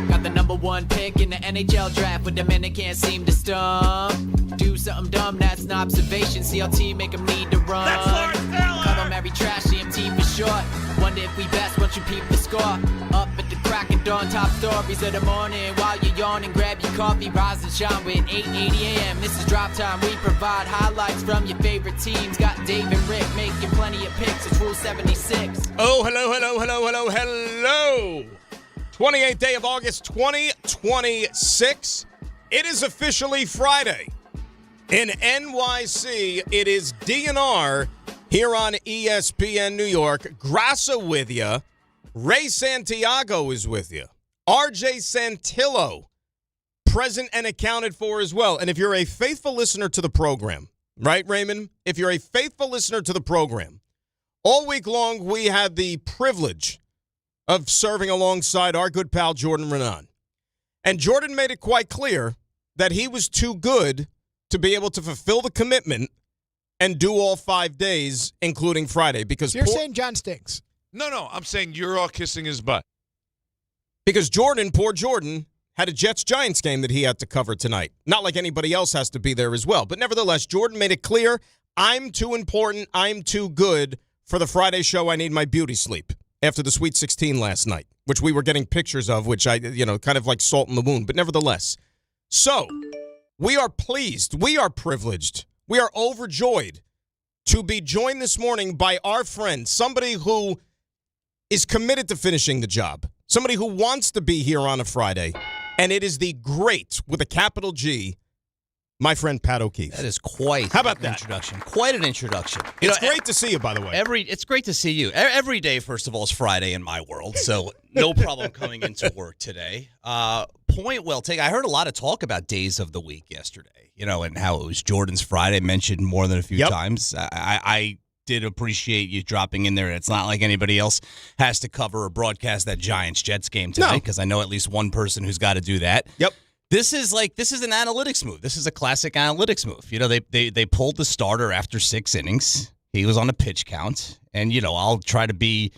Got the number one pick in the NHL draft with the men that can't seem to stump. Do something dumb, that's an observation. CLT make them need to run. Call them every trash, CMT for short. Wonder if we best once you peep the score. Up at the crack of dawn, top stories of the morning. While you're yawning, grab your coffee, rise and shine with 8:80 a.m. This is Drop Time. We provide highlights from your favorite teams. Got Dave and Rick making plenty of picks. It's Rule 76. Oh, hello. 28th day of August, 2026. It is officially Friday. In NYC, it is DNR here on ESPN New York. Grassa with you. Ray Santiago is with you. RJ Santillo, present and accounted for as well. And if you're a faithful listener to the program, right, Raymond? If you're a faithful listener to the program, all week long we had the privilege of serving alongside our good pal Jordan Raanan. And Jordan made it quite clear that he was too good to be able to fulfill the commitment and do all 5 days, including Friday. Because you're saying John stinks. No, I'm saying you're all kissing his butt. Because poor Jordan, had a Jets-Giants game that he had to cover tonight. Not like anybody else has to be there as well. But nevertheless, Jordan made it clear, I'm too important, I'm too good for the Friday show. I need my beauty sleep after the Sweet 16 last night, which we were getting pictures of, which kind of like salt in the wound. But nevertheless, so we are pleased, we are privileged, we are overjoyed to be joined this morning by our friend, somebody who is committed to finishing the job, somebody who wants to be here on a Friday, and it is the great, with a capital G, my friend Pat O'Keefe. That is quite How about an that? introduction. Quite an introduction. It's great to see you, by the way. It's great to see you. Every day, first of all, is Friday in my world, so no problem coming into work today. Point well taken. I heard a lot of talk about days of the week yesterday, and how it was Jordan's Friday, mentioned more than a few times. I did appreciate you dropping in there. It's not like anybody else has to cover or broadcast that Giants-Jets game tonight, because I know at least one person who's got to do that. Yep. This is an analytics move. This is a classic analytics move. They pulled the starter after 6 innings. He was on a pitch count. And, I'll try to be,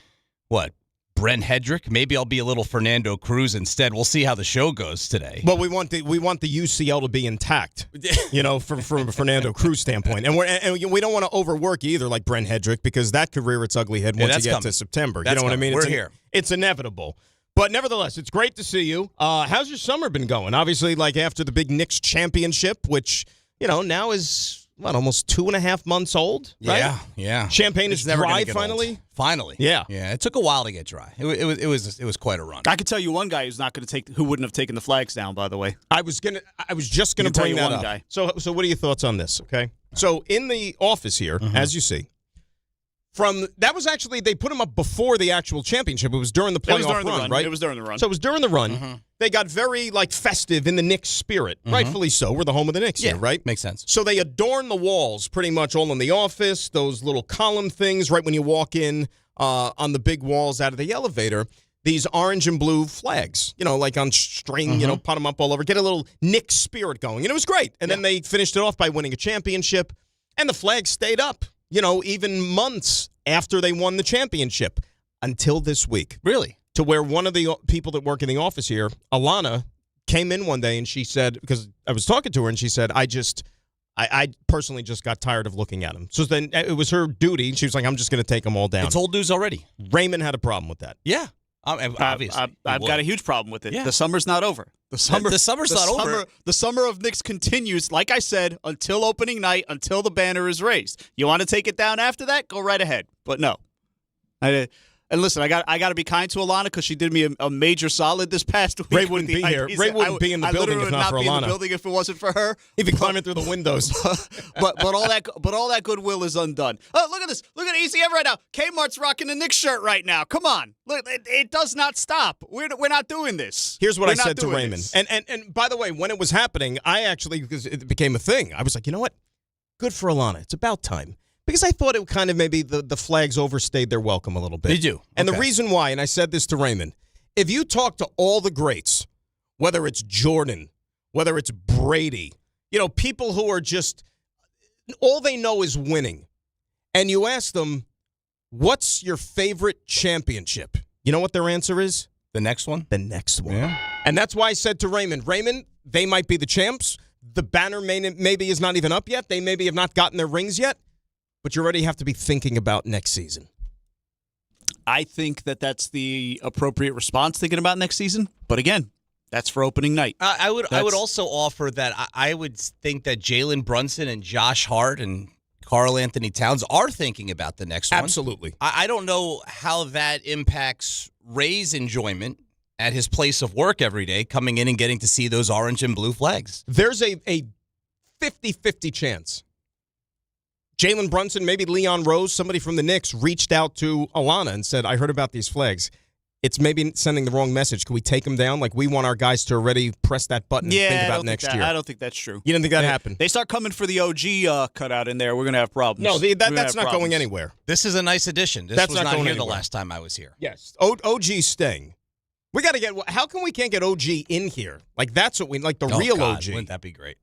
Brent Hedrick? Maybe I'll be a little Fernando Cruz instead. We'll see how the show goes today. Well, we want the UCL to be intact, from a Fernando Cruz standpoint. And we don't want to overwork either like Brent Hedrick, because that could rear its ugly head once you get to September. That's what I mean? We're here. It's inevitable. But nevertheless, it's great to see you. How's your summer been going? Obviously, after the big Knicks championship, which, now is, almost 2.5 months old, right? Yeah. Champagne is dry finally? Old. Finally. Yeah. Yeah, it took a while to get dry. It was quite a run. I could tell you one guy who wouldn't have taken the flags down, by the way. I was just gonna bring that up. Guy. So what are your thoughts on this, okay? So in the office here, as you see, that was actually, they put him up before the actual championship. It was during the playoff run, right? It was during the run. So it was during the run. They got very, festive in the Knicks spirit. Rightfully so. We're the home of the Knicks here, right? Makes sense. So they adorn the walls pretty much all in the office, those little column things right when you walk in on the big walls out of the elevator, these orange and blue flags, on string, pot them up all over, get a little Knicks spirit going. And it was great. And then they finished it off by winning a championship, and the flag stayed up. Even months after they won the championship, until this week. Really? To where one of the people that work in the office here, Alana, came in one day and she said, because I was talking to her, and she said, I personally just got tired of looking at them. So then it was her duty. She was like, I'm just going to take them all down. It's old news already. Raymond had a problem with that. Yeah. Obviously. I've got a huge problem with it. Yeah. The summer's not over. The summer's not over. The summer of Knicks continues, like I said, until opening night, until the banner is raised. You want to take it down after that? Go right ahead. But no. And listen, I got to be kind to Alana, because she did me a major solid this past week. Ray wouldn't be here. Ray wouldn't be in the building if not for Alana. I literally would not be in the building if it wasn't for her. He'd be climbing through the windows. but all that goodwill is undone. Oh, look at this! Look at ECM right now. Kmart's rocking the Knicks shirt right now. Come on, look, it does not stop. We're not doing this. Here's what I said to Raymond. And by the way, when it was happening, because it became a thing, I was like, you know what? Good for Alana. It's about time. Because I thought it kind of maybe the flags overstayed their welcome a little bit. They do. And the reason why, and I said this to Raymond, if you talk to all the greats, whether it's Jordan, whether it's Brady, people who are just, all they know is winning. And you ask them, What's your favorite championship? You know what their answer is? The next one? The next one. Yeah. And that's why I said to Raymond, they might be the champs. The banner maybe is not even up yet. They maybe have not gotten their rings yet. But you already have to be thinking about next season. I think that's the appropriate response thinking about next season. But again, that's for opening night. I would also offer that I would think that Jalen Brunson and Josh Hart and Karl Anthony Towns are thinking about the next one. Absolutely. I don't know how that impacts Ray's enjoyment at his place of work every day, coming in and getting to see those orange and blue flags. There's a 50-50 chance. Jalen Brunson, maybe Leon Rose, somebody from the Knicks reached out to Alana and said, I heard about these flags. It's maybe sending the wrong message. Can we take them down? Like, we want our guys to already press that button and think about next year. I don't think that's true. You didn't think that happened? They start coming for the OG cutout in there, we're going to have problems. No, that's not going anywhere. This is a nice addition. This was not here the last time I was here. Yes. OG's staying. We got to get – how come we can't get OG in here? Like, that's what we – like the real God, OG. Wouldn't that be great?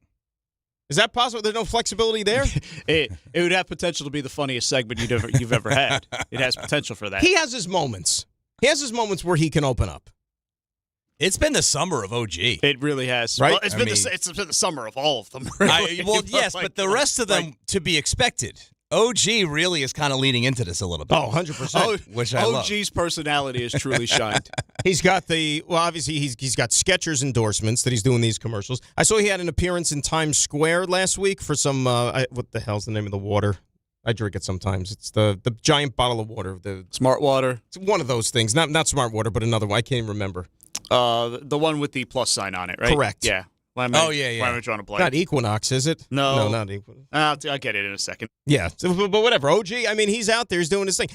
Is that possible? There's no flexibility there? It would have potential to be the funniest segment you've ever had. It has potential for that. He has his moments. He has his moments where he can open up. It's been the summer of OG. It really has. Right? Well, it's been the summer of all of them. Really. Yes, but the rest of them to be expected. OG really is kind of leaning into this a little bit. Oh, 100%. Which I love. OG's personality has truly shined. He's got obviously he's got Skechers endorsements that he's doing these commercials. I saw he had an appearance in Times Square last week for some, what the hell's the name of the water? I drink it sometimes. It's the giant bottle of water. The Smart Water. It's one of those things. Not Smart Water, but another one. I can't even remember. The one with the plus sign on it, right? Correct. Yeah. Why am I drawing a blank? Not Equinox, is it? No, not Equinox. I'll get it in a second. Yeah, but whatever. OG, I mean, he's out there. He's doing his thing.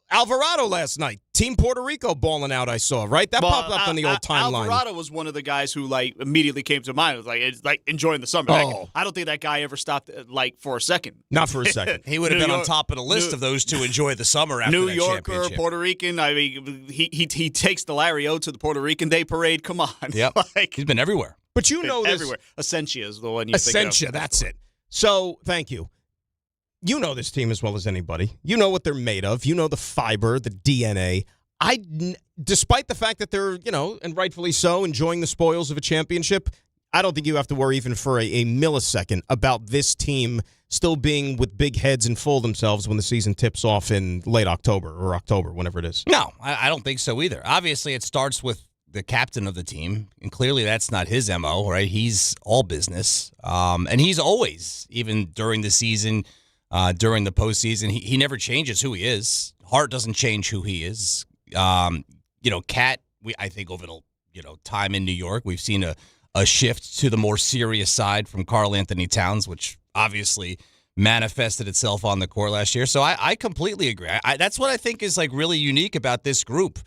Alvarado last night. Team Puerto Rico balling out, I saw, right? That popped up on the old timeline. Alvarado was one of the guys who, immediately came to mind. It was it's enjoying the summer. Oh. I don't think that guy ever stopped, for a second. Not for a second. He would have been on top of the list of those to enjoy the summer after New that Yorker, championship. Puerto Rican. I mean, he takes the Larry O to the Puerto Rican Day Parade. Come on. Yep. He's been everywhere. But you know this. Everywhere. Essentia is the one you think of. Essentia, that's it. So, thank you. You know this team as well as anybody. You know what they're made of. You know the fiber, the DNA. Despite the fact that they're, and rightfully so, enjoying the spoils of a championship, I don't think you have to worry even for a millisecond about this team still being with big heads and full of themselves when the season tips off in late October or October, whenever it is. No, I don't think so either. Obviously, it starts with the captain of the team, and clearly that's not his MO, right? He's all business. And he's always, even during the season, during the postseason, he never changes who he is. Hart doesn't change who he is. Cat, I think over the time in New York, we've seen a shift to the more serious side from Karl Anthony Towns, which obviously manifested itself on the court last year. So I completely agree. That's what I think is really unique about this group.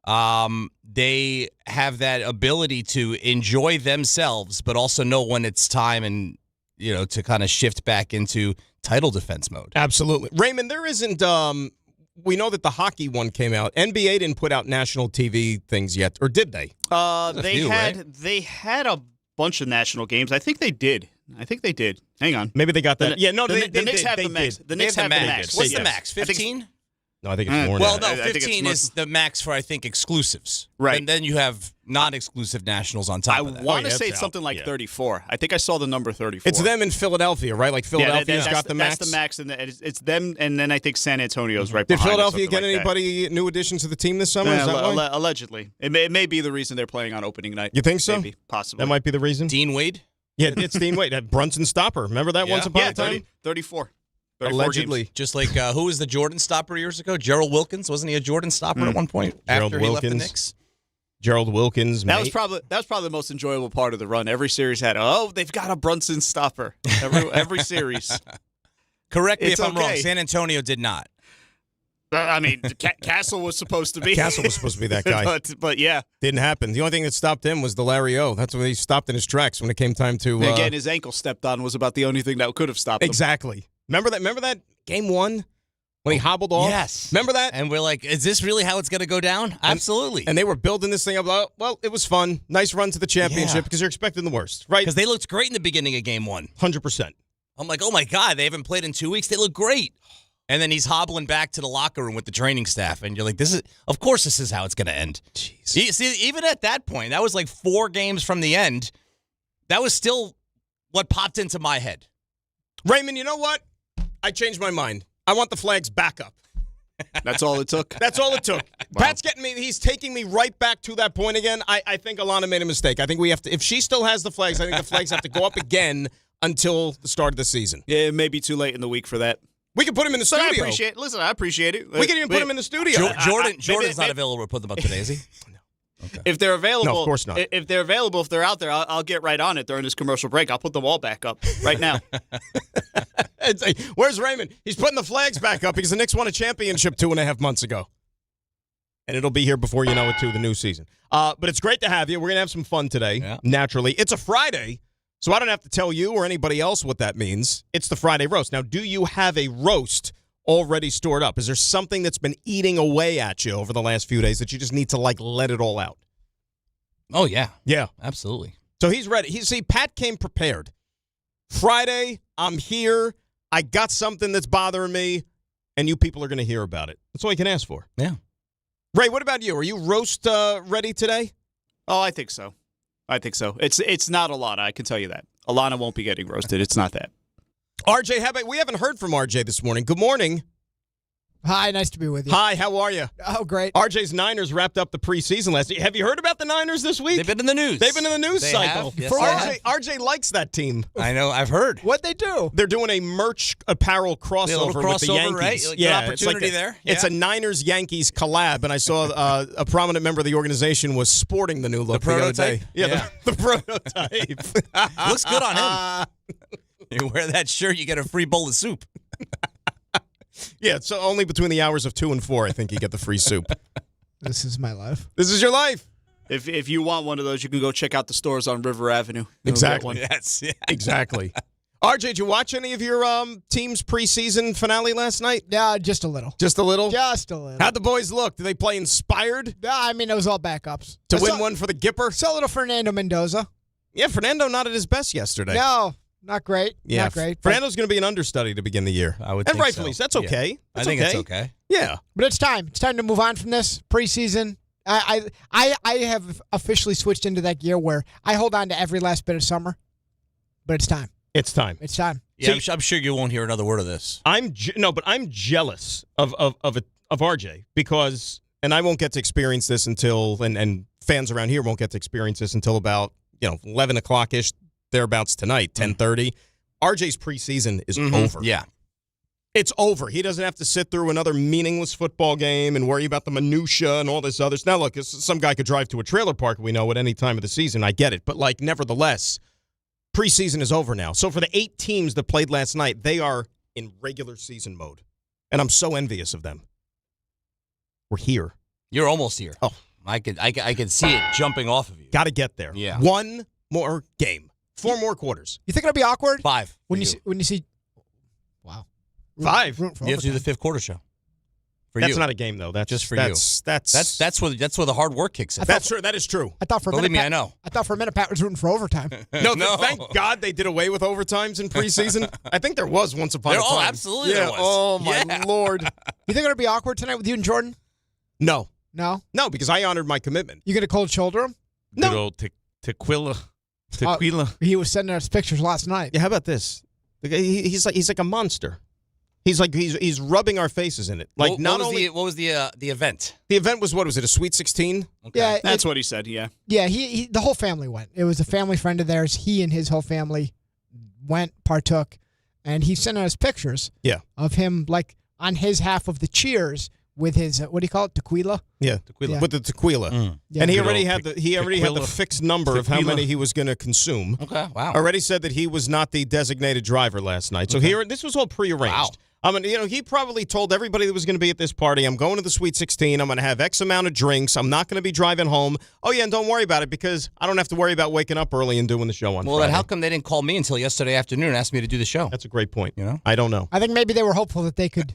They have that ability to enjoy themselves, but also know when it's time and to kind of shift back into title defense mode. Absolutely. Raymond, there isn't we know that the hockey one came out. NBA didn't put out national TV things yet, or did they? They had a bunch of national games. I think they did. Hang on. Maybe they got that. The Knicks have the max. The Knicks have the max. What's the max? 15? No, I think it's more. Well, than that. no, 15 is the max for, I think, exclusives. Right. And then you have non-exclusive nationals on top of that. I want to say it's something like 34. I think I saw the number 34. It's them in Philadelphia, right? Like Philadelphia's got the max. That's the max, and it's them, and then I think San Antonio's right Did behind. Did Philadelphia get anybody new additions to the team this summer? Is that why? Allegedly. It may be the reason they're playing on opening night. You think so? Maybe, possibly. That might be the reason. Dean Wade? Yeah, it's Dean Wade. That Brunson stopper. Remember that once upon a time? 34. Allegedly. Games. Just like, who was the Jordan stopper years ago? Gerald Wilkins? Wasn't he a Jordan stopper at one point Gerald after Wilkins. He left the Knicks? Gerald Wilkins. That was probably the most enjoyable part of the run. Every series had, they've got a Brunson stopper. Every series. Correct me if I'm wrong. San Antonio did not. I mean, Castle was supposed to be. Castle was supposed to be that guy. but yeah. Didn't happen. The only thing that stopped him was the Larry O. That's when he stopped in his tracks when it came time to... Again, his ankle stepped on was about the only thing that could have stopped him. Exactly. Remember that game one when he hobbled off? Yes. Remember that? And we're like, is this really how it's going to go down? Absolutely. And they were building this thing up. Well, it was fun. Nice run to the championship because you're expecting the worst, right? Because they looked great in the beginning of game one. 100%. I'm like, oh, my God, they haven't played in 2 weeks. They look great. And then he's hobbling back to the locker room with the training staff, and you're like, of course this is how it's going to end. Jeez. See, even at that point, that was like 4 games from the end. That was still what popped into my head. Raymond, you know what? I changed my mind. I want the flags back up. That's all it took? That's all it took. Wow. Pat's getting me. He's taking me right back to that point again. I think Alana made a mistake. I think we have to, if she still has the flags, I think the flags have to go up again until the start of the season. Yeah, it may be too late in the week for that. We can put him in the studio. I appreciate it. We can even put him in the studio. Jordan's not available to put them up today, is he? Okay. If they're available, no, of course not. If they're available, if they're out there, I'll get right on it during this commercial break. I'll put them all back up right now. Where's Raymond? He's putting the flags back up because the Knicks won a championship 2.5 months ago. And it'll be here before you know it, too, the new season. But it's great to have you. We're going to have some fun today, naturally. It's a Friday, so I don't have to tell you or anybody else what that means. It's the Friday roast. Now, do you have a roast already stored up? Is there something that's been eating away at you over the last few days that you just need to, let it all out? Oh, yeah. Yeah. Absolutely. So he's ready. Pat came prepared. Friday, I'm here. I got something that's bothering me, and you people are going to hear about it. That's all you can ask for. Yeah. Ray, what about you? Are you roast ready today? Oh, I think so. It's not a lot, I can tell you that. Alana won't be getting roasted. It's not that. RJ, we haven't heard from RJ this morning. Good morning. Hi, nice to be with you. Hi, how are you? Oh, great. RJ's Niners wrapped up the preseason last week. Have you heard about the Niners this week? They've been in the news. They've been in the news They cycle. have. Yes, RJ likes that team. I know. I've heard. What'd they do? They're doing a merch apparel crossover, with the Yankees. Right? Like yeah, good opportunity there. It's a Niners-Yankees collab, and I saw a prominent member of the organization was sporting the new look the other day. Yeah. The prototype. Looks good on him. You wear that shirt, you get a free bowl of soup. Yeah, so only between the hours of 2 and 4, I think you get the free soup. This is my life. This is your life. If you want one of those, you can go check out the stores on River Avenue. Exactly. Yes. Yeah. Exactly. RJ, did you watch any of your team's preseason finale last night? Yeah, just a little. Just a little? Just a little. How'd the boys look? Did they play inspired? Yeah, I mean, it was all backups. To win one for the Gipper? Saw little Fernando Mendoza. Yeah, Fernando not at his best yesterday. No, not great. Yeah, not great. Fernando's going to be an understudy to begin the year. I would and think rightfully, so. That's okay. Yeah. That's I think it's okay. Yeah. But it's time. It's time to move on from this preseason. I have officially switched into that gear where I hold on to every last bit of summer. But it's time. It's time. It's time. Yeah, I'm sure you won't hear another word of this. I'm jealous of RJ because, and I won't get to experience this until, and fans around here won't get to experience this until about 11 o'clock-ish, thereabouts tonight, 10:30. RJ's preseason is over. Yeah. It's over. He doesn't have to sit through another meaningless football game and worry about the minutia and all this other stuff. Now, look, some guy could drive to a trailer park, we know, at any time of the season. I get it. But, nevertheless, preseason is over now. So for the 8 teams that played last night, they are in regular season mode. And I'm so envious of them. We're here. You're almost here. Oh. I could see it jumping off of you. Got to get there. Yeah. 1 more game. 4 more quarters. You think it'll be awkward? 5. When you see wow. 5. Room for You have to do the overtime. 5th quarter show. That's not a game, though. That's just for you. That's where the hard work kicks in. That's true. That is true. I thought for a Believe minute. me, I know. I thought for a minute Pat was rooting for overtime. No, thank God they did away with overtimes in preseason. I think there was once upon a time. Oh, absolutely there was. Oh, my Lord. You think it'll be awkward tonight with you and Jordan? No. No? No, because I honored my commitment. You gonna cold shoulder him? No. Good old tequila. Tequila. He was sending us pictures last night. Yeah, how about this? The guy, he's like a monster. He's rubbing our faces in it. What was the event? The event was, what was it, a Sweet 16? Okay. Yeah, That's what he said, yeah. Yeah, he the whole family went. It was a family friend of theirs. He and his whole family went, partook, and he sent us pictures of him on his half of the cheers with his what do you call it? Tequila? Yeah, tequila. With the tequila. Yeah. And he Good already old had the fixed number of how many he was going to consume. Okay, wow. Already said that he was not the designated driver last night. So this was all prearranged. Wow. I mean, he probably told everybody that was going to be at this party, I'm going to the Sweet 16. I'm going to have X amount of drinks. I'm not going to be driving home. Oh, yeah, and don't worry about it because I don't have to worry about waking up early and doing the show on Well, Friday. then how come they didn't call me until yesterday afternoon and ask me to do the show? That's a great point. You know? I don't know. I think maybe they were hopeful that they could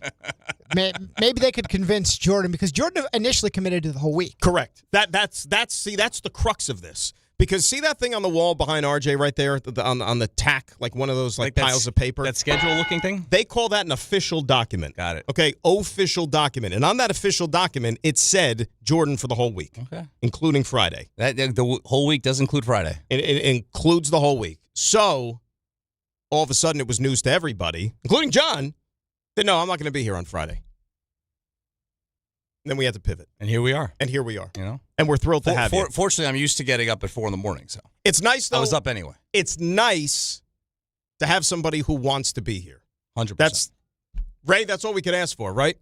maybe they could convince Jordan because Jordan initially committed to the whole week. Correct. That's the crux of this. Because see that thing on the wall behind RJ right there on the tack, like one of those like piles of paper? That schedule-looking thing? They call that an official document. Got it. Okay, official document. And on that official document, it said Jordan for the whole week, including Friday. The whole week does include Friday. It includes the whole week. So all of a sudden it was news to everybody, including John, that no, I'm not going to be here on Friday. And then we had to pivot. And here we are. You know? And we're thrilled to have you. Fortunately, I'm used to getting up at 4 a.m, so. It's nice, though. I was up anyway. It's nice to have somebody who wants to be here. 100%. Ray, that's all we could ask for, right?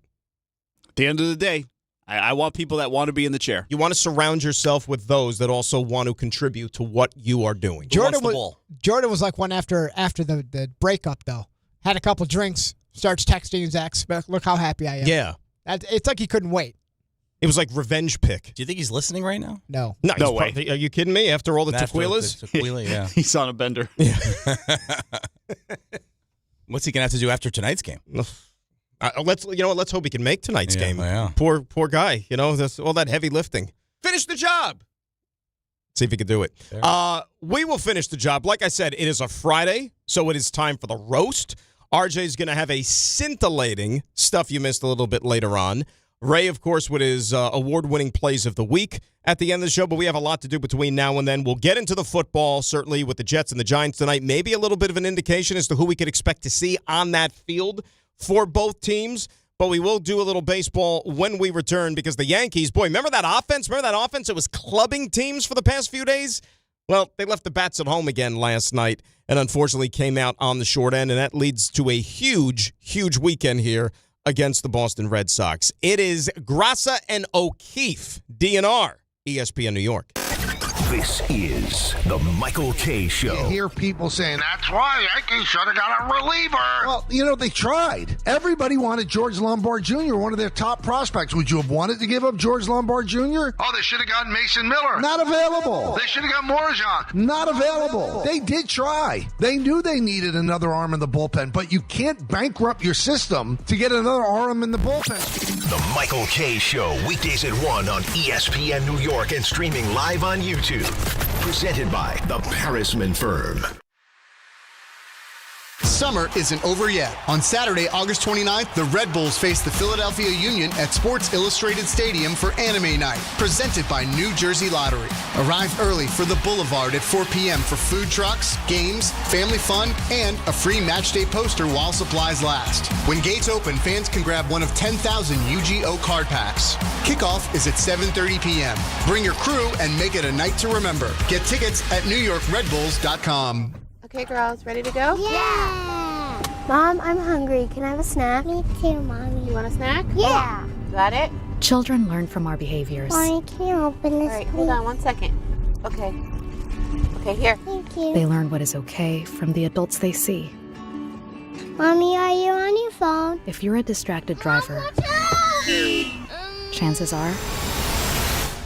At the end of the day, I want people that want to be in the chair. You want to surround yourself with those that also want to contribute to what you are doing. Jordan was like one after the breakup, though. Had a couple drinks, starts texting his ex, look how happy I am. Yeah. It's like he couldn't wait. It was like revenge pick. Do you think he's listening right now? No. No way. Are you kidding me? After all the tequilas? Tequila, yeah. He's on a bender. Yeah. What's he going to have to do after tonight's game? Let's hope he can make tonight's game. Yeah. Poor guy. That's all that heavy lifting. Finish the job. See if he can do it. We will finish the job. Like I said, it is a Friday, so it is time for the roast. RJ's going to have a scintillating stuff you missed a little bit later on. Ray, of course, with his award-winning plays of the week at the end of the show, but we have a lot to do between now and then. We'll get into the football, certainly with the Jets and the Giants tonight. Maybe a little bit of an indication as to who we could expect to see on that field for both teams. But we will do a little baseball when we return because the Yankees, boy, remember that offense? It was clubbing teams for the past few days? Well, they left the bats at home again last night and unfortunately came out on the short end, and that leads to a huge, huge weekend here against the Boston Red Sox. It is Grassa and O'Keefe, DNR, ESPN New York. This is the Michael K. Show. You hear people saying, that's why Yankees should have got a reliever. Well, they tried. Everybody wanted George Lombard Jr., one of their top prospects. Would you have wanted to give up George Lombard Jr.? Oh, they should have gotten Mason Miller. Not available. They should have got Morozak. Not available. They did try. They knew they needed another arm in the bullpen, but you can't bankrupt your system to get another arm in the bullpen. The Michael K. Show, weekdays at 1 on ESPN New York and streaming live on YouTube. Presented by the Parisman Firm. Summer isn't over yet. On Saturday, August 29th, the Red Bulls face the Philadelphia Union at Sports Illustrated Stadium for Anime Night, presented by New Jersey Lottery. Arrive early for the Boulevard at 4 p.m. for food trucks, games, family fun, and a free matchday poster while supplies last. When gates open, fans can grab one of 10,000 UGO card packs. Kickoff is at 7:30 p.m. Bring your crew and make it a night to remember. Get tickets at NewYorkRedBulls.com. Okay, girls, ready to go? Yeah! Mom, I'm hungry. Can I have a snack? Me too, Mommy. You want a snack? Yeah! Got it? Children learn from our behaviors. Mommy, can you open this, All right, hold on 1 second. Okay. Okay, here. Thank you. They learn what is okay from the adults they see. Mommy, are you on your phone? If you're a distracted driver, chances are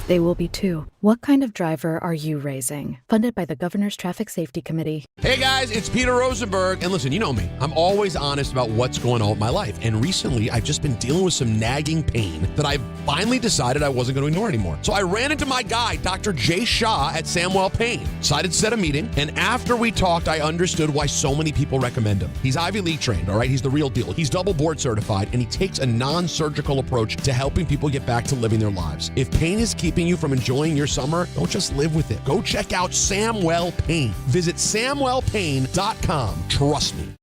they will be too. What kind of driver are you raising? Funded by the Governor's Traffic Safety Committee. Hey guys, it's Peter Rosenberg. And listen, you know me. I'm always honest about what's going on with my life. And recently, I've just been dealing with some nagging pain that I finally decided I wasn't going to ignore anymore. So I ran into my guy, Dr. Jay Shah at Samwell Pain. Decided to set a meeting. And after we talked, I understood why so many people recommend him. He's Ivy League trained, all right? He's the real deal. He's double board certified, and he takes a non-surgical approach to helping people get back to living their lives. If pain is keeping you from enjoying your summer, don't just live with it. Go check out Samwell Pain. Visit SamwellPain.com. Trust me.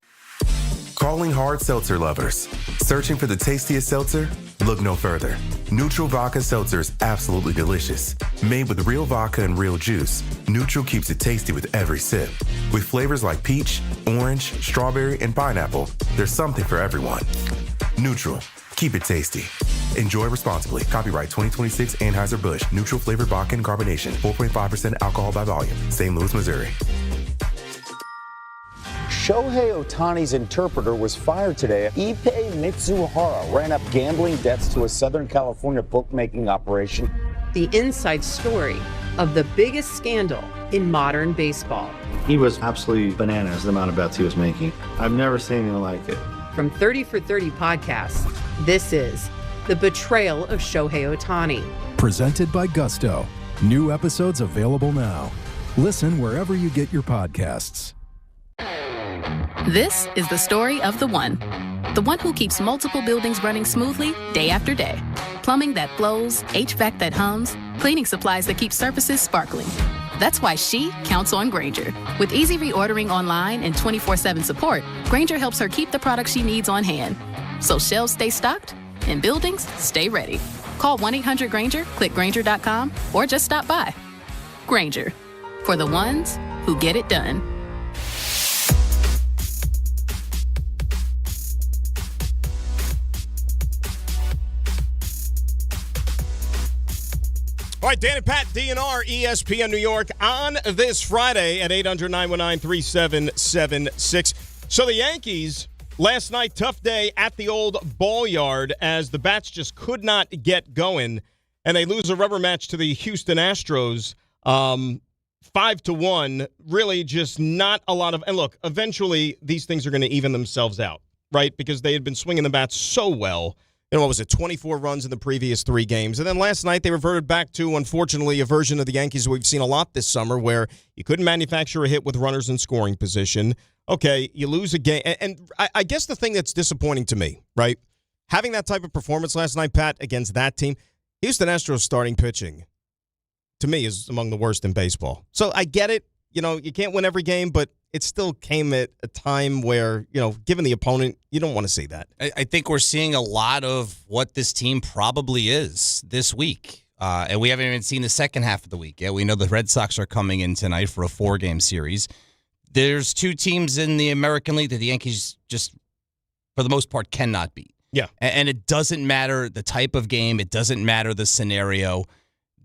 Calling hard seltzer lovers. Searching for the tastiest seltzer? Look no further. Neutral Vodka Seltzer is absolutely delicious. Made with real vodka and real juice, Neutral keeps it tasty with every sip. With flavors like peach, orange, strawberry, and pineapple, there's something for everyone. Neutral. Keep it tasty. Enjoy responsibly. Copyright 2026 Anheuser-Busch. Neutral flavored vodka and carbonation. 4.5% alcohol by volume. St. Louis, Missouri. Shohei Ohtani's interpreter was fired today. Ippei Mitsuhara ran up gambling debts to a Southern California bookmaking operation. The inside story of the biggest scandal in modern baseball. He was absolutely bananas, the amount of bets he was making. I've never seen anything like it. From 30 for 30 podcasts, this is The Betrayal of Shohei Ohtani. Presented by Gusto. New episodes available now. Listen wherever you get your podcasts. This is the story of the one who keeps multiple buildings running smoothly day after day. Plumbing that flows, HVAC that hums, cleaning supplies that keep surfaces sparkling. That's why she counts on Grainger. With easy reordering online and 24/7 support, Grainger helps her keep the products she needs on hand. So shelves stay stocked and buildings stay ready. Call 1-800-GRAINGER, click Grainger.com, or just stop by. Grainger, for the ones who get it done. All right, Dan and Pat, DNR, ESPN New York, on this Friday at 800-919-3776. So the Yankees, last night, tough day at the old ball yard as the bats just could not get going, and they lose a rubber match to the Houston Astros, 5-1. Really just not a lot of – and look, eventually these things are going to even themselves out, right, because they had been swinging the bats so well. What was it, 24 runs in the previous 3 games. And then last night they reverted back to, unfortunately, a version of the Yankees we've seen a lot this summer where you couldn't manufacture a hit with runners in scoring position. Okay, you lose a game. And I guess the thing that's disappointing to me, right, having that type of performance last night, Pat, against that team, Houston Astros starting pitching, to me, is among the worst in baseball. So I get it. You can't win every game, but it still came at a time where, given the opponent, you don't want to see that. I think we're seeing a lot of what this team probably is this week. And we haven't even seen the second half of the week yet. We know the Red Sox are coming in tonight for a 4-game series. There's 2 teams in the American League that the Yankees just, for the most part, cannot beat. Yeah. And it doesn't matter the type of game. It doesn't matter the scenario.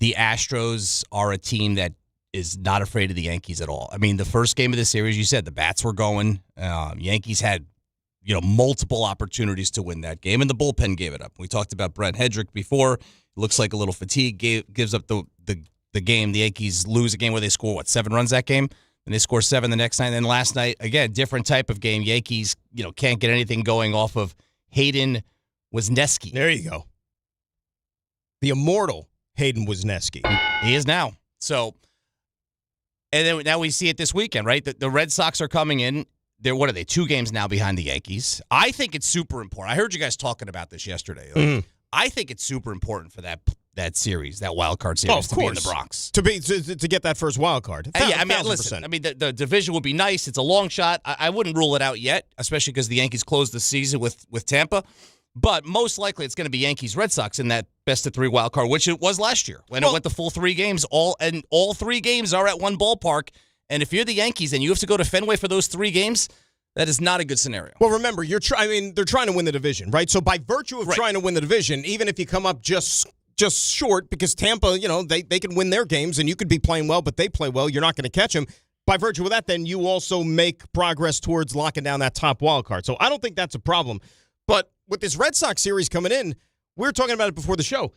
The Astros are a team that is not afraid of the Yankees at all. I mean, the first game of the series, you said the bats were going. Yankees had, multiple opportunities to win that game, and the bullpen gave it up. We talked about Brent Hedrick before. It looks like a little fatigue gives up the game. The Yankees lose a game where they score, 7 runs that game? And they score 7 the next night. And then last night, again, different type of game. Yankees, can't get anything going off of Hayden Wesneski. There you go. The immortal Hayden Wesneski. He is now. So... And then now we see it this weekend, right? The Red Sox are coming in. They're, 2 games now behind the Yankees. I think it's super important. I heard you guys talking about this yesterday. I think it's super important for that series, that wild card series, to be in the Bronx. To get that first wild card. Yeah, I mean, listen, the division would be nice. It's a long shot. I wouldn't rule it out yet, especially because the Yankees closed the season with Tampa. But most likely it's going to be Yankees-Red Sox in that best-of-3 wild card, which it was last year when it went the full 3 games. All 3 games are at one ballpark. And if you're the Yankees and you have to go to Fenway for those 3 games, that is not a good scenario. Well, remember, they're trying to win the division, right? So by virtue of trying to win the division, even if you come up just short, because Tampa, they can win their games and you could be playing well, but they play well, you're not going to catch them. By virtue of that, then you also make progress towards locking down that top wild card. So I don't think that's a problem. But with this Red Sox series coming in, we were talking about it before the show.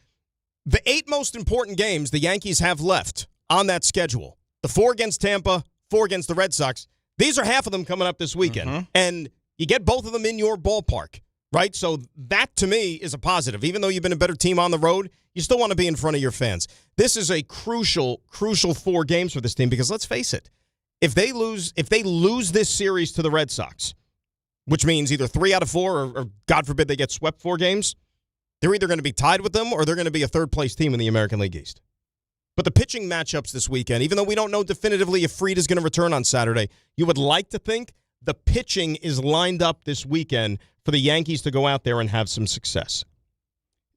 The 8 most important games the Yankees have left on that schedule, the 4 against Tampa, 4 against the Red Sox, these are half of them coming up this weekend. Mm-hmm. And you get both of them in your ballpark, right? So that, to me, is a positive. Even though you've been a better team on the road, you still want to be in front of your fans. This is a crucial 4 games for this team because, let's face it, if they lose this series to the Red Sox, which means either 3 out of 4 or God forbid they get swept 4 games, they're either going to be tied with them or they're going to be a third-place team in the American League East. But the pitching matchups this weekend, even though we don't know definitively if Fried is going to return on Saturday, you would like to think the pitching is lined up this weekend for the Yankees to go out there and have some success.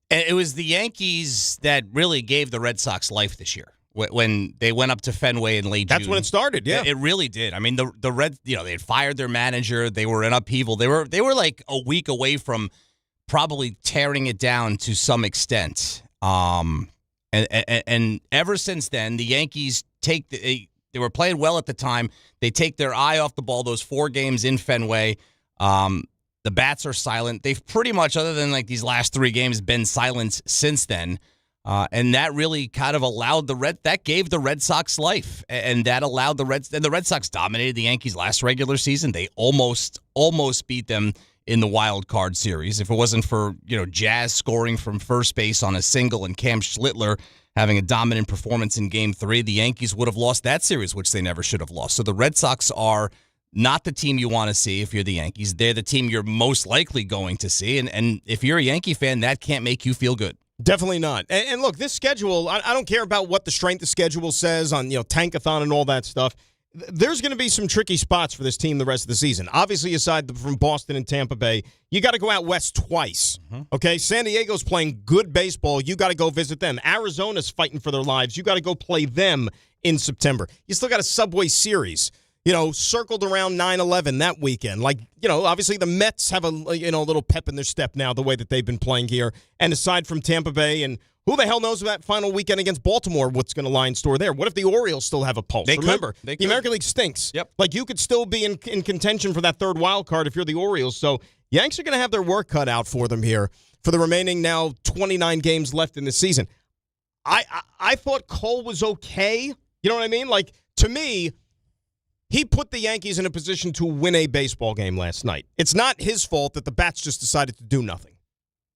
And it was the Yankees that really gave the Red Sox life this year. When they went up to Fenway in late June. That's when it started, yeah. It really did. I mean, the Reds, they had fired their manager. They were in upheaval. They were like a week away from probably tearing it down to some extent. And ever since then, the Yankees they were playing well at the time. They take their eye off the ball those 4 games in Fenway. The bats are silent. They've pretty much, other than like these last 3 games, been silent since then. And that really kind of allowed that gave the Red Sox life, and that allowed the Red Sox dominated the Yankees last regular season. They almost beat them in the wild card series. If it wasn't for Jazz scoring from first base on a single and Cam Schlittler having a dominant performance in Game 3, the Yankees would have lost that series, which they never should have lost. So the Red Sox are not the team you want to see if you're the Yankees. They're the team you're most likely going to see. And if you're a Yankee fan, that can't make you feel good. Definitely not. And look, this schedule, I don't care about what the strength of schedule says on, Tankathon and all that stuff. There's going to be some tricky spots for this team the rest of the season. Obviously, aside from Boston and Tampa Bay, you got to go out west twice. Okay? San Diego's playing good baseball. You got to go visit them. Arizona's fighting for their lives. You got to go play them in September. You still got a Subway Series, circled around 9/11 that weekend. Obviously the Mets have a little pep in their step now, the way that they've been playing here. And aside from Tampa Bay, and who the hell knows that final weekend against Baltimore, what's going to lie in store there? What if the Orioles still have a pulse? Remember, the American League stinks. Yep. You could still be in contention for that third wild card if you're the Orioles. So Yanks are going to have their work cut out for them here for the remaining now 29 games left in the season. I thought Cole was okay. You know what I mean? To me, he put the Yankees in a position to win a baseball game last night. It's not his fault that the bats just decided to do nothing.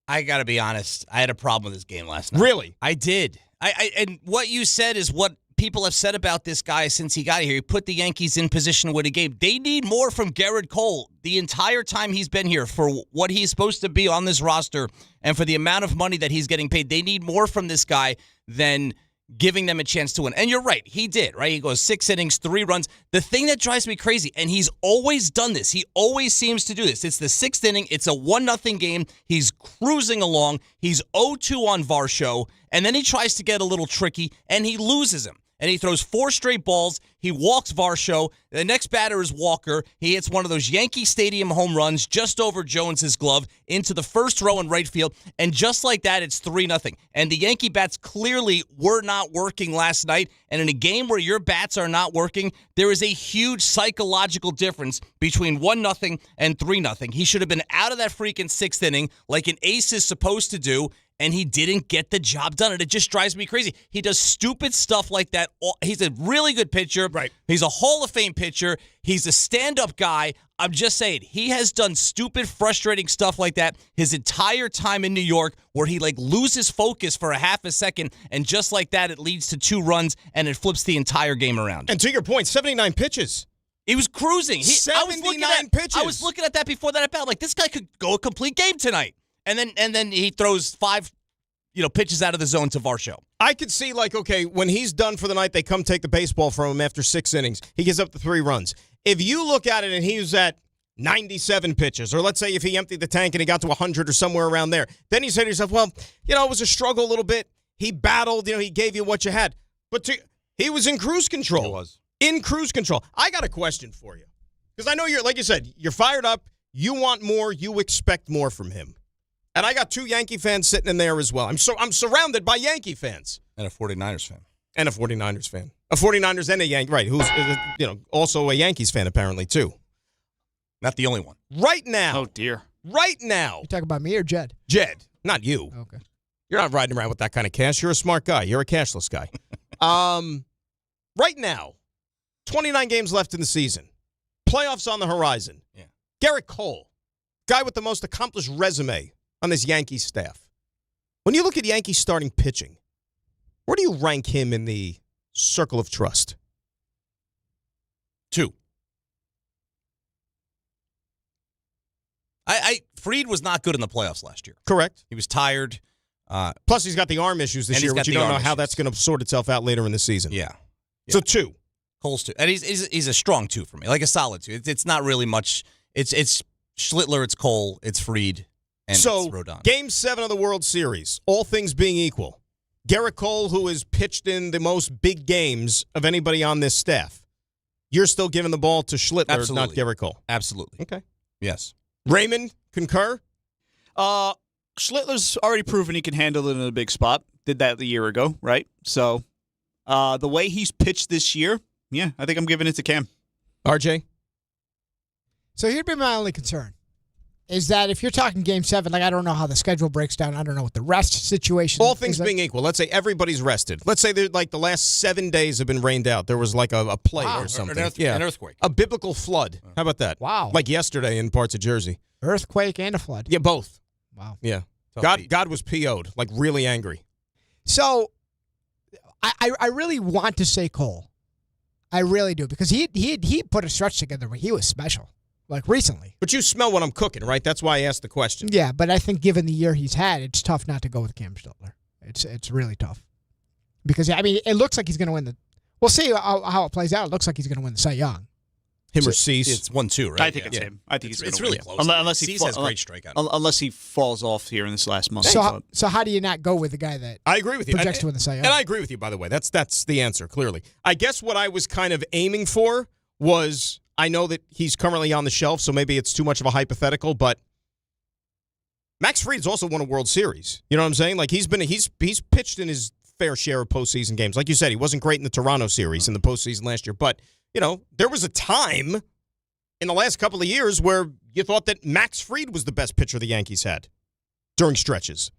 I got to be honest. I had a problem with this game last night. Really? I did. And what you said is what people have said about this guy since he got here. He put the Yankees in position to win a game. They need more from Garrett Cole the entire time he's been here for what he's supposed to be on this roster and for the amount of money that he's getting paid. They need more from this guy than giving them a chance to win. And you're right. He did, right? He goes 6 innings, 3 runs. The thing that drives me crazy, and he's always done this. He always seems to do this. It's the 6th inning. It's a 1-0 game. He's cruising along. He's 0-2 on Varsho. And then he tries to get a little tricky, and he loses him. And he throws 4 straight balls. He walks Varsho. The next batter is Walker. He hits one of those Yankee Stadium home runs just over Jones's glove into the first row in right field. And just like that, it's 3-0. And the Yankee bats clearly were not working last night. And in a game where your bats are not working, there is a huge psychological difference between 1-0 and 3-0. He should have been out of that freaking 6th inning like an ace is supposed to do. And he didn't get the job done. And it just drives me crazy. He does stupid stuff like that. He's a really good pitcher. Right. He's a Hall of Fame pitcher. He's a stand-up guy. I'm just saying, he has done stupid, frustrating stuff like that his entire time in New York where he loses focus for a half a second. And just like that, it leads to 2 runs and it flips the entire game around. And to your point, 79 pitches. He was cruising. 79 pitches. I was looking at that before that at bat. I'm like, this guy could go a complete game tonight. And then he throws 5, pitches out of the zone to Varsho. I could see, when he's done for the night, they come take the baseball from him after 6 innings. He gives up the 3 runs. If you look at it and he was at 97 pitches, or let's say if he emptied the tank and he got to 100 or somewhere around there, then you say to yourself, well, it was a struggle a little bit. He battled, he gave you what you had. But he was in cruise control. He was. In cruise control. I got a question for you. Because I know you're, like you said, you're fired up. You want more. You expect more from him. And I got 2 Yankee fans sitting in there as well. I'm surrounded by Yankee fans. And a 49ers fan. And a 49ers fan. A 49ers and a Yankee, right, who's also a Yankees fan apparently too. Not the only one. Right now. Oh, dear. Right now. You talking about me or Jed? Jed, not you. Okay. You're not riding around with that kind of cash. You're a smart guy. You're a cashless guy. Right now, 29 games left in the season. Playoffs on the horizon. Yeah. Garrett Cole, guy with the most accomplished resume on this Yankees staff. When you look at Yankees starting pitching, where do you rank him in the circle of trust? 2. Fried was not good in the playoffs last year. Correct. He was tired. Plus, he's got the arm issues this year, which you don't know how that's going to sort itself out later in the season. Yeah. So 2. Cole's 2. And he's a strong 2 for me, like a solid 2. It's not really much. It's Schlittler, it's Cole, it's Fried. And so, it's Rodon. Game 7 of the World Series, all things being equal, Garrett Cole, who has pitched in the most big games of anybody on this staff, you're still giving the ball to Schlittler, Absolutely. not Garrett Cole. Absolutely. Okay. Yes. Raymond, concur? Schlittler's already proven he can handle it in a big spot. Did that a year ago, right? So, the way he's pitched this year, yeah, I think I'm giving it to Cam. RJ? So here'd be my only concern. Is that if you're talking Game 7, I don't know how the schedule breaks down. I don't know what the rest situation is. All things being equal, let's say everybody's rested. Let's say the last 7 days have been rained out. There was a plague or something. An earthquake. A biblical flood. How about that? Wow. Like yesterday in parts of Jersey. Earthquake and a flood. Yeah, both. Wow. Yeah. Tough beat. God was PO'd, really angry. So I really want to say Cole. I really do, because he put a stretch together where he was special, like recently. But you smell what I'm cooking, right? That's why I asked the question. Yeah, but I think given the year he's had, it's tough not to go with Cam Stillner. It's really tough. Because, I mean, it looks like he's going to win the... We'll see how it plays out. It looks like he's going to win the Cy Young. Him or Cease? It's 1-2, right? I think it's him. I think he's it's going to really win. close. Unless he Cease has great strikeout. Unless he falls off here in this last month. So how do you not go with the guy that I agree with you. projects to win the Cy Young? And I agree with you, by the way. That's the answer, clearly. I guess what I was kind of aiming for was, I know that he's currently on the shelf, so maybe it's too much of a hypothetical, but Max Fried's also won a World Series. You know what I'm saying? Like, he's pitched in his fair share of postseason games. Like you said, he wasn't great in the Toronto series in the postseason last year, but, you know, there was a time in the last couple of years where you thought that Max Fried was the best pitcher the Yankees had during stretches.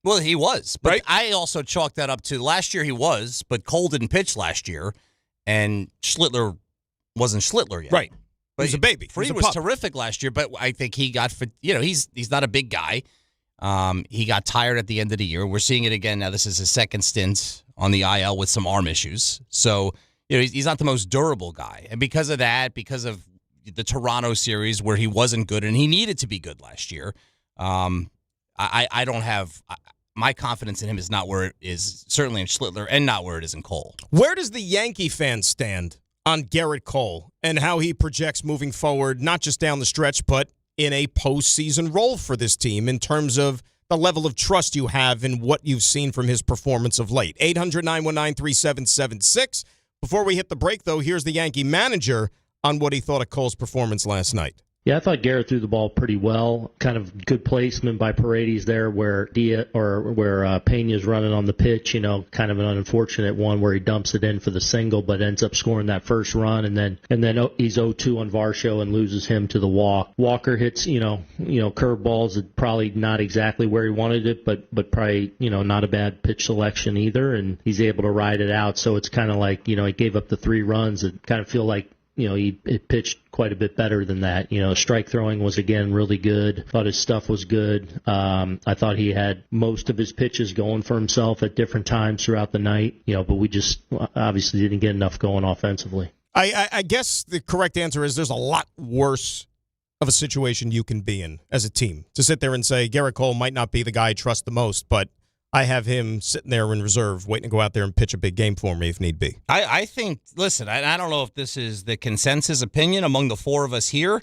Well, he was. But right? I also chalked that up to last year he was, but Cole didn't pitch last year, and Schlittler wasn't Schlittler yet. Right. But he's a baby. Fried was terrific last year, but I think he got, he's not a big guy. He got tired at the end of the year. We're seeing it again now. This is his second stint on the IL with some arm issues. So, he's not the most durable guy. And because of that, because of the Toronto series where he wasn't good and he needed to be good last year, I don't have my confidence in him is not where it is, certainly in Schlittler, and not where it is in Cole. Where does the Yankee fan stand on Garrett Cole and how he projects moving forward, not just down the stretch, but in a postseason role for this team in terms of the level of trust you have in what you've seen from his performance of late? 800-919-3776. Before we hit the break, though, here's the Yankee manager on what he thought of Cole's performance last night. Yeah, I thought Garrett threw the ball pretty well. Kind of good placement by Paredes there, where Pena's running on the pitch. Kind of an unfortunate one where he dumps it in for the single, but ends up scoring that first run, and then he's 0-2 on Varsho and loses him to the walk. Walker hits curveballs, probably not exactly where he wanted it, but probably not a bad pitch selection either, and he's able to ride it out. So it's kind of like he gave up the 3 runs. It kind of feel like he pitched quite a bit better than that. Strike throwing was, again, really good. Thought his stuff was good. I thought he had most of his pitches going for himself at different times throughout the night, but we just obviously didn't get enough going offensively. I guess the correct answer is there's a lot worse of a situation you can be in as a team. To sit there and say, Garrett Cole might not be the guy I trust the most, but I have him sitting there in reserve, waiting to go out there and pitch a big game for me if need be. I think, listen, I don't know if this is the consensus opinion among the 4 of us here.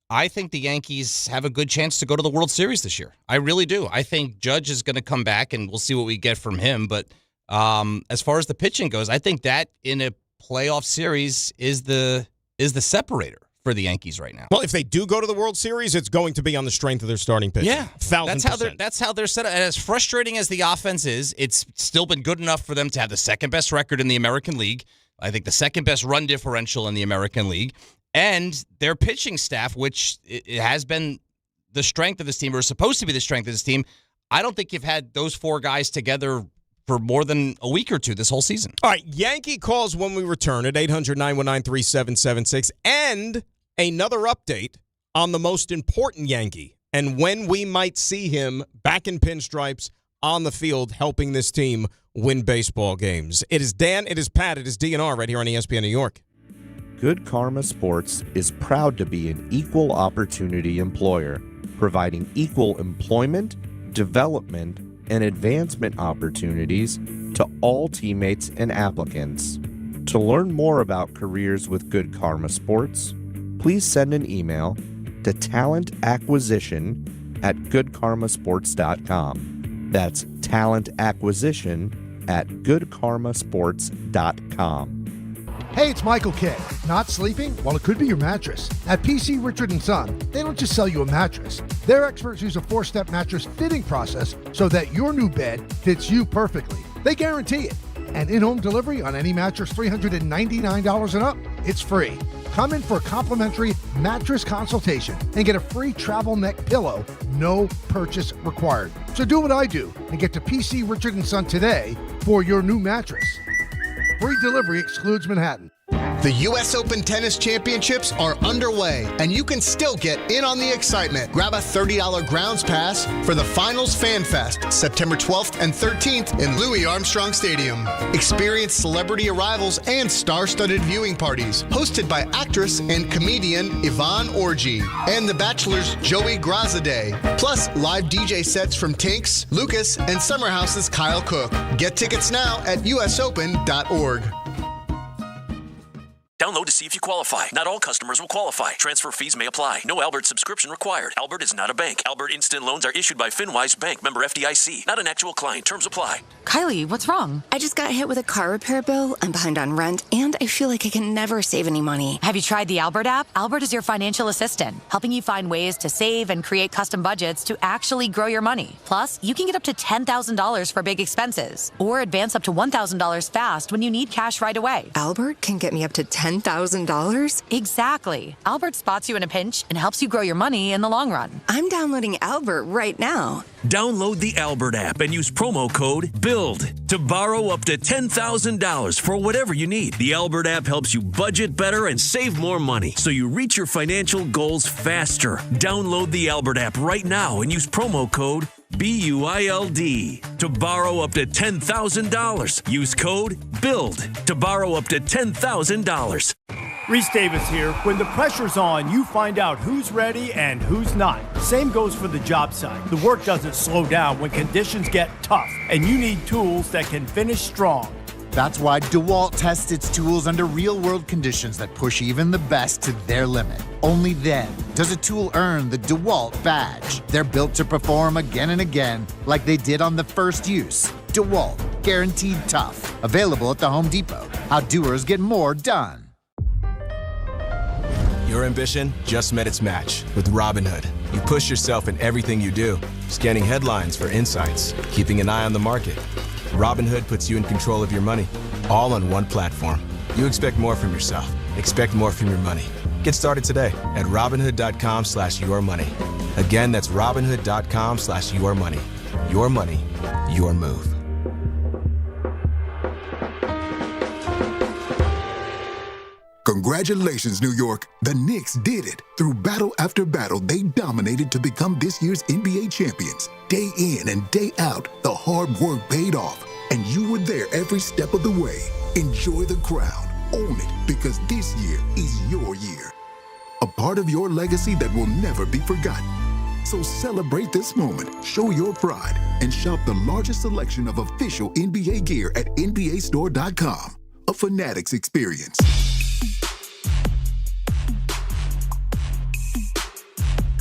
I think the Yankees have a good chance to go to the World Series this year. I really do. I think Judge is going to come back, and we'll see what we get from him. But as far as the pitching goes, I think that in a playoff series is the separator for the Yankees right now. Well, if they do go to the World Series, it's going to be on the strength of their starting pitching. Yeah, 1,000%. That's how they're set up. And as frustrating as the offense is, it's still been good enough for them to have the second best record in the American League. I think the second best run differential in the American League, and their pitching staff, which it has been the strength of this team, or is supposed to be the strength of this team. I don't think you've had those 4 guys together for more than a week or two this whole season. All right, Yankee calls when we return at 800-919-3776, and another update on the most important Yankee and when we might see him back in pinstripes on the field helping this team win baseball games. It is Dan, it is Pat, it is DNR right here on ESPN New York. Good Karma Sports is proud to be an equal opportunity employer, providing equal employment, development, and advancement opportunities to all teammates and applicants. To learn more about careers with Good Karma Sports, please send an email to talentacquisition@goodkarmasports.com. That's talentacquisition@goodkarmasports.com. Hey, it's Michael K. Not sleeping? Well, it could be your mattress. At PC Richard & Son, they don't just sell you a mattress. Their experts use a 4-step mattress fitting process so that your new bed fits you perfectly. They guarantee it. And in-home delivery on any mattress $399 and up, it's free. Come in for a complimentary mattress consultation and get a free travel neck pillow, no purchase required. So do what I do and get to PC Richard & Son today for your new mattress. Free delivery excludes Manhattan. The U.S. Open Tennis Championships are underway, and you can still get in on the excitement. Grab a $30 grounds pass for the Finals Fan Fest, September 12th and 13th in Louis Armstrong Stadium. Experience celebrity arrivals and star-studded viewing parties, hosted by actress and comedian Yvonne Orji and The Bachelor's Joey Grazadeh, plus live DJ sets from Tinks, Lucas, and Summer House's Kyle Cook. Get tickets now at usopen.org. Download to see if you qualify. Not all customers will qualify. Transfer fees may apply. No Albert subscription required. Albert is not a bank. Albert Instant Loans are issued by FinWise Bank, member FDIC. Not an actual client. Terms apply. Kylie, what's wrong? I just got hit with a car repair bill. I'm behind on rent, and I feel like I can never save any money. Have you tried the Albert app? Albert is your financial assistant, helping you find ways to save and create custom budgets to actually grow your money. Plus, you can get up to $10,000 for big expenses, or advance up to $1,000 fast when you need cash right away. Albert can get me up to $10,000? Exactly. Albert spots you in a pinch and helps you grow your money in the long run. I'm downloading Albert right now. Download the Albert app and use promo code BUILD to borrow up to $10,000 for whatever you need. The Albert app helps you budget better and save more money so you reach your financial goals faster. Download the Albert app right now and use promo code BUILD to borrow up to $10,000. Use code BUILD to borrow up to $10,000. Reese Davis here. When the pressure's on, you find out who's ready and who's not. Same goes for the job site. The work doesn't slow down when conditions get tough, and you need tools that can finish strong. That's why DeWalt tests its tools under real-world conditions that push even the best to their limit. Only then does a tool earn the DeWalt badge. They're built to perform again and again, like they did on the first use. DeWalt, guaranteed tough. Available at the Home Depot. How doers get more done. Your ambition just met its match with Robinhood. You push yourself in everything you do, scanning headlines for insights, keeping an eye on the market. Robinhood puts you in control of your money, all on one platform. You expect more from yourself. Expect more from your money. Get started today at Robinhood.com/yourmoney. Again, that's Robinhood.com/yourmoney. Your money, your move. Congratulations, New York. The Knicks did it. Through battle after battle, they dominated to become this year's NBA champions. Day in and day out, the hard work paid off, and you were there every step of the way. Enjoy the crown. Own it, because this year is your year. A part of your legacy that will never be forgotten. So celebrate this moment, show your pride, and shop the largest selection of official NBA gear at NBAstore.com. A Fanatics experience.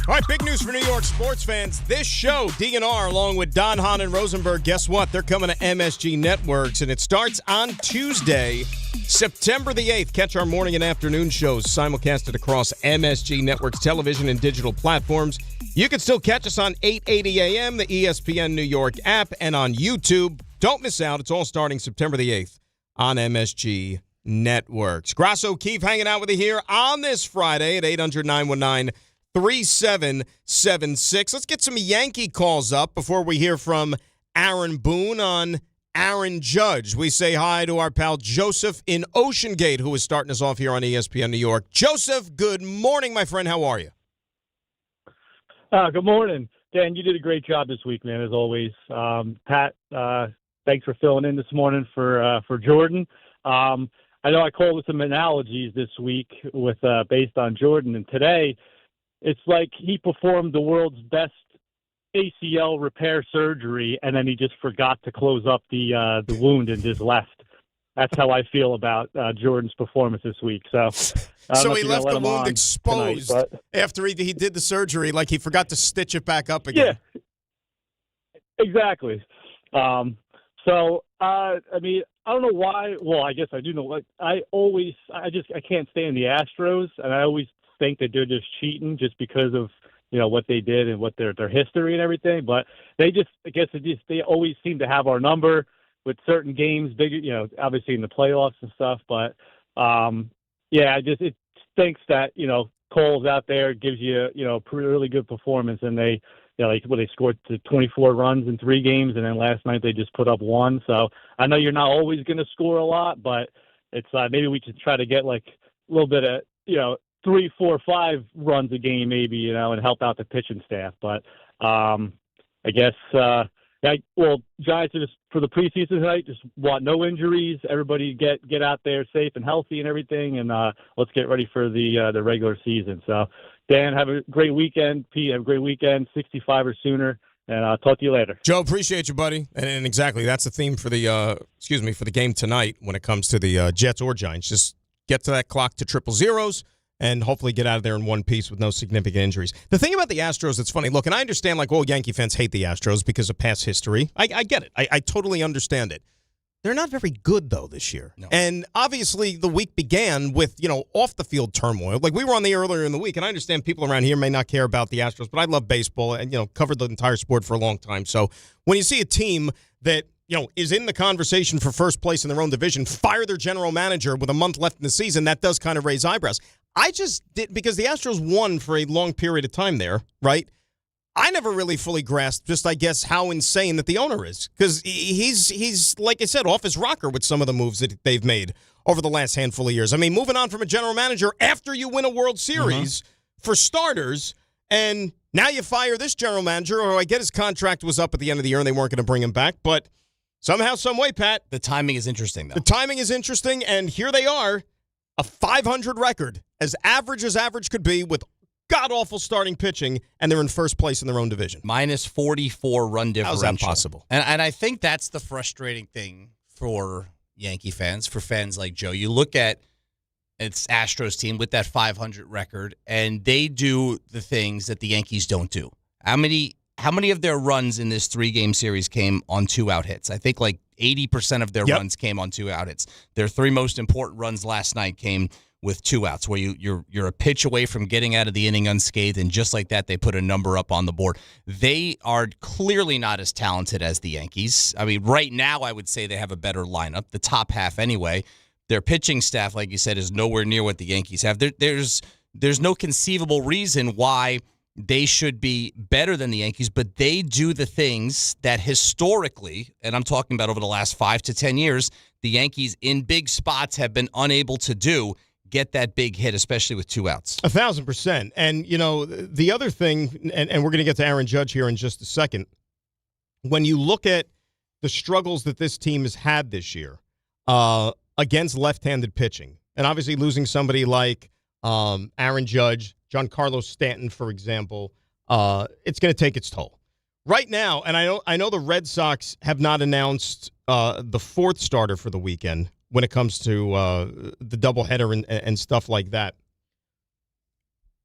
All right, big news for New York sports fans. This show, DNR, along with Don, Hahn, and Rosenberg, guess what? They're coming to MSG Networks, and it starts on Tuesday, September the 8th. Catch our morning and afternoon shows simulcasted across MSG Networks television and digital platforms. You can still catch us on 8:80 a.m., the ESPN New York app, and on YouTube. Don't miss out. It's all starting September the 8th on MSG Networks. Grasso Keefe hanging out with you here on this Friday at 800-919-3776. Let's get some Yankee calls up before we hear from Aaron Boone on Aaron Judge. We say hi to our pal Joseph in Ocean Gate, who is starting us off here on ESPN New York. Joseph, good morning, my friend. How are you? Good morning. Dan, you did a great job this week, man, as always. Pat, thanks for filling in this morning for Jordan. I know I called with some analogies this week with based on Jordan, and today it's like he performed the world's best ACL repair surgery, and then he just forgot to close up the wound and just left. That's how I feel about Jordan's performance this week. So he left the wound exposed tonight, after he did the surgery, like he forgot to stitch it back up again. Yeah, exactly. I mean, I don't know why. Well, I guess I do know. Like, I can't stand the Astros, and I always think that they're just cheating just because of what they did and what their history and everything. But they they always seem to have our number with certain games, bigger, obviously in the playoffs and stuff. But it stinks that Cole's out there, gives you a really good performance, and they they scored 24 runs in 3 games, and then last night they just put up 1. So I know you're not always going to score a lot, but it's maybe we should try to get like a little bit of 3, 4, 5 runs a game maybe, and help out the pitching staff. But I guess Giants are just for the preseason tonight. Just want no injuries. Everybody get out there safe and healthy and everything, and let's get ready for the regular season. So, Dan, have a great weekend. Pete, have a great weekend. 65 or sooner, and I'll talk to you later. Joe, appreciate you, buddy. And exactly, that's the theme for the for the game tonight when it comes to the Jets or Giants. Just get to that clock to 000s. And hopefully get out of there in one piece with no significant injuries. The thing about the Astros that's funny, look, and I understand, Yankee fans hate the Astros because of past history. I get it. I totally understand it. They're not very good, though, this year. No. And obviously the week began with, off-the-field turmoil. Like, we were on the air earlier in the week, and I understand people around here may not care about the Astros, but I love baseball and, covered the entire sport for a long time. So when you see a team that, is in the conversation for first place in their own division, fire their general manager with a month left in the season, that does kind of raise eyebrows. I just did, because the Astros won for a long period of time there, right? I never really fully grasped just, I guess, how insane that the owner is. Because he's, like I said, off his rocker with some of the moves that they've made over the last handful of years. I mean, moving on from a general manager after you win a World Series, for starters, and now you fire this general manager, or I get his contract was up at the end of the year and they weren't going to bring him back, but somehow, some way, Pat. The timing is interesting, though. The timing is interesting, and here they are, a 500 record, as average could be, with god-awful starting pitching, and they're in first place in their own division. Minus 44 run differential. How's that possible? And I think that's the frustrating thing for Yankee fans, for fans like Joe. You look at its Astros team with that 500 record, and they do the things that the Yankees don't do. How many of their runs in this 3-game series came on 2-out hits? I think like 80% of their runs came on 2-out hits. Their 3 most important runs last night came with 2 outs, where you're a pitch away from getting out of the inning unscathed, and just like that, they put a number up on the board. They are clearly not as talented as the Yankees. I mean, right now, I would say they have a better lineup, the top half anyway. Their pitching staff, like you said, is nowhere near what the Yankees have. There's no conceivable reason why they should be better than the Yankees, but they do the things that historically, and I'm talking about over the last 5 to 10 years, the Yankees in big spots have been unable to do. Get that big hit, especially with 2 outs. 1,000%. And, the other thing, and we're going to get to Aaron Judge here in just a second, when you look at the struggles that this team has had this year against left-handed pitching, and obviously losing somebody like Aaron Judge, Giancarlo Stanton, for example, it's going to take its toll. Right now, and I know the Red Sox have not announced the 4th starter for the weekend when it comes to the doubleheader and stuff like that.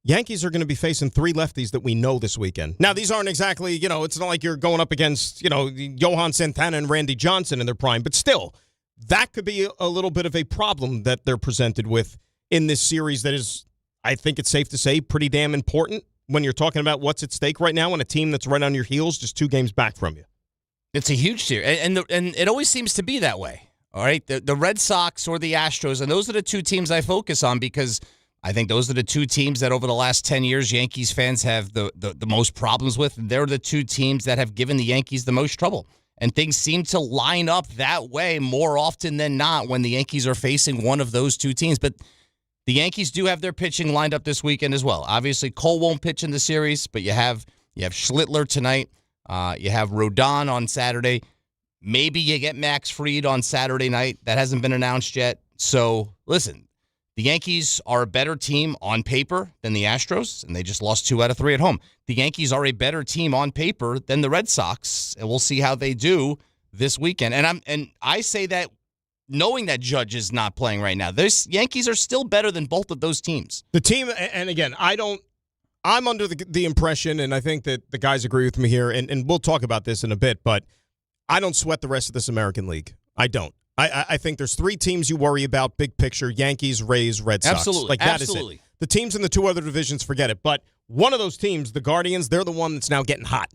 Yankees are going to be facing 3 lefties that we know this weekend. Now, these aren't exactly, it's not like you're going up against, Johan Santana and Randy Johnson in their prime, but still, that could be a little bit of a problem that they're presented with in this series that is, I think it's safe to say, pretty damn important when you're talking about what's at stake right now on a team that's right on your heels, just 2 games back from you. It's a huge series, and it always seems to be that way. All right, the Red Sox or the Astros, and those are the 2 teams I focus on because I think those are the 2 teams that over the last 10 years Yankees fans have the most problems with. They're the 2 teams that have given the Yankees the most trouble. And things seem to line up that way more often than not when the Yankees are facing one of those 2 teams. But the Yankees do have their pitching lined up this weekend as well. Obviously, Cole won't pitch in the series, but you have Schlittler tonight. You have Rodon on Saturday. Maybe you get Max Fried on Saturday night. That hasn't been announced yet. So, listen, the Yankees are a better team on paper than the Astros, and they just lost 2 out of 3 at home. The Yankees are a better team on paper than the Red Sox, and we'll see how they do this weekend. And I say that knowing that Judge is not playing right now. Those Yankees are still better than both of those teams. The team, and again, I'm under the impression, and I think that the guys agree with me here, and we'll talk about this in a bit, but I don't sweat the rest of this American League. I don't. I think there's 3 teams you worry about, big picture: Yankees, Rays, Red Sox. Absolutely. That is it. The teams in the 2 other divisions, forget it. But one of those teams, the Guardians, they're the one that's now getting hot,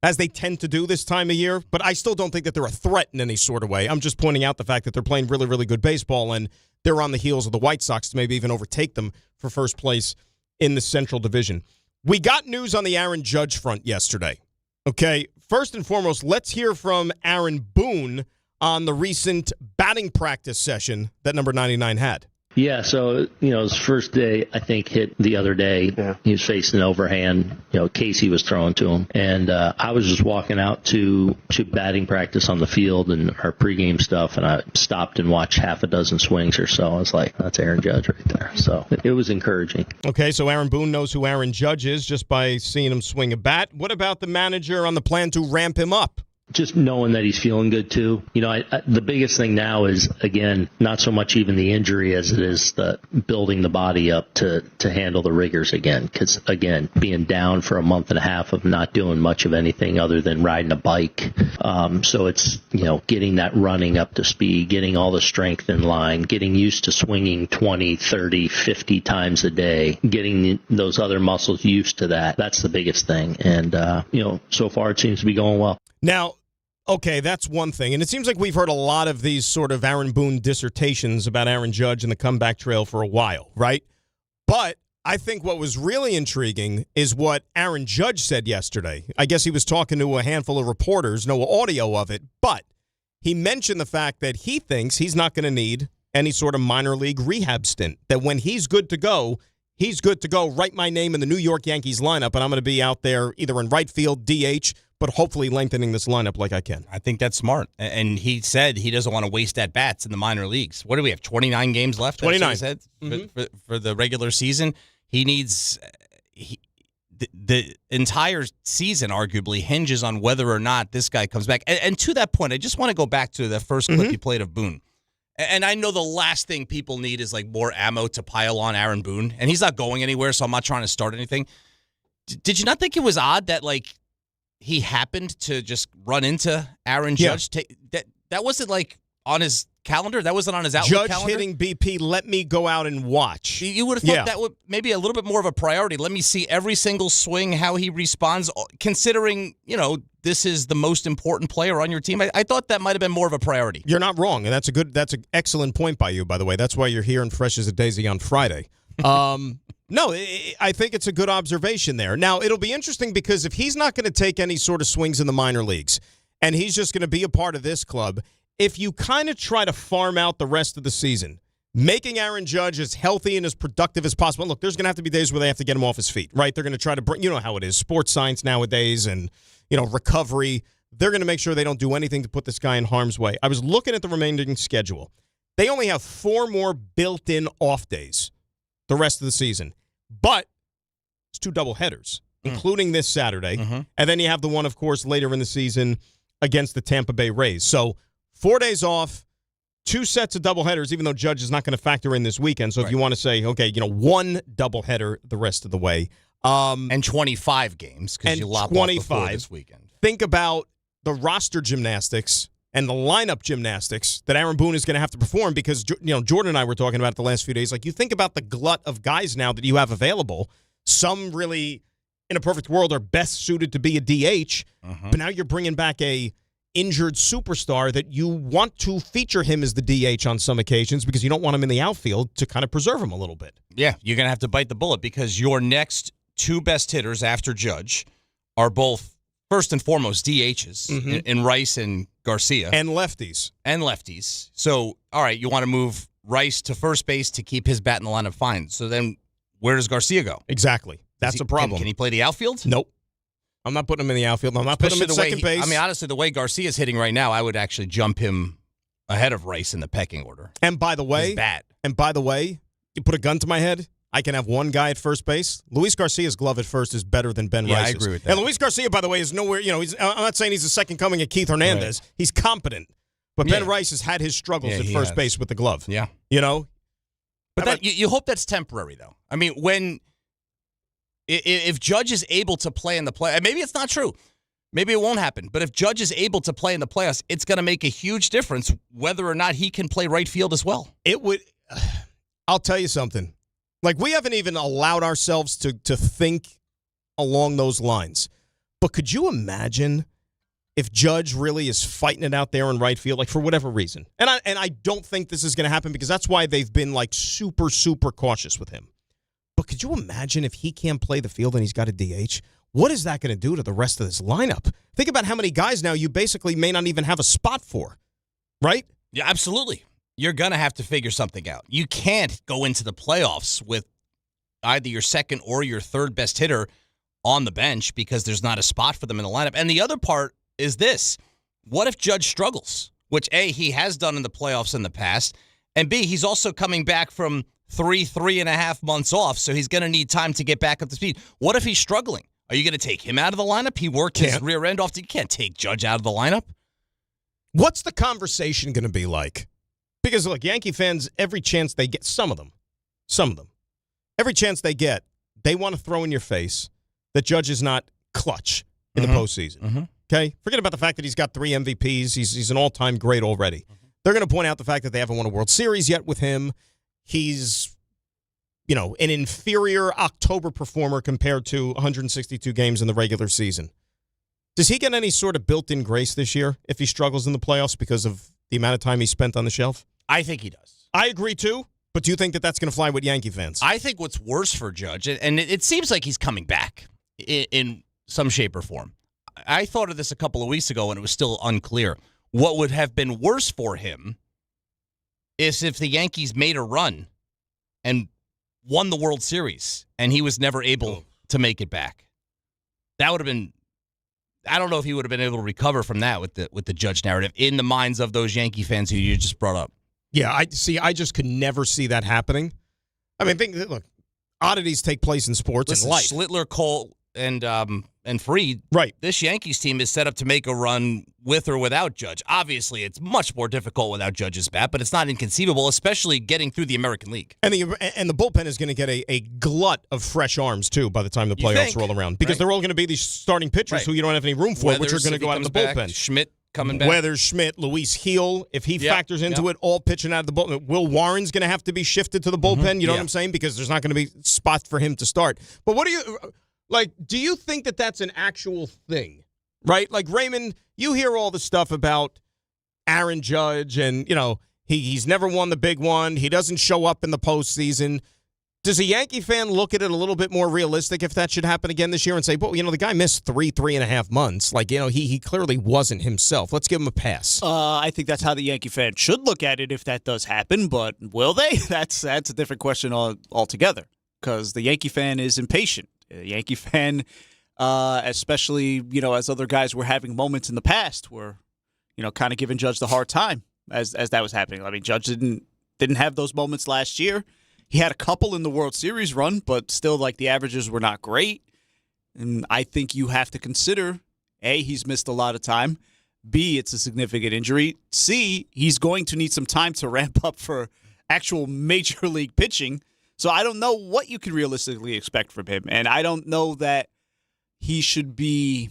as they tend to do this time of year. But I still don't think that they're a threat in any sort of way. I'm just pointing out the fact that they're playing really, really good baseball, and they're on the heels of the White Sox to maybe even overtake them for first place in the Central Division. We got news on the Aaron Judge front yesterday. Okay, first and foremost, let's hear from Aaron Boone on the recent batting practice session that number 99 had. Yeah, so, his first day, I think, hit the other day. Yeah. He was facing an overhand. Casey was throwing to him. And I was just walking out to batting practice on the field and our pregame stuff, and I stopped and watched half a dozen swings or so. I was like, that's Aaron Judge right there. So it was encouraging. Okay, so Aaron Boone knows who Aaron Judge is just by seeing him swing a bat. What about the manager on the plan to ramp him up? Just knowing that he's feeling good, too. The biggest thing now is, again, not so much even the injury as it is the building the body up to handle the rigors again. Because, again, being down for a month and a half of not doing much of anything other than riding a bike. So it's, getting that running up to speed, getting all the strength in line, getting used to swinging 20, 30, 50 times a day, getting those other muscles used to that. That's the biggest thing. And, so far it seems to be going well. Now, okay, that's one thing. And it seems like we've heard a lot of these sort of Aaron Boone dissertations about Aaron Judge and the comeback trail for a while, right? But I think what was really intriguing is what Aaron Judge said yesterday. I guess he was talking to a handful of reporters, no audio of it, but he mentioned the fact that he thinks he's not going to need any sort of minor league rehab stint, that when he's good to go, he's good to go. Write my name in the New York Yankees lineup, and I'm going to be out there either in right field, DH, but hopefully lengthening this lineup like I can. I think that's smart. And he said he doesn't want to waste at-bats in the minor leagues. What do we have, 29 games left? 29. For the regular season. He needs the entire season arguably hinges on whether or not this guy comes back. And to that point, I just want to go back to the first clip you played of Boone. And I know the last thing people need is like more ammo to pile on Aaron Boone. And he's not going anywhere, so I'm not trying to start anything. Did you not think it was odd that, like, he happened to just run into Aaron Judge? Yeah. That wasn't like on his calendar. That wasn't on his Outlook calendar. Judge hitting BP, let me go out and watch. You would have thought that would maybe a little bit more of a priority. Let me see every single swing, how he responds, considering, this is the most important player on your team. I thought that might have been more of a priority. You're not wrong, and that's an excellent point by you, by the way. That's why you're here and fresh as a daisy on Friday. No, I think it's a good observation there. Now, it'll be interesting because if he's not going to take any sort of swings in the minor leagues and he's just going to be a part of this club, if you kind of try to farm out the rest of the season, making Aaron Judge as healthy and as productive as possible. Look, there's going to have to be days where they have to get him off his feet, right? They're going to try to bring, you know how it is, sports science nowadays and, recovery. They're going to make sure they don't do anything to put this guy in harm's way. I was looking at the remaining schedule. They only have 4 more built-in off days the rest of the season. But it's 2 doubleheaders, including this Saturday. And then you have the one, of course, later in the season against the Tampa Bay Rays. So 4 days off, 2 sets of doubleheaders, even though Judge is not going to factor in this weekend. So if you want to say, okay, 1 doubleheader the rest of the way. And 25 games because you lop off before this weekend. Think about the roster gymnastics and the lineup gymnastics that Aaron Boone is going to have to perform because, Jordan and I were talking about it the last few days. Like, you think about the glut of guys now that you have available. Some really, in a perfect world, are best suited to be a DH. But now you're bringing back a injured superstar that you want to feature him as the DH on some occasions because you don't want him in the outfield to kind of preserve him a little bit. Yeah, you're going to have to bite the bullet because your next 2 best hitters after Judge are both, first and foremost, DHs in Rice and Garcia. And lefties. So, all right, you want to move Rice to first base to keep his bat in the lineup, fine. So then where does Garcia go? Exactly. That's a problem. Can he play the outfield? Nope. I'm not putting him in the outfield. I'm not putting him at second base. I mean, honestly, the way Garcia's hitting right now, I would actually jump him ahead of Rice in the pecking order. And by the way, you put a gun to my head, I can have one guy at first base. Luis Garcia's glove at first is better than Ben Rice's. I agree with that. And Luis Garcia, by the way, is nowhere, I'm not saying he's the second coming of Keith Hernandez. Right. He's competent. But Ben Rice has had his struggles at first base with the glove. Yeah. But you hope that's temporary, though. I mean, if Judge is able to play in the play, maybe it's not true. Maybe it won't happen. But if Judge is able to play in the playoffs, it's going to make a huge difference whether or not he can play right field as well. It would. I'll tell you something. Like, we haven't even allowed ourselves to think along those lines. But could you imagine if Judge really is fighting it out there in right field, like, for whatever reason? And I don't think this is going to happen because that's why they've been, like, super, super cautious with him. But could you imagine if he can't play the field and he's got a DH? What is that going to do to the rest of this lineup? Think about how many guys now you basically may not even have a spot for. right? Yeah, absolutely. You're going to have to figure something out. You can't go into the playoffs with either your second or your third best hitter on the bench because there's not a spot for them in the lineup. And the other part is this. What if Judge struggles? Which, A, he has done in the playoffs in the past, and B, he's also coming back from 3.5 months off, so he's going to need time to get back up to speed. What if he's struggling? Are you going to take him out of the lineup? He worked his rear end off. You can't take Judge out of the lineup. What's the conversation going to be like? Because, look, Yankee fans, every chance they get, some of them, every chance they get, they want to throw in your face that Judge is not clutch in the postseason. Okay? Forget about the fact that he's got 3 MVPs. He's an all-time great already. They're going to point out the fact that they haven't won a World Series yet with him. He's, an inferior October performer compared to 162 games in the regular season. Does he get any sort of built-in grace this year if he struggles in the playoffs because of the amount of time he spent on the shelf? I think he does. I agree, too. But do you think that that's going to fly with Yankee fans? I think what's worse for Judge, and it seems like he's coming back in some shape or form. I thought of this a couple of weeks ago, and it was still unclear. What would have been worse for him is if the Yankees made a run and won the World Series, and he was never able to make it back. That would have been... I don't know if he would have been able to recover from that with the Judge narrative in the minds of those Yankee fans who you just brought up. Yeah, I just could never see that happening. I mean, look, oddities take place in sports and life. Schlittler, Cole, and Fried. Right. This Yankees team is set up to make a run with or without Judge. Obviously, it's much more difficult without Judge's bat, but it's not inconceivable, especially getting through the American League. And the bullpen is going to get a glut of fresh arms, too, by the time the playoffs roll around. Because they're all going to be these starting pitchers who you don't have any room for, which are going to go out of the bullpen. Schmidt coming back. Weathers, Schmidt, Luis Heel, if he factors into it, all pitching out of the bullpen. Will Warren's going to have to be shifted to the bullpen, you know what I'm saying? Because there's not going to be spots for him to start. But what do you... do you think that that's an actual thing, right? Like, Raymond, you hear all the stuff about Aaron Judge and, he's never won the big one. He doesn't show up in the postseason. Does a Yankee fan look at it a little bit more realistic if that should happen again this year and say, well, the guy missed 3.5 months. Like, he clearly wasn't himself. Let's give him a pass. I think that's how the Yankee fan should look at it if that does happen, but will they? That's a different question altogether because the Yankee fan is impatient. The Yankee fan, especially, as other guys were having moments in the past were, kind of giving Judge the hard time as that was happening. I mean, Judge didn't have those moments last year. He had a couple in the World Series run, but still, the averages were not great. And I think you have to consider, A, he's missed a lot of time. B, it's a significant injury. C, he's going to need some time to ramp up for actual major league pitching. So I don't know what you can realistically expect from him. And I don't know that he should be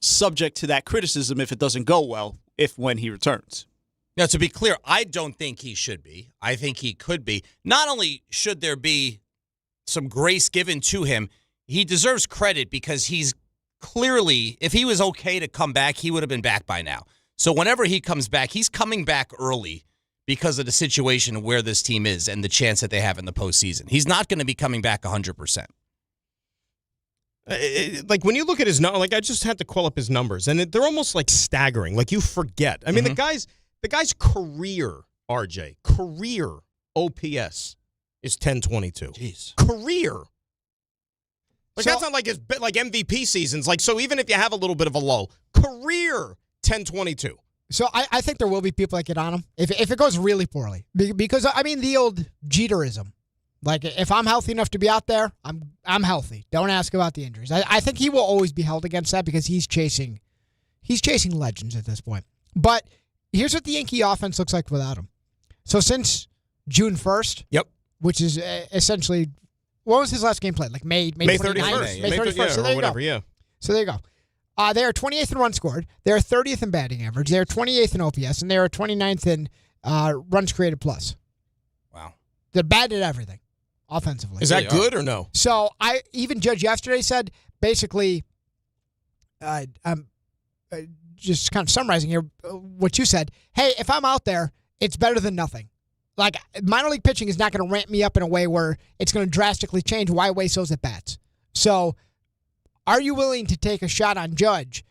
subject to that criticism if it doesn't go well, when he returns. Now, to be clear, I don't think he should be. I think he could be. Not only should there be some grace given to him, he deserves credit because he's clearly, if he was okay to come back, he would have been back by now. So whenever he comes back, he's coming back early because of the situation where this team is and the chance that they have in the postseason. He's not going to be coming back 100%. When you look at his numbers, I just had to call up his numbers, and they're almost staggering. You forget. I mean, the guy's career, RJ, career OPS is 1022. Jeez. Career. That's not his MVP seasons. So even if you have a little bit of a lull, career 1022. So I think there will be people that get on him if it goes really poorly. Because, the old Jeterism. If I'm healthy enough to be out there, I'm healthy. Don't ask about the injuries. I think he will always be held against that because he's chasing legends at this point. But here's what the Yankee offense looks like without him. So since June 1st, which is essentially, what was his last game played? May 31st. May 31st. So there you go. So there you go. They are 28th in runs scored. They are 30th in batting average. They are 28th in OPS, and they are 29th in runs created plus. Wow. They're bad at everything offensively. Is that good or no? So even Judge yesterday said, basically, I'm just kind of summarizing here what you said. Hey, if I'm out there, it's better than nothing. Minor league pitching is not going to ramp me up in a way where it's going to drastically change why I waste those at bats. So, are you willing to take a shot on Judge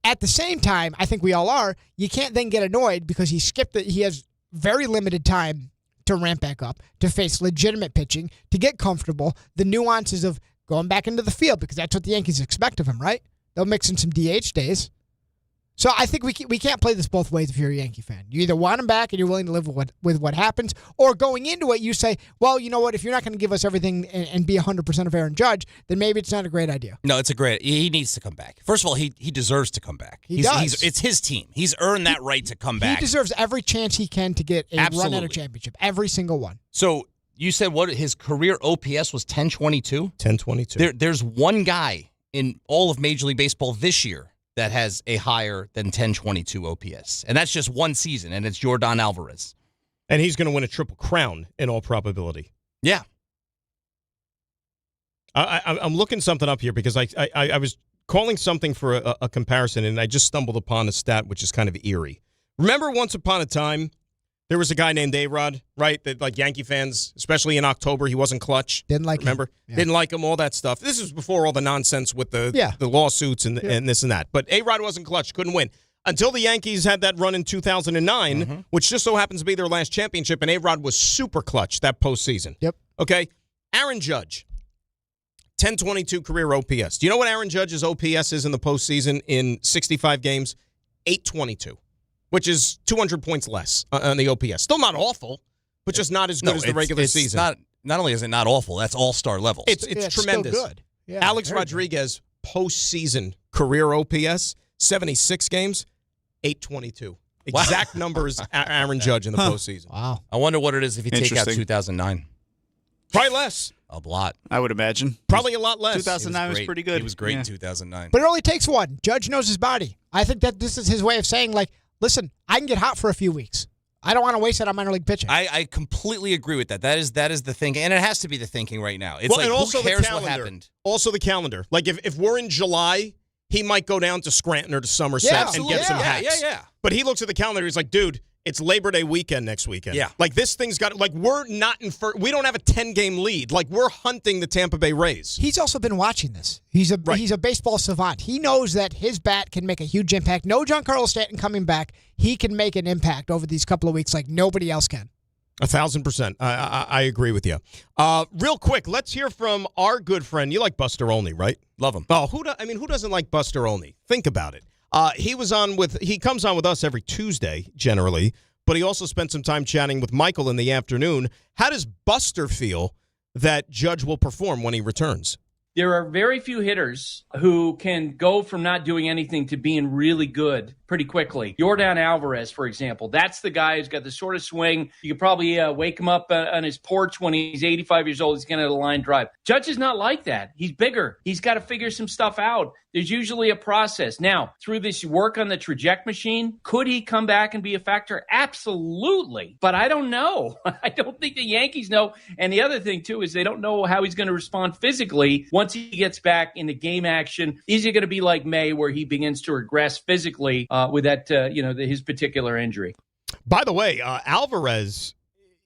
At the same time, I think we all are, you can't then get annoyed because he has very limited time to ramp back up, to face legitimate pitching, to get comfortable, the nuances of going back into the field, because that's what the Yankees expect of him, right? They'll mix in some DH days. So I think we can't play this both ways if you're a Yankee fan. You either want him back and you're willing to live with what happens, or going into it, you say, well, you know what, if you're not going to give us everything and be 100% of Aaron Judge, then maybe it's not a great idea. No, he needs to come back. First of all, he deserves to come back. He does. It's his team. He's earned that right to come back. He deserves every chance he can to get a run at a championship. Every single one. So you said what his career OPS was 1022? 1022. There's one guy in all of Major League Baseball this year that has a higher than 1022 OPS. And that's just one season, and it's Yordan Alvarez. And he's going to win a Triple Crown in all probability. Yeah. I'm looking something up here because I was calling something for a comparison, and I just stumbled upon a stat which is kind of eerie. Remember once upon a time, there was a guy named A-Rod, right? That like Yankee fans, especially in October, he wasn't clutch. Didn't like Remember? him. Yeah. Didn't like him, all that stuff. This was before all the nonsense with the lawsuits and this and that. But A-Rod wasn't clutch, couldn't win. Until the Yankees had that run in 2009, which just so happens to be their last championship, and A-Rod was super clutch that postseason. Yep. Okay? Aaron Judge, 1022 career OPS. Do you know what Aaron Judge's OPS is in the postseason in 65 games? 822. Which is 200 points less on the OPS. Still not awful, but just not as good as the regular season. Not only is it not awful, that's all-star level. It's tremendous. Still good. Yeah, Alex Rodriguez, postseason career OPS, 76 games, 822. Exact numbers Aaron Judge in the postseason. Wow. I wonder what it is if you take out 2009. Probably less. A lot. I would imagine. Probably a lot less. 2009 was pretty good. He was great in 2009. But it only takes one. Judge knows his body. I think that this is his way of saying, like, listen, I can get hot for a few weeks. I don't want to waste it on minor league pitching. I completely agree with that. That is the thinking, and it has to be the thinking right now. It's and also who cares the calendar. what happened? Also the calendar. Like, if we're in July, he might go down to Scranton or to Somerset and get some hats. Yeah. But he looks at the calendar, he's like, dude, it's Labor Day weekend next weekend. Yeah. Like, this thing's got, like, we're not in first. We don't have a 10-game lead. Like, we're hunting the Tampa Bay Rays. He's also been watching this. He's a baseball savant. He knows that his bat can make a huge impact. No Giancarlo Stanton coming back. He can make an impact over these couple of weeks like nobody else can. 1,000%. I agree with you. Real quick, let's hear from our good friend. You like Buster Olney, right? Love him. Oh, who doesn't like Buster Olney? Think about it. He comes on with us every Tuesday, generally, but he also spent some time chatting with Michael in the afternoon. How does Buster feel that Judge will perform when he returns? There are very few hitters who can go from not doing anything to being really good pretty quickly. Yordan Alvarez, for example, that's the guy who's got the sort of swing. You could probably wake him up on his porch when he's 85 years old. He's going to hit a line drive. Judge is not like that. He's bigger. He's got to figure some stuff out. There's usually a process. Now, through this work on the traject machine, could he come back and be a factor? Absolutely. But I don't know. I don't think the Yankees know. And the other thing, too, is they don't know how he's going to respond physically once he gets back into game action. Is he going to be like May, where he begins to regress physically with that, his particular injury? By the way, Alvarez,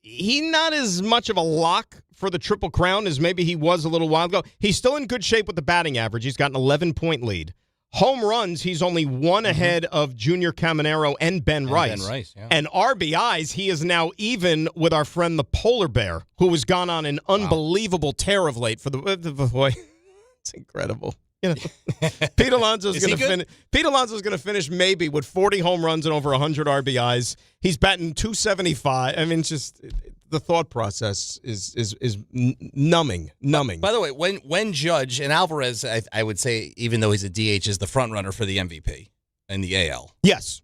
he not as much of a lock for the Triple Crown as maybe he was a little while ago. He's still in good shape with the batting average. He's got an 11-point lead. Home runs, he's only one ahead of Junior Caminero and Ben Rice. Yeah. And RBIs, he is now even with our friend the Polar Bear, who has gone on an unbelievable tear of late for the boy. It's incredible. Pete Alonso's going to finish. Pete Alonso's going to finish maybe with 40 home runs and over 100 RBIs. He's batting .275. I mean, just the thought process is numbing. By the way, when Judge and Alvarez, I would say, even though he's a DH, is the front runner for the MVP in the AL. Yes.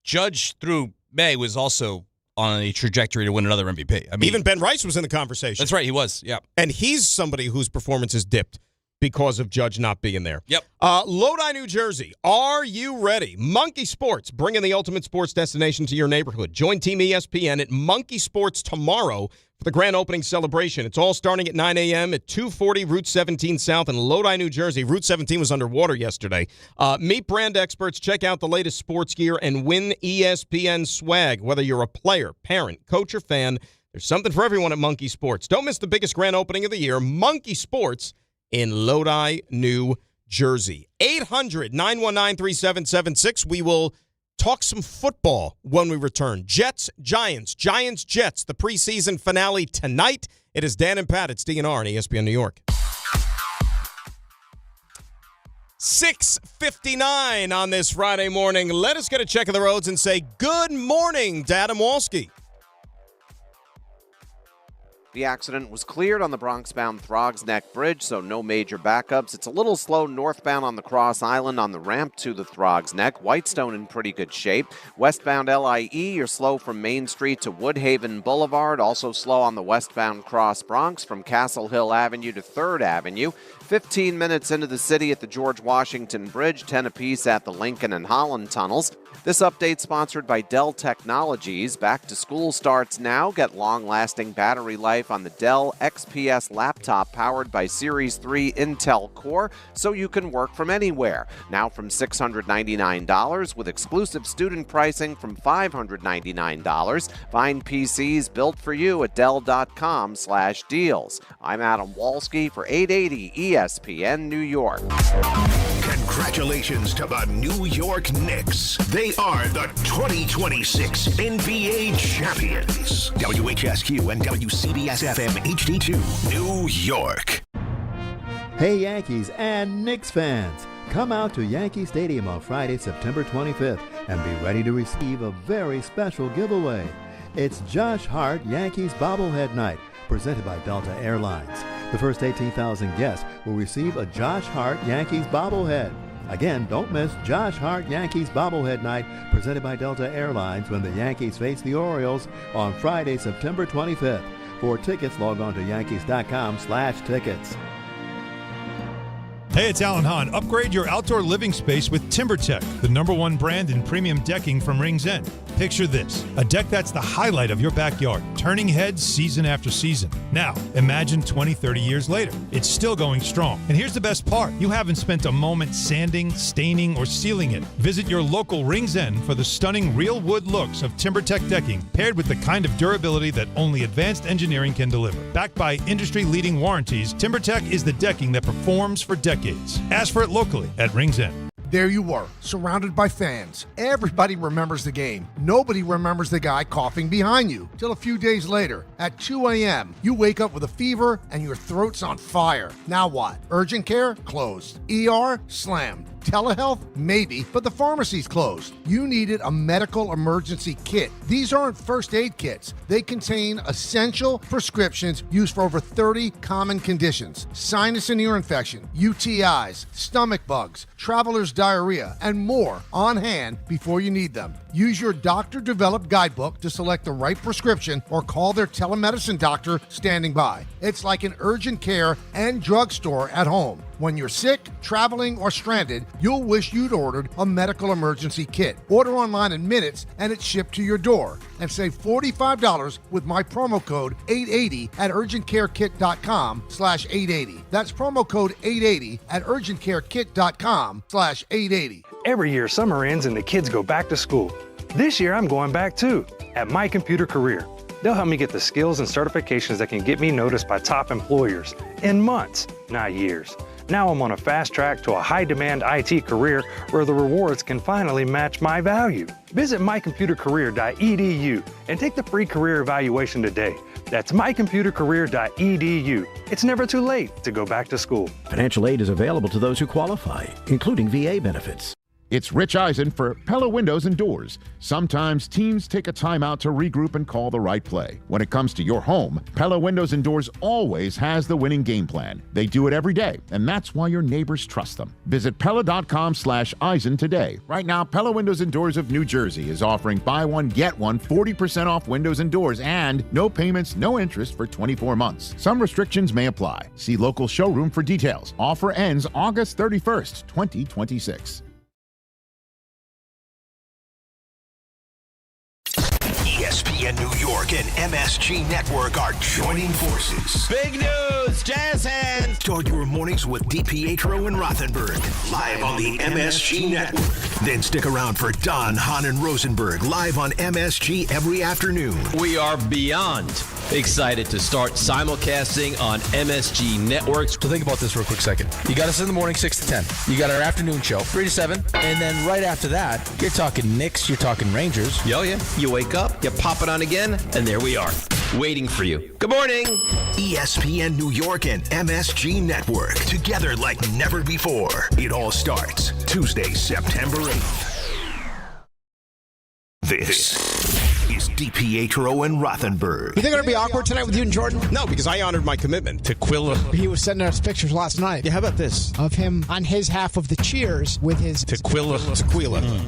Judge through May was also on a trajectory to win another MVP. I mean, even Ben Rice was in the conversation. That's right, he was. Yeah, and he's somebody whose performance has dipped because of Judge not being there. Yep. Lodi, New Jersey. Are you ready? Monkey Sports, bringing the ultimate sports destination to your neighborhood. Join Team ESPN at Monkey Sports tomorrow for the grand opening celebration. It's all starting at 9 a.m. at 240 Route 17 South in Lodi, New Jersey. Route 17 was underwater yesterday. Meet brand experts, check out the latest sports gear, and win ESPN swag. Whether you're a player, parent, coach, or fan, there's something for everyone at Monkey Sports. Don't miss the biggest grand opening of the year, Monkey Sports, in Lodi, New jersey. 800-919-3776. We will talk some football when we return. Jets, Giants, Giants, Jets, the preseason finale tonight. It is Dan and Pat. It's DNR on ESPN New York. 6:59 on this Friday morning. Let us get a check of the roads and say good morning to Adam Walski. The accident was cleared on the Bronx-bound Throgs Neck Bridge, so no major backups. It's a little slow northbound on the Cross Island on the ramp to the Throgs Neck. Whitestone in pretty good shape. Westbound LIE, you're slow from Main Street to Woodhaven Boulevard. Also slow on the westbound Cross Bronx from Castle Hill Avenue to 3rd Avenue. 15 minutes into the city at the George Washington Bridge, 10 apiece at the Lincoln and Holland tunnels. This update sponsored by Dell Technologies. Back to school starts now. Get long-lasting battery life on the Dell XPS laptop powered by Series 3 Intel Core so you can work from anywhere. Now from $699 with exclusive student pricing from $599. Find PCs built for you at Dell.com/deals. I'm Adam Walski for 880 ESPN New York. Congratulations to the New York Knicks. They are the 2026 NBA champions. WHSQ and WCBS-FM HD2, New York. Hey Yankees and Knicks fans, come out to Yankee Stadium on Friday, September 25th and be ready to receive a very special giveaway. It's Josh Hart Yankees Bobblehead Night, presented by Delta Airlines. The first 18,000 guests will receive a Josh Hart Yankees bobblehead. Again, don't miss Josh Hart Yankees Bobblehead Night, presented by Delta Airlines when the Yankees face the Orioles on Friday, September 25th. For tickets, log on to Yankees.com/tickets. Hey, it's Alan Hahn. Upgrade your outdoor living space with TimberTech, the #1 brand in premium decking from Rings End. Picture this, a deck that's the highlight of your backyard, turning heads season after season. Now, imagine 20, 30 years later. It's still going strong. And here's the best part. You haven't spent a moment sanding, staining, or sealing it. Visit your local Rings End for the stunning real wood looks of TimberTech decking, paired with the kind of durability that only advanced engineering can deliver. Backed by industry-leading warranties, TimberTech is the decking that performs for decades. Ask for it locally at Rings End. There you were, surrounded by fans. Everybody remembers the game. Nobody remembers the guy coughing behind you. Till a few days later, at 2 a.m., you wake up with a fever and your throat's on fire. Now what? Urgent care? Closed. ER? Slammed. Telehealth? Maybe, but the pharmacy's closed. You needed a medical emergency kit. These aren't first aid kits. They contain essential prescriptions used for over 30 common conditions. Sinus and ear infection, UTIs, stomach bugs, traveler's diarrhea, and more on hand before you need them. Use your doctor-developed guidebook to select the right prescription or call their telemedicine doctor standing by. It's like an urgent care and drugstore at home. When you're sick, traveling, or stranded, you'll wish you'd ordered a medical emergency kit. Order online in minutes and it's shipped to your door. And save $45 with my promo code 880 at urgentcarekit.com/880. That's promo code 880 at urgentcarekit.com/880. Every year, summer ends and the kids go back to school. This year, I'm going back too, at My Computer Career. They'll help me get the skills and certifications that can get me noticed by top employers in months, not years. Now I'm on a fast track to a high-demand IT career where the rewards can finally match my value. Visit mycomputercareer.edu and take the free career evaluation today. That's mycomputercareer.edu. It's never too late to go back to school. Financial aid is available to those who qualify, including VA benefits. It's Rich Eisen for Pella Windows and Doors. Sometimes teams take a timeout to regroup and call the right play. When it comes to your home, Pella Windows and Doors always has the winning game plan. They do it every day, and that's why your neighbors trust them. Visit Pella.com/Eisen today. Right now, Pella Windows and Doors of New Jersey is offering buy one, get one, 40% off windows and doors, and no payments, no interest for 24 months. Some restrictions may apply. See local showroom for details. Offer ends August 31st, 2026. ESPN New York and MSG Network are joining forces. Big news, Jazz Hands! Start your mornings with DiPietro and Rothenberg, live on the MSG Network. Then stick around for Don, Hahn, and Rosenberg, live on MSG every afternoon. We are beyond Excited to start simulcasting on MSG Networks. So think about this for a quick second. You got us in the morning, 6 to 10. You got our afternoon show, 3 to 7. And then right after that, you're talking Knicks, you're talking Rangers. Yo, yeah. You wake up, you pop it on again, and there we are, waiting for you. Good morning. ESPN New York and MSG Network, together like never before. It all starts Tuesday, September 8th. This is DiPietro and Rothenberg. You think it'll be awkward tonight with you and Jordan? No, because I honored my commitment to Quilla. He was sending us pictures last night. Yeah, how about this? Of him on his half of the cheers with his... Tequila.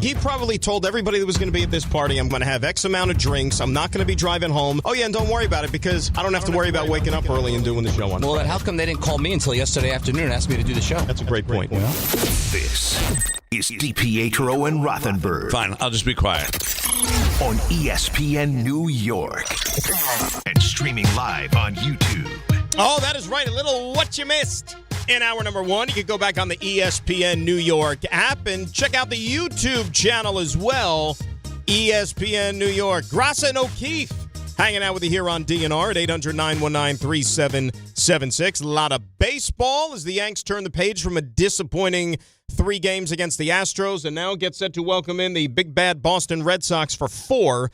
He probably told everybody that was going to be at this party, I'm going to have X amount of drinks. I'm not going to be driving home. Oh, yeah, and don't worry about it because I don't have to worry about waking up early and doing the show on Well, Friday. Then how come they didn't call me until yesterday afternoon and ask me to do the show? That's a great point. This is DiPietro and Rothenberg. Fine, I'll just be quiet. On ESPN New York. And streaming live on YouTube. Oh, that is right. A little what you missed in hour number 1. You can go back on the ESPN New York app and check out the YouTube channel as well. ESPN New York. Grassa and O'Keefe hanging out with you here on DNR at 800-919-3776. A lot of baseball as the Yanks turn the page from a disappointing 3 games against the Astros and now get set to welcome in the big bad Boston Red Sox for 4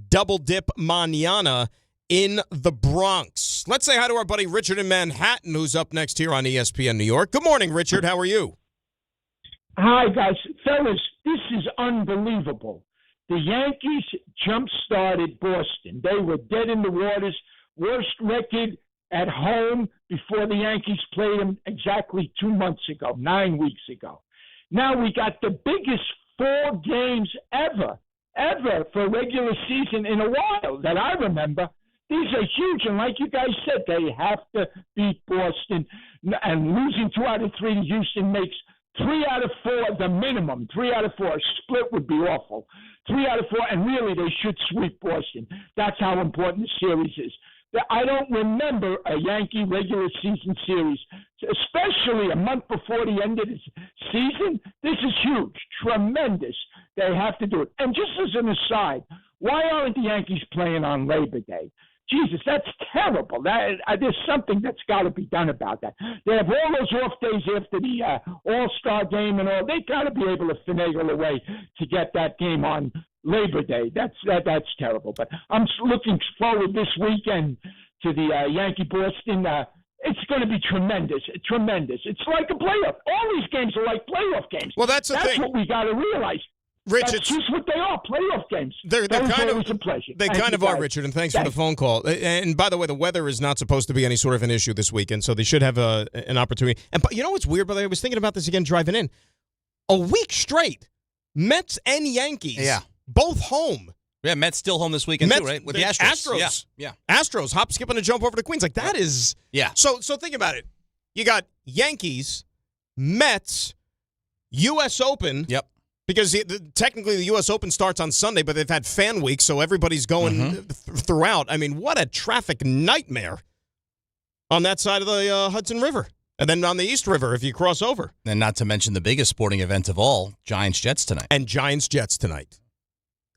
double dip mañana in the Bronx. Let's say hi to our buddy Richard in Manhattan, who's up next here on ESPN New York. Good morning, Richard. How are you? Hi, guys. Fellas, this is unbelievable. The Yankees jump-started Boston. They were dead in the waters, worst record at home before the Yankees played them exactly 2 months ago, 9 weeks ago. Now we got the biggest 4 games ever for a regular season in a while that I remember. These are huge, and like you guys said, they have to beat Boston, and losing 2 out of 3 to Houston makes 3 out of 4 the minimum. 3 out of 4. A split would be awful. 3 out of 4, and really they should sweep Boston. That's how important the series is. I don't remember a Yankee regular season series, especially a month before the end of the season. This is huge, tremendous. They have to do it. And just as an aside, why aren't the Yankees playing on Labor Day? Jesus, that's terrible. There's something that's got to be done about that. They have all those off days after the All-Star game and all. They got to be able to finagle a way to get that game on Labor Day. That's terrible. But I'm looking forward this weekend to the Yankee-Boston. It's going to be tremendous. It's like a playoff. All these games are like playoff games. Well, that's the thing. That's what we got to realize. Rich, that's just what they are, playoff games. They're kind of a pleasure. They kind of are, Richard, and thanks for the phone call. And by the way, the weather is not supposed to be any sort of an issue this weekend, so they should have an opportunity. And you know what's weird, brother? I was thinking about this again driving in. A week straight, Mets and Yankees, both home. Yeah, Mets still home this weekend too, right? With the Astros. Yeah. Astros, hop, skip, and a jump over to Queens. Like, that is... Yeah. So think about it. You got Yankees, Mets, U.S. Open. Yep. Because technically the U.S. Open starts on Sunday, but they've had fan week, so everybody's going throughout. I mean, what a traffic nightmare on that side of the Hudson River. And then on the East River if you cross over. And not to mention the biggest sporting event of all, Giants-Jets tonight. And Giants-Jets tonight.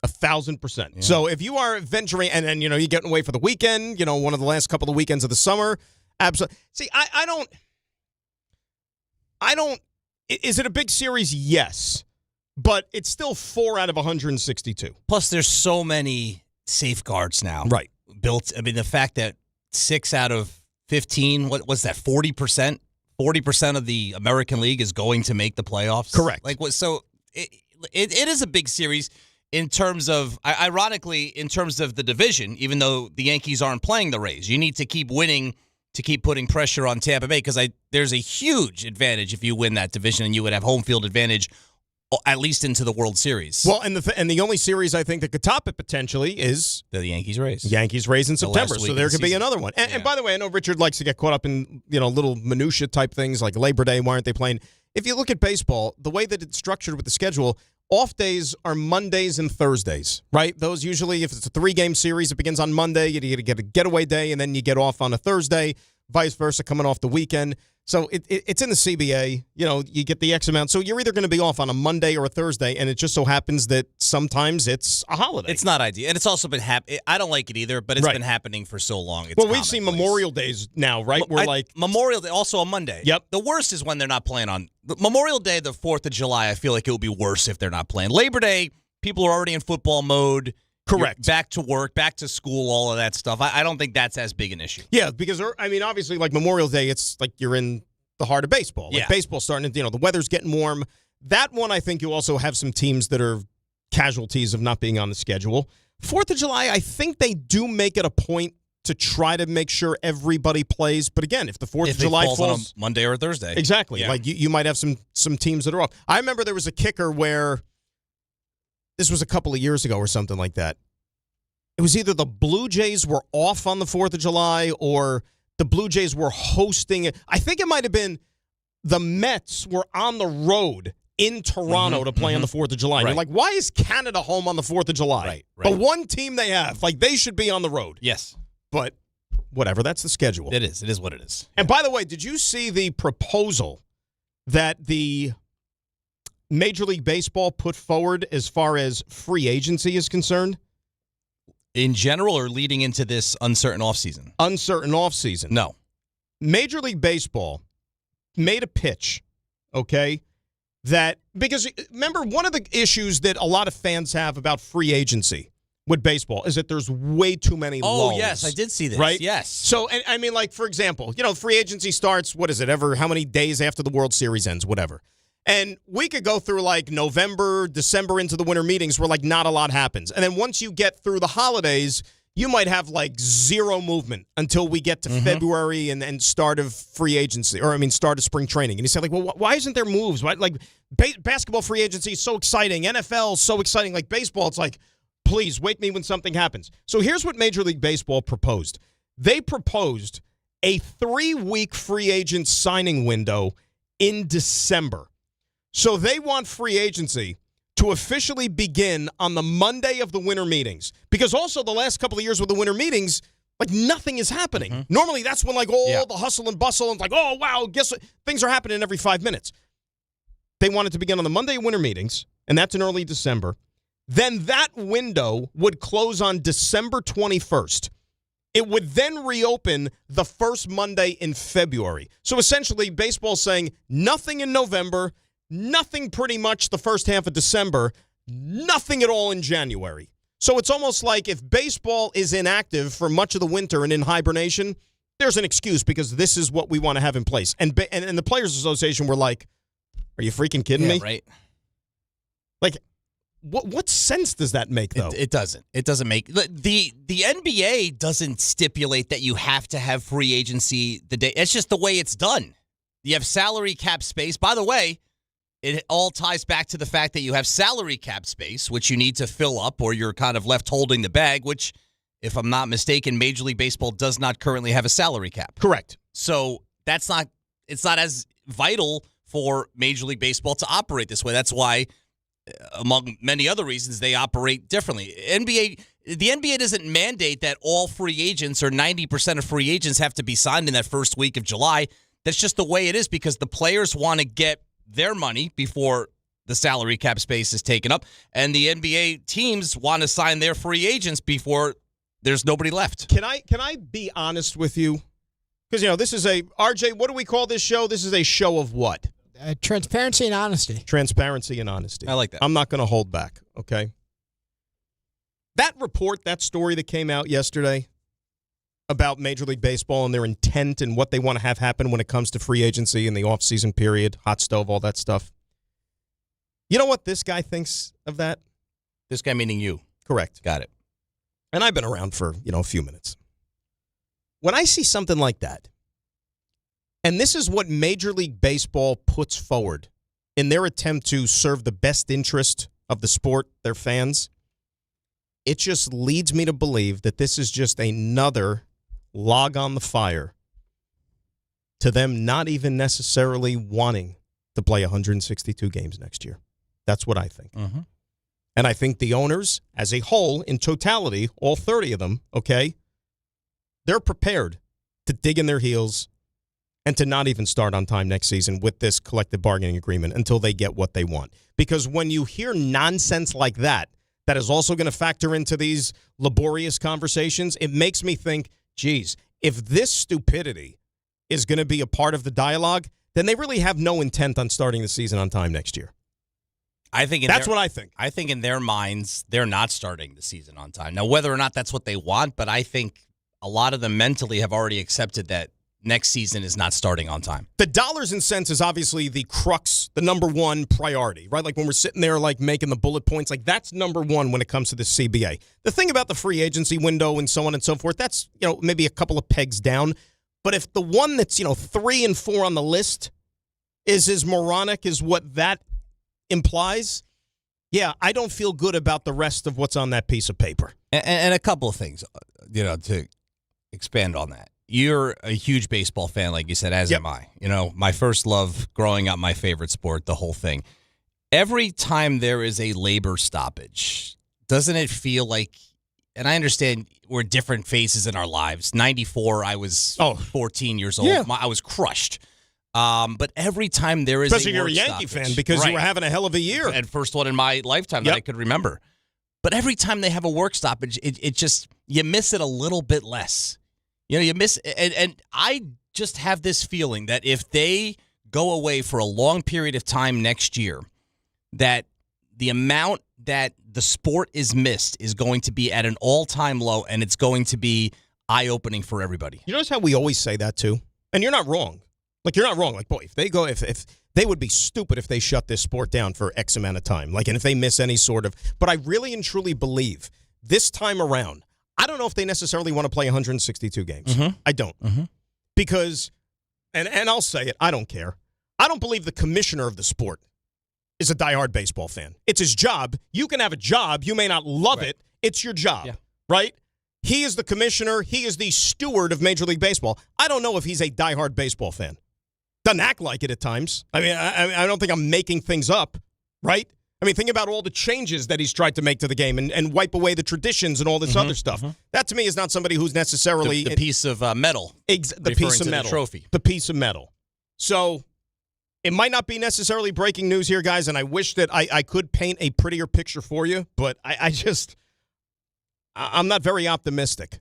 1,000%. Yeah. So if you are venturing, and you're getting away for the weekend, one of the last couple of weekends of the summer, absolutely. See, I don't, is it a big series? Yes. But it's still 4 out of 162. Plus, there's so many safeguards now. Right. Built. I mean, the fact that 6 out of 15, what was that, 40%? 40% of the American League is going to make the playoffs. Correct. So it is a big series in terms of, ironically, in terms of the division, even though the Yankees aren't playing the Rays. You need to keep winning to keep putting pressure on Tampa Bay because there's a huge advantage if you win that division and you would have home field advantage at least into the World Series. Well, and the only series I think that could top it potentially is the Yankees-Rays. Yankees-Rays in September, so there could be another one. And by the way, I know Richard likes to get caught up in little minutia type things like Labor Day. Why aren't they playing? If you look at baseball, the way that it's structured with the schedule, off days are Mondays and Thursdays, right? Those usually, if it's a 3-game series, it begins on Monday. You get a getaway day, and then you get off on a Thursday. Vice versa, coming off the weekend. So it's in the CBA. You get the X amount. So you're either going to be off on a Monday or a Thursday, and it just so happens that sometimes it's a holiday. It's not ideal. And it's also been I don't like it either, but it's been happening for so long. It's we've seen Memorial Days now, right? Memorial Day, also a Monday. Yep. The worst is when they're not playing on Memorial Day, the 4th of July. I feel like it would be worse if they're not playing. Labor Day, people are already in football mode. Correct. You're back to work, back to school, all of that stuff. I don't think that's as big an issue. Yeah, because, obviously, like Memorial Day, it's like you're in the heart of baseball. Like baseball's starting to, the weather's getting warm. That one, I think you also have some teams that are casualties of not being on the schedule. 4th of July, I think they do make it a point to try to make sure everybody plays. But again, if the 4th of July falls on a Monday or a Thursday. Exactly. Yeah. Like you might have some teams that are off. I remember there was a kicker where this was a couple of years ago or something like that. It was either the Blue Jays were off on the 4th of July or the Blue Jays were hosting it. I think it might have been the Mets were on the road in Toronto to play on the 4th of July. Right. You're like, why is Canada home on the 4th of July? Right. The one team they have. Like, they should be on the road. Yes. But whatever, that's the schedule. It is. It is what it is. And by the way, did you see the proposal that the Major League Baseball put forward as far as free agency is concerned? In general or leading into this uncertain offseason? Uncertain offseason. No. Major League Baseball made a pitch, okay, because remember, one of the issues that a lot of fans have about free agency with baseball is that there's way too many lulls. Oh, yes, I did see this. Right? Yes. So, like, for example, free agency starts, how many days after the World Series ends, whatever. And we could go through like November, December into the winter meetings where like not a lot happens. And then once you get through the holidays, you might have like zero movement until we get to February and start of free agency, start of spring training. And you say like, well, why isn't there moves? Why, like basketball free agency is so exciting. NFL is so exciting. Like baseball, it's like, please wake me when something happens. So here's what Major League Baseball proposed. They proposed a 3-week free agent signing window in December. So they want free agency to officially begin on the Monday of the winter meetings. Because also the last couple of years with the winter meetings, like nothing is happening. Normally that's when like all the hustle and bustle and it's like, oh, wow, guess what? Things are happening every 5 minutes. They want it to begin on the Monday winter meetings, and that's in early December. Then that window would close on December 21st. It would then reopen the first Monday in February. So essentially baseball's saying nothing in November, nothing pretty much the first half of December, nothing at all in January. So it's almost like if baseball is inactive for much of the winter and in hibernation, there's an excuse because this is what we want to have in place. And the Players Association were like, are you freaking kidding me? Right. Like, what sense does that make, though? It doesn't. It doesn't make the NBA doesn't stipulate that you have to have free agency the day. It's just the way it's done. You have salary cap space. By the way, it all ties back to the fact that you have salary cap space, which you need to fill up, or you're kind of left holding the bag, which, if I'm not mistaken, Major League Baseball does not currently have a salary cap. Correct. So it's not as vital for Major League Baseball to operate this way. That's why, among many other reasons, they operate differently. The NBA doesn't mandate that all free agents or 90% of free agents have to be signed in that first week of July. That's just the way it is because the players want to get their money before the salary cap space is taken up, and the NBA teams want to sign their free agents before there's nobody left. Can I be honest with you? Because, this is RJ, what do we call this show? This is a show of what? Transparency and honesty. Transparency and honesty. I like that. I'm not going to hold back, okay? That report, that story that came out yesterday about Major League Baseball and their intent and what they want to have happen when it comes to free agency in the offseason period, hot stove, all that stuff. You know what this guy thinks of that? This guy meaning you. Correct. Got it. And I've been around for, a few minutes. When I see something like that, and this is what Major League Baseball puts forward in their attempt to serve the best interest of the sport, their fans, it just leads me to believe that this is just another log on the fire to them not even necessarily wanting to play 162 games next year. That's what I think. Mm-hmm. And I think the owners, as a whole, in totality, all 30 of them, okay, they're prepared to dig in their heels and to not even start on time next season with this collective bargaining agreement until they get what they want. Because when you hear nonsense like that is also going to factor into these laborious conversations, it makes me think, geez, if this stupidity is going to be a part of the dialogue, then they really have no intent on starting the season on time next year. That's what I think. I think in their minds, they're not starting the season on time. Now, whether or not that's what they want, but I think a lot of them mentally have already accepted that next season is not starting on time. The dollars and cents is obviously the crux, the number one priority, right? Like when we're sitting there like making the bullet points, like that's number one when it comes to the CBA. The thing about the free agency window and so on and so forth, that's, maybe a couple of pegs down. But if the one that's, 3 and 4 on the list is as moronic as what that implies, yeah, I don't feel good about the rest of what's on that piece of paper. And a couple of things, to expand on that. You're a huge baseball fan, like you said, as am I. My first love growing up, my favorite sport, the whole thing. Every time there is a labor stoppage, doesn't it feel like, and I understand we're different phases in our lives. 94, I was 14 years old. Yeah. I was crushed. But every time there is especially you're a Yankee fan because you were having a hell of a year. And first one in my lifetime that I could remember. But every time they have a work stoppage, it just, you miss it a little bit less. You miss, and I just have this feeling that if they go away for a long period of time next year, that the amount that the sport is missed is going to be at an all-time low, and it's going to be eye-opening for everybody. You notice how we always say that, too? And you're not wrong. Like, you're not wrong. Like, boy, if they would be stupid if they shut this sport down for X amount of time. Like, and if they miss any sort of, but I really and truly believe this time around, I don't know if they necessarily want to play 162 games. Mm-hmm. I don't. Mm-hmm. Because, and I'll say it, I don't care. I don't believe the commissioner of the sport is a diehard baseball fan. It's his job. You can have a job. You may not love it. It's your job, right? He is the commissioner. He is the steward of Major League Baseball. I don't know if he's a diehard baseball fan. Doesn't act like it at times. I mean, I don't think I'm making things up, right? I mean, think about all the changes that he's tried to make to the game and wipe away the traditions and all this other stuff. Mm-hmm. That, to me, is not somebody who's necessarily... The piece of metal. The piece of metal. The trophy. The piece of metal. So, it might not be necessarily breaking news here, guys, and I wish that I could paint a prettier picture for you, but I'm not very optimistic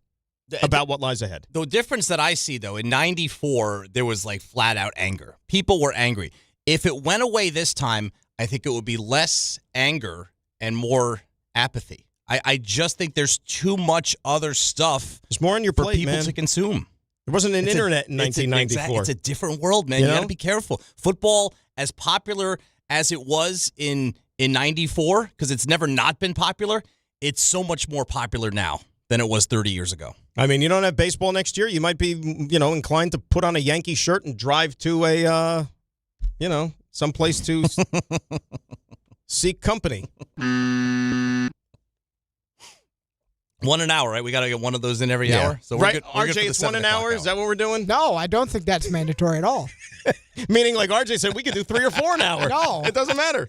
about what lies ahead. The difference that I see, though, in 94, there was like flat-out anger. People were angry. If it went away this time, I think it would be less anger and more apathy. I just think there's too much other stuff. There's more on your plate, for people to consume. There wasn't an internet in 1994. It's a different world, man. You got to be careful. Football, as popular as it was in 94, because it's never not been popular, it's so much more popular now than it was 30 years ago. I mean, you don't have baseball next year. You might be, inclined to put on a Yankee shirt and drive to a, someplace to seek company. 1 an hour, right? We got to get one of those in every hour. So we're right, good. RJ, it's 1 an hour. Is that what we're doing? No, I don't think that's mandatory at all. Meaning, like RJ said, we could do 3 or 4 an hour. No. It doesn't matter.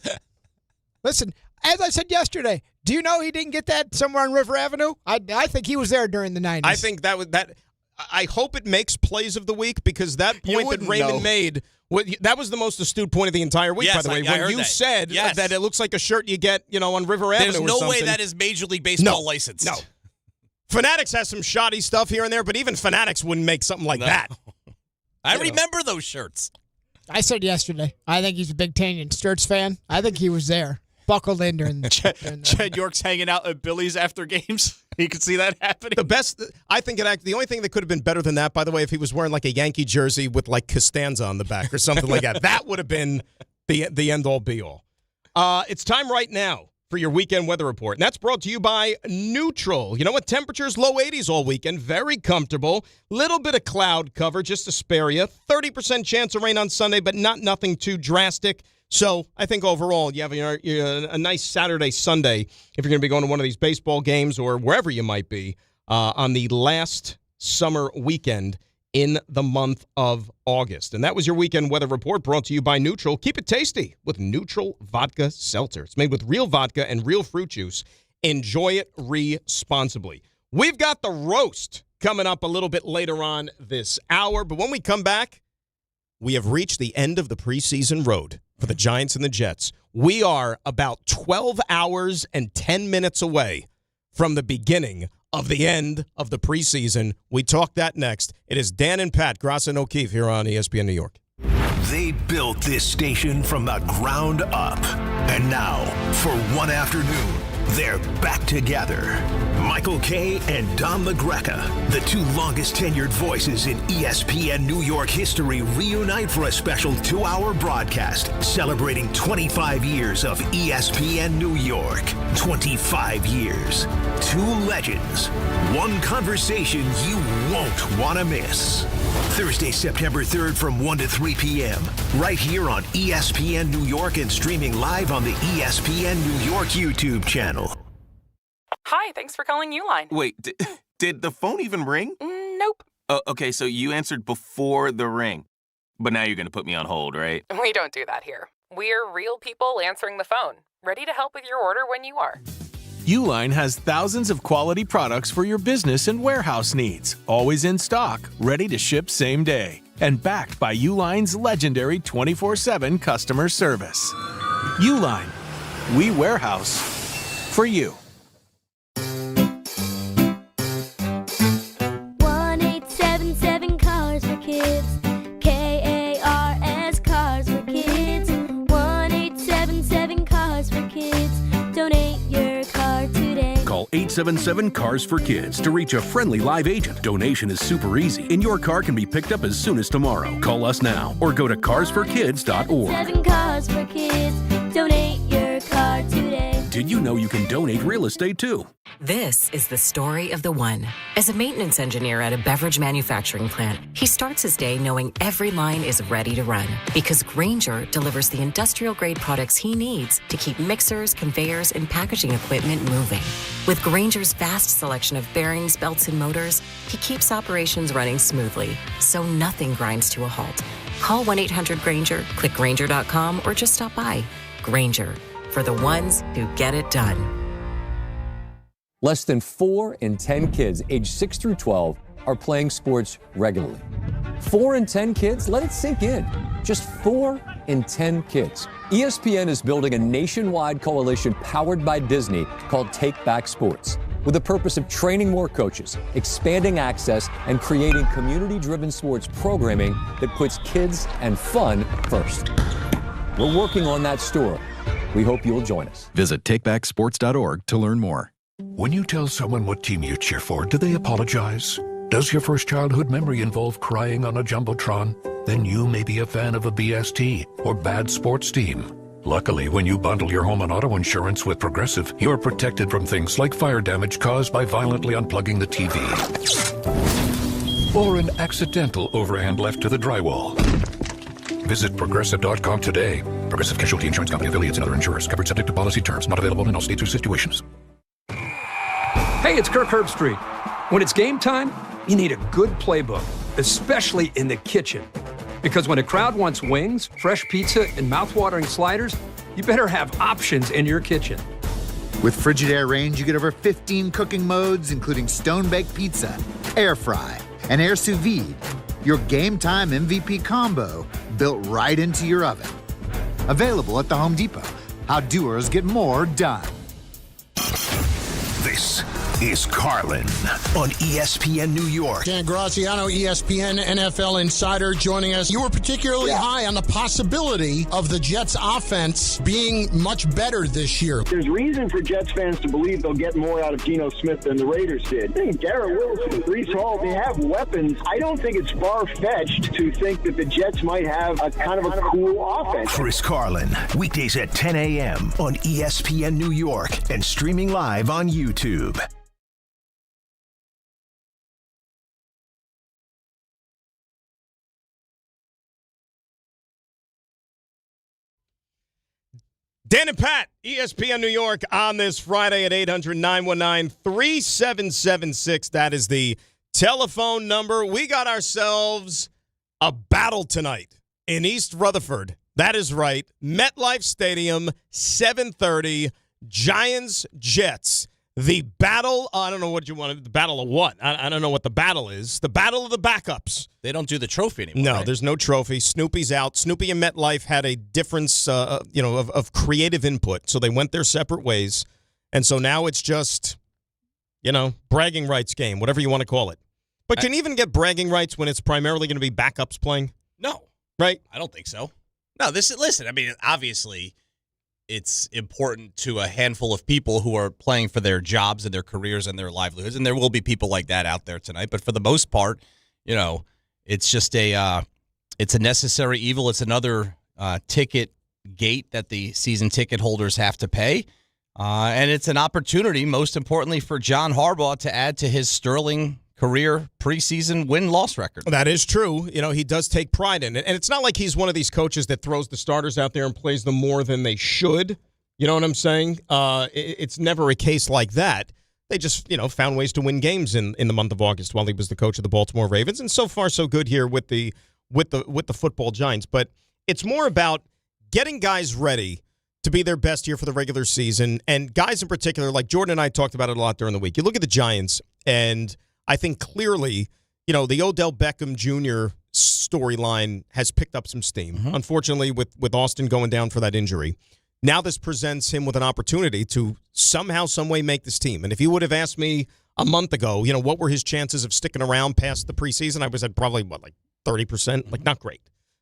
Listen, as I said yesterday, do you know he didn't get that somewhere on River Avenue? I think he was there during the 90s. I think I hope it makes plays of the week, because that point that Raymond made, that was the most astute point of the entire week, by the way. When you said that it looks like a shirt you get, on River Avenue or something. There's no way that is Major League Baseball licensed. No. Fanatics has some shoddy stuff here and there, but even Fanatics wouldn't make something like that. I remember those shirts. I said yesterday, I think he's a big Tanyan Sturts fan. I think he was there, buckled in during the... Chad York's hanging out at Billy's after games. You could see that happening. The only thing that could have been better than that, by the way, if he was wearing like a Yankee jersey with like Costanza on the back or something like that, that would have been the end-all, be-all. It's time right now for your weekend weather report, and that's brought to you by Neutral. You know what? Temperatures low 80s all weekend. Very comfortable. Little bit of cloud cover just to spare you. 30% chance of rain on Sunday, but nothing too drastic. So I think overall you have a nice Saturday, Sunday if you're going to be going to one of these baseball games or wherever you might be on the last summer weekend in the month of August. And that was your weekend weather report brought to you by Neutral. Keep it tasty with Neutral Vodka Seltzer. It's made with real vodka and real fruit juice. Enjoy it responsibly. We've got the roast coming up a little bit later on this hour. But when we come back, we have reached the end of the preseason road for the Giants and the Jets. We are about 12 hours and 10 minutes away from the beginning of the end of the preseason. We talk that next. It is Dan and Pat, Grass and O'Keefe here on ESPN New York. They built this station from the ground up. And now, for one afternoon, they're back together. Michael Kay and Don LaGreca, the two longest tenured voices in ESPN New York history, reunite for a special 2-hour broadcast celebrating 25 years of ESPN New York. 25 years. Two legends. One conversation you won't want to miss. Thursday, September 3rd from 1 to 3 p.m. right here on ESPN New York and streaming live on the ESPN New York YouTube channel. Hi, thanks for calling Uline. Wait, did the phone even ring? Nope. Okay, so you answered before the ring. But now you're going to put me on hold, right? We don't do that here. We're real people answering the phone, ready to help with your order when you are. Uline has thousands of quality products for your business and warehouse needs, always in stock, ready to ship same day, and backed by Uline's legendary 24/7 customer service. Uline, we warehouse for you. 1877 Cars for Kids. KARS Cars for Kids. 1877 Cars for Kids. Donate your car today. Call 877 Cars for Kids to reach a friendly live agent. Donation is super easy, and your car can be picked up as soon as tomorrow. Call us now or go to carsforkids.org. 7 Cars for Kids. Donate your car today. Did you know you can donate real estate too? This is the story of the one. As a maintenance engineer at a beverage manufacturing plant, he starts his day knowing every line is ready to run because Grainger delivers the industrial-grade products he needs to keep mixers, conveyors, and packaging equipment moving. With Grainger's vast selection of bearings, belts, and motors, he keeps operations running smoothly, so nothing grinds to a halt. Call 1-800-GRAINGER, click Grainger.com, or just stop by. Grainger, for the ones who get it done. Less than 4 in 10 kids aged 6 through 12 are playing sports regularly. 4 in 10 kids? Let it sink in. Just 4 in 10 kids. ESPN is building a nationwide coalition powered by Disney called Take Back Sports, with the purpose of training more coaches, expanding access, and creating community-driven sports programming that puts kids and fun first. We're working on that story. We hope you'll join us. Visit takebacksports.org to learn more. When you tell someone what team you cheer for, do they apologize? Does your first childhood memory involve crying on a Jumbotron? Then you may be a fan of a BST or bad sports team. Luckily, when you bundle your home and auto insurance with Progressive, you're protected from things like fire damage caused by violently unplugging the TV. Or an accidental overhand left to the drywall. Visit Progressive.com today. Progressive Casualty Insurance Company, affiliates, and other insurers. Covered subject to policy terms. Not available in all states or situations. Hey, it's Kirk Herbstreit. When it's game time, you need a good playbook, especially in the kitchen. Because when a crowd wants wings, fresh pizza, and mouthwatering sliders, you better have options in your kitchen. With Frigidaire range, you get over 15 cooking modes, including stone-baked pizza, air fry, and air sous vide. Your game time MVP combo built right into your oven. Available at the Home Depot. How doers get more done. This is Carlin on ESPN New York. Dan Graziano, ESPN NFL insider, joining us. You were particularly high on the possibility of the Jets offense being much better this year. There's reason for Jets fans to believe they'll get more out of Geno Smith than the Raiders did. I think Garrett Wilson, Breece Hall, they have weapons. I don't think it's far-fetched to think that the Jets might have a kind of a cool offense. Chris Carlin, weekdays at 10 a.m. on ESPN New York and streaming live on YouTube. Dan and Pat, ESPN New York on this Friday at 800-919-3776. That is the telephone number. We got ourselves a battle tonight in East Rutherford. That is right. MetLife Stadium, 7:30, Giants, Jets. The battle, I don't know what you want, the battle of what? I don't know what the battle is. The battle of the backups. They don't do the trophy anymore. No, right? There's no trophy. Snoopy's out. Snoopy and MetLife had a difference, of creative input, so they went their separate ways. And so now it's just, bragging rights game, whatever you want to call it. But can you even get bragging rights when it's primarily going to be backups playing? No. Right? I don't think so. No, listen, I mean, obviously it's important to a handful of people who are playing for their jobs and their careers and their livelihoods, and there will be people like that out there tonight. But for the most part, it's just it's a necessary evil. It's another ticket gate that the season ticket holders have to pay. And it's an opportunity, most importantly, for John Harbaugh to add to his sterling career preseason win-loss record. That is true. He does take pride in it. And it's not like he's one of these coaches that throws the starters out there and plays them more than they should. You know what I'm saying? It's never a case like that. They just, found ways to win games in the month of August while he was the coach of the Baltimore Ravens. And so far, so good here with the football Giants. But it's more about getting guys ready to be their best year for the regular season. And guys in particular, like Jordan and I talked about it a lot during the week. You look at the Giants, and I think clearly, the Odell Beckham Jr. storyline has picked up some steam. Mm-hmm. Unfortunately, with Austin going down for that injury. Now this presents him with an opportunity to somehow, some way make this team. And if you would have asked me a month ago, what were his chances of sticking around past the preseason, I was at probably, 30%? Like, not great.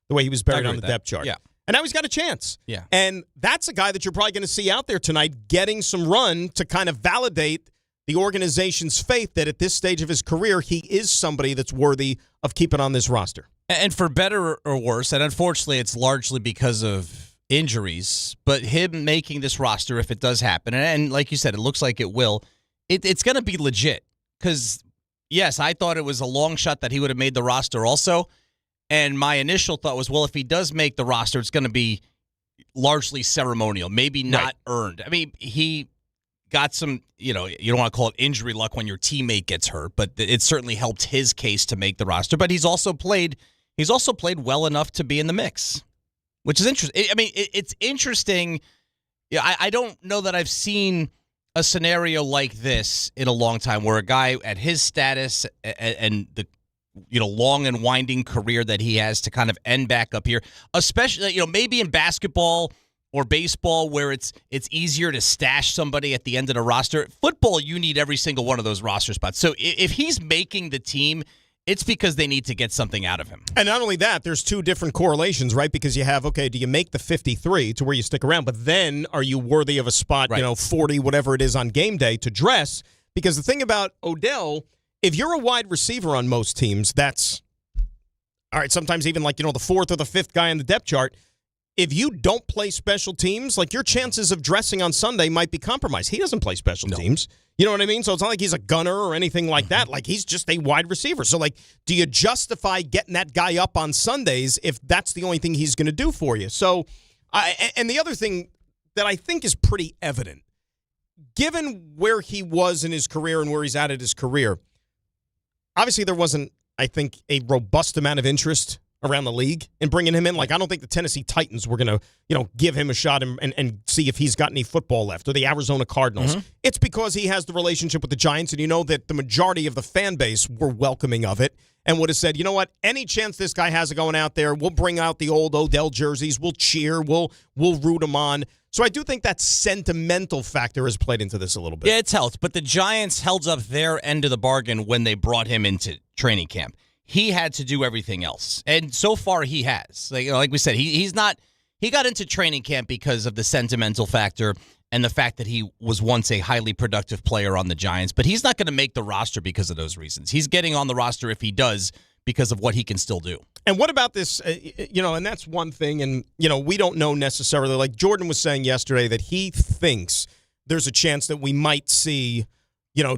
The way he was buried on the depth chart. Yeah. And now he's got a chance. Yeah. And that's a guy that you're probably going to see out there tonight getting some run to kind of validate the organization's faith that at this stage of his career, he is somebody that's worthy of keeping on this roster. And for better or worse, and unfortunately it's largely because of injuries, but him making this roster, if it does happen, and like you said, it looks like it will, it's going to be legit. Because, yes, I thought it was a long shot that he would have made the roster also. And my initial thought was, well, if he does make the roster, it's going to be largely ceremonial, maybe not earned. I mean, he got some, you don't want to call it injury luck when your teammate gets hurt, but it certainly helped his case to make the roster. But he's also played well enough to be in the mix, which is interesting. I mean, it's interesting. Yeah, I don't know that I've seen a scenario like this in a long time where a guy at his status and the long and winding career that he has to kind of end back up here, especially, maybe in basketball or baseball where it's easier to stash somebody at the end of the roster. Football, you need every single one of those roster spots. So if he's making the team, it's because they need to get something out of him. And not only that, there's two different correlations, right? Because you have, do you make the 53 to where you stick around, but then are you worthy of a spot, 40, whatever it is on game day to dress? Because the thing about Odell, if you're a wide receiver on most teams, that's, all right, sometimes even like, the fourth or the fifth guy on the depth chart. If you don't play special teams, like your chances of dressing on Sunday might be compromised. He doesn't play special teams. You know what I mean? So it's not like he's a gunner or anything like that. Like he's just a wide receiver. So do you justify getting that guy up on Sundays if that's the only thing he's going to do for you? So, and the other thing that I think is pretty evident, given where he was in his career and where he's at his career, obviously there wasn't, I think, a robust amount of interest around the league in bringing him in. Like, I don't think the Tennessee Titans were going to, give him a shot and see if he's got any football left, or the Arizona Cardinals. Mm-hmm. It's because he has the relationship with the Giants, and that the majority of the fan base were welcoming of it and would have said, you know what, any chance this guy has of going out there, we'll bring out the old Odell jerseys, we'll cheer, we'll root him on. So I do think that sentimental factor has played into this a little bit. Yeah, it's helped, but the Giants held up their end of the bargain when they brought him into training camp. He had to do everything else, and so far he has. Like we said, he got into training camp because of the sentimental factor and the fact that he was once a highly productive player on the Giants, but he's not going to make the roster because of those reasons. He's getting on the roster if he does because of what he can still do. And what about this, and that's one thing, and, we don't know necessarily. Like Jordan was saying yesterday that he thinks there's a chance that we might see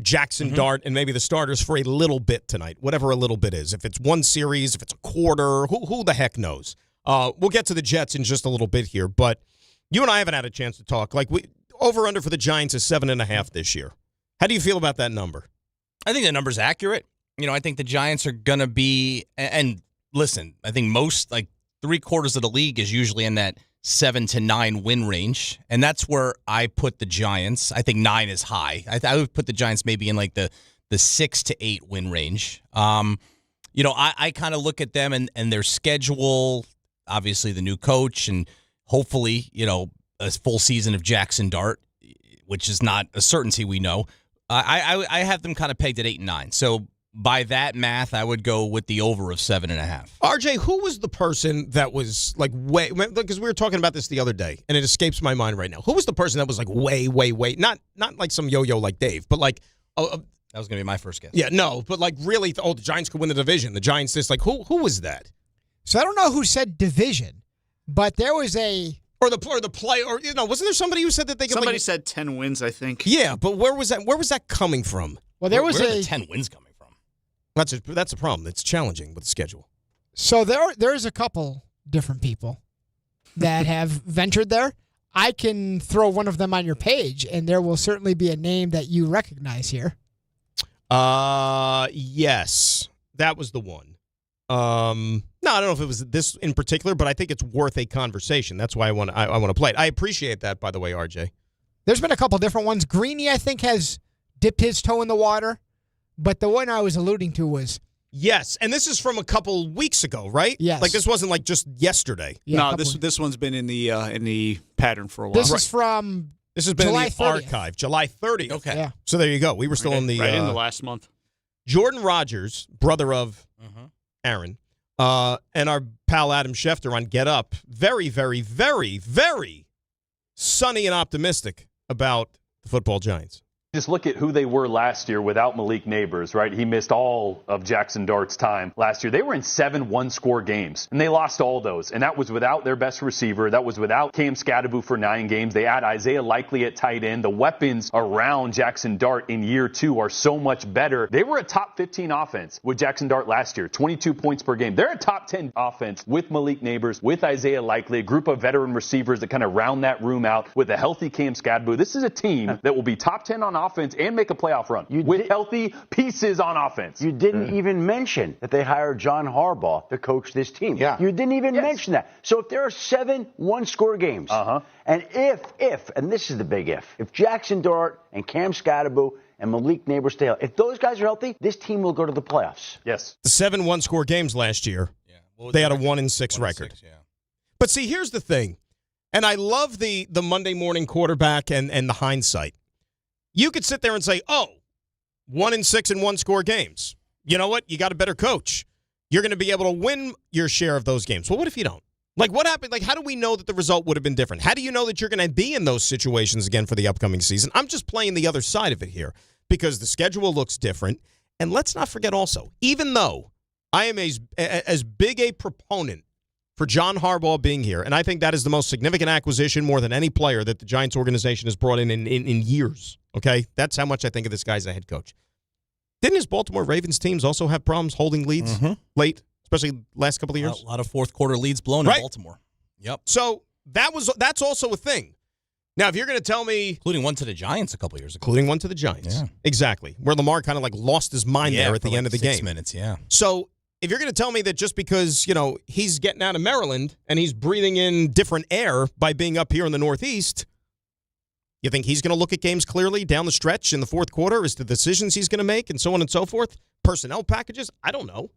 Jackson Dart and maybe the starters for a little bit tonight, whatever a little bit is. If it's one series, if it's a quarter, who the heck knows? We'll get to the Jets in just a little bit here, but you and I haven't had a chance to talk. Like, over-under for the Giants is 7.5 this year. How do you feel about that number? I think the number's accurate. I think the Giants are going to be, and listen, I think most, like, 3/4 of the league is usually in that 7 to 9 win range, and that's where I put the Giants. I think 9 is high. I would put the Giants maybe in like the 6 to 8 win range. I kind of look at them and their schedule, obviously the new coach, and hopefully, a full season of Jackson Dart, which is not a certainty, we know. I have them kind of pegged at 8 and 9. So by that math, I would go with the over of 7.5. RJ, who was the person that was like way, because we were talking about this the other day, and it escapes my mind right now. Who was the person that was like way, not like some yo-yo like Dave, but like that was going to be my first guess. Yeah, no, but like really, the Giants could win the division. The Giants, this, like, who was that? So I don't know who said division, but there was wasn't there somebody who said that they could? Somebody said 10 wins, I think. Yeah, but where was that? Where was that coming from? Well, where are the 10 wins coming from? That's a problem. It's challenging with the schedule. So there's a couple different people that have ventured there. I can throw one of them on your page, and there will certainly be a name that you recognize here. Yes, that was the one. No, I don't know if it was this in particular, but I think it's worth a conversation. That's why I want to play it. I appreciate that, by the way, RJ. There's been a couple different ones. Greeny, I think, has dipped his toe in the water, but the one I was alluding to was yes, and this is from a couple weeks ago, right? Yes, like this wasn't like just yesterday. Yeah, no, this one's been in the pattern for a while. This is from. This has been July in the 30th. archive, July 30th. Okay. Yeah. So there you go. We were still in the last month. Jordan Rogers, brother of Aaron, and our pal Adam Schefter on Get Up, very, very, very, very sunny and optimistic about the football Giants. Just look at who they were last year without Malik Neighbors, right? He missed all of Jackson Dart's time last year. They were in 7 one-score games, and they lost all those. And that was without their best receiver. That was without Cam Scadaboo for 9 games. They add Isaiah Likely at tight end. The weapons around Jackson Dart in year 2 are so much better. They were a top 15 offense with Jackson Dart last year, 22 points per game. They're a top 10 offense with Malik Neighbors, with Isaiah Likely, a group of veteran receivers that kind of round that room out with a healthy Cam Scadaboo. This is a team that will be top 10 on offense and make a playoff run with healthy pieces on offense. You didn't even mention that they hired John Harbaugh to coach this team. Yeah. You didn't even mention that. So if there are 7 one-score games, and if, and this is the big if Jackson Dart and Cam Scadaboo and Malik Neighbors stay healthy, if those guys are healthy, this team will go to the playoffs. Yes. The 7 one-score games last year, they had a 1-6 record. But see, here's the thing, and I love the Monday morning quarterback and the hindsight. You could sit there and say, 1-6 in one-score games. You know what? You got a better coach. You're going to be able to win your share of those games. Well, what if you don't? Like, what happened? Like, how do we know that the result would have been different? How do you know that you're going to be in those situations again for the upcoming season? I'm just playing the other side of it here because the schedule looks different. And let's not forget also, even though I am as big a proponent for John Harbaugh being here, and I think that is the most significant acquisition more than any player that the Giants organization has brought in years. Okay? That's how much I think of this guy as a head coach. Didn't his Baltimore Ravens teams also have problems holding leads late, especially last couple of years? A lot of fourth quarter leads blown in Baltimore. Yep. So that's also a thing. Now, if you're going to tell me... Including one to the Giants a couple of years ago. Including one to the Giants. Yeah. Exactly. Where Lamar kind of like lost his mind there at the end of the 6 game. minutes, yeah. So if you're going to tell me that just because, he's getting out of Maryland and he's breathing in different air by being up here in the Northeast, you think he's going to look at games clearly down the stretch in the fourth quarter as to the decisions he's going to make and so on and so forth? Personnel packages? I don't know.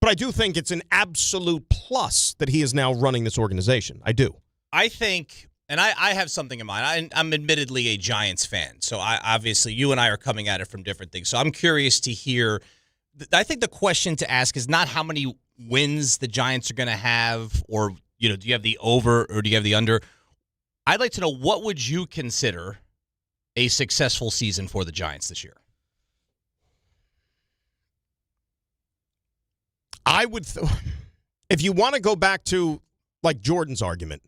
But I do think it's an absolute plus that he is now running this organization. I do. I think, and I have something in mind. I'm admittedly a Giants fan, so obviously you and I are coming at it from different things. So I'm curious to hear. I think the question to ask is not how many wins the Giants are going to have, or do you have the over or do you have the under? I'd like to know, what would you consider a successful season for the Giants this year? I would, if you want to go back to like Jordan's argument,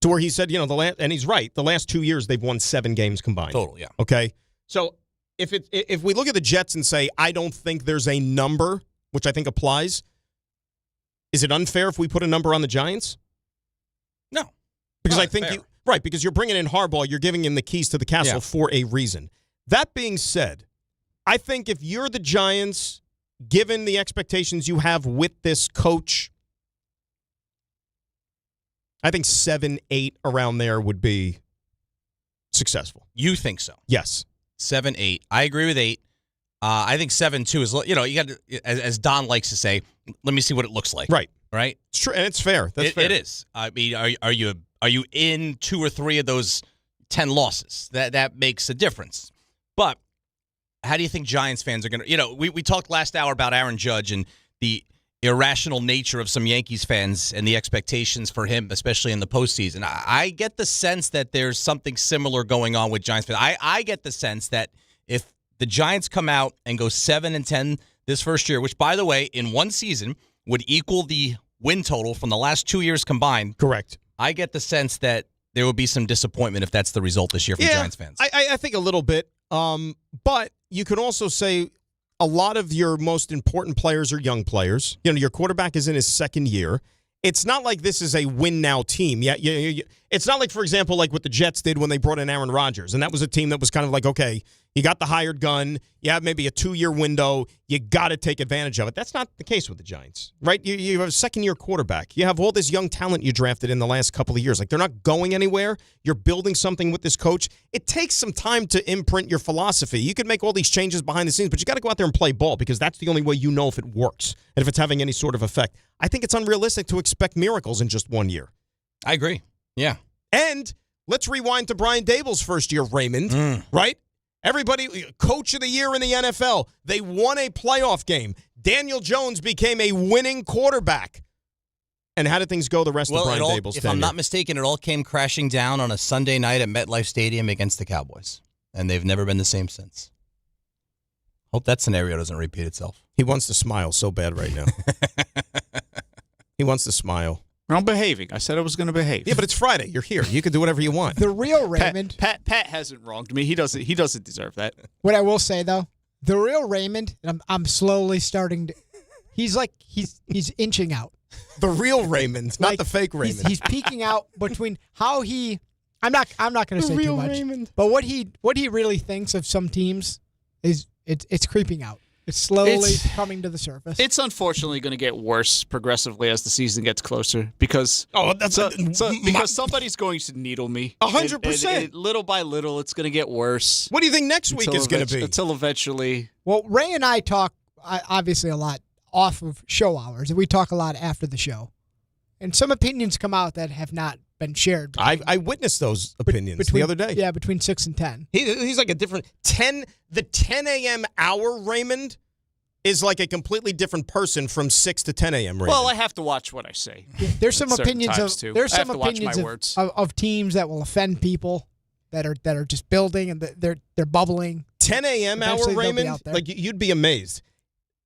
to where he said, and he's right, the last 2 years they've won 7 games combined. Total, yeah. Okay, so if we look at the Jets and say I don't think there's a number, which I think applies, is it unfair if we put a number on the Giants? No, because I think because you're bringing in Harbaugh, you're giving him the keys to the castle for a reason. That being said, I think if you're the Giants, given the expectations you have with this coach, I think 7, 8 around there would be successful. You think so? Yes. 7, 8. I agree with 8. I think 7, 2 is, you got to, as Don likes to say, let me see what it looks like. Right. Right? It's true, and it's fair. That's fair. It is. I mean, are you in 2 or 3 of those 10 losses? That makes a difference. But how do you think Giants fans are going to, we talked last hour about Aaron Judge and the irrational nature of some Yankees fans and the expectations for him, especially in the postseason. I get the sense that there's something similar going on with Giants fans. I get the sense that if the Giants come out and go 7-10 this first year, which, by the way, in one season would equal the win total from the last 2 years combined. Correct. I get the sense that there will be some disappointment if that's the result this year from Giants fans. I think a little bit. But you could also say a lot of your most important players are young players. Your quarterback is in his second year. It's not like this is a win-now team. It's not like, for example, like what the Jets did when they brought in Aaron Rodgers. And that was a team that was kind of like, okay, you got the hired gun. You have maybe a 2-year window. You got to take advantage of it. That's not the case with the Giants, right? You have a second-year quarterback. You have all this young talent you drafted in the last couple of years. Like, they're not going anywhere. You're building something with this coach. It takes some time to imprint your philosophy. You could make all these changes behind the scenes, but you got to go out there and play ball because that's the only way you know if it works and if it's having any sort of effect. I think it's unrealistic to expect miracles in just 1 year. I agree. Yeah. And let's rewind to Brian Daboll's first year, Raymond, right? Everybody, coach of the year in the NFL. They won a playoff game. Daniel Jones became a winning quarterback. And how did things go the rest of Brian Daboll's tenure? If I'm not mistaken, it all came crashing down on a Sunday night at MetLife Stadium against the Cowboys. And they've never been the same since. Hope that scenario doesn't repeat itself. He wants to smile so bad right now. He wants to smile. I'm behaving. I said I was going to behave. Yeah, but it's Friday. You're here. You can do whatever you want. The real Raymond. Pat hasn't wronged me. He doesn't deserve that. What I will say though, the real Raymond, and I'm slowly starting to. He's inching out. The real Raymond, not the fake Raymond. He's peeking out between how he. I'm not going to say too much. Raymond. But what he really thinks of some teams is it's creeping out. It's slowly coming to the surface. It's unfortunately going to get worse progressively as the season gets closer because because somebody's going to needle me. 100%. Little by little, it's going to get worse. What do you think next week is going to be? Until eventually. Well, Ray and I talk obviously a lot off of show hours, and we talk a lot after the show. And some opinions come out that have not been shared. I witnessed those opinions the other day. Yeah, between 6 and 10. He's like a different 10. The 10 a.m. hour Raymond is like a completely different person from 6 to 10 a.m. Raymond. Well, I have to watch what I say. Yeah, there's some opinions of teams that will offend people that are just building and they're bubbling. 10 a.m. hour Raymond, like you'd be amazed.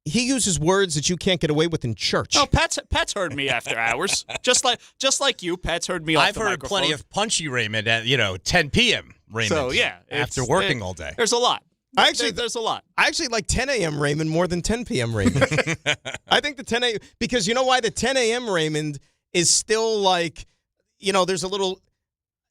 He uses words that you can't get away with in church. Oh, Pat's heard me after hours. just like you, Pat's heard me off the microphone. I've heard plenty of punchy Raymond at 10 p.m. Raymond. So yeah, after working all day. There's a lot. There's a lot. I actually like 10 a.m. Raymond more than 10 p.m. Raymond. I think the 10 a.m. because you know why the 10 a.m. Raymond is still like, there's a little.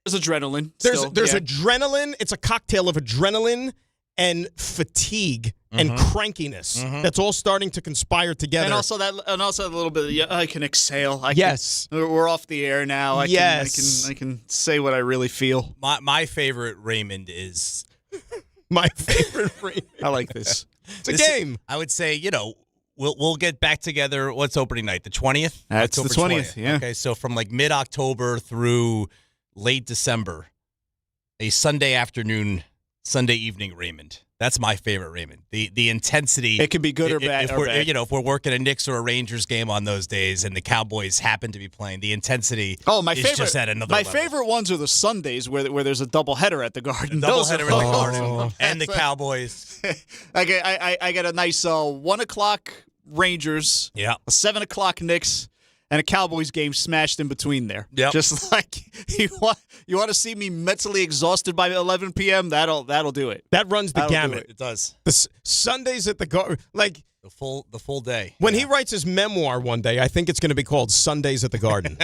There's adrenaline. There's adrenaline. It's a cocktail of adrenaline and fatigue and crankiness that's all starting to conspire together. And also a little bit. I can exhale. Yes, we're off the air now. I can say what I really feel. My favorite Raymond is my favorite Raymond. I like this. It's a game. I would say we'll get back together. What's opening night? The 20th. That's the 20th. Yeah. Okay, so from like mid-October through late December, a Sunday afternoon. Sunday evening Raymond. That's my favorite Raymond. The intensity. It can be good or bad. If we're working a Knicks or a Rangers game on those days and the Cowboys happen to be playing, the intensity is just at another level. My favorite ones are the Sundays where there's a doubleheader at the Garden. Doubleheader at the Garden. And the Cowboys. I get a nice 1 o'clock Rangers, a 7 o'clock Knicks, and a Cowboys game smashed in between there. Yep. Just like you want to see me mentally exhausted by 11 p.m. That'll do it. That runs the gamut. It does. The Sundays at the Garden, like the full day. When he writes his memoir one day, I think it's going to be called Sundays at the Garden.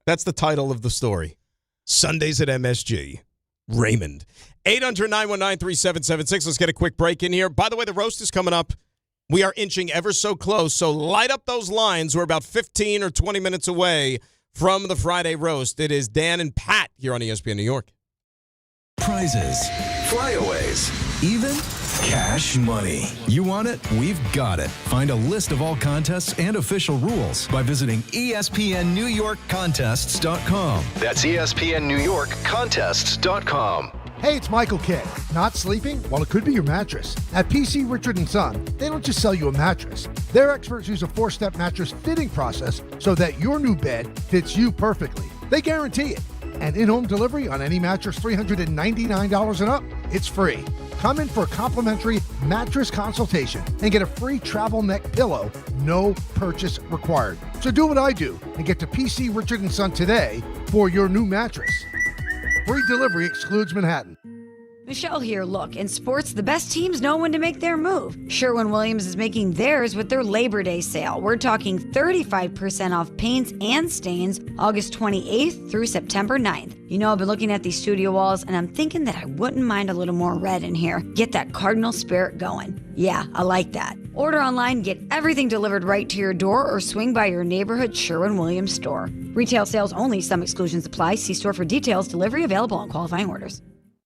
That's the title of the story. Sundays at MSG. Raymond. 800-919-3776. Let's get a quick break in here. By the way, the roast is coming up. We are inching ever so close, so light up those lines. We're about 15 or 20 minutes away from the Friday Roast. It is Dan and Pat here on ESPN New York. Prizes, flyaways, even cash money. You want it? We've got it. Find a list of all contests and official rules by visiting ESPNNewYorkContests.com. That's ESPNNewYorkContests.com. Hey, it's Michael K. Not sleeping? Well, it could be your mattress. At PC Richard & Son, they don't just sell you a mattress. Their experts use a 4-step mattress fitting process so that your new bed fits you perfectly. They guarantee it. And in-home delivery on any mattress $399 and up, it's free. Come in for a complimentary mattress consultation and get a free travel neck pillow, no purchase required. So do what I do and get to PC Richard & Son today for your new mattress. Free delivery excludes Manhattan. Michelle here. Look, in sports, the best teams know when to make their move. Sherwin-Williams is making theirs with their Labor Day sale. We're talking 35% off paints and stains August 28th through September 9th. You know, I've been looking at these studio walls, and I'm thinking that I wouldn't mind a little more red in here. Get that Cardinal spirit going. Yeah, I like that. Order online, get everything delivered right to your door, or swing by your neighborhood Sherwin-Williams store. Retail sales only. Some exclusions apply. See store for details. Delivery available on qualifying orders.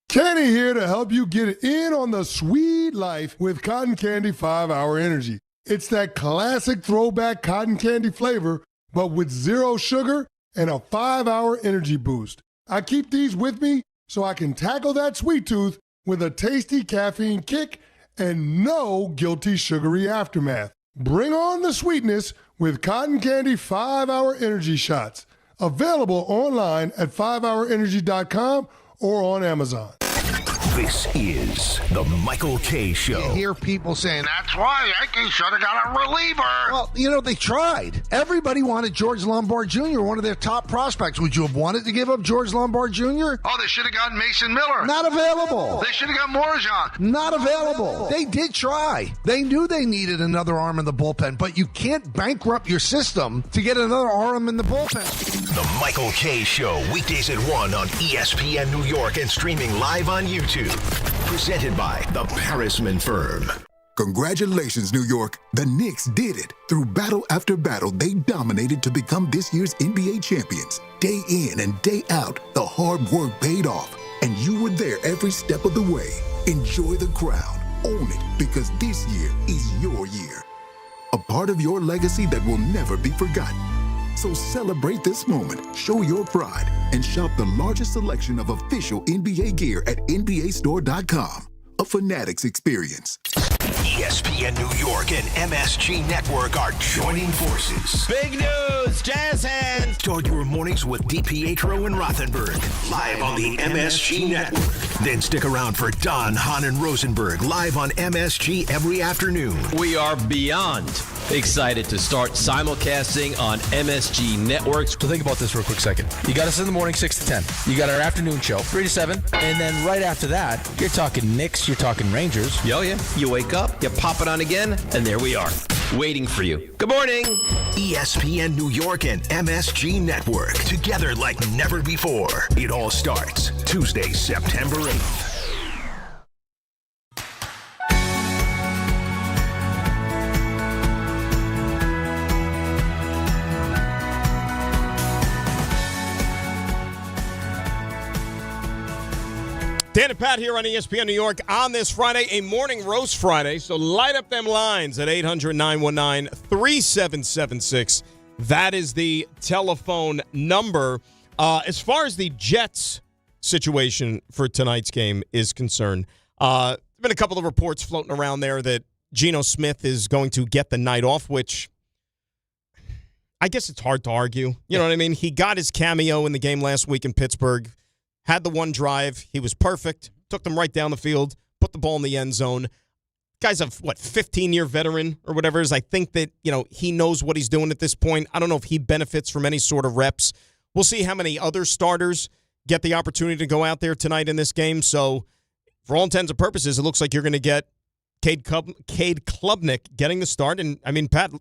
Kenny here to help you get in on the sweet life with Cotton Candy 5-Hour Energy. It's that classic throwback cotton candy flavor, but with 0 sugar and a 5-hour energy boost. I keep these with me so I can tackle that sweet tooth with a tasty caffeine kick and no guilty sugary aftermath. Bring on the sweetness with Cotton Candy 5-Hour Energy Shots. Available online at 5hourenergy.com or on Amazon. This is the Michael K. Show. You hear people saying, that's why Yankees should have got a reliever. Well, you know, they tried. Everybody wanted George Lombard Jr., one of their top prospects. Would you have wanted to give up George Lombard Jr.? Oh, they should have gotten Mason Miller. Not available. They should have got Morajan. Not available. They did try. They knew they needed another arm in the bullpen, but you can't bankrupt your system to get another arm in the bullpen. The Michael K. Show, weekdays at 1 on ESPN New York and streaming live on YouTube. Presented by the Parisman Firm. Congratulations, New York. The Knicks did it. Through battle after battle, they dominated to become this year's NBA champions. Day in and day out, the hard work paid off, and you were there every step of the way. Enjoy the crown. Own it, because this year is your year. A part of your legacy that will never be forgotten. So celebrate this moment, show your pride, and shop the largest selection of official NBA gear at NBAstore.com. A Fanatics experience. ESPN New York and MSG Network are joining forces. Big news, Jazz hands. Start your mornings with DiPietro and Rothenberg, live on the MSG Network. Then stick around for Don, Hahn, and Rosenberg, live on MSG every afternoon. We are beyond excited to start simulcasting on MSG Networks. So think about this for a quick second. You got us in the morning 6 to 10. You got our afternoon show 3 to 7. And then right after that, you're talking Knicks, you're talking Rangers. Oh, yeah. You wake up, you pop it on again, and there we are, waiting for you. Good morning. ESPN New York and MSG Network, together like never before. It all starts Tuesday, September 8th. Dan and Pat here on ESPN New York on this Friday, a morning roast Friday. So light up them lines at 800-919-3776. That is the telephone number. As far as the Jets situation for tonight's game is concerned, there's been a couple of reports floating around there that Geno Smith is going to get the night off, which I guess it's hard to argue. You know what I mean? He got his cameo in the game last week in Pittsburgh. Had the one drive. He was perfect. Took them right down the field. Put the ball in the end zone. Guy's a, 15-year veteran or whatever it is. I think that, he knows what he's doing at this point. I don't know if he benefits from any sort of reps. We'll see how many other starters get the opportunity to go out there tonight in this game. So, for all intents and purposes, it looks like you're going to get Cade Klubnik getting the start. And, Pat,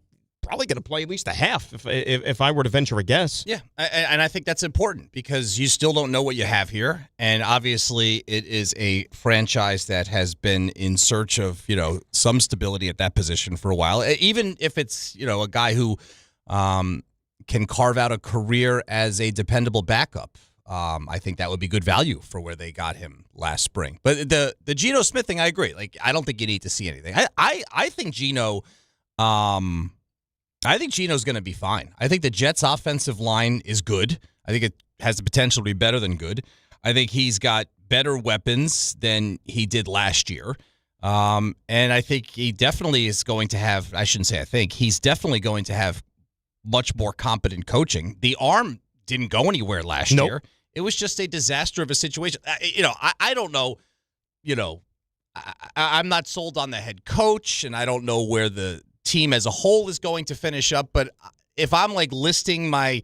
probably going to play at least a half if I were to venture a guess. Yeah, and I think that's important because you still don't know what you have here. And obviously it is a franchise that has been in search of, some stability at that position for a while. Even if it's, a guy who can carve out a career as a dependable backup. I think that would be good value for where they got him last spring. But the Geno Smith thing, I agree. Like, I don't think you need to see anything. I think Geno, I think Geno's going to be fine. I think the Jets' offensive line is good. I think it has the potential to be better than good. I think he's got better weapons than he did last year. And I think he definitely is going to have, I shouldn't say I think, he's definitely going to have much more competent coaching. The arm didn't go anywhere last year. It was just a disaster of a situation. I don't know, I'm not sold on the head coach, and I don't know where the team as a whole is going to finish up. But if I'm like listing my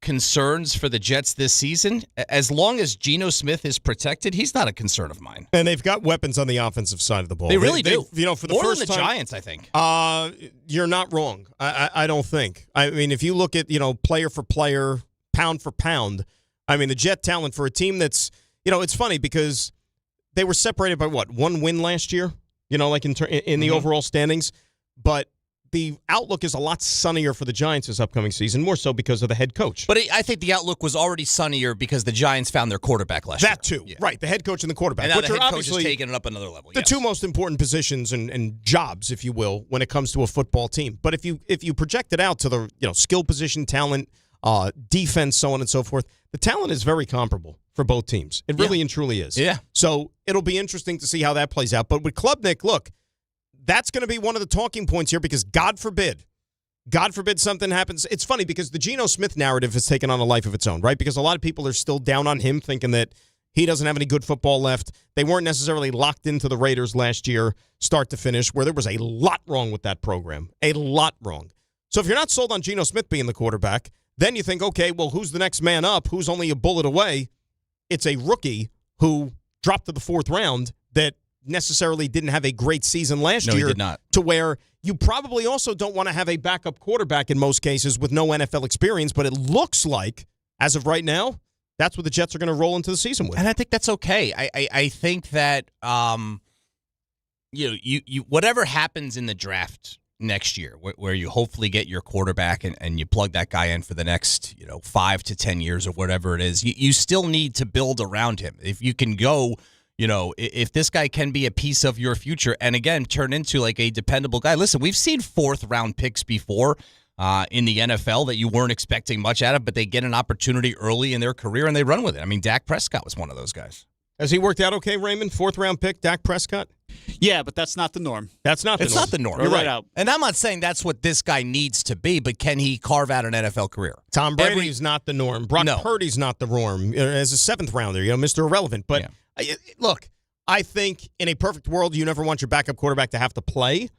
concerns for the Jets this season, as long as Geno Smith is protected, he's not a concern of mine. And they've got weapons on the offensive side of the ball. They really do. For the More first than the time, Giants, I think. You're not wrong. I don't think. I mean, if you look at, player for player, pound for pound, I mean, the Jet talent for a team that's, it's funny because they were separated by one win last year, like in the overall standings. But the outlook is a lot sunnier for the Giants this upcoming season, more so because of the head coach. But I think the outlook was already sunnier because the Giants found their quarterback last year. That too, right? The head coach and the quarterback, and now which the are head coach obviously is taking it up another level. The two most important positions and jobs, if you will, when it comes to a football team. But if you project it out to the skill position, talent, defense, so on and so forth, the talent is very comparable for both teams. It really and truly is. Yeah. So it'll be interesting to see how that plays out. But with Klubnik, look, that's going to be one of the talking points here because God forbid something happens. It's funny because the Geno Smith narrative has taken on a life of its own, right? Because a lot of people are still down on him, thinking that he doesn't have any good football left. They weren't necessarily locked into the Raiders last year, start to finish, where there was a lot wrong with that program. A lot wrong. So if you're not sold on Geno Smith being the quarterback, then you think, okay, well, who's the next man up? Who's only a bullet away? It's a rookie who dropped to the fourth round that necessarily didn't have a great season last year. He did not. To where you probably also don't want to have a backup quarterback in most cases with no NFL experience, but it looks like, as of right now, that's what the Jets are going to roll into the season with. And I think that's okay. I think that you whatever happens in the draft next year, where you hopefully get your quarterback and you plug that guy in for the next 5 to 10 years or whatever it is, you still need to build around him. If you can go, if this guy can be a piece of your future and again turn into like a dependable guy. Listen, we've seen 4th round picks before in the NFL that you weren't expecting much out of, but they get an opportunity early in their career and they run with it. I mean, Dak Prescott was one of those guys. Has he worked out okay, Raymond? 4th round pick, Dak Prescott? Yeah, but that's not the norm. It's not the norm. You're right. And I'm not saying that's what this guy needs to be, but can he carve out an NFL career? Tom Brady's not the norm. Brock Purdy's not the norm. As a 7th rounder, Mr. Irrelevant. But look, I think in a perfect world, you never want your backup quarterback to have to play.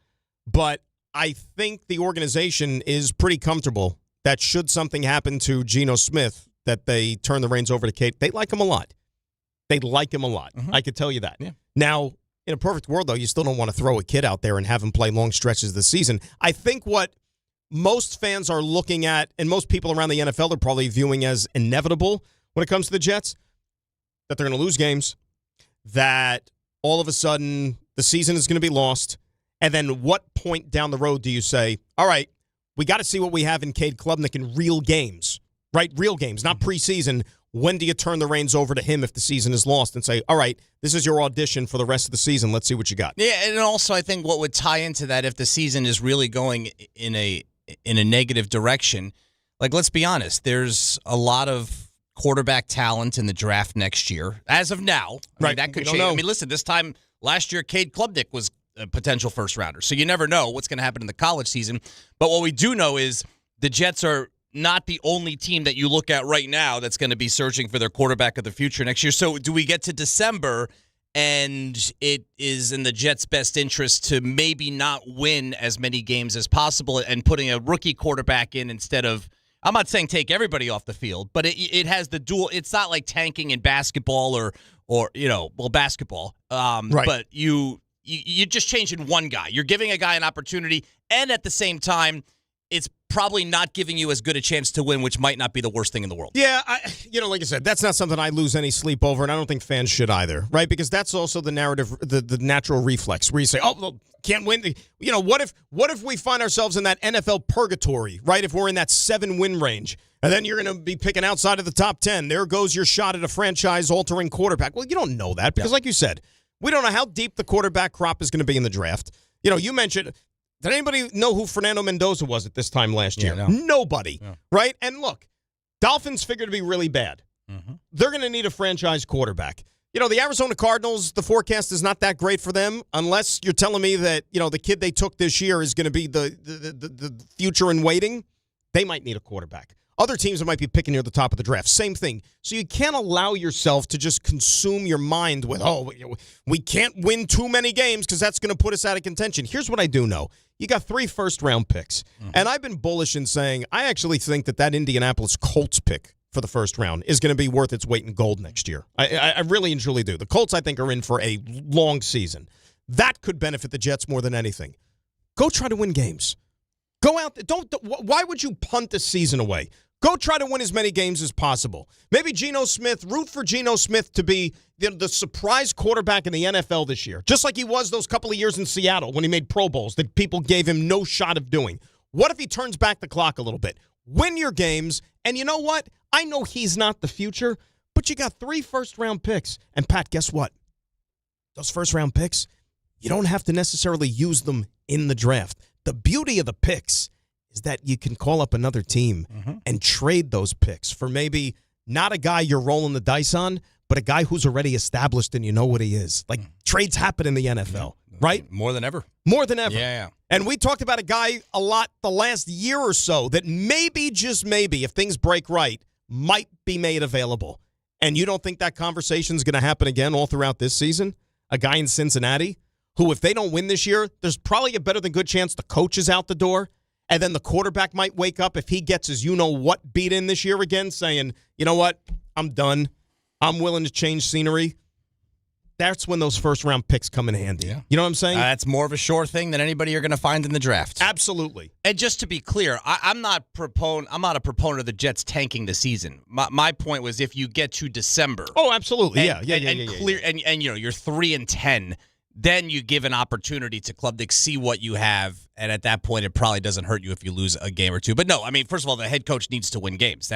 But I think the organization is pretty comfortable that should something happen to Geno Smith, that they turn the reins over to Kate. They like him a lot. They like him a lot. Mm-hmm. I could tell you that. Yeah. Now, in a perfect world, though, you still don't want to throw a kid out there and have him play long stretches this season. I think what most fans are looking at, and most people around the NFL are probably viewing as inevitable when it comes to the Jets, that they're going to lose games, that all of a sudden the season is going to be lost, and then what point down the road do you say, all right, we got to see what we have in Cade Klubnik in real games, right? Real games, not preseason. When do you turn the reins over to him if the season is lost and say, all right, this is your audition for the rest of the season. Let's see what you got. Yeah, and also I think what would tie into that if the season is really going in a negative direction, like let's be honest, there's a lot of quarterback talent in the draft next year. As of now, right? That could change. I mean, listen, this time last year, Cade Klubnik was a potential first rounder. So you never know what's going to happen in the college season. But what we do know is the Jets are not the only team that you look at right now that's going to be searching for their quarterback of the future next year. So do we get to December and it is in the Jets' best interest to maybe not win as many games as possible and putting a rookie quarterback in instead of, I'm not saying take everybody off the field, but it has the dual, it's not like tanking in basketball or basketball. Right. But you're just changing one guy. You're giving a guy an opportunity, and at the same time, it's probably not giving you as good a chance to win, which might not be the worst thing in the world. Yeah, like I said, that's not something I lose any sleep over, and I don't think fans should either, right? Because that's also the narrative, the natural reflex, where you say, oh, well, can't win. What if we find ourselves in that NFL purgatory, right? If we're in that 7-win range, and then you're going to be picking outside of the top 10. There goes your shot at a franchise-altering quarterback. Well, you don't know that because, like you said, we don't know how deep the quarterback crop is going to be in the draft. You mentioned, did anybody know who Fernando Mendoza was at this time last year? No. Nobody, right? And look, Dolphins figure to be really bad. Mm-hmm. They're going to need a franchise quarterback. The Arizona Cardinals, the forecast is not that great for them unless you're telling me that, the kid they took this year is going to be the future in waiting. They might need a quarterback. Other teams might be picking near the top of the draft. Same thing. So you can't allow yourself to just consume your mind with, we can't win too many games because that's going to put us out of contention. Here's what I do know. You got 3 first-round picks. Mm-hmm. And I've been bullish in saying I actually think that Indianapolis Colts pick for the first round is going to be worth its weight in gold next year. I really and truly do. The Colts, I think, are in for a long season. That could benefit the Jets more than anything. Go try to win games. Go out. Why would you punt the season away? Go try to win as many games as possible. Maybe root for Geno Smith to be the surprise quarterback in the NFL this year, just like he was those couple of years in Seattle when he made Pro Bowls that people gave him no shot of doing. What if he turns back the clock a little bit? Win your games, and you know what? I know he's not the future, but you got 3 first-round picks. And, Pat, guess what? Those first-round picks, you don't have to necessarily use them in the draft. The beauty of the picks is that you can call up another team and trade those picks for maybe not a guy you're rolling the dice on, but a guy who's already established and you know what he is. Like, trades happen in the NFL, right? More than ever. More than ever. Yeah. And we talked about a guy a lot the last year or so that maybe, just maybe, if things break right, might be made available. And you don't think that conversation's going to happen again all throughout this season? A guy in Cincinnati who, if they don't win this year, there's probably a better than good chance the coach is out the door. And then the quarterback might wake up if he gets his you-know-what beat in this year again, saying, you know what, I'm done. I'm willing to change scenery. That's when those first-round picks come in handy. Yeah. You know what I'm saying? That's more of a sure thing than anybody you're going to find in the draft. Absolutely. And just to be clear, I'm not a proponent of the Jets tanking the season. My point was if you get to December. Oh, absolutely. And you're 3-10. Then you give an opportunity to Klubnik, see what you have, and at that point, it probably doesn't hurt you if you lose a game or two. But no, I mean, first of all, the head coach needs to win games.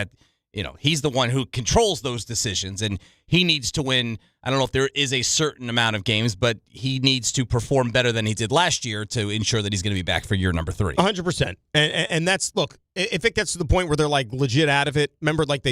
He's the one who controls those decisions, and he needs to win. I don't know if there is a certain amount of games, but he needs to perform better than he did last year to ensure that he's going to be back for year number 3. 100%. And that's, look, if it gets to the point where they're like legit out of it, remember, like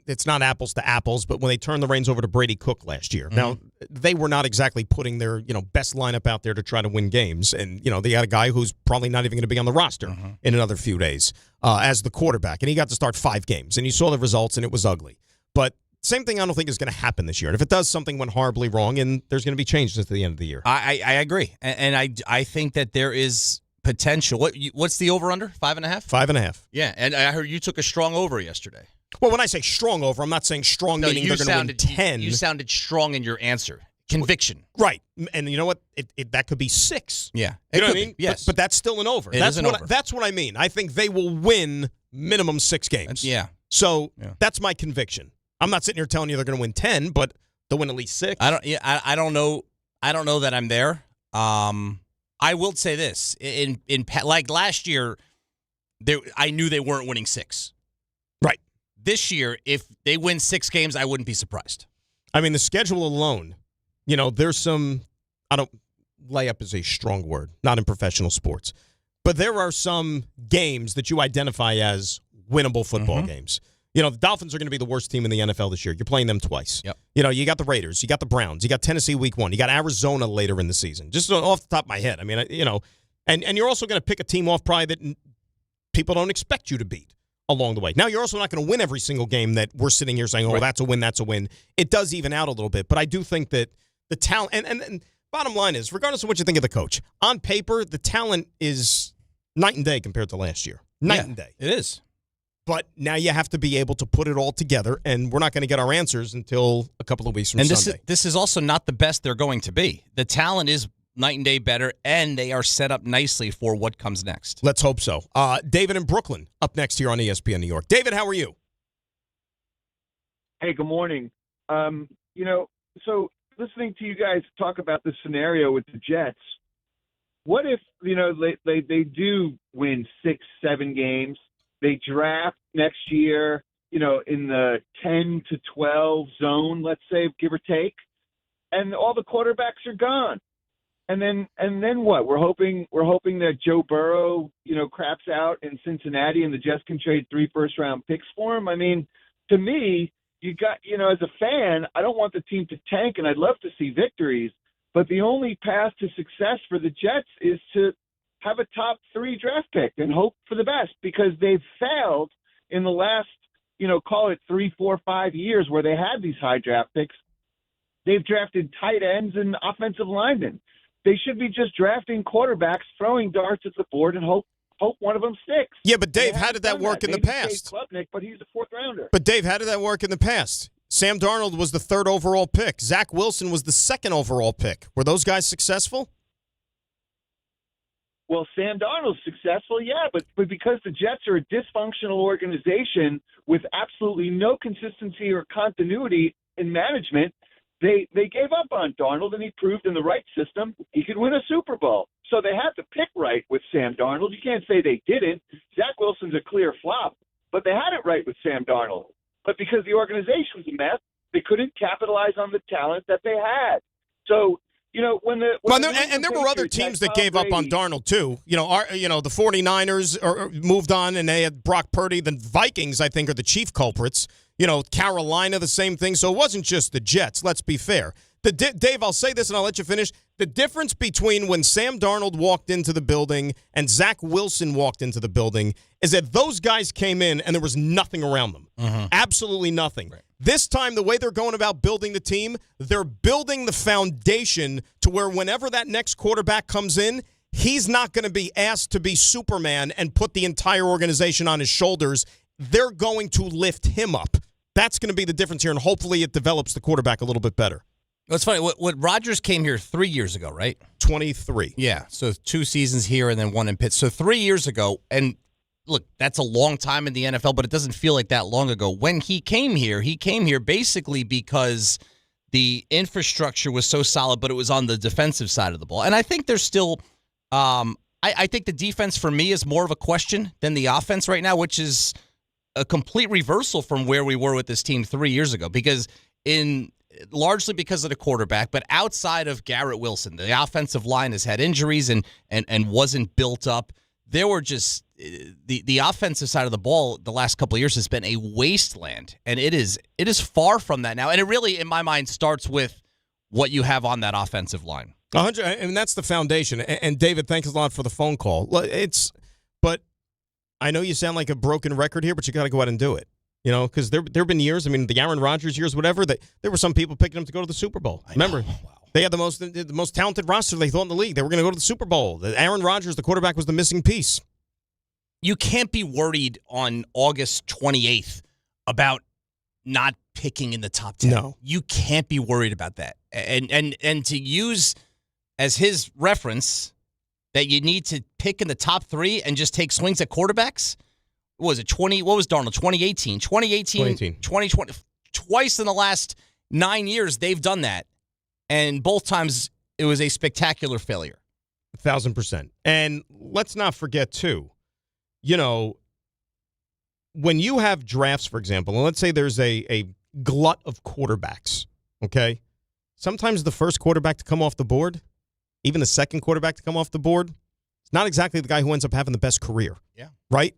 it's not apples to apples, but when they turned the reins over to Brady Cook last year. Mm-hmm. Now, they were not exactly putting their, best lineup out there to try to win games. And, they got a guy who's probably not even going to be on the roster in another few days as the quarterback. And he got to start 5 games. And you saw the results, and it was ugly. But same thing I don't think is going to happen this year. And if it does, something went horribly wrong, and there's going to be changes at the end of the year. I agree. And I think that there is potential. What's the over-under? 5.5? 5.5. Yeah, and I heard you took a strong over yesterday. Well, when I say strong over, I'm not saying strong meaning they're going to win 10. You sounded strong in your answer. Conviction. Right. And you know what? That could be 6. Yeah. You know what I mean? Yes. But that's still an over. That's what I mean. I think they will win minimum 6 games. Yeah. So that's my conviction. I'm not sitting here telling you they're going to win 10, but they'll win at least 6. I don't know. I don't know that I'm there. I will say this. In like last year, I knew they weren't winning 6. Right. This year, if they win 6 games, I wouldn't be surprised. I mean, the schedule alone, there's some, layup is a strong word, not in professional sports, but there are some games that you identify as winnable football games. The Dolphins are going to be the worst team in the NFL this year. You're playing them twice. Yep. You got the Raiders, you got the Browns, you got Tennessee week 1, you got Arizona later in the season. Just off the top of my head. I mean, and you're also going to pick a team off probably that people don't expect you to beat along the way. Now, you're also not going to win every single game that we're sitting here saying, that's a win, that's a win. It does even out a little bit, but I do think that the talent, and bottom line is, regardless of what you think of the coach, on paper, the talent is night and day compared to last year. Night and day. It is. But now you have to be able to put it all together, and we're not going to get our answers until a couple of weeks from Sunday. This is also not the best they're going to be. The talent is night and day better, and they are set up nicely for what comes next. Let's hope so. David in Brooklyn up next here on ESPN New York. David, how are you? Hey, good morning. So listening to you guys talk about the scenario with the Jets, what if, they do win 6-7 games, they draft next year, in the 10 to 12 zone, let's say, give or take, and all the quarterbacks are gone. And then what? We're hoping that Joe Burrow, craps out in Cincinnati and the Jets can trade 3 first-round picks for him. I mean, to me, you got, as a fan, I don't want the team to tank, and I'd love to see victories. But the only path to success for the Jets is to have a top 3 draft pick and hope for the best, because they've failed in the last, call it 3, 4, 5 years where they had these high draft picks. They've drafted tight ends and offensive linemen. They should be just drafting quarterbacks, throwing darts at the board, and hope one of them sticks. Yeah, but Dave, how did that work in the past? Klubnik, but he's a 4th rounder. But Dave, how did that work in the past? Sam Darnold was the 3rd overall pick. Zach Wilson was the 2nd overall pick. Were those guys successful? Well, Sam Darnold's successful, yeah, but because the Jets are a dysfunctional organization with absolutely no consistency or continuity in management, they gave up on Darnold, and he proved in the right system he could win a Super Bowl. So they had to pick right with Sam Darnold. You can't say they didn't. Zach Wilson's a clear flop, but they had it right with Sam Darnold. But because the organization was a mess, they couldn't capitalize on the talent that they had. So, there were other teams that gave up on Darnold too. The 49ers moved on, and they had Brock Purdy. The Vikings, I think, are the chief culprits. Carolina, the same thing. So it wasn't just the Jets. Let's be fair. Dave, I'll say this and I'll let you finish. The difference between when Sam Darnold walked into the building and Zach Wilson walked into the building is that those guys came in and there was nothing around them. Mm-hmm. Absolutely nothing. Right. This time, the way they're going about building the team, they're building the foundation to where whenever that next quarterback comes in, he's not going to be asked to be Superman and put the entire organization on his shoulders. They're going to lift him up. That's going to be the difference here, and hopefully it develops the quarterback a little bit better. It's funny. What Rodgers came here 3 years ago, right? 23. Yeah, so 2 seasons here and then 1 in Pitt. So 3 years ago, and look, that's a long time in the NFL, but it doesn't feel like that long ago. When he came here basically because the infrastructure was so solid, but it was on the defensive side of the ball. And I think there's still I think the defense for me is more of a question than the offense right now, which is a complete reversal from where we were with this team 3 years ago, because largely because of the quarterback, but outside of Garrett Wilson, the offensive line has had injuries and wasn't built up. There were just the offensive side of the ball the last couple of years has been a wasteland, and it is far from that now. And it really, in my mind, starts with what you have on that offensive line. 100, and that's the foundation. And David, thanks a lot for the phone call. But I know you sound like a broken record here, but you got to go out and do it. Because there have been years, the Aaron Rodgers years, whatever, that there were some people picking him to go to the Super Bowl. Remember, they had the most talented roster they thought in the league. They were going to go to the Super Bowl. Aaron Rodgers, the quarterback, was the missing piece. You can't be worried on August 28th about not picking in the top 10. No. You can't be worried about that. And to use as his reference that you need to pick in the top 3 and just take swings at quarterbacks. What was it, what was Darnold, 2018? 2020. Twice in the last 9 years, they've done that. And both times, it was a spectacular failure. 1,000%. And let's not forget, too, when you have drafts, for example, and let's say there's a glut of quarterbacks, okay? Sometimes the first quarterback to come off the board, even the second quarterback to come off the board, it's not exactly the guy who ends up having the best career. Yeah. Right?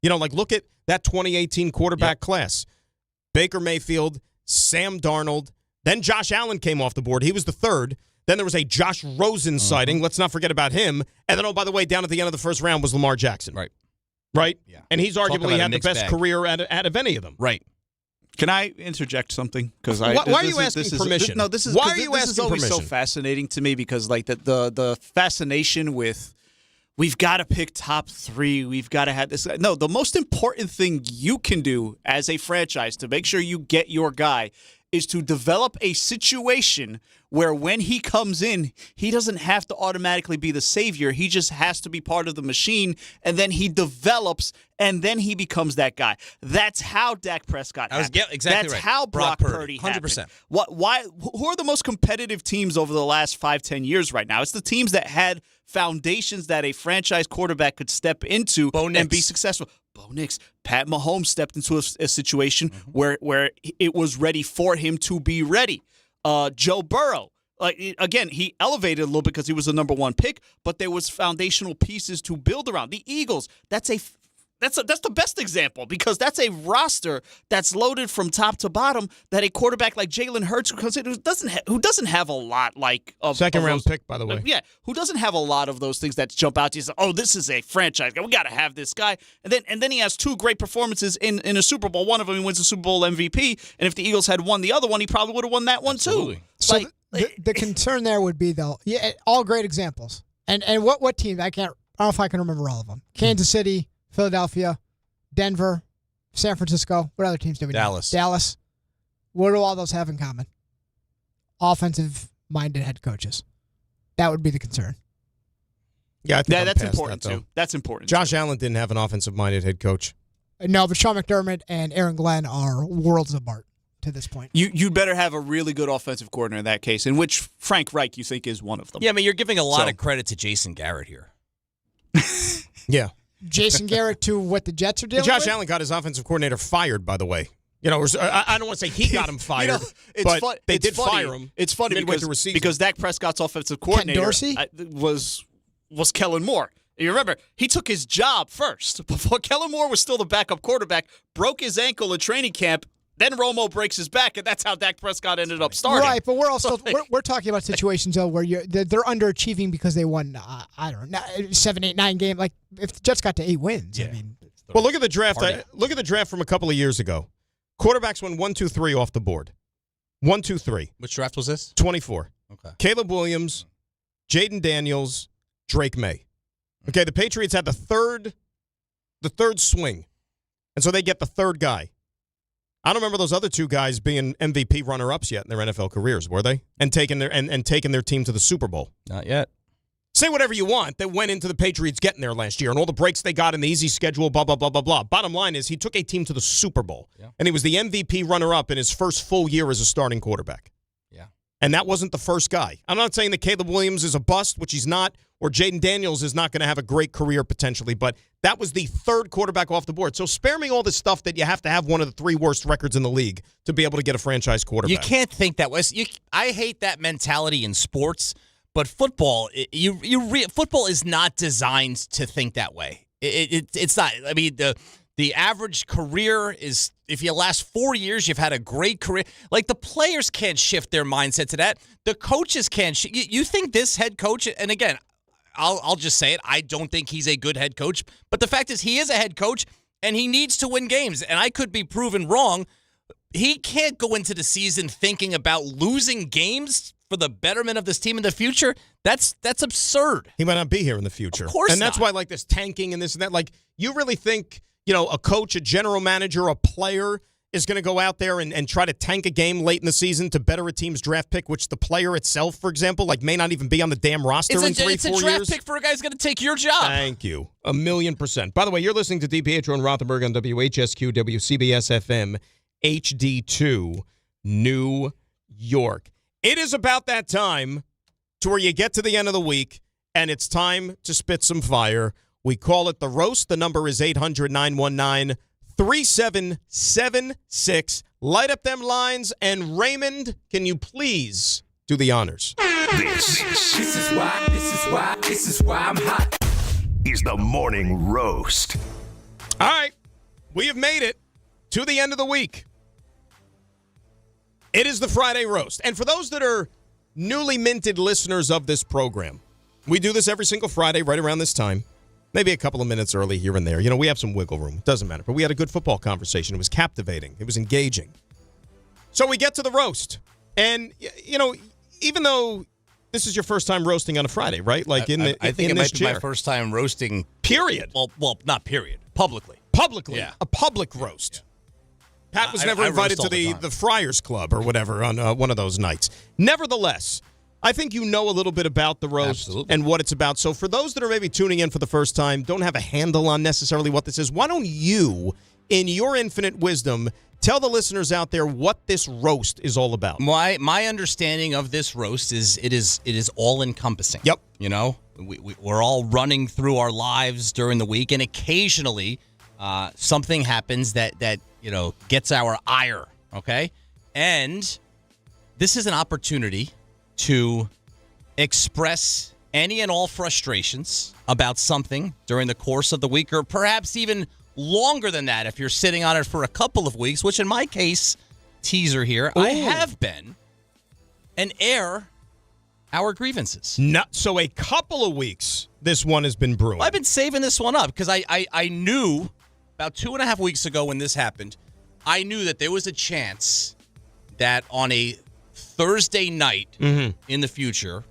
Look at that 2018 quarterback class. Baker Mayfield, Sam Darnold, then Josh Allen came off the board. He was the 3rd. Then there was a Josh Rosen sighting. Let's not forget about him. And then, by the way, down at the end of the first round was Lamar Jackson. Right? Yeah. And he's arguably had the best career out of any of them. Right. Can I interject something? Because why are you asking permission? This is always so fascinating to me, because the fascination with we've got to pick top 3, we've got to have this. No, the most important thing you can do as a franchise to make sure you get your guy is to develop a situation where when he comes in, he doesn't have to automatically be the savior. He just has to be part of the machine, and then he develops, and then he becomes that guy. That's how Dak Prescott happened. Exactly. That's how Brock Purdy 100%. happened. Who are the most competitive teams over the last 5-10 years right now? It's the teams that had foundations that a franchise quarterback could step into and be successful. Bo Nix, Pat Mahomes stepped into a situation where it was ready for him to be ready. Joe Burrow, again, he elevated a little because he was the number one pick, but there was foundational pieces to build around. The Eagles, that's the best example because that's a roster that's loaded from top to bottom that a quarterback like Jalen Hurts who doesn't have a lot of second-round pick, by the way. Who doesn't have a lot of those things that jump out to you. Say, oh, this is a franchise guy. We got to have this guy. And then he has two great performances in a Super Bowl. One of them, he wins the Super Bowl MVP. And if the Eagles had won the other one, he probably would have won that one too. So the concern there would be, though, all great examples. And what teams? I don't know if I can remember all of them. Kansas City, Philadelphia, Denver, San Francisco. What other teams do we know? Dallas. What do all those have in common? Offensive-minded head coaches. That would be the concern. Yeah, I think that's important, too. That's important. Josh Allen didn't have an offensive-minded head coach. No, but Sean McDermott and Aaron Glenn are worlds apart to this point. You'd better have a really good offensive coordinator in that case, in which Frank Reich you think is one of them. Yeah, I mean, you're giving a lot of credit to Jason Garrett here. Yeah. Jason Garrett to what the Jets are doing. Josh Allen got his offensive coordinator fired, by the way. I don't want to say he got him fired, but they did fire him. It's funny because Dak Prescott's offensive coordinator was Kellen Moore. You remember, he took his job first. Before Kellen Moore was still the backup quarterback, broke his ankle in training camp. Then Romo breaks his back, and that's how Dak Prescott ended up starting. Right, but we're also we're talking about situations though where they're underachieving because they won 7, 8, 9 games. Like if the Jets got to 8 wins, I mean. Well, look at the draft. Look at the draft from a couple of years ago. Quarterbacks went 1, 2, 3 off the board. 1, 2, 3. Which draft was this? 24. Okay. Caleb Williams, Jaden Daniels, Drake May. Okay, the Patriots had the third swing, and so they get the third guy. I don't remember those other two guys being MVP runner-ups yet in their NFL careers, were they? And taking their team to the Super Bowl. Not yet. Say whatever you want. They went into the Patriots getting there last year, and all the breaks they got in the easy schedule, blah, blah, blah, blah, blah. Bottom line is he took a team to the Super Bowl, and he was the MVP runner-up in his first full year as a starting quarterback. Yeah. And that wasn't the first guy. I'm not saying that Caleb Williams is a bust, which he's not, or Jaden Daniels is not going to have a great career potentially, but that was the third quarterback off the board. So spare me all this stuff that you have to have one of the 3 worst records in the league to be able to get a franchise quarterback. You can't think that way. I hate that mentality in sports, but football, football is not designed to think that way. It's not. I mean, the average career is, if you last 4 years, you've had a great career. Like, the players can't shift their mindset to that. The coaches can't. You think this head coach, and again, I'll just say it, I don't think he's a good head coach. But the fact is he is a head coach, and he needs to win games. And I could be proven wrong. He can't go into the season thinking about losing games for the betterment of this team in the future. That's absurd. He might not be here in the future. Of course And that's why, like, this tanking and this and that. Like, you really think, a coach, a general manager, a player is going to go out there and try to tank a game late in the season to better a team's draft pick, which the player itself, for example, may not even be on the damn roster in 3-4 years. It's a draft pick for a guy who's going to take your job. Thank you. 1,000,000%. By the way, you're listening to DiPietro and Rothenberg on WHSQ, WCBS-FM, HD2, New York. It is about that time to where you get to the end of the week, and it's time to spit some fire. We call it the roast. The number is 800-919-3776. Light up them lines. And Raymond, can you please do the honors? This is why I'm hot. Is the morning roast. All right. We have made it to the end of the week. It is the Friday roast. And for those that are newly minted listeners of this program, we do this every single Friday right around this time. Maybe a couple of minutes early here and there. We have some wiggle room. It doesn't matter. But we had a good football conversation. It was captivating. It was engaging. So we get to the roast. And, even though this is your first time roasting on a Friday, right? I think it might be my first time roasting. Period. Well, not period. Publicly. Yeah. A public roast. Pat was never invited to the Friars Club or whatever on one of those nights. Nevertheless, I think you know a little bit about the roast and what it's about. So for those that are maybe tuning in for the first time, don't have a handle on necessarily what this is, why don't you, in your infinite wisdom, tell the listeners out there what this roast is all about? My understanding of this roast is it is all encompassing. Yep. You know, we're all running through our lives during the week, and occasionally something happens that gets our ire. Okay, and this is an opportunity to express any and all frustrations about something during the course of the week, or perhaps even longer than that if you're sitting on it for a couple of weeks, which in my case, teaser here, I have been, and air our grievances. So a couple of weeks this one has been brewing. Well, I've been saving this one up because I knew about 2.5 weeks ago when this happened, I knew that there was a chance that on a Thursday night in the future,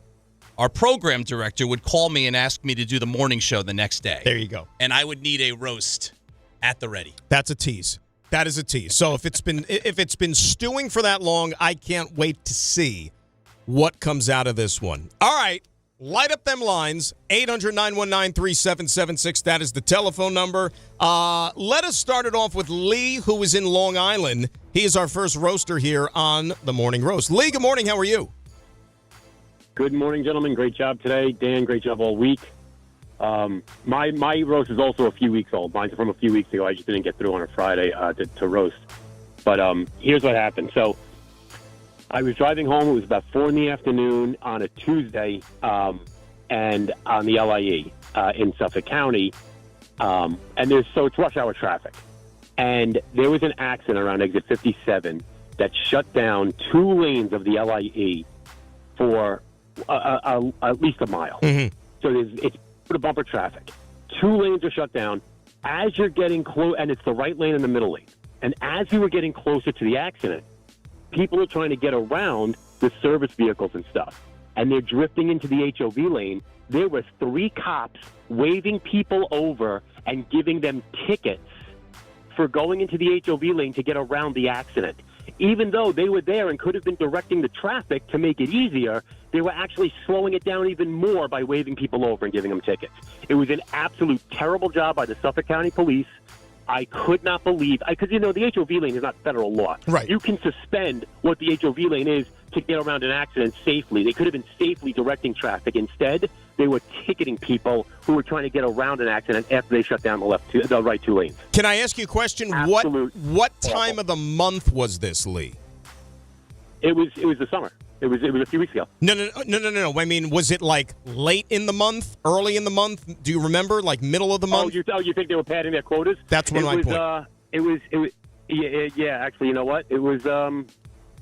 our program director would call me and ask me to do the morning show the next day. There you go. And I would need a roast at the ready. That's a tease. That is a tease. So if it's been stewing for that long, I can't wait to see what comes out of this one. All right. Light up them lines. 800-919-3776. That is the telephone number. Let us start it off with Lee, who is in Long Island. He is our first roaster here on the Morning Roast. Lee, good morning. How are you? Good morning, gentlemen. Great job today. Dan, great job all week. My roast is also a few weeks old. Mine's from a few weeks ago. I just didn't get through on a Friday to roast. But here's what happened. So I was driving home. It was about 4 in the afternoon on a Tuesday, and on the LIE in Suffolk County. And it's rush hour traffic. And there was an accident around exit 57 that shut down 2 lanes of the LIE for at least a mile. Mm-hmm. So it's for bumper traffic. 2 lanes are shut down. As you're getting close, and it's the right lane and the middle lane. And as you were getting closer to the accident, people are trying to get around the service vehicles and stuff. And they're drifting into the HOV lane. There were 3 cops waving people over and giving them tickets for going into the HOV lane to get around the accident. Even though they were there and could have been directing the traffic to make it easier, they were actually slowing it down even more by waving people over and giving them tickets. It was an absolute terrible job by the Suffolk County Police. I could not believe, because, the HOV lane is not federal law. Right. You can suspend what the HOV lane is to get around an accident safely. They could have been safely directing traffic. Instead, they were ticketing people who were trying to get around an accident after they shut down the right 2 lanes. Can I ask you a question? What time of the month was this, Lee? It was the summer. It was a few weeks ago. No. I mean, was it like late in the month, early in the month? Do you remember, like middle of the month? Oh, you think they were padding their quotas? That's my point. It was. Yeah. Actually, you know what? It was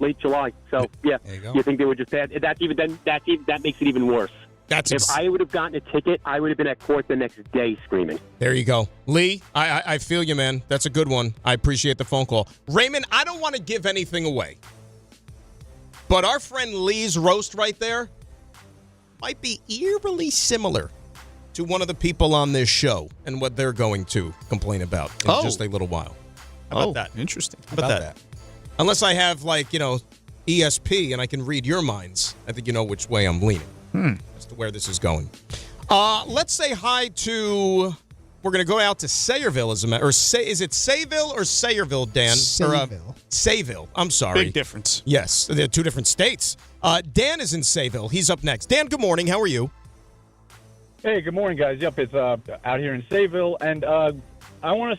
late July. So yeah, there you go. You think they were just bad? That makes it even worse. If I would have gotten a ticket, I would have been at court the next day screaming. There you go. Lee, I feel you, man. That's a good one. I appreciate the phone call. Raymond, I don't want to give anything away, but our friend Lee's roast right there might be eerily similar to one of the people on this show and what they're going to complain about in just a little while. How about that? Interesting. How about that? Unless I have, ESP and I can read your minds, I think you know which way I'm leaning as to where this is going. Let's say hi to... We're going to go out to Sayreville, is it Sayville or Sayreville, Dan? Sayville. Sayville. I'm sorry. Big difference. Yes, they're 2 different states. Dan is in Sayville. He's up next. Dan, good morning. How are you? Hey, good morning, guys. Yep, it's out here in Sayville, and I want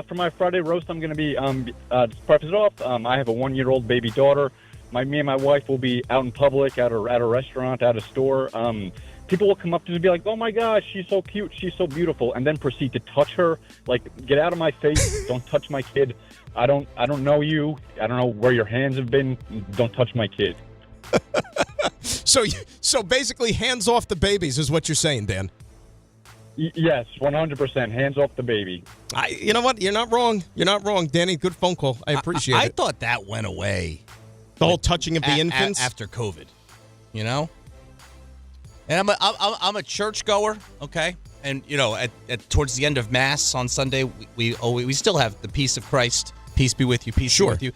for my Friday roast. I'm going to be to preface it off. I have a 1-year-old baby daughter. Me and my wife will be out in public, at a restaurant, at a store. People will come up to me and be like, "Oh my gosh, she's so cute, she's so beautiful," and then proceed to touch her. Like, get out of my face! Don't touch my kid. I don't know you. I don't know where your hands have been. Don't touch my kid. So basically, hands off the babies is what you're saying, Dan. Yes, 100%. Hands off the baby. You know what? You're not wrong. You're not wrong, Danny. Good phone call. I appreciate it. I thought that went away. The whole touching of the infants after COVID, And I'm a churchgoer, okay? And at towards the end of Mass on Sunday, we still have the peace of Christ Peace be with you. Peace Sure. be with you.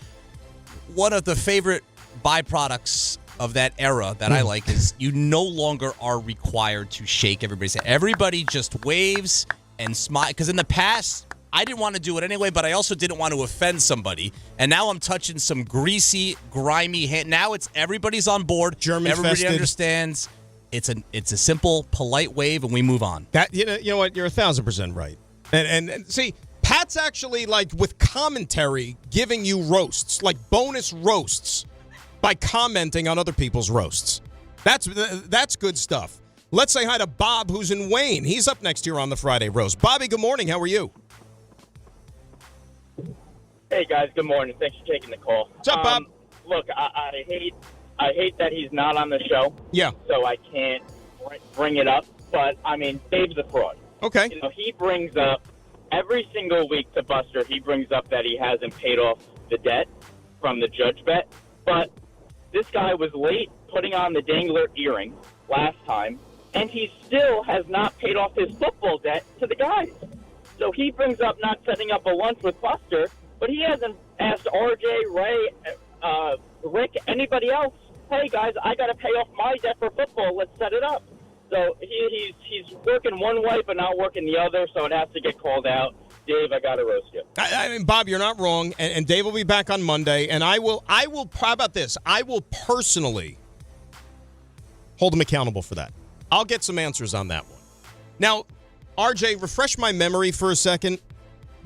One of the favorite byproducts of that era that I like is you no longer are required to shake everybody's hand. Everybody just waves and smile. Because in the past, I didn't want to do it anyway, but I also didn't want to offend somebody. And now I'm touching some greasy, grimy hand. Now it's everybody's on board. Everybody understands. It's a simple, polite wave, and we move on. That you know what? You're 1,000% right. And see, Pat's actually like with commentary giving you roasts, like bonus roasts, by commenting on other people's roasts. That's good stuff. Let's say hi to Bob, who's in Wayne. He's up next here on the Friday Roast. Bobby, good morning. How are you? Hey guys, good morning. Thanks for taking the call. What's up, Bob? Look, I hate that he's not on the show. Yeah. So I can't bring it up. But I mean, Dave's a fraud. Okay. You know, he brings up every single week to Buster. He brings up that he hasn't paid off the debt from the judge bet. But this guy was late putting on the dangler earring last time, and he still has not paid off his football debt to the guys. So he brings up not setting up a lunch with Buster, but he hasn't asked RJ, Ray, Rick, anybody else, hey, guys, I got to pay off my debt for football. Let's set it up. So he's working one way but not working the other, so it has to get called out. Dave, I got to roast you. I mean, Bob, you're not wrong, and Dave will be back on Monday, and I will. How about this? I will personally hold him accountable for that. I'll get some answers on that one. Now, RJ, refresh my memory for a second.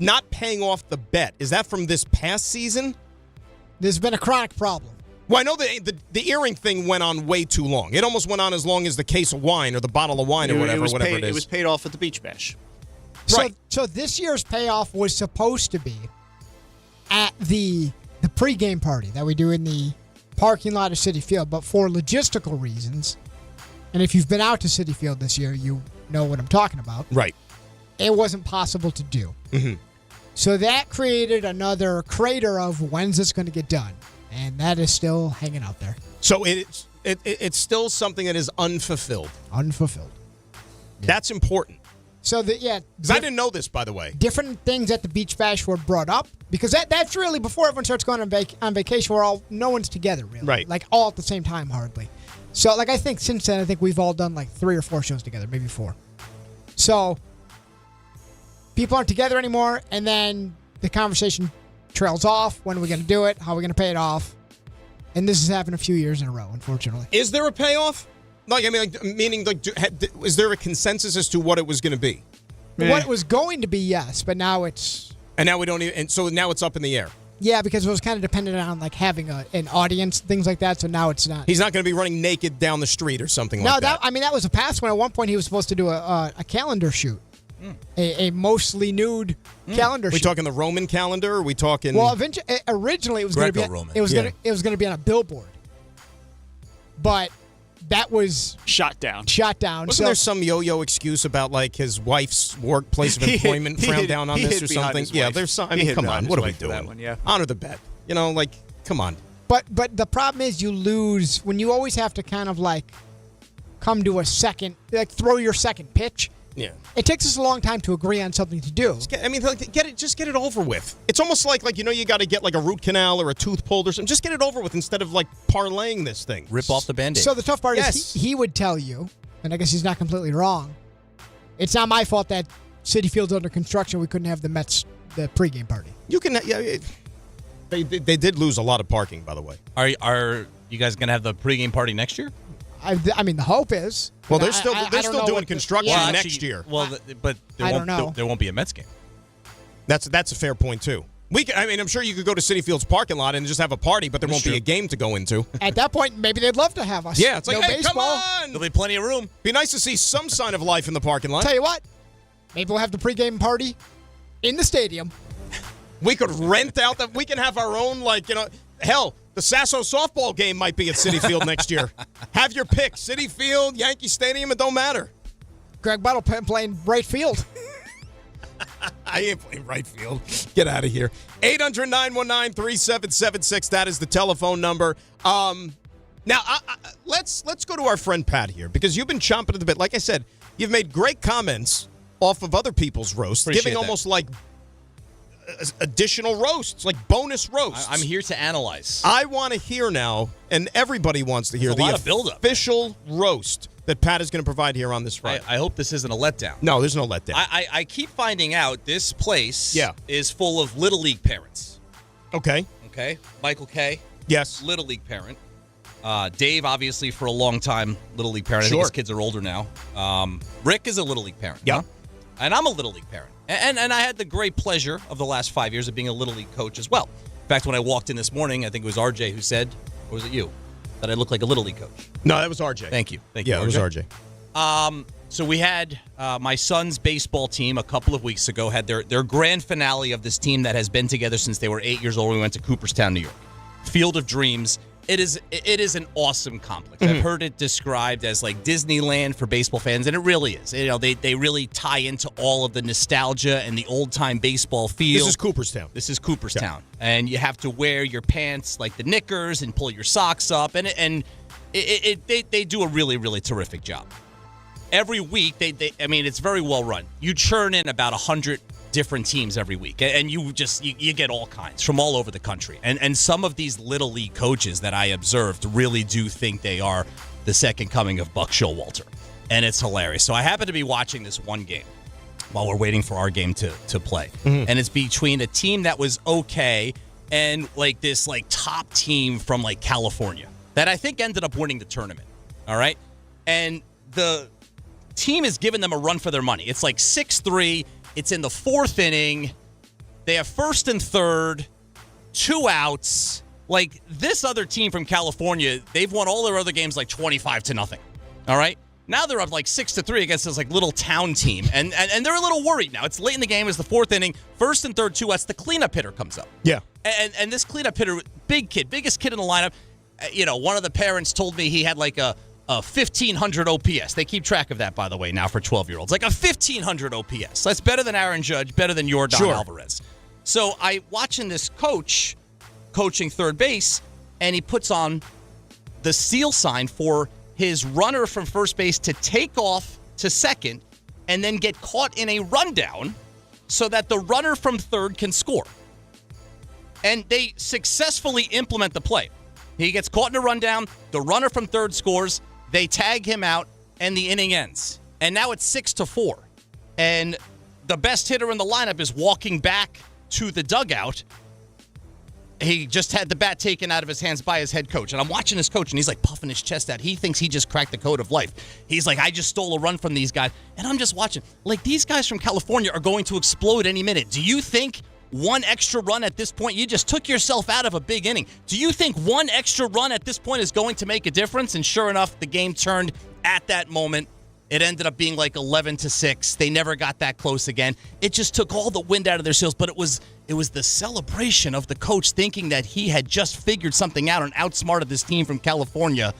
Not paying off the bet, is that from this past season? There's been a chronic problem. Well, I know the earring thing went on way too long. It almost went on as long as the case of wine or the bottle of wine or whatever it is. It was paid off at the Beach Bash. Right. So this year's payoff was supposed to be at the pregame party that we do in the parking lot of Citi Field, but for logistical reasons, and if you've been out to Citi Field this year, you know what I'm talking about. Right. It wasn't possible to do. Mm-hmm. So that created another crater of when's this going to get done, and that is still hanging out there. So it's still something that is unfulfilled. Unfulfilled. Yeah. That's important. So because I didn't know this, by the way. Different things at the Beach Bash were brought up because that's really before everyone starts going on vacation. No one's together really, right? Like all at the same time, hardly. So like I think since then, I think we've all done like 3 or 4 shows together, maybe 4. So people aren't together anymore, and then the conversation trails off. When are we going to do it? How are we going to pay it off? And this has happened a few years in a row, unfortunately. Is there a payoff? Like, I mean, meaning, like, is there a consensus as to what it was going to be? What it was going to be, yes, but now it's... And now we don't even... And so now it's up in the air. Yeah, because it was kind of dependent on, like, having an audience, things like that, so now it's not. He's not going to be running naked down the street or something like that. No, that was a past one. At one point, he was supposed to do a calendar shoot. A mostly nude calendar shoot. We talking the Roman calendar? Or are we talking... Well, originally, it was going to be... It was going to be on a billboard. But... That was shot down. Wasn't there some yo-yo excuse about like his wife's workplace of employment frowned down on this or something? Yeah, there's some. I mean, come on, what are we doing? Honor the bet. You know, like, come on. But the problem is you lose when you always have to kind of like come to a second, like throw your second pitch. Yeah. It takes us a long time to agree on something to do. Just get it over with. It's almost like you got to get like a root canal or a tooth pulled or something. Just get it over with instead of like parlaying this thing. Rip off the Band-Aid. So the tough part is he would tell you, and I guess he's not completely wrong, it's not my fault that Citi Field's under construction. We couldn't have the pregame party. You can, they did lose a lot of parking, by the way. Are you guys going to have the pregame party next year? I mean, the hope is. Well, they're still doing construction next year. Well, but I don't know. There won't be a Mets game. That's a fair point too. I'm sure you could go to Citi Field's parking lot and just have a party, but there won't be a game to go into. At that point, maybe they'd love to have us. Yeah, it's like, no hey, baseball. come on! There'll be plenty of room. Be nice to see some sign of life in the parking lot. Tell you what, maybe we'll have the pregame party in the stadium. We could rent out we can have our own, hell, the Sasso softball game might be at Citi Field next year. Have your pick. Citi Field, Yankee Stadium, it don't matter. Greg Buttle playing right field. I ain't playing right field. Get out of here. 800-919-3776. That is the telephone number. Now, let's go to our friend Pat here, because you've been chomping at the bit. Like I said, you've made great comments off of other people's roasts, giving almost like additional roasts, like bonus roasts. I'm here to analyze. I want to hear now, and everybody wants to hear There's a lot of buildup. Official roast that Pat is going to provide here on this Friday. I hope this isn't a letdown. No, there's no letdown. I keep finding out this place is full of Little League parents. Okay. Michael K. Yes. Little League parent. Dave, obviously, for a long time, Little League parent. I Sure. think his kids are older now. Rick is a Little League parent. Yeah. Huh? And I'm a Little League parent. And I had the great pleasure of the last 5 years of being a Little League coach as well. In fact, when I walked in this morning, I think it was RJ who said, or was it you, that I look like a Little League coach? No, that was RJ. Thank you. Yeah, it was RJ. So we had my son's baseball team a couple of weeks ago had their grand finale of this team that has been together since they were 8 years old. We went to Cooperstown, New York. Field of Dreams. It is an awesome complex. I've heard it described as like Disneyland for baseball fans, and it really is. You know, they really tie into all of the nostalgia and the old-time baseball feel. This is Cooperstown. Yeah. And you have to wear your pants like the knickers and pull your socks up, and they do a really, really terrific job. Every week, it's very well run. You churn in about 100 different teams every week, and you get all kinds from all over the country. And some of these Little League coaches that I observed really do think they are the second coming of Buck Showalter, and it's hilarious. So I happen to be watching this one game while we're waiting for our game to play, and it's between a team that was okay and like this like top team from like California that I think ended up winning the tournament. All right, and the team is giving them a run for their money. It's like 6-3. It's in the fourth inning. They have first and third, 2 outs. Like this other team from California, they've won all their other games like 25-0. All right? Now they're up like 6-3 against this like little town team. And they're a little worried now. It's late in the game. It's the fourth inning. First and third, 2 outs. The cleanup hitter comes up. Yeah. And this cleanup hitter, big kid, biggest kid in the lineup. One of the parents told me he had like a 1,500 OPS. They keep track of that, by the way, now for 12-year-olds. Like a 1,500 OPS. That's better than Aaron Judge, better than Yordan Alvarez. So I watching this coach coaching third base, and he puts on the seal sign for his runner from first base to take off to second and then get caught in a rundown so that the runner from third can score. And they successfully implement the play. He gets caught in a rundown, the runner from third scores, they tag him out, and the inning ends. And now it's 6-4. And the best hitter in the lineup is walking back to the dugout. He just had the bat taken out of his hands by his head coach. And I'm watching his coach, and he's like puffing his chest out. He thinks he just cracked the code of life. He's like, I just stole a run from these guys. And I'm just watching. Like, these guys from California are going to explode any minute. Do you think one extra run at this point, you just took yourself out of a big inning. Do you think one extra run at this point is going to make a difference? And sure enough, the game turned at that moment. It ended up being like 11-6. They never got that close again. It just took all the wind out of their sails, but it was the celebration of the coach thinking that he had just figured something out and outsmarted this team from California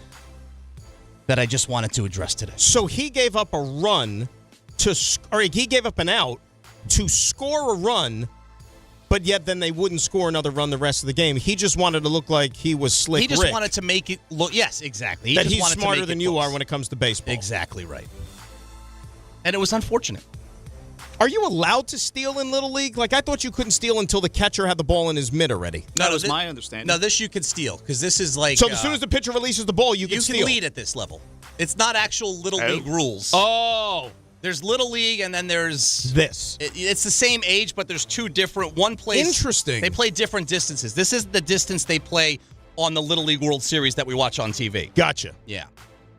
that I just wanted to address today. So he gave up a run he gave up an out to score a run, but yet then they wouldn't score another run the rest of the game. He just wanted to look like he was slick He just Rick. wanted to make it look, yes, exactly. That he's smarter than you are when it comes to baseball. Exactly right. And it was unfortunate. Are you allowed to steal in Little League? Like, I thought you couldn't steal until the catcher had the ball in his mitt already. That was my understanding. No, this you could steal, because this is like... So as soon as the pitcher releases the ball, you can steal. You can lead at this level. It's not actual Little League rules. Oh. There's Little League, and then there's... this. It's the same age, but there's two different... One plays... Interesting. They play different distances. This is the distance they play on the Little League World Series that we watch on TV. Gotcha. Yeah.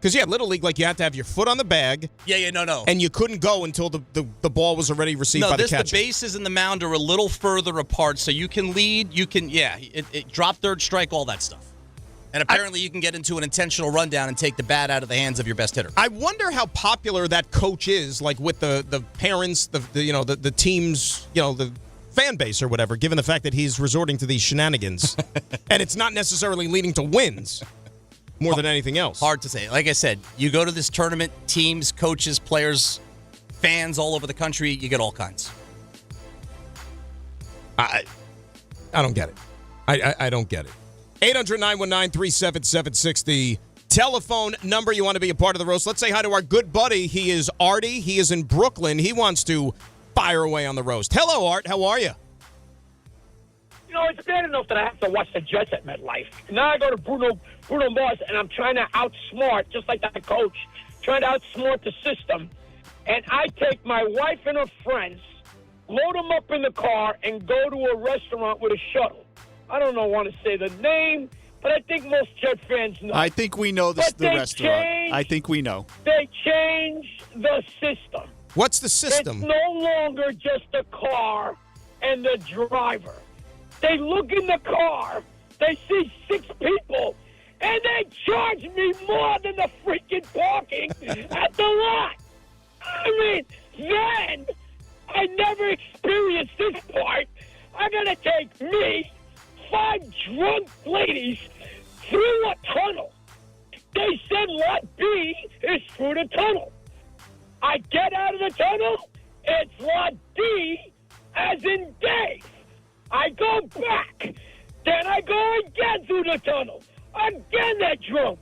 Because, Little League, like, you had to have your foot on the bag. No. And you couldn't go until the ball was already received by the catcher. The bases and the mound are a little further apart, so you can lead, drop third strike, all that stuff. And apparently you can get into an intentional rundown and take the bat out of the hands of your best hitter. I wonder how popular that coach is, like with the parents, the teams, the fan base or whatever, given the fact that he's resorting to these shenanigans. And it's not necessarily leading to wins more than anything else. Hard to say. Like I said, you go to this tournament, teams, coaches, players, fans all over the country, you get all kinds. I don't get it. I don't get it. 800-919-3776, the telephone number you want to be a part of the roast. Let's say hi to our good buddy. He is Artie. He is in Brooklyn. He wants to fire away on the roast. Hello, Art. How are you? it's bad enough that I have to watch the Jets at MetLife. Now I go to Bruno Mars, and I'm trying to outsmart, just like that coach, trying to outsmart the system. And I take my wife and her friends, load them up in the car, and go to a restaurant with a shuttle. I don't want to say the name, but I think most Jet fans know. I think we know the restaurant. I think we know. They changed the system. What's the system? It's no longer just the car and the driver. They look in the car, they see 6 people, and they charge me more than the freaking parking at the lot. I mean, then I never experienced this part. I gotta take me, 5 drunk ladies, through a tunnel. They said lot B is through the tunnel. I get out of the tunnel, it's lot D, as in Dave. I go back, then I go again through the tunnel. Again they're drunk.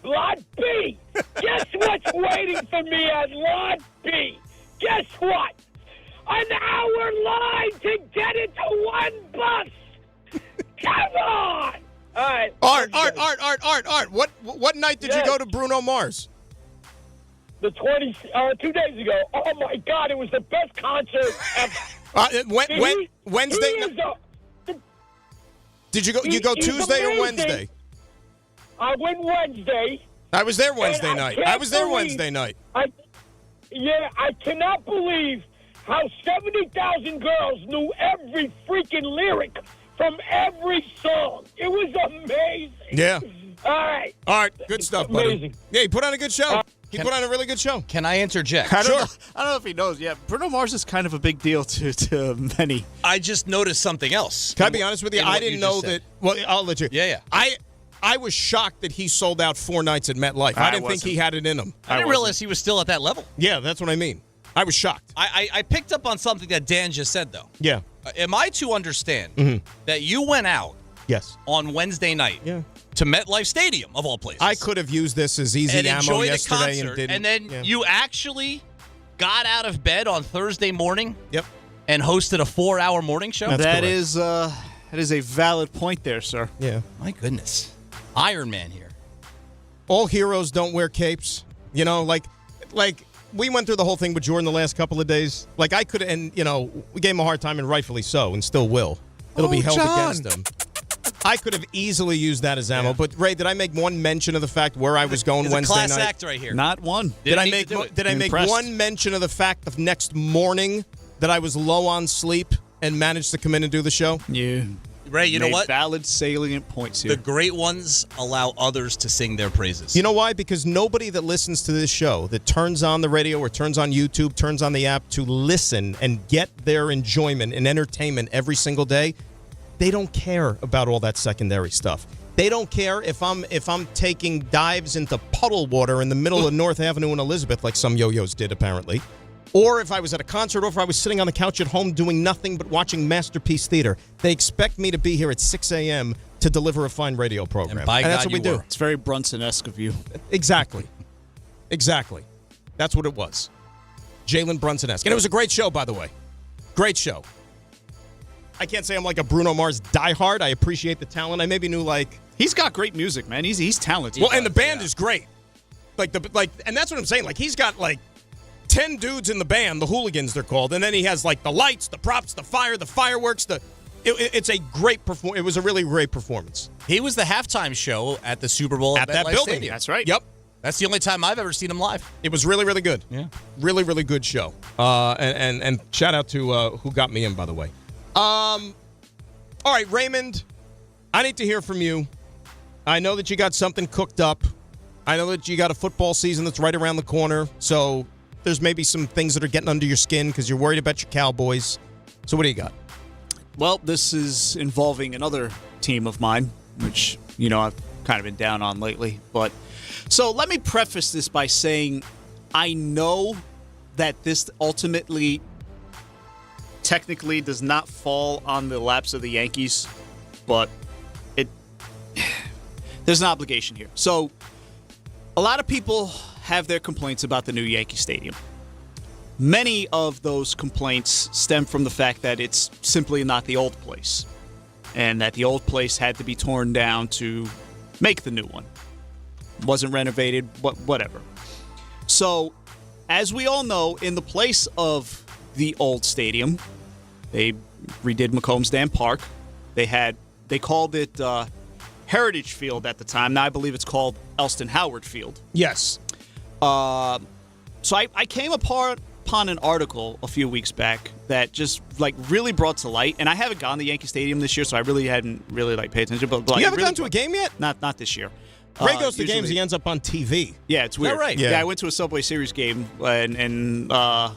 Lot B. Guess what's waiting for me at Lot B? Guess what? An hour line to get into one bus. Come on. All right. Art. What night did you go to Bruno Mars? The 2 days ago. Oh my God! It was the best concert ever. Wednesday. Did you go? You go Tuesday or Wednesday? I went Wednesday. I was there Wednesday night. I was there Wednesday night. I cannot believe how 70,000 girls knew every freaking lyric from every song. It was amazing. Yeah. All right. Good stuff, buddy. Amazing. Yeah, he put on a good show. He put on a really good show. Can I interject? I don't know if he knows. Yeah, Bruno Mars is kind of a big deal to many. I just noticed something else. Can I be honest with you? I didn't know that. Well, I'll let you. Yeah. I was shocked that he sold out 4 nights at MetLife. I didn't think he had it in him. I didn't realize he was still at that level. Yeah, that's what I mean. I was shocked. I picked up on something that Dan just said, though. Yeah. Am I to understand that you went out on Wednesday night to MetLife Stadium, of all places? I could have used this as easy and ammo yesterday the concert, and didn't. And then you actually got out of bed on Thursday morning and hosted a 4-hour morning show? That is a valid point there, sir. Yeah. My goodness. Iron Man here. All heroes don't wear capes. You know, like we went through the whole thing with Jordan the last couple of days. Like I could, and we gave him a hard time, and rightfully so, and still will. It'll be held against him. I could have easily used that as ammo, but Ray, did I make one mention of the fact where I was going Wednesday night? Class act right here. Not one. Did I make one mention of the fact of next morning that I was low on sleep and managed to come in and do the show? Yeah. Ray, you know what? Valid, salient points here. The great ones allow others to sing their praises. You know why? Because nobody that listens to this show, that turns on the radio or turns on YouTube, turns on the app to listen and get their enjoyment and entertainment every single day, they don't care about all that secondary stuff. They don't care if I'm taking dives into puddle water in the middle of North Avenue and Elizabeth, like some yo-yos did apparently, or if I was at a concert, or if I was sitting on the couch at home doing nothing but watching Masterpiece Theater. They expect me to be here at 6 a.m. to deliver a fine radio program. And by God, that's what we do. It's very Brunson-esque of you. Exactly. That's what it was. Jalen Brunson-esque. And it was a great show, by the way. Great show. I can't say I'm like a Bruno Mars diehard. I appreciate the talent. I maybe knew he's got great music, man. He's talented. Well, and the band is great. And that's what I'm saying. Like he's got 10 dudes in the band, the hooligans they're called, and then he has the lights, the props, the fire, the fireworks. It's a great performance. It was a really great performance. He was the halftime show at the Super Bowl at that building. Stadium. That's right. Yep. That's the only time I've ever seen him live. It was really, really good. Yeah. Really, really good show. And shout out to who got me in, by the way. All right, Raymond, I need to hear from you. I know that you got something cooked up. I know that you got a football season that's right around the corner. So there's maybe some things that are getting under your skin because you're worried about your Cowboys. So what do you got? Well, this is involving another team of mine, which, I've kind of been down on lately. But so let me preface this by saying I know that this ultimately technically does not fall on the laps of the Yankees, but there's an obligation here. So a lot of people have their complaints about the new Yankee Stadium. Many of those complaints stem from the fact that it's simply not the old place. and that the old place had to be torn down to make the new one. Wasn't renovated, but whatever. So, as we all know, in the place of the old stadium, they redid Macombs Dam Park. They called it Heritage Field at the time. Now I believe it's called Elston Howard Field. Yes. So I came upon an article a few weeks back that just really brought to light, and I haven't gone to Yankee Stadium this year, so I really hadn't paid attention. But you haven't gone to a game yet? Not this year. Ray goes to games, he ends up on TV. Yeah, it's weird. Is that right? Yeah, I went to a Subway Series game, and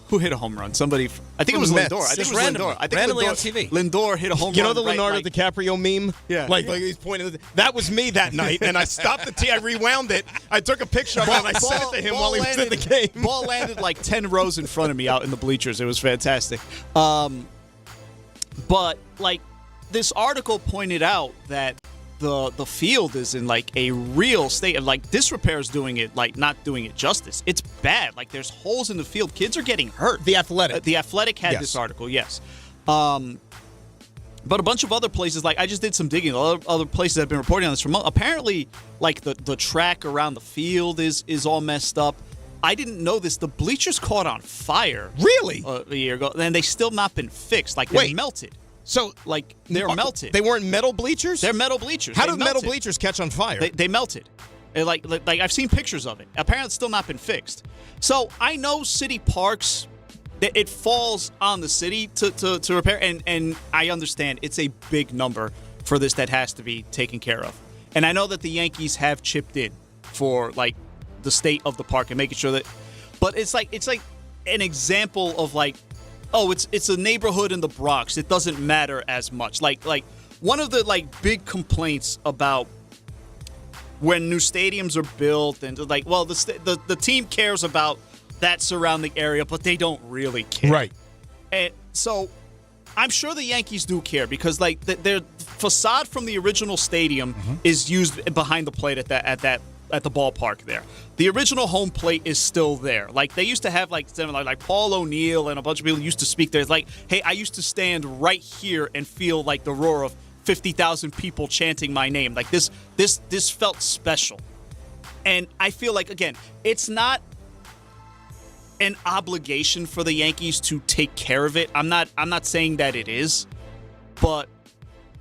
who hit a home run? Somebody. I think it was Lindor. I think it was Lindor. I think randomly on TV. Lindor hit a home run. You know the Leonardo DiCaprio meme? Yeah. Like he's pointing. That was me that night, and I stopped the tee. I rewound it. I took a picture of it, and I sent it to him while he was at the game. Ball landed like 10 rows in front of me out in the bleachers. It was fantastic. But this article pointed out that the field is in a real state of disrepair is doing it not doing it justice. It's bad. There's holes in the field. Kids are getting hurt. The Athletic. Had this article, yes. But a bunch of other places, I just did some digging. Other places have been reporting on this. Apparently, the track around the field is all messed up. I didn't know this. The bleachers caught on fire. Really? A year ago, and they still not been fixed. They melted. So, they're melted. They weren't metal bleachers? They're metal bleachers. How did metal bleachers catch on fire? They melted. I've seen pictures of it. Apparently, it's still not been fixed. So, I know city parks, it falls on the city to repair, and I understand it's a big number for this that has to be taken care of. And I know that the Yankees have chipped in for, the state of the park and making sure that... But it's like an example of, it's a neighborhood in the Bronx. It doesn't matter as much. One of the big complaints about when new stadiums are built and the team cares about that surrounding area, but they don't really care. Right. And so I'm sure the Yankees do care because their facade from the original stadium is used behind the plate at the ballpark there. The original home plate is still there. They used to have Paul O'Neill and a bunch of people used to speak there. It's hey, I used to stand right here and feel the roar of 50,000 people chanting my name. This felt special. And I feel again, it's not an obligation for the Yankees to take care of it. I'm not saying that it is, but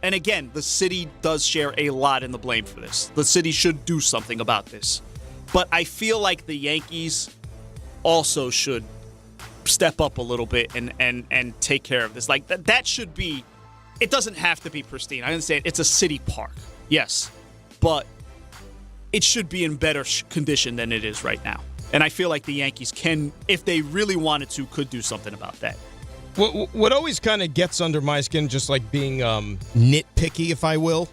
and again, the city does share a lot in the blame for this. The city should do something about this. But I feel like the Yankees also should step up a little bit and take care of this. That should be, it doesn't have to be pristine. I understand it's a city park, yes, but it should be in better condition than it is right now. And I feel like the Yankees can, if they really wanted to, could do something about that. What always kind of gets under my skin, just being nitpicky, if I will,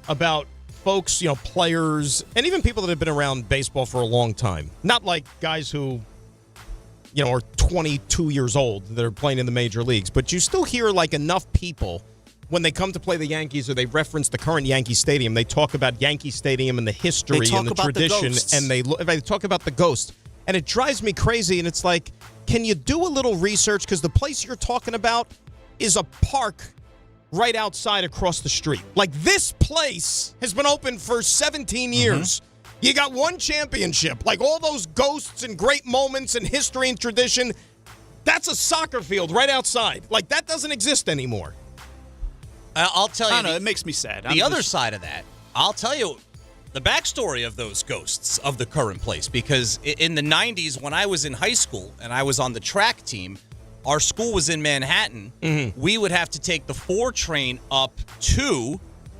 about folks, players, and even people that have been around baseball for a long time. Not guys who, are 22 years old that are playing in the major leagues, but you still hear enough people when they come to play the Yankees or they reference the current Yankee Stadium, they talk about Yankee Stadium and the history and the tradition, and they talk about the ghost. And it drives me crazy, and it's can you do a little research? Because the place you're talking about is a park right outside across the street. This place has been open for 17 years. You got one championship. All those ghosts and great moments and history and tradition, that's a soccer field right outside. That doesn't exist anymore. I'll tell you. I don't know, it makes me sad. The other side of that, I'll tell you the backstory of those ghosts of the current place, because in the 90s when I was in high school and I was on the track team, our school was in Manhattan. We would have to take the 4 train up to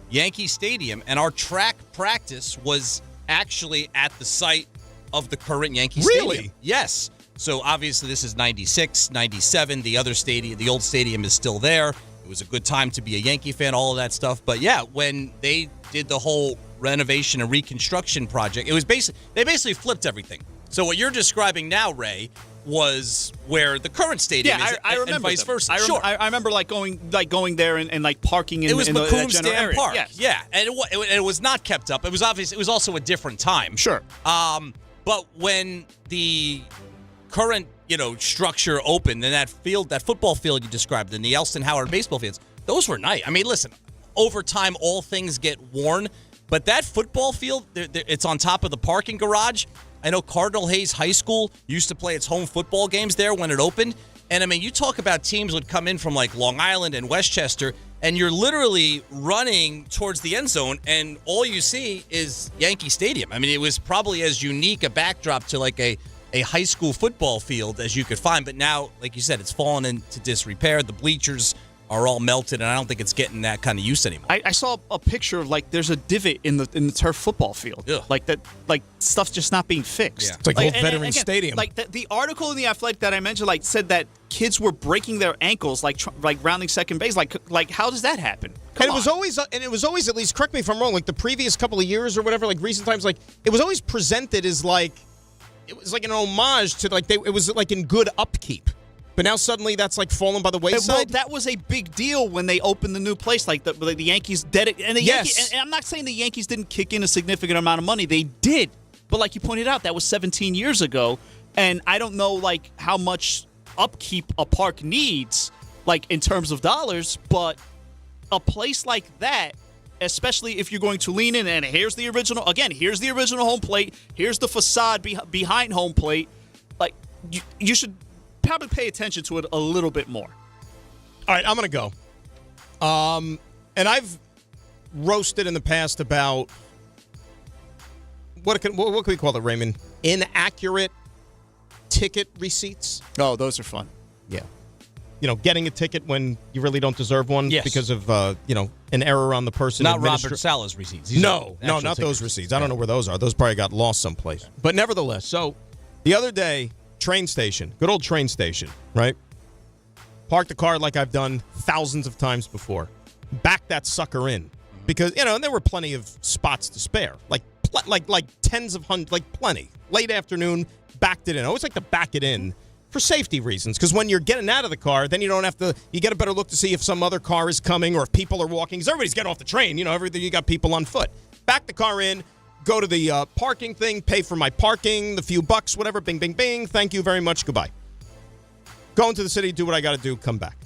Yankee Stadium, and our track practice was actually at the site of the current Yankee Stadium. Really? Yes. So obviously this is 96, 97. The other stadium, the old stadium is still there. It was a good time to be a Yankee fan, all of that stuff. But yeah, when they did the whole renovation and reconstruction project, it was they basically flipped everything. So what you're describing now, Ray, was where the current stadium is, I remember and vice versa. I remember going there and parking in it was in Macombs general Dam area. Park. Yes. Yeah, and it was not kept up. It was obvious. It was also a different time. Sure. But when the current structure opened, and that football field you described, and the Elston Howard baseball fields, those were nice. I mean, listen, over time, all things get worn. But that football field, it's on top of the parking garage. I know Cardinal Hayes High School used to play its home football games there when it opened. And, I mean, you talk about teams would come in from, like, Long Island and Westchester, and you're literally running towards the end zone, and all you see is Yankee Stadium. I mean, it was probably as unique a backdrop to, like, a high school football field as you could find. But now, like you said, it's fallen into disrepair. The bleachers are all melted, and I don't think it's getting that kind of use anymore. I saw a picture of, like, there's a divot in the turf football field. Ugh. Like that, like stuff's just not being fixed. Yeah. It's like old Veterans Stadium. Like the article in the Athletic that I mentioned, like, said that kids were breaking their ankles, like rounding second base. Like how does that happen? And it was always, at least, correct me if I'm wrong, like the previous couple of years or whatever, like recent times, like it was always presented as like, it was like an homage to like it was like in good upkeep. But now suddenly that's like fallen by the wayside. Well, that was a big deal when they opened the new place. Like the Yankees and the Yankees, and I'm not saying the Yankees didn't kick in a significant amount of money. They did, but like you pointed out, that was 17 years ago, and I don't know like how much upkeep a park needs, like in terms of dollars. But a place like that, especially if you're going to lean in, and here's the original home plate. Here's the facade behind home plate. Like you should probably pay attention to it a little bit more. All right, I'm going to go. And I've roasted in the past about what can we call it, Raymond? Inaccurate ticket receipts. Oh, those are fun. Yeah. You know, getting a ticket when you really don't deserve one because of, an error on the person. Not Robert Sala's receipts. No, not those receipts. I don't know where those are. Those probably got lost someplace. But nevertheless, so the other day, train station, good old train station, right? Park the car like I've done thousands of times before. Back that sucker in. Because, and there were plenty of spots to spare. Like tens of hundreds, like plenty. Late afternoon, backed it in. I always like to back it in for safety reasons. Because when you're getting out of the car, then you don't have to, you get a better look to see if some other car is coming or if people are walking. Because everybody's getting off the train. You got people on foot. Back the car in. Go to the parking thing, pay for my parking, the few bucks, whatever, bing, bing, bing. Thank you very much. Goodbye. Go into the city, do what I got to do, come back.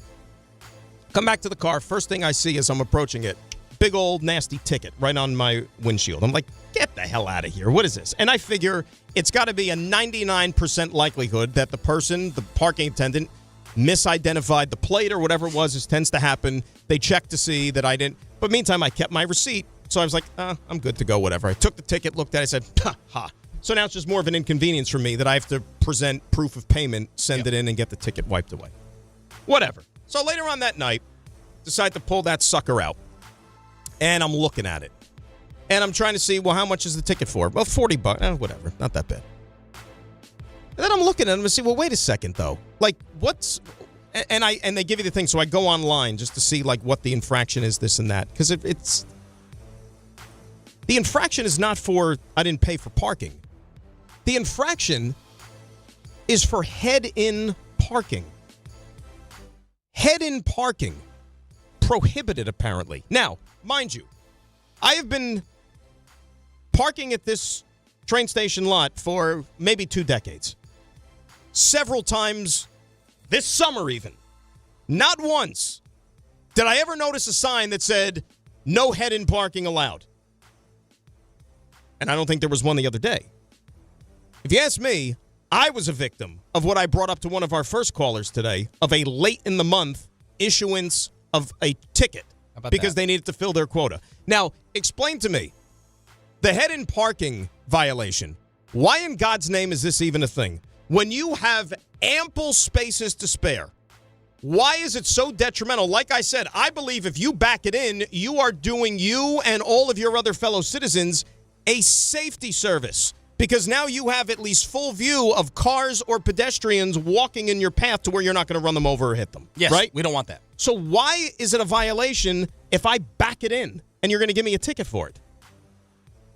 Come back to the car. First thing I see as I'm approaching it, big old nasty ticket right on my windshield. I'm like, get the hell out of here. What is this? And I figure it's got to be a 99% likelihood that the parking attendant, misidentified the plate or whatever it was. This tends to happen. They checked to see that I didn't. But meantime, I kept my receipt. So I was like, I'm good to go, whatever. I took the ticket, looked at it, said, ha. So now it's just more of an inconvenience for me that I have to present proof of payment, send it in, and get the ticket wiped away. Whatever. So later on that night, decide to pull that sucker out. And I'm looking at it. And I'm trying to see, well, how much is the ticket for? Well, $40. Whatever. Not that bad. And then I'm looking at them and see, well, wait a second, though. Like, what's... And they give you the thing, so I go online just to see, like, what the infraction is, this and that. Because it's... The infraction is not for I didn't pay for parking. The infraction is for head-in parking. Head-in parking. Prohibited, apparently. Now, mind you, I have been parking at this train station lot for maybe 2 decades. Several times this summer even. Not once did I ever notice a sign that said, no head-in parking allowed. And I don't think there was one the other day. If you ask me, I was a victim of what I brought up to one of our first callers today, of a late-in-the-month issuance of a ticket because they needed to fill their quota. Now, explain to me, the head-in parking violation, why in God's name is this even a thing? When you have ample spaces to spare, why is it so detrimental? Like I said, I believe if you back it in, you are doing you and all of your other fellow citizens a safety service, because now you have at least full view of cars or pedestrians walking in your path to where you're not going to run them over or hit them. Yes, right? We don't want that. So why is it a violation if I back it in and you're going to give me a ticket for it?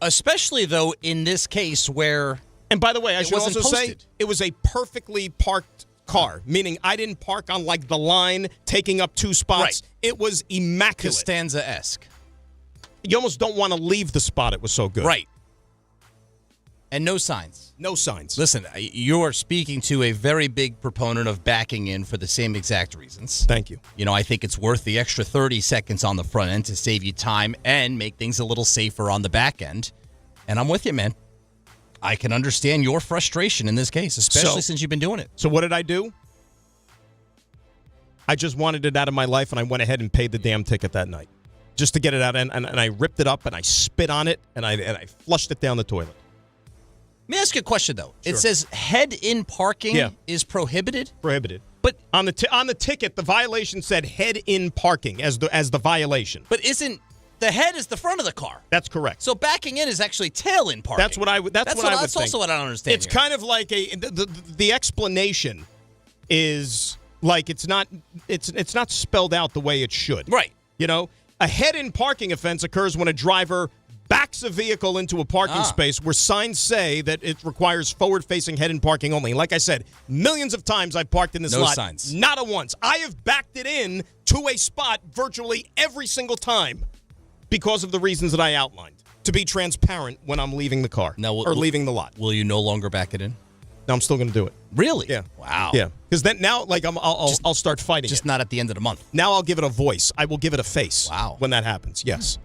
Especially, though, in this case where... And by the way, I should also say it was a perfectly parked car, meaning I didn't park on like the line taking up 2 spots. Right. It was immaculate. Costanza-esque. You almost don't want to leave the spot. It was so good. Right. And no signs. No signs. Listen, you're speaking to a very big proponent of backing in for the same exact reasons. Thank you. You know, I think it's worth the extra 30 seconds on the front end to save you time and make things a little safer on the back end. And I'm with you, man. I can understand your frustration in this case, especially since you've been doing it. So what did I do? I just wanted it out of my life, and I went ahead and paid the damn ticket that night just to get it out. And I ripped it up, and I spit on it, and I flushed it down the toilet. Let me ask you a question, though. Sure. It says head-in parking is prohibited? Prohibited. But on the ticket, the violation said head-in parking as the violation. But isn't the head is the front of the car? That's correct. So backing in is actually tail-in parking. That's what I would think. That's also what I don't understand. It's kind of like the explanation is like it's not spelled out the way it should. Right. You know, a head-in parking offense occurs when a driver backs a vehicle into a parking space where signs say that it requires forward-facing head-in parking only. Like I said, millions of times I've parked in this lot. No signs. Not a once. I have backed it in to a spot virtually every single time because of the reasons that I outlined. To be transparent when I'm leaving the car or leaving the lot. Will you no longer back it in? No, I'm still going to do it. Really? Yeah. Wow. Yeah. Because then now, like, I'll start fighting Just not at the end of the month. Now I'll give it a voice. I will give it a face. Wow. When that happens. Yes.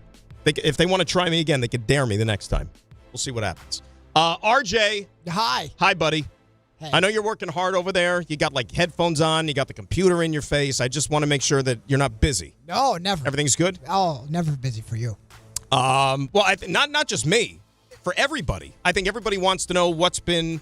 If they want to try me again, they could dare me the next time. We'll see what happens. RJ. Hi. Hi, buddy. Hey. I know you're working hard over there. You got, like, headphones on. You got the computer in your face. I just want to make sure that you're not busy. No, never. Everything's good? Oh, never busy for you. Well, not just me. For everybody. I think everybody wants to know what's been,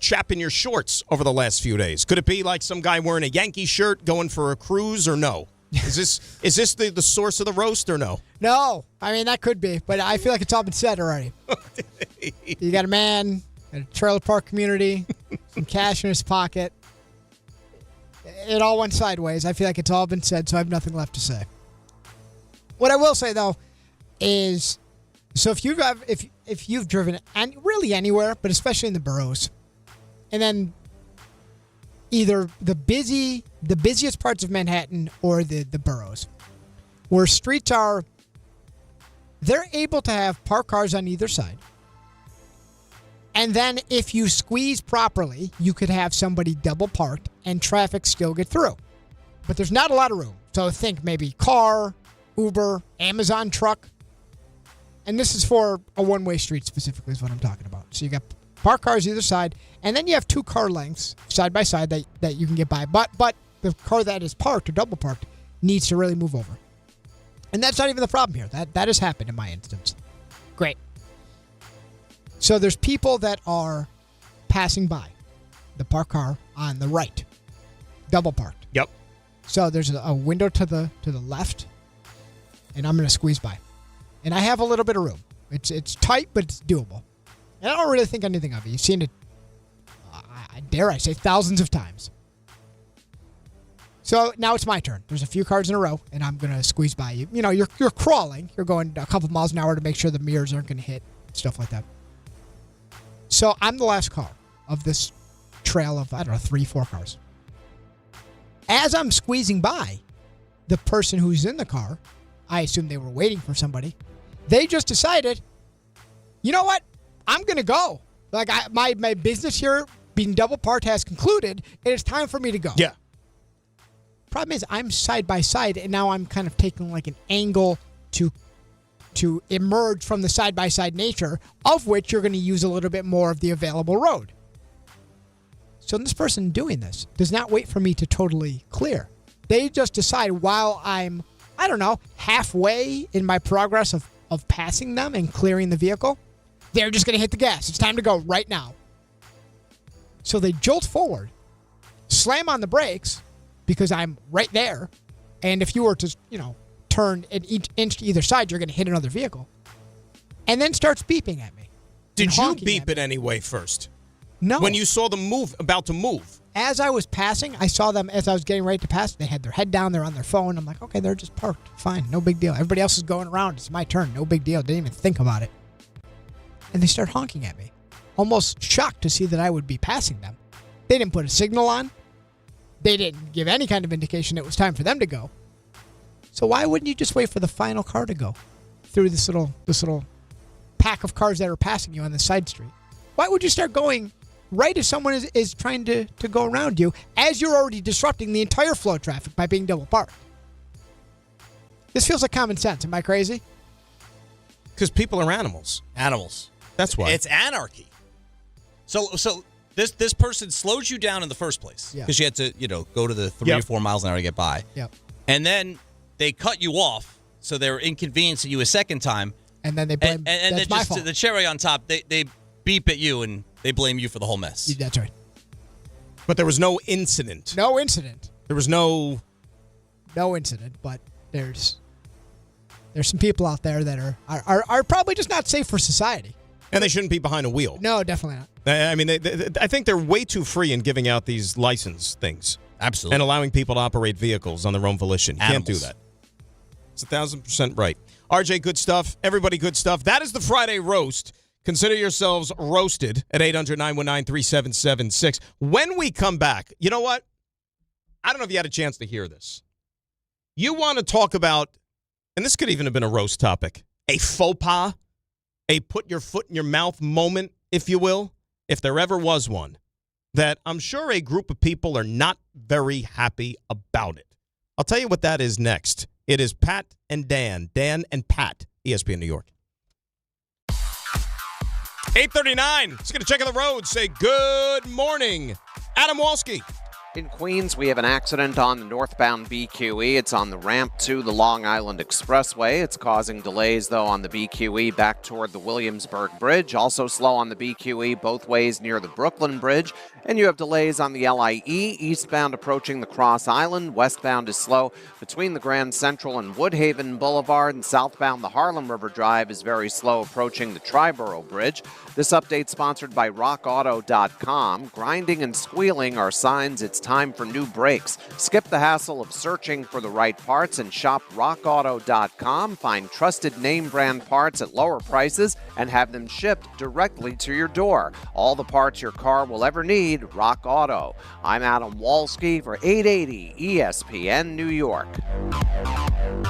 chapping your shorts over the last few days. Could it be like some guy wearing a Yankee shirt going for a cruise or no? Is this the source of the roast or no? No. I mean, that could be, but I feel like it's all been said already. You got a man in a trailer park community, some cash in his pocket. It all went sideways. I feel like it's all been said, so I have nothing left to say. What I will say, though, is so if you've driven really anywhere, but especially in the boroughs, and then either the busiest parts of Manhattan or the boroughs, where streets they're able to have parked cars on either side. And then if you squeeze properly, you could have somebody double parked and traffic still get through. But there's not a lot of room. So think maybe car, Uber, Amazon truck. And this is for a one-way street specifically is what I'm talking about. So you got parked cars either side, and then you have two car lengths side by side that you can get by. But the car that is parked or double parked needs to really move over. And that's not even the problem here. That has happened in my instance. Great. So there's people that are passing by the parked car on the right, double parked. Yep. So there's a window to the left, and I'm going to squeeze by. And I have a little bit of room. It's tight, but it's doable. And I don't really think anything of it. You've seen it, dare I say, thousands of times. So now it's my turn. There's a few cars in a row, and I'm going to squeeze by you. You're crawling. You're going a couple miles an hour to make sure the mirrors aren't going to hit, stuff like that. So I'm the last car of this trail of, 3-4 cars. As I'm squeezing by, the person who's in the car, I assume they were waiting for somebody, they just decided, you know what? I'm going to go. Like, my business here being double parked has concluded, and it's time for me to go. Yeah. Problem is, I'm side by side, and now I'm kind of taking like an angle to emerge from the side by side nature, of which you're going to use a little bit more of the available road. So this person doing this does not wait for me to totally clear. They just decide while I'm, halfway in my progress of passing them and clearing the vehicle, they're just going to hit the gas. It's time to go right now. So they jolt forward, slam on the brakes because I'm right there. And if you were to, turn an inch to either side, you're going to hit another vehicle. And then starts beeping at me. Did you beep it anyway first? No. When you saw them about to move? As I was passing, I saw them as I was getting ready to pass. They had their head down. They're on their phone. I'm like, okay, they're just parked. Fine. No big deal. Everybody else is going around. It's my turn. No big deal. Didn't even think about it. And they start honking at me. Almost shocked to see that I would be passing them. They didn't put a signal on. They didn't give any kind of indication it was time for them to go. So why wouldn't you just wait for the final car to go through this little pack of cars that are passing you on the side street? Why would you start going right as someone is trying to go around you as you're already disrupting the entire flow of traffic by being double parked? This feels like common sense. Am I crazy? Because people are animals. Animals. That's why. It's anarchy. So this person slows you down in the first place because you had to, go to the 3 or 4 miles an hour to get by. Yep. And then they cut you off, so they're inconveniencing you a second time. And then they blame. And that's then my fault. the cherry on top, they beep at you and they blame you for the whole mess. That's right. But there was no incident. No incident. There was no incident, but there's some people out there that are probably just not safe for society. And they shouldn't be behind a wheel. No, definitely not. I mean, I think they're way too free in giving out these license things. Absolutely. And allowing people to operate vehicles on their own volition. You can't do that. It's 1,000% right. RJ, good stuff. Everybody, good stuff. That is the Friday roast. Consider yourselves roasted at 800-919-3776. When we come back, you know what? I don't know if you had a chance to hear this. You want to talk about, and this could even have been a roast topic, a faux pas, a put your foot in your mouth moment, if you will, if there ever was one, that I'm sure a group of people are not very happy about it. I'll tell you what that is next. It is Pat and Dan. Dan and Pat, ESPN New York. 8:39. Let's get a check of the road. Say good morning. Adam Walski. In Queens, we have an accident on the northbound BQE. It's on the ramp to the Long Island Expressway. It's causing delays, though, on the BQE back toward the Williamsburg Bridge. Also slow on the BQE both ways near the Brooklyn Bridge. And you have delays on the LIE, eastbound approaching the Cross Island. Westbound is slow between the Grand Central and Woodhaven Boulevard. And southbound, the Harlem River Drive is very slow approaching the Triborough Bridge. This update sponsored by RockAuto.com. Grinding and squealing are signs it's time for new brakes. Skip the hassle of searching for the right parts and shop RockAuto.com. Find trusted name brand parts at lower prices and have them shipped directly to your door. All the parts your car will ever need, Rock Auto. I'm Adam Walski for 880 ESPN New York.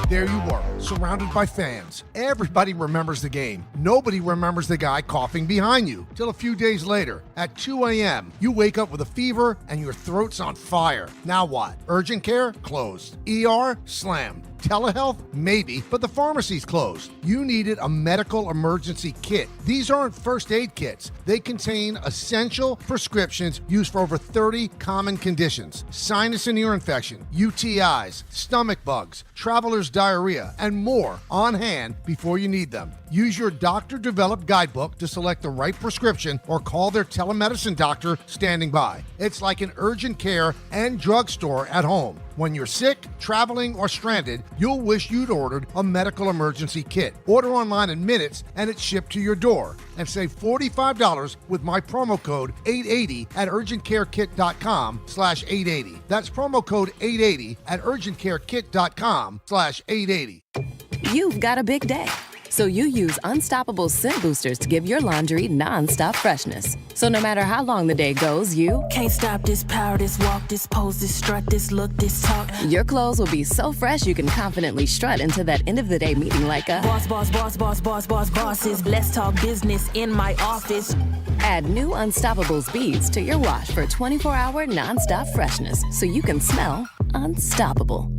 There you were, surrounded by fans. Everybody remembers the game. Nobody remembers the guy coughing behind you. Till a few days later, at 2 a.m., you wake up with a fever and your throat's on fire. Now what? Urgent care? Closed. ER? Slammed. Telehealth? Maybe, but the pharmacy's closed. You needed a medical emergency kit. These aren't first aid kits. They contain essential prescriptions used for over 30 common conditions. Sinus and ear infection, UTIs, stomach bugs, traveler's diarrhea, and more on hand before you need them. Use your doctor-developed guidebook to select the right prescription or call their telemedicine doctor standing by. It's like an urgent care and drugstore at home. When you're sick, traveling, or stranded, you'll wish you'd ordered a medical emergency kit. Order online in minutes and it's shipped to your door. And save $45 with my promo code 880 at urgentcarekit.com/880. That's promo code 880 at urgentcarekit.com/880. You've got a big day, so you use Unstoppable Scent Boosters to give your laundry non-stop freshness. So no matter how long the day goes, you can't stop this power, this walk, this pose, this strut, this look, this talk. Your clothes will be so fresh you can confidently strut into that end of the day meeting like a bosses. Let's talk business in my office. Add new Unstoppables beads to your wash for 24-hour non-stop freshness so you can smell unstoppable.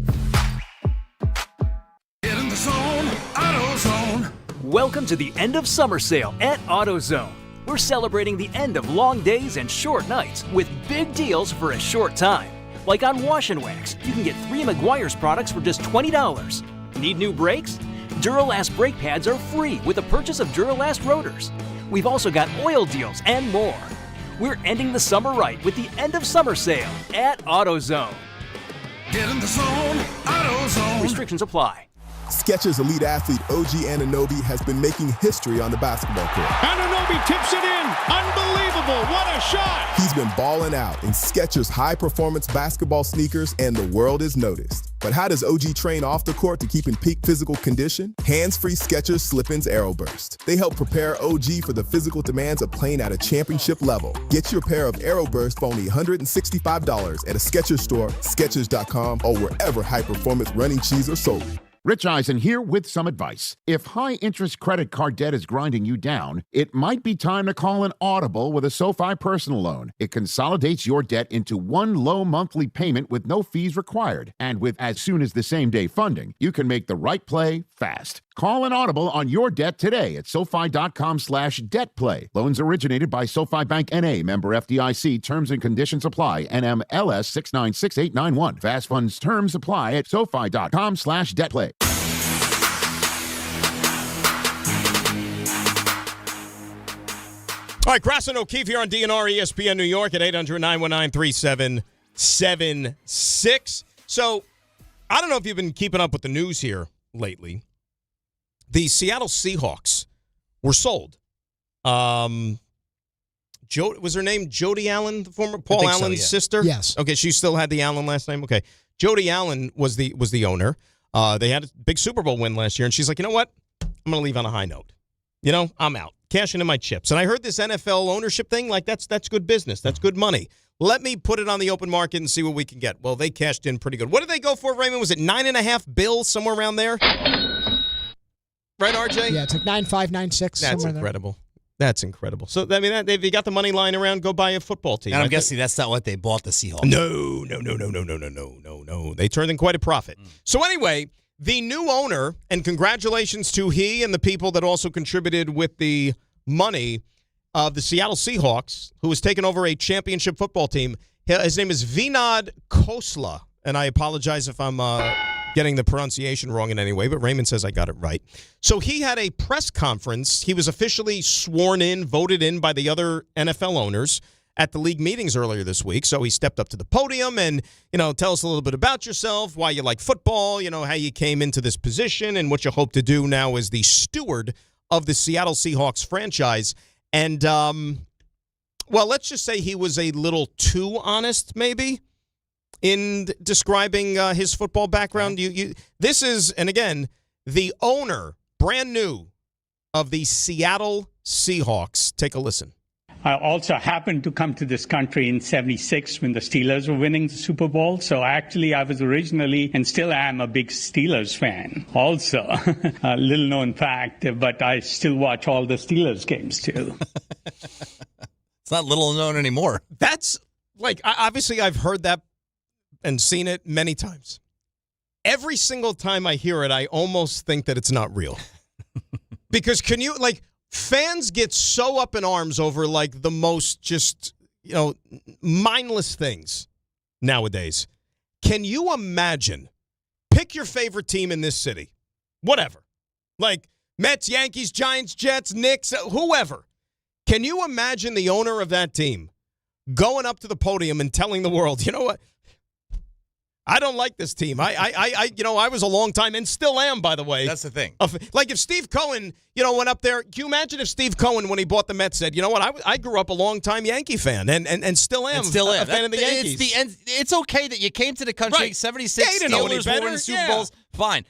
Get in the zone, AutoZone. Welcome to the end of summer sale at AutoZone. We're celebrating the end of long days and short nights with big deals for a short time. Like on Wash and Wax, you can get 3 Meguiar's products for just $20. Need new brakes? Duralast brake pads are free with the purchase of Duralast rotors. We've also got oil deals and more. We're ending the summer right with the end of summer sale at AutoZone. Get in the zone, AutoZone. Restrictions apply. Skechers elite athlete OG Anunoby has been making history on the basketball court. Anunoby tips it in. Unbelievable. What a shot. He's been balling out in Skechers high-performance basketball sneakers, and the world is noticed. But how does OG train off the court to keep in peak physical condition? Hands-free Skechers Slip-ins Aeroburst. They help prepare OG for the physical demands of playing at a championship level. Get your pair of Aeroburst for only $165 at a Skechers store, Skechers.com, or wherever high-performance running shoes are sold. Rich Eisen here with some advice. If high-interest credit card debt is grinding you down, it might be time to call an audible with a SoFi personal loan. It consolidates your debt into one low monthly payment with no fees required. And with as soon as the same-day funding, you can make the right play fast. Call an audible on your debt today at SoFi.com/debtplay. Loans originated by SoFi Bank N.A., member FDIC. Terms and conditions apply. NMLS 696891. Fast funds terms apply at SoFi.com/debtplay. All right, Grass and O'Keefe here on DNR ESPN New York at 800-919-3776. So, I don't know if you've been keeping up with the news here lately. The Seattle Seahawks were sold. Was her name Jody Allen, the former Paul Allen's sister? Yes. Okay, she still had the Allen last name. Okay, Jody Allen was the owner. They had a big Super Bowl win last year, and she's like, you know what? I'm going to leave on a high note. I'm out. Cashing in my chips. And I heard this NFL ownership thing, like that's good business. That's good money. Let me put it on the open market and see what we can get. Well, they cashed in pretty good. What did they go for, Raymond? Was it $9.5 billion, somewhere around there? Right, RJ? Yeah, it's like 9.5, 9.6. That's incredible. That's incredible. So, I mean, if you got the money lying around, go buy a football team. And I'm guessing that's not what they bought the Seahawks. No. They turned in quite a profit. So anyway, the new owner, and congratulations to he and the people that also contributed with the money of the Seattle Seahawks, who has taken over a championship football team. His name is Vinod Khosla, and I apologize if I'm getting the pronunciation wrong in any way, but Raymond says I got it right. So he had a press conference. He was officially sworn in, voted in by the other NFL owners at the league meetings earlier this week. So he stepped up to the podium and, tell us a little bit about yourself, why you like football, how you came into this position and what you hope to do now as the steward of the Seattle Seahawks franchise. And, let's just say he was a little too honest, maybe, in describing his football background. This is, and again, the owner, brand new, of the Seattle Seahawks. Take a listen. I also happened to come to this country in '76 when the Steelers were winning the Super Bowl. So actually, I was originally and still am a big Steelers fan. Also, a little known fact, but I still watch all the Steelers games too. It's not little known anymore. That's obviously I've heard that and seen it many times. Every single time I hear it, I almost think that it's not real. Because fans get so up in arms over the most just, mindless things nowadays. Can you imagine? Pick your favorite team in this city. Whatever. Mets, Yankees, Giants, Jets, Knicks, whoever. Can you imagine the owner of that team going up to the podium and telling the world, you know what? I don't like this team. I was a long time and still am, by the way. That's the thing. If Steve Cohen, went up there. Can you imagine if Steve Cohen, when he bought the Mets, said, you know what, I grew up a long-time Yankee fan and still am a fan of the Yankees. It's okay that you came to the country, right. 76 yeah, Steelers were winning Super Bowls. Fine.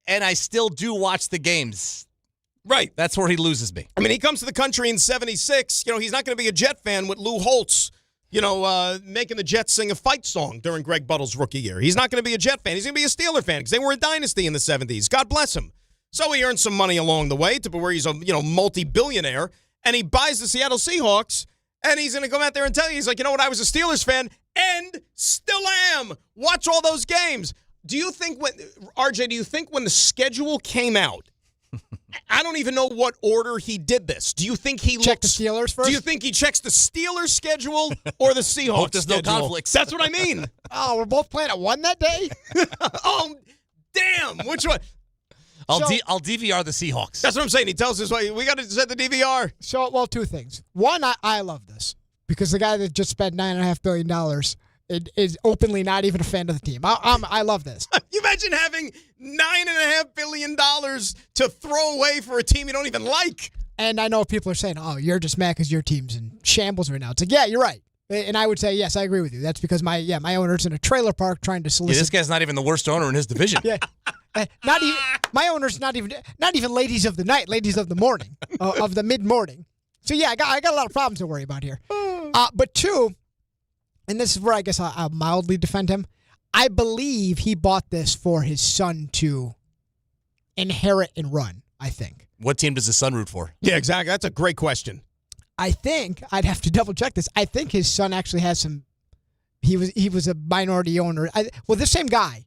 And I still do watch the games. Right. That's where he loses me. I mean, he comes to the country in 76. He's not going to be a Jet fan with Lou Holtz, making the Jets sing a fight song during Greg Buttle's rookie year. He's not going to be a Jet fan. He's going to be a Steeler fan because they were a dynasty in the 70s. God bless him. So he earned some money along the way to where he's a multi-billionaire, and he buys the Seattle Seahawks, and he's going to come out there and tell you, he's like, you know what, I was a Steelers fan and still am. Watch all those games. Do you think when the schedule came out, I don't even know what order he did this. Do you think he checked the Steelers first? Do you think he checks the Steelers schedule or the Seahawks Hope there's schedule? no conflicts. That's what I mean. Oh, we're both playing at 1 that day? Oh, damn. Which one? I'll DVR the Seahawks. That's what I'm saying. He tells us, we got to set the DVR. So, two things. One, I love this because the guy that just spent $9.5 billion is openly not even a fan of the team. I love this. You imagine having $9.5 billion to throw away for a team you don't even like. And I know people are saying, oh, you're just mad because your team's in shambles right now. It's like, yeah, you're right. And I would say, yes, I agree with you. That's because my owner's in a trailer park trying to solicit. Yeah, this guy's not even the worst owner in his division. Yeah. Not even my owner's not even ladies of the night, ladies of the morning, of the mid-morning. So, yeah, I got a lot of problems to worry about here. But two, and this is where I guess I'll mildly defend him, I believe he bought this for his son to inherit and run, I think. What team does his son root for? Yeah, exactly. That's a great question. I think, I'd have to double check this, I think his son actually has some, he was a minority owner. This same guy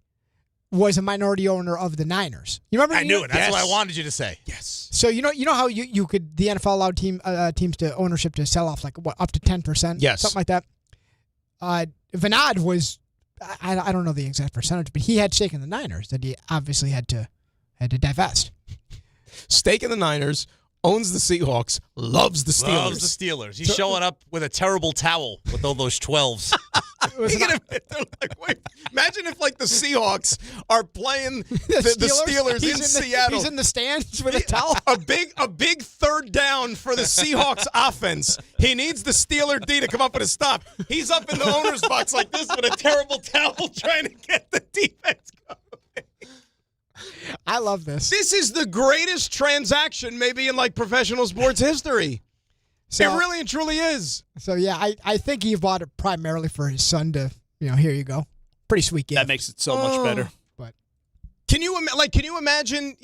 was a minority owner of the Niners. You remember? I knew it. That's what I wanted you to say. Yes. So you know how you could, the NFL allowed teams to ownership to sell off up to 10%? Yes. Something like that. Vinod was, I don't know the exact percentage, but he had stake in the Niners that he obviously had to divest. Stake in the Niners, owns the Seahawks, loves the Steelers. Loves the Steelers. He's showing up with a terrible towel with all those 12s. Imagine if the Seahawks are playing the Steelers in Seattle. He's in the stands with a towel. A big third down for the Seahawks offense. He needs the Steeler D to come up with a stop. He's up in the owner's box like this with a terrible towel trying to get the defense going. I love this. This is the greatest transaction maybe in professional sports history. It really and truly is. So, yeah, I think he bought it primarily for his son to, here you go. Pretty sweet gift. That makes it so much better. But can you imagine,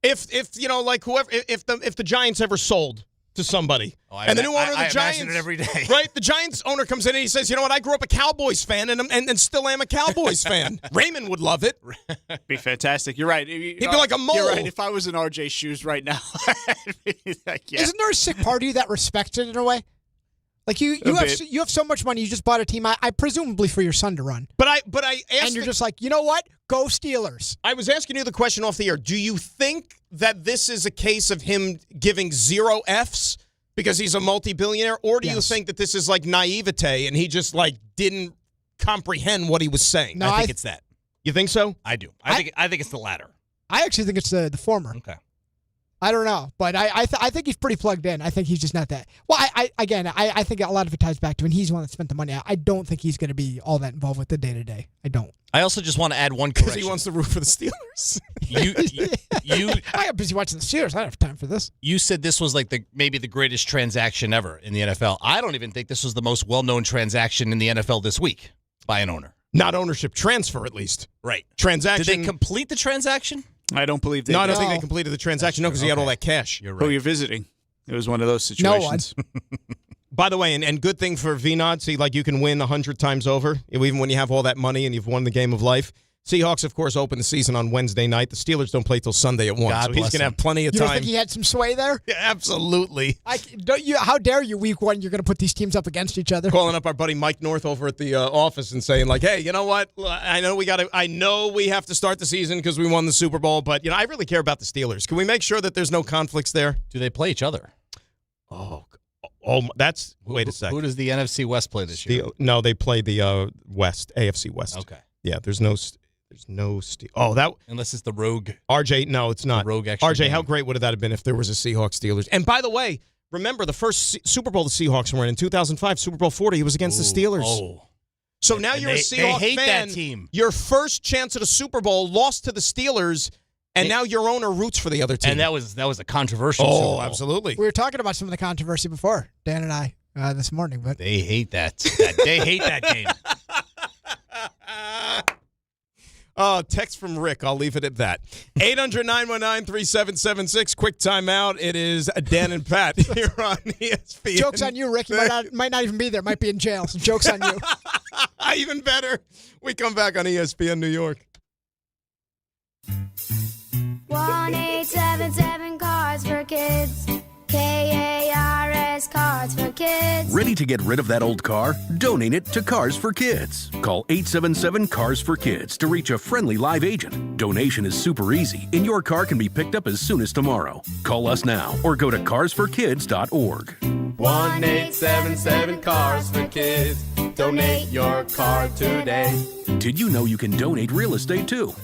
if the Giants ever sold to somebody, and the new owner of the Giants, imagine it every day. Right? The Giants owner comes in and he says, "You know what? I grew up a Cowboys fan and still am a Cowboys fan." Raymond would love it. Be fantastic. You're right. He'd be like a mole. You're right. If I was in RJ's shoes right now, I'd be like, yeah. Isn't there a sick part of you that respects it in a way? You have so much money, you just bought a team. I presumably for your son to run. But I asked, and you're just like, you know what? Go Steelers. I was asking you the question off the air. Do you think that this is a case of him giving 0 Fs because he's a multi-billionaire, or do you think that this is naivete and he just didn't comprehend what he was saying? No, I think it's that. You think so? I do. I think it's the latter. I actually think it's the former. Okay. I don't know, but I think he's pretty plugged in. I think he's just not that. Well, I think a lot of it ties back to, and he's the one that spent the money. I don't think he's going to be all that involved with the day-to-day. I don't. I also just want to add one correction. Because he wants to root for the Steelers. I got busy watching the Steelers. I don't have time for this. You said this was maybe the greatest transaction ever in the NFL. I don't even think this was the most well-known transaction in the NFL this week by an owner. Not ownership transfer, at least. Right. Transaction. Did they complete the transaction? I don't believe they did. I don't think they completed the transaction. No, because he had all that cash. You're right. Who you're visiting. It was one of those situations. No one. By the way, and good thing for VNOD, see, you can win 100 times over, even when you have all that money and you've won the game of life. Seahawks, of course, open the season on Wednesday night. The Steelers don't play till Sunday at 1, so he's going to have plenty of time. You don't think he had some sway there? Yeah, absolutely. How dare you, week 1, you're going to put these teams up against each other? Calling up our buddy Mike North over at the office and saying, hey, you know what? I know we have to start the season because we won the Super Bowl, but I really care about the Steelers. Can we make sure that there's no conflicts there? Do they play each other? Wait a second. Who does the NFC West play this year? No, they play the West, AFC West. Okay. Yeah, there's no Steel. Oh, that unless it's the Rogue. RJ, no, it's not. The Rogue extra RJ, game. how great would that have been if there was a Seahawks Steelers? And by the way, remember the first Super Bowl the Seahawks were in 2005, Super Bowl 40. He was against the Steelers. Oh. So now you're a Seahawks hate fan. That team. Your first chance at a Super Bowl lost to the Steelers, and now your owner roots for the other team. And that was a controversial Super Bowl. Absolutely. We were talking about some of the controversy before, Dan and I, this morning, but they hate that. They hate that game. Text from Rick. I'll leave it at that. 800-919-3776. Quick timeout. It is Dan and Pat here on ESPN. Joke's on you, Rick. You might not even be there. Might be in jail. So joke's on you. Even better. We come back on ESPN New York. 1-877 Cards for Kids. KARS Cards for Kids. Ready to get rid of that old car? Donate it to Cars for Kids. Call 877 Cars for Kids to reach a friendly live agent. Donation is super easy, and your car can be picked up as soon as tomorrow. Call us now or go to carsforkids.org. 1-877 Cars for Kids. Donate your car today. Did you know you can donate real estate too?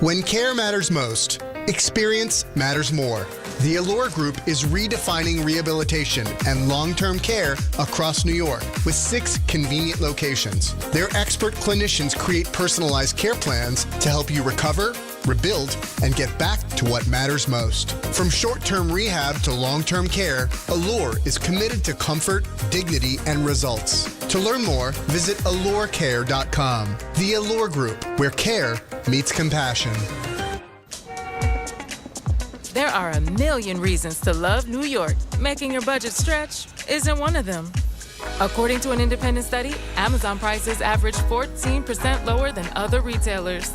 When care matters most, experience matters more. The Allure Group is redefining rehabilitation and long-term care across New York with 6 convenient locations. Their expert clinicians create personalized care plans to help you recover, rebuild, and get back to what matters most. From short-term rehab to long-term care, Allure is committed to comfort, dignity, and results. To learn more, visit allurecare.com. The Allure Group, where care meets compassion. There are a million reasons to love New York. Making your budget stretch isn't one of them. According to an independent study, Amazon prices average 14% lower than other retailers.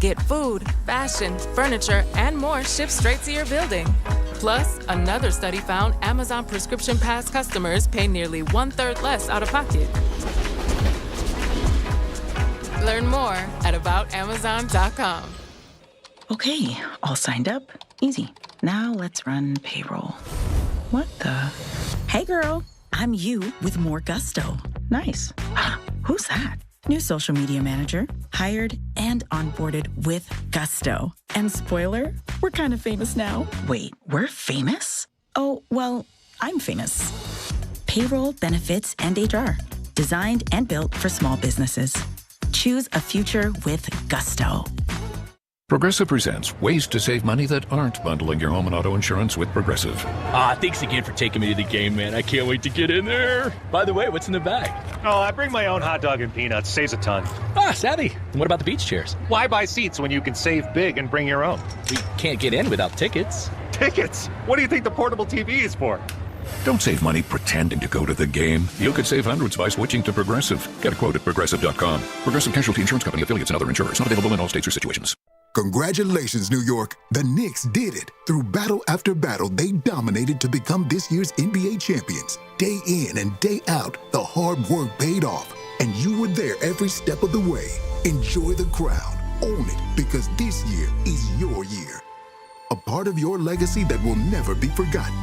Get food, fashion, furniture, and more shipped straight to your building. Plus, another study found Amazon Prescription Pass customers pay nearly 1/3 less out of pocket. Learn more at aboutamazon.com. Okay, all signed up. Easy. Now let's run payroll. What the? Hey girl, I'm you with more gusto. Nice. Who's that? New social media manager, hired and onboarded with gusto. And spoiler, we're kind of famous now. Wait, we're famous? Oh, well, I'm famous. Payroll, benefits, and HR. Designed and built for small businesses. Choose a future with gusto. Progressive presents ways to save money that aren't bundling your home and auto insurance with Progressive. Thanks again for taking me to the game, man. I can't wait to get in there. By the way, what's in the bag? Oh, I bring my own hot dog and peanuts. Saves a ton. Savvy. And what about the beach chairs? Why buy seats when you can save big and bring your own? We can't get in without tickets. Tickets? What do you think the portable TV is for? Don't save money pretending to go to the game. You could save hundreds by switching to Progressive. Get a quote at Progressive.com. Progressive Casualty Insurance Company, affiliates, and other insurers. Not available in all states or situations. Congratulations, New York. The Knicks did it. Through battle after battle, they dominated to become this year's NBA champions. Day in and day out, the hard work paid off, and you were there every step of the way. Enjoy the crown. Own it, because this year is your year. A part of your legacy that will never be forgotten.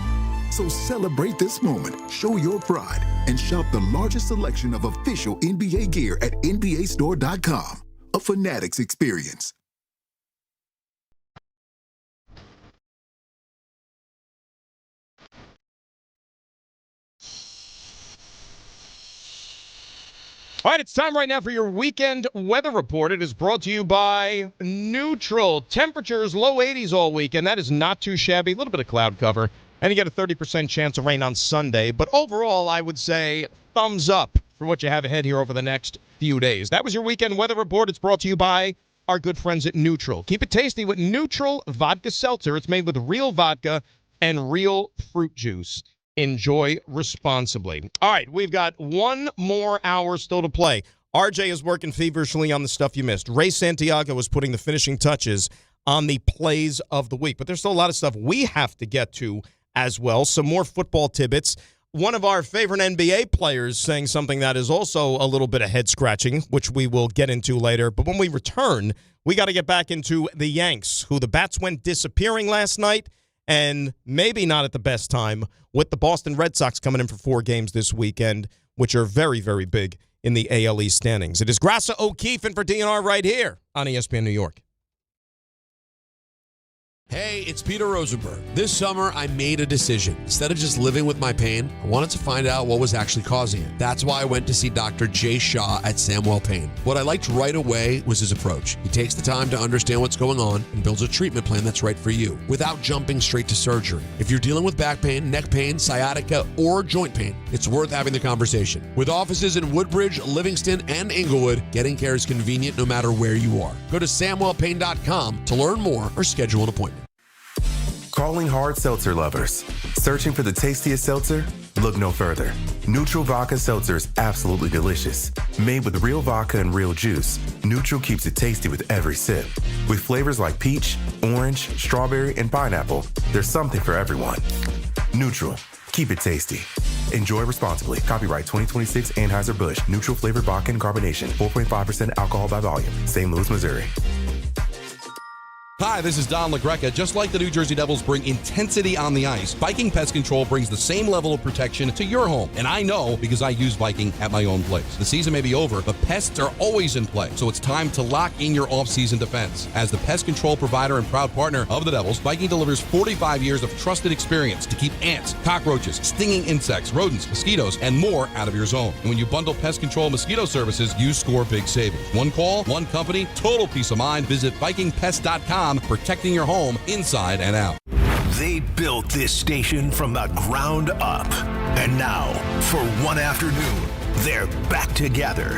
So celebrate this moment, show your pride, and shop the largest selection of official NBA gear at NBAstore.com. A Fanatics experience. All right, it's time right now for your weekend weather report. It is brought to you by Neutral. Temperatures low 80s all weekend. That is not too shabby. A little bit of cloud cover. And you get a 30% chance of rain on Sunday. But overall, I would say thumbs up for what you have ahead here over the next few days. That was your weekend weather report. It's brought to you by our good friends at Neutral. Keep it tasty with Neutral Vodka Seltzer. It's made with real vodka and real fruit juice. Enjoy responsibly. All right, we've got one more hour still to play. RJ is working feverishly on the stuff you missed. Ray Santiago is putting the finishing touches on the plays of the week. But there's still a lot of stuff we have to get to as well. Some more football tidbits. One of our favorite NBA players saying something that is also a little bit of head-scratching, which we will get into later. But when we return, we got to get back into the Yanks, who the bats went disappearing last night, and maybe not at the best time, with the Boston Red Sox coming in for 4 games this weekend, which are very, very big in the AL East standings. It is Grassa O'Keefe in for DNR right here on ESPN New York. Hey, it's Peter Rosenberg. This summer, I made a decision. Instead of just living with my pain, I wanted to find out what was actually causing it. That's why I went to see Dr. Jay Shah at Samwell Pain. What I liked right away was his approach. He takes the time to understand what's going on and builds a treatment plan that's right for you, without jumping straight to surgery. If you're dealing with back pain, neck pain, sciatica, or joint pain, it's worth having the conversation. With offices in Woodbridge, Livingston, and Inglewood, getting care is convenient no matter where you are. Go to samwellpain.com to learn more or schedule an appointment. Calling hard seltzer lovers. Searching for the tastiest seltzer? Look no further. Neutral Vodka Seltzer is absolutely delicious. Made with real vodka and real juice, Neutral keeps it tasty with every sip. With flavors like peach, orange, strawberry, and pineapple, there's something for everyone. Neutral. Keep it tasty. Enjoy responsibly. Copyright 2026 Anheuser-Busch. Neutral flavored vodka and carbonation. 4.5% alcohol by volume. St. Louis, Missouri. Hi, this is Don LaGreca. Just like the New Jersey Devils bring intensity on the ice, Viking Pest Control brings the same level of protection to your home. And I know because I use Viking at my own place. The season may be over, but pests are always in play. So it's time to lock in your off-season defense. As the pest control provider and proud partner of the Devils, Viking delivers 45 years of trusted experience to keep ants, cockroaches, stinging insects, rodents, mosquitoes, and more out of your zone. And when you bundle pest control mosquito services, you score big savings. One call, one company, total peace of mind. Visit VikingPest.com. Protecting your home inside and out. They built this station from the ground up. And now, for one afternoon, they're back together.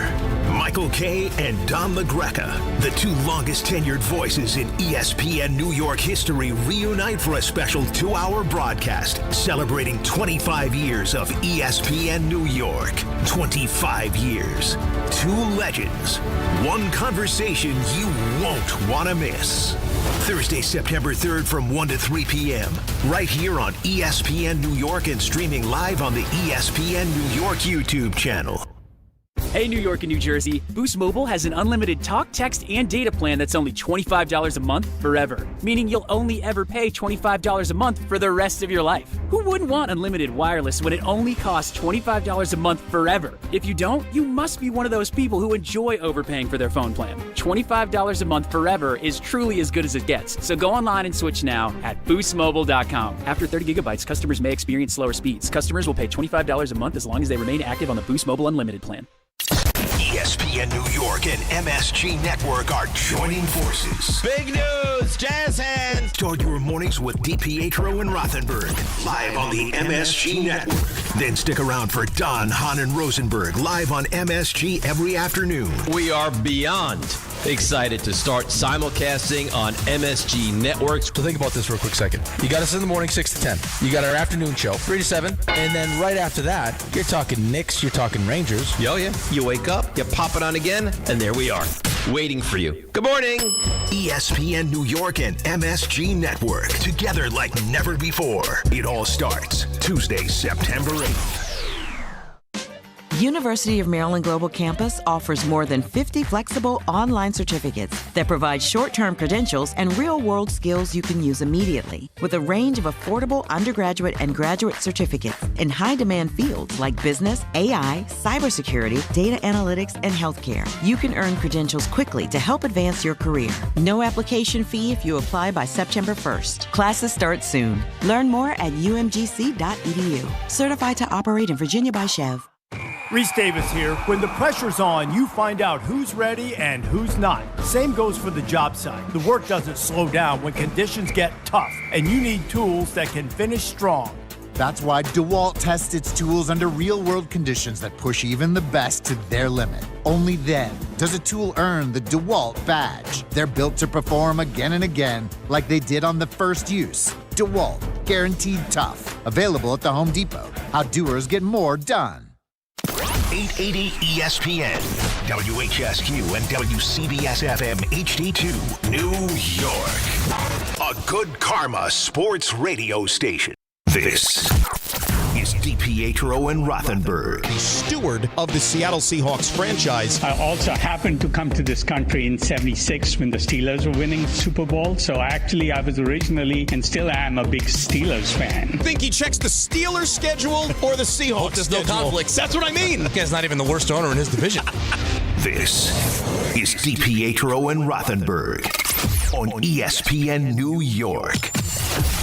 Michael Kay and Don LaGreca, the two longest tenured voices in ESPN New York history, reunite for a special 2-hour broadcast celebrating 25 years of ESPN New York. 25 years. Two legends. One conversation you won't want to miss. Thursday, September 3rd from 1 to 3 p.m. right here on ESPN New York and streaming live on the ESPN New York YouTube channel. Hey, New York and New Jersey, Boost Mobile has an unlimited talk, text, and data plan that's only $25 a month forever, meaning you'll only ever pay $25 a month for the rest of your life. Who wouldn't want unlimited wireless when it only costs $25 a month forever? If you don't, you must be one of those people who enjoy overpaying for their phone plan. $25 a month forever is truly as good as it gets, so go online and switch now at boostmobile.com. After 30 gigabytes, customers may experience slower speeds. Customers will pay $25 a month as long as they remain active on the Boost Mobile Unlimited plan. ESPN New York and MSG Network are joining forces. Big news, Jazz hands. Start your mornings with DiPietro and Rothenberg, live on the MSG Network. Then stick around for Don, Hahn, and Rosenberg, live on MSG every afternoon. We are beyond excited to start simulcasting on MSG Networks. So think about this for a quick second. You got us in the morning 6 to 10. You got our afternoon show 3 to 7. And then right after that, you're talking Knicks, you're talking Rangers. Oh yeah. You wake up, you pop it on again, and there we are, waiting for you. Good morning. ESPN New York and MSG Network, together like never before. It all starts Tuesday, September 8th. University of Maryland Global Campus offers more than 50 flexible online certificates that provide short-term credentials and real-world skills you can use immediately. With a range of affordable undergraduate and graduate certificates in high-demand fields like business, AI, cybersecurity, data analytics, and healthcare, you can earn credentials quickly to help advance your career. No application fee if you apply by September 1st. Classes start soon. Learn more at umgc.edu. Certified to operate in Virginia by Chev. Reese Davis here. When the pressure's on, you find out who's ready and who's not. Same goes for the job site. The work doesn't slow down when conditions get tough, and you need tools that can finish strong. That's why DeWalt tests its tools under real-world conditions that push even the best to their limit. Only then does a tool earn the DeWalt badge. They're built to perform again and again, like they did on the first use. DeWalt, guaranteed tough. Available at the Home Depot. How doers get more done. 880 ESPN, WHSQ, and WCBS-FM HD2, New York. A good karma sports radio station. This is DiPietro and Rothenberg. The steward of the Seattle Seahawks franchise. I also happened to come to this country in '76 when the Steelers were winning the Super Bowl. So actually, I was originally and still am a big Steelers fan. Think he checks the Steelers schedule or the Seahawks There's schedule? no conflicts. That's what I mean. That guy's not even the worst owner in his division. This is DiPietro and Rothenberg on ESPN New York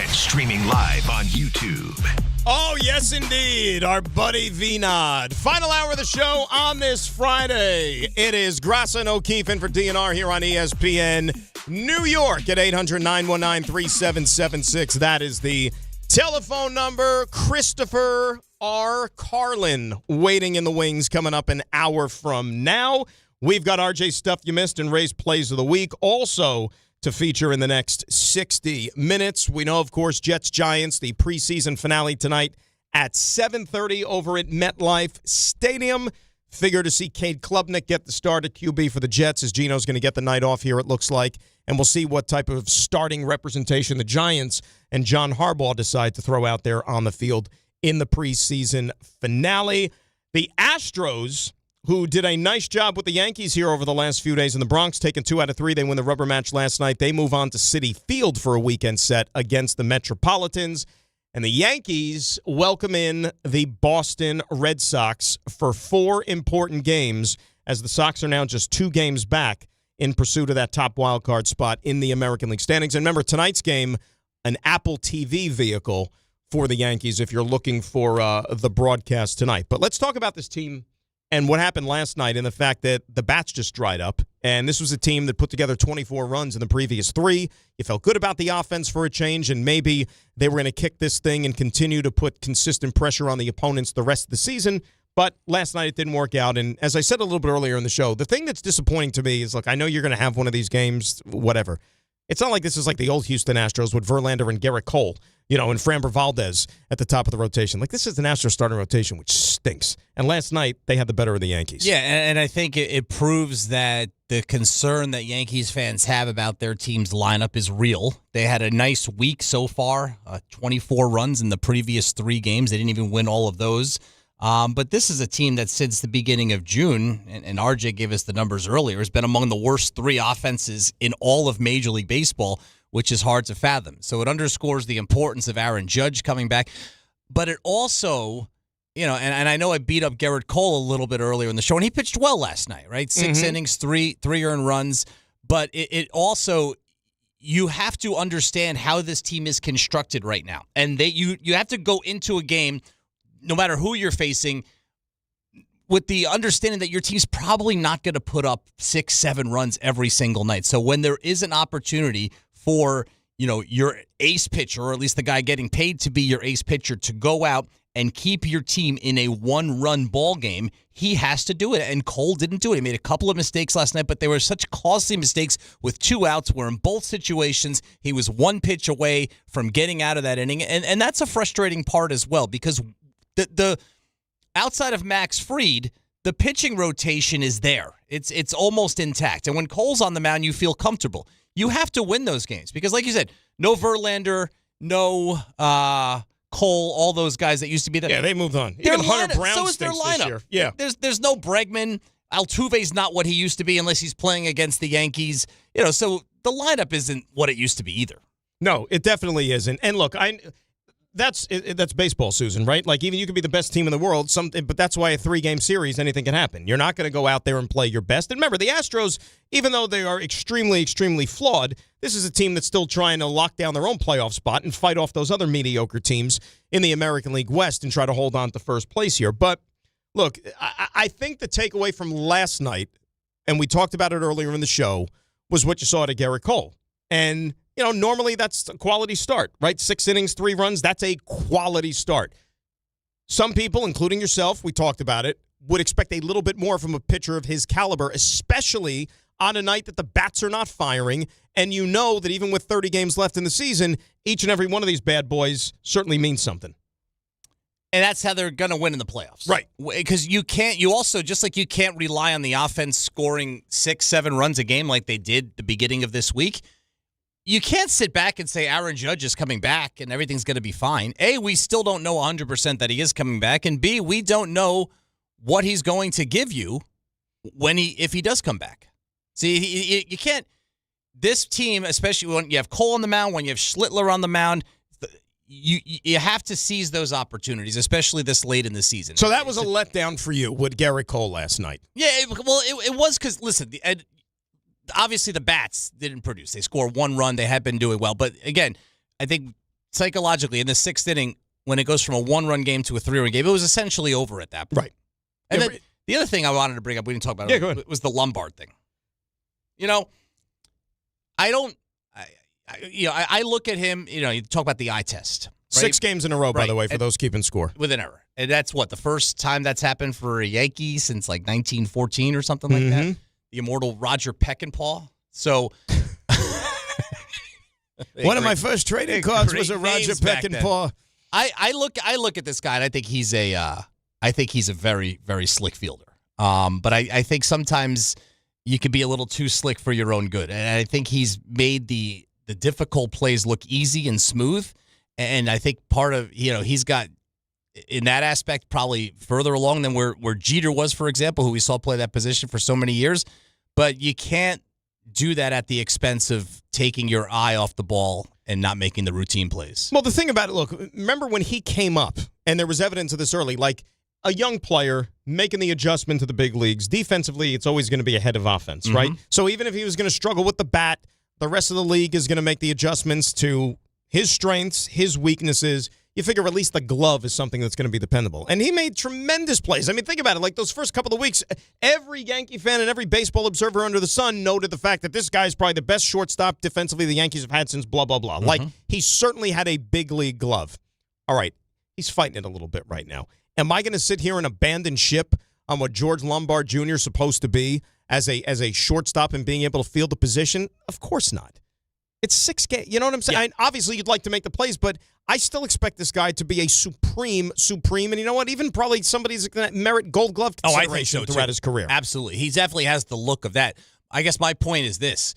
and streaming live on YouTube. Oh, yes, indeed. Our buddy V-Nod. Final hour of the show on this Friday. It is Grassa and O'Keefe in for DNR here on ESPN New York at 800-919-3776. That is the telephone number. Christopher R. Carlin waiting in the wings coming up an hour from now. We've got RJ Stuff You Missed and Ray's Plays of the Week. Also to feature in the next 60 minutes. We know, of course, Jets-Giants, the preseason finale tonight at 7:30 over at MetLife Stadium. Figure to see Cade Klubnik get the start at QB for the Jets as Gino's going to get the night off here, it looks like. And we'll see what type of starting representation the Giants and John Harbaugh decide to throw out there on the field in the preseason finale. The Astros who did a nice job with the Yankees here over the last few days in the Bronx, taking 2 out of 3. They win the rubber match last night. They move on to Citi Field for a weekend set against the Metropolitans. And the Yankees welcome in the Boston Red Sox for 4 important games, as the Sox are now just 2 games back in pursuit of that top wild card spot in the American League standings. And remember, tonight's game, an Apple TV vehicle for the Yankees if you're looking for the broadcast tonight. But let's talk about this team and what happened last night and the fact that the bats just dried up. And this was a team that put together 24 runs in the previous 3. You felt good about the offense for a change, and maybe they were going to kick this thing and continue to put consistent pressure on the opponents the rest of the season. But last night it didn't work out. And as I said a little bit earlier in the show, the thing that's disappointing to me is, look, I know you're going to have one of these games, whatever. It's not like this is like the old Houston Astros with Verlander and Garrett Cole, and Framber Valdez at the top of the rotation. Like, this is an Astros starting rotation, which stinks. And last night, they had the better of the Yankees. Yeah, and I think it proves that the concern that Yankees fans have about their team's lineup is real. They had a nice week so far, 24 runs in the previous 3 games. They didn't even win all of those. But this is a team that since the beginning of June, and RJ gave us the numbers earlier, has been among the worst 3 offenses in all of Major League Baseball, which is hard to fathom. So it underscores the importance of Aaron Judge coming back. But it also, and I know I beat up Garrett Cole a little bit earlier in the show, and he pitched well last night, right? 6 innings, 3 earned runs. But it also, you have to understand how this team is constructed right now. And you have to go into a game, no matter who you're facing, with the understanding that your team's probably not going to put up 6, 7 runs every single night. So when there is an opportunity for, your ace pitcher, or at least the guy getting paid to be your ace pitcher, to go out and keep your team in a 1-run ball game, he has to do it. And Cole didn't do it. He made a couple of mistakes last night, but they were such costly mistakes with 2 outs, where in both situations he was 1 pitch away from getting out of that inning. And that's a frustrating part as well, because the outside of Max Fried, the pitching rotation is there. It's almost intact. And when Cole's on the mound, you feel comfortable. You have to win those games because, like you said, no Verlander, no Cole, all those guys that used to be there. Yeah, they moved on. Even Hunter Brown so is their stinks lineup. this year. Yeah. There's no Bregman. Altuve's not what he used to be unless he's playing against the Yankees. So the lineup isn't what it used to be either. No, it definitely isn't. And look, that's baseball, Susan, right? Like, even you could be the best team in the world, but that's why a 3-game series, anything can happen. You're not going to go out there and play your best. And remember, the Astros, even though they are extremely, extremely flawed, this is a team that's still trying to lock down their own playoff spot and fight off those other mediocre teams in the American League West and try to hold on to first place here. But, look, I think the takeaway from last night, and we talked about it earlier in the show, was what you saw to Garrett Cole. And normally that's a quality start, right? 6 innings, 3 runs, that's a quality start. Some people, including yourself, we talked about it, would expect a little bit more from a pitcher of his caliber, especially on a night that the bats are not firing. And you know that even with 30 games left in the season, each and every one of these bad boys certainly means something. And that's how they're going to win in the playoffs. Right. Because you also, just like you can't rely on the offense scoring 6, 7 runs a game like they did the beginning of this week, you can't sit back and say Aaron Judge is coming back and everything's going to be fine. A, we still don't know 100% that he is coming back. And B, we don't know what he's going to give you if he does come back. See, you can't. This team, especially when you have Cole on the mound, when you have Schlittler on the mound, you have to seize those opportunities, especially this late in the season. So that was a letdown for you with Garrett Cole last night. Yeah, it was because, listen, obviously the bats didn't produce. They scored 1 run. They had been doing well. But, again, I think psychologically in the 6th inning, when it goes from a 1-run game to a 3-run game, it was essentially over at that point. Right. And then the other thing I wanted to bring up, we didn't talk about it, was the Lombard thing. I look at him, you talk about the eye test. Right? 6 games in a row, by the way, for those keeping score. With an error. And that's the first time that's happened for a Yankee since 1914 or something like that. The immortal Roger Peckinpah. So one of my first trading cards was a Roger Peckinpah. I look at this guy and I think he's a very, very slick fielder. But I think sometimes you can be a little too slick for your own good. And I think he's made the difficult plays look easy and smooth. And I think part of, he's got in that aspect, probably further along than where Jeter was, for example, who we saw play that position for so many years. But you can't do that at the expense of taking your eye off the ball and not making the routine plays. Well, the thing about it, look, remember when he came up, and there was evidence of this early, like a young player making the adjustment to the big leagues. Defensively, it's always going to be ahead of offense, right? So even if he was going to struggle with the bat, the rest of the league is going to make the adjustments to his strengths, his weaknesses. You figure at least the glove is something that's going to be dependable. And he made tremendous plays. I mean, think about it. Like those first couple of weeks, every Yankee fan and every baseball observer under the sun noted the fact that this guy's probably the best shortstop defensively the Yankees have had since blah, blah, blah. Like, he certainly had a big league glove. All right, he's fighting it a little bit right now. Am I going to sit here and abandon ship on what George Lombard Jr. is supposed to be as a shortstop and being able to field the position? Of course not. It's 6 games. You know what I'm saying? Yeah. Obviously, you'd like to make the plays, but I still expect this guy to be a supreme. And you know what? Even probably somebody's going to merit Gold Glove consideration throughout his career. Absolutely. He definitely has the look of that. I guess my point is this.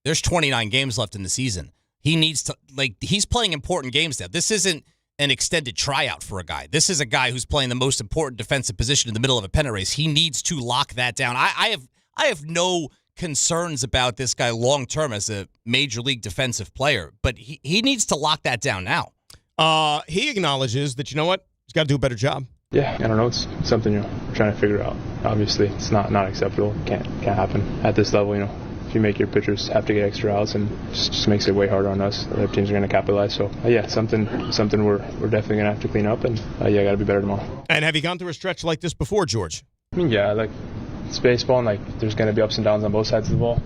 There's 29 games left in the season. He needs to, he's playing important games now. This isn't an extended tryout for a guy. This is a guy who's playing the most important defensive position in the middle of a pennant race. He needs to lock that down. I have no concerns about this guy long-term as a major league defensive player, but he needs to lock that down now. He acknowledges that, you know what, he's got to do a better job. Yeah, I don't know. It's something we're trying to figure out. Obviously, it's not acceptable. Can't happen at this level. If you make your pitchers have to get extra outs, and just makes it way harder on us. Other teams are going to capitalize. So something we're definitely going to have to clean up, and got to be better tomorrow. And have you gone through a stretch like this before, George? I mean, yeah, it's baseball, and there's going to be ups and downs on both sides of the ball.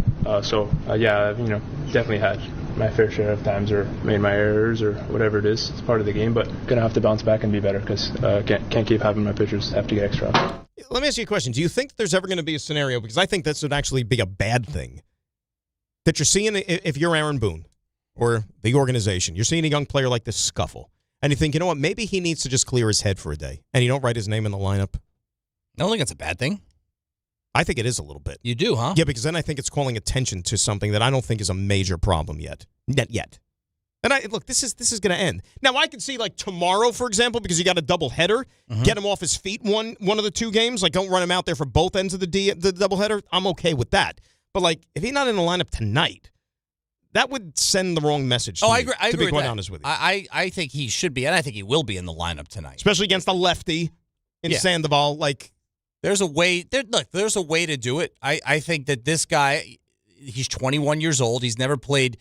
Definitely had my fair share of times or made my errors or whatever it is. It's part of the game, but going to have to bounce back and be better because can't keep having my pitchers have to get extra outs. Let me ask you a question. Do you think there's ever going to be a scenario, because I think this would actually be a bad thing, that you're seeing, if you're Aaron Boone or the organization, you're seeing a young player like this scuffle, and you think, you know what, maybe he needs to just clear his head for a day, and you don't write his name in the lineup? I don't think that's a bad thing. I think it is a little bit. You do, huh? Yeah, because then I think it's calling attention to something that I don't think is a major problem yet. Not yet. And look, this is going to end. Now, I can see tomorrow, for example, because you got a doubleheader, get him off his feet one of the 2 games. Don't run him out there for both ends of the doubleheader. I'm okay with that. But if he's not in the lineup tonight, that would send the wrong message to me, I agree. to be quite with honest with you. I think he should be, and I think he will be in the lineup tonight. Especially against a lefty in Sandoval. There's a way. There's a way to do it. I think that this guy, he's 21 years old. He's never played,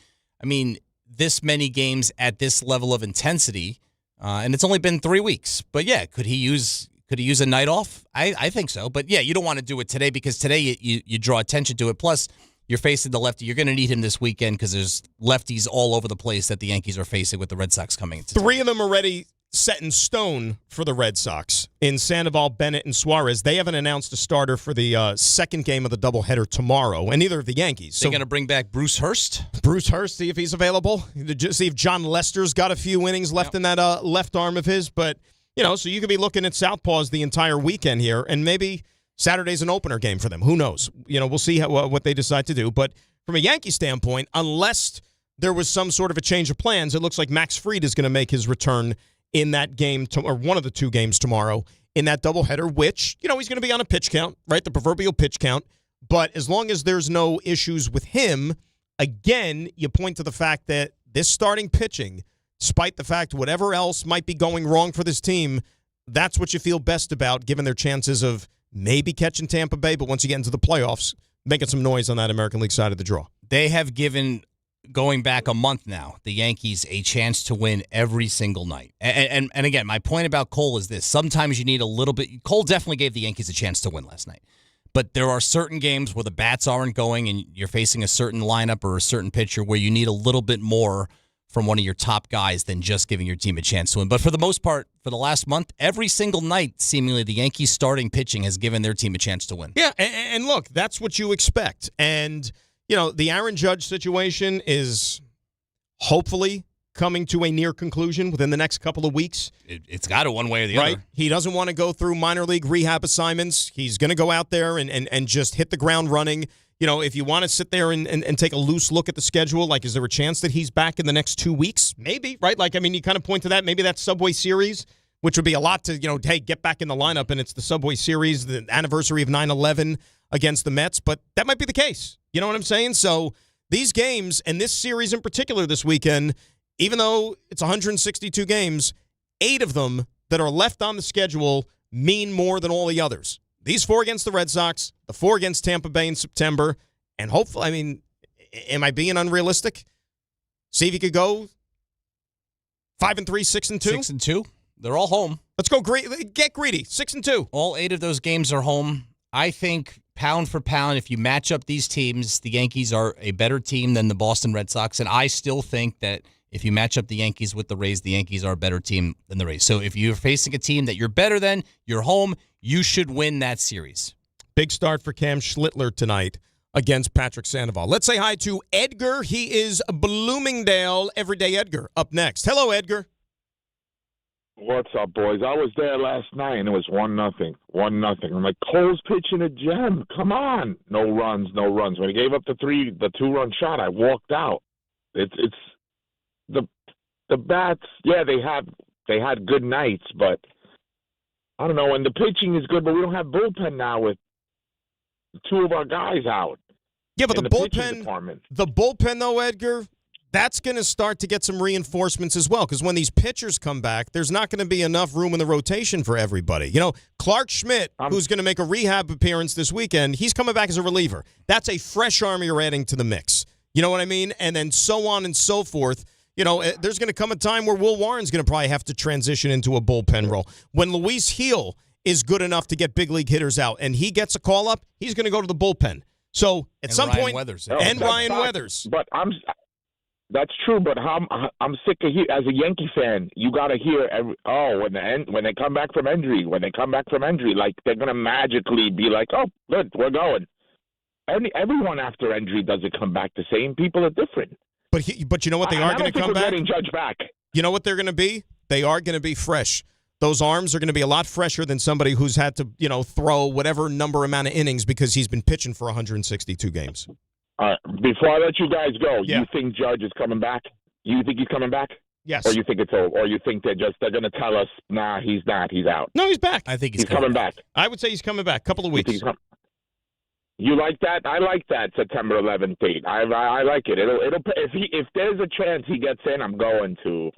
this many games at this level of intensity, and it's only been 3 weeks. But yeah, could he use a night off? I think so. But yeah, you don't want to do it today because today you draw attention to it. Plus, you're facing the lefty. You're going to need him this weekend because there's lefties all over the place that the Yankees are facing with the Red Sox coming into 3 of them already set in stone for the Red Sox in Sandoval, Bennett, and Suarez. They haven't announced a starter for the second game of the doubleheader tomorrow, and neither of the Yankees. They're going to bring back Bruce Hurst? Bruce Hurst, see if he's available. See if John Lester's got a few innings left in that left arm of his. But, so you could be looking at Southpaws the entire weekend here, and maybe Saturday's an opener game for them. Who knows? We'll see what they decide to do. But from a Yankee standpoint, unless there was some sort of a change of plans, it looks like Max Fried is going to make his return in that game, or one of the 2 games tomorrow, in that doubleheader, which, he's going to be on a pitch count, right? The proverbial pitch count. But as long as there's no issues with him, again, you point to the fact that this starting pitching, despite the fact whatever else might be going wrong for this team, that's what you feel best about, given their chances of maybe catching Tampa Bay, but once you get into the playoffs, making some noise on that American League side of the draw. They have given, going back a month now, the Yankees a chance to win every single night. And again, my point about Cole is this. Sometimes you need a little bit. Cole definitely gave the Yankees a chance to win last night. But there are certain games where the bats aren't going and you're facing a certain lineup or a certain pitcher where you need a little bit more from one of your top guys than just giving your team a chance to win. But for the most part, for the last month, every single night, seemingly, the Yankees starting pitching has given their team a chance to win. Yeah, and look, that's what you expect. And the Aaron Judge situation is hopefully coming to a near conclusion within the next couple of weeks. It's got to one way or the other. He doesn't want to go through minor league rehab assignments. He's going to go out there and just hit the ground running. If you want to sit there and take a loose look at the schedule, is there a chance that he's back in the next 2 weeks? Maybe, right? You kind of point to that. Maybe that Subway Series which would be a lot to, hey, get back in the lineup, and it's the Subway Series, the anniversary of 9/11 against the Mets, but that might be the case. You know what I'm saying? So these games, and this series in particular this weekend, even though it's 162 games, 8 of them that are left on the schedule mean more than all the others. These 4 against the Red Sox, the 4 against Tampa Bay in September, and hopefully, am I being unrealistic? See if you could go 5-3, 6-2? 6-2. They're all home. Let's go get greedy. 6-2. All 8 of those games are home. I think pound for pound, if you match up these teams, the Yankees are a better team than the Boston Red Sox, and I still think that if you match up the Yankees with the Rays, the Yankees are a better team than the Rays. So if you're facing a team that you're better than, you're home, you should win that series. Big start for Cam Schlittler tonight against Patrick Sandoval. Let's say hi to Edgar. He is Bloomingdale Everyday Edgar up next. Hello, Edgar. What's up, boys? I was there last night, and it was 1-0. 1-0. I'm like, Cole's pitching a gem. Come on. No runs. When he gave up the 2-run shot, I walked out. It's the bats. Yeah, they had good nights, but I don't know. And the pitching is good, but we don't have bullpen now with 2 of our guys out. Yeah, but the bullpen, though, Edgar, that's going to start to get some reinforcements as well, because when these pitchers come back, there's not going to be enough room in the rotation for everybody. Clark Schmidt, who's going to make a rehab appearance this weekend, he's coming back as a reliever. That's a fresh arm you're adding to the mix. You know what I mean? And then so on and so forth. There's going to come a time where Will Warren's going to probably have to transition into a bullpen role. When Luis Heel is good enough to get big league hitters out and he gets a call up, he's going to go to the bullpen. So at some point, Ryan Weathers. But that's true. But I'm sick of hearing, as a Yankee fan, you got to hear when they come back from injury, like they're going to magically be like, oh, good, we're going. Everyone after injury doesn't come back the same. People are different. But you know what? They are going to come back. Getting Judge back. You know what they're going to be? They are going to be fresh. Those arms are going to be a lot fresher than somebody who's had to, throw whatever amount of innings because he's been pitching for 162 games. Before I let you guys go, You think Judge is coming back? You think he's coming back? Yes. Or you think it's over? Or you think they're going to tell us, nah, he's not. He's out. No, he's back. I think he's coming back. I would say he's coming back. Couple of weeks. You like that? I like that September 11th date. I like it. If there's a chance he gets in, I'm going to.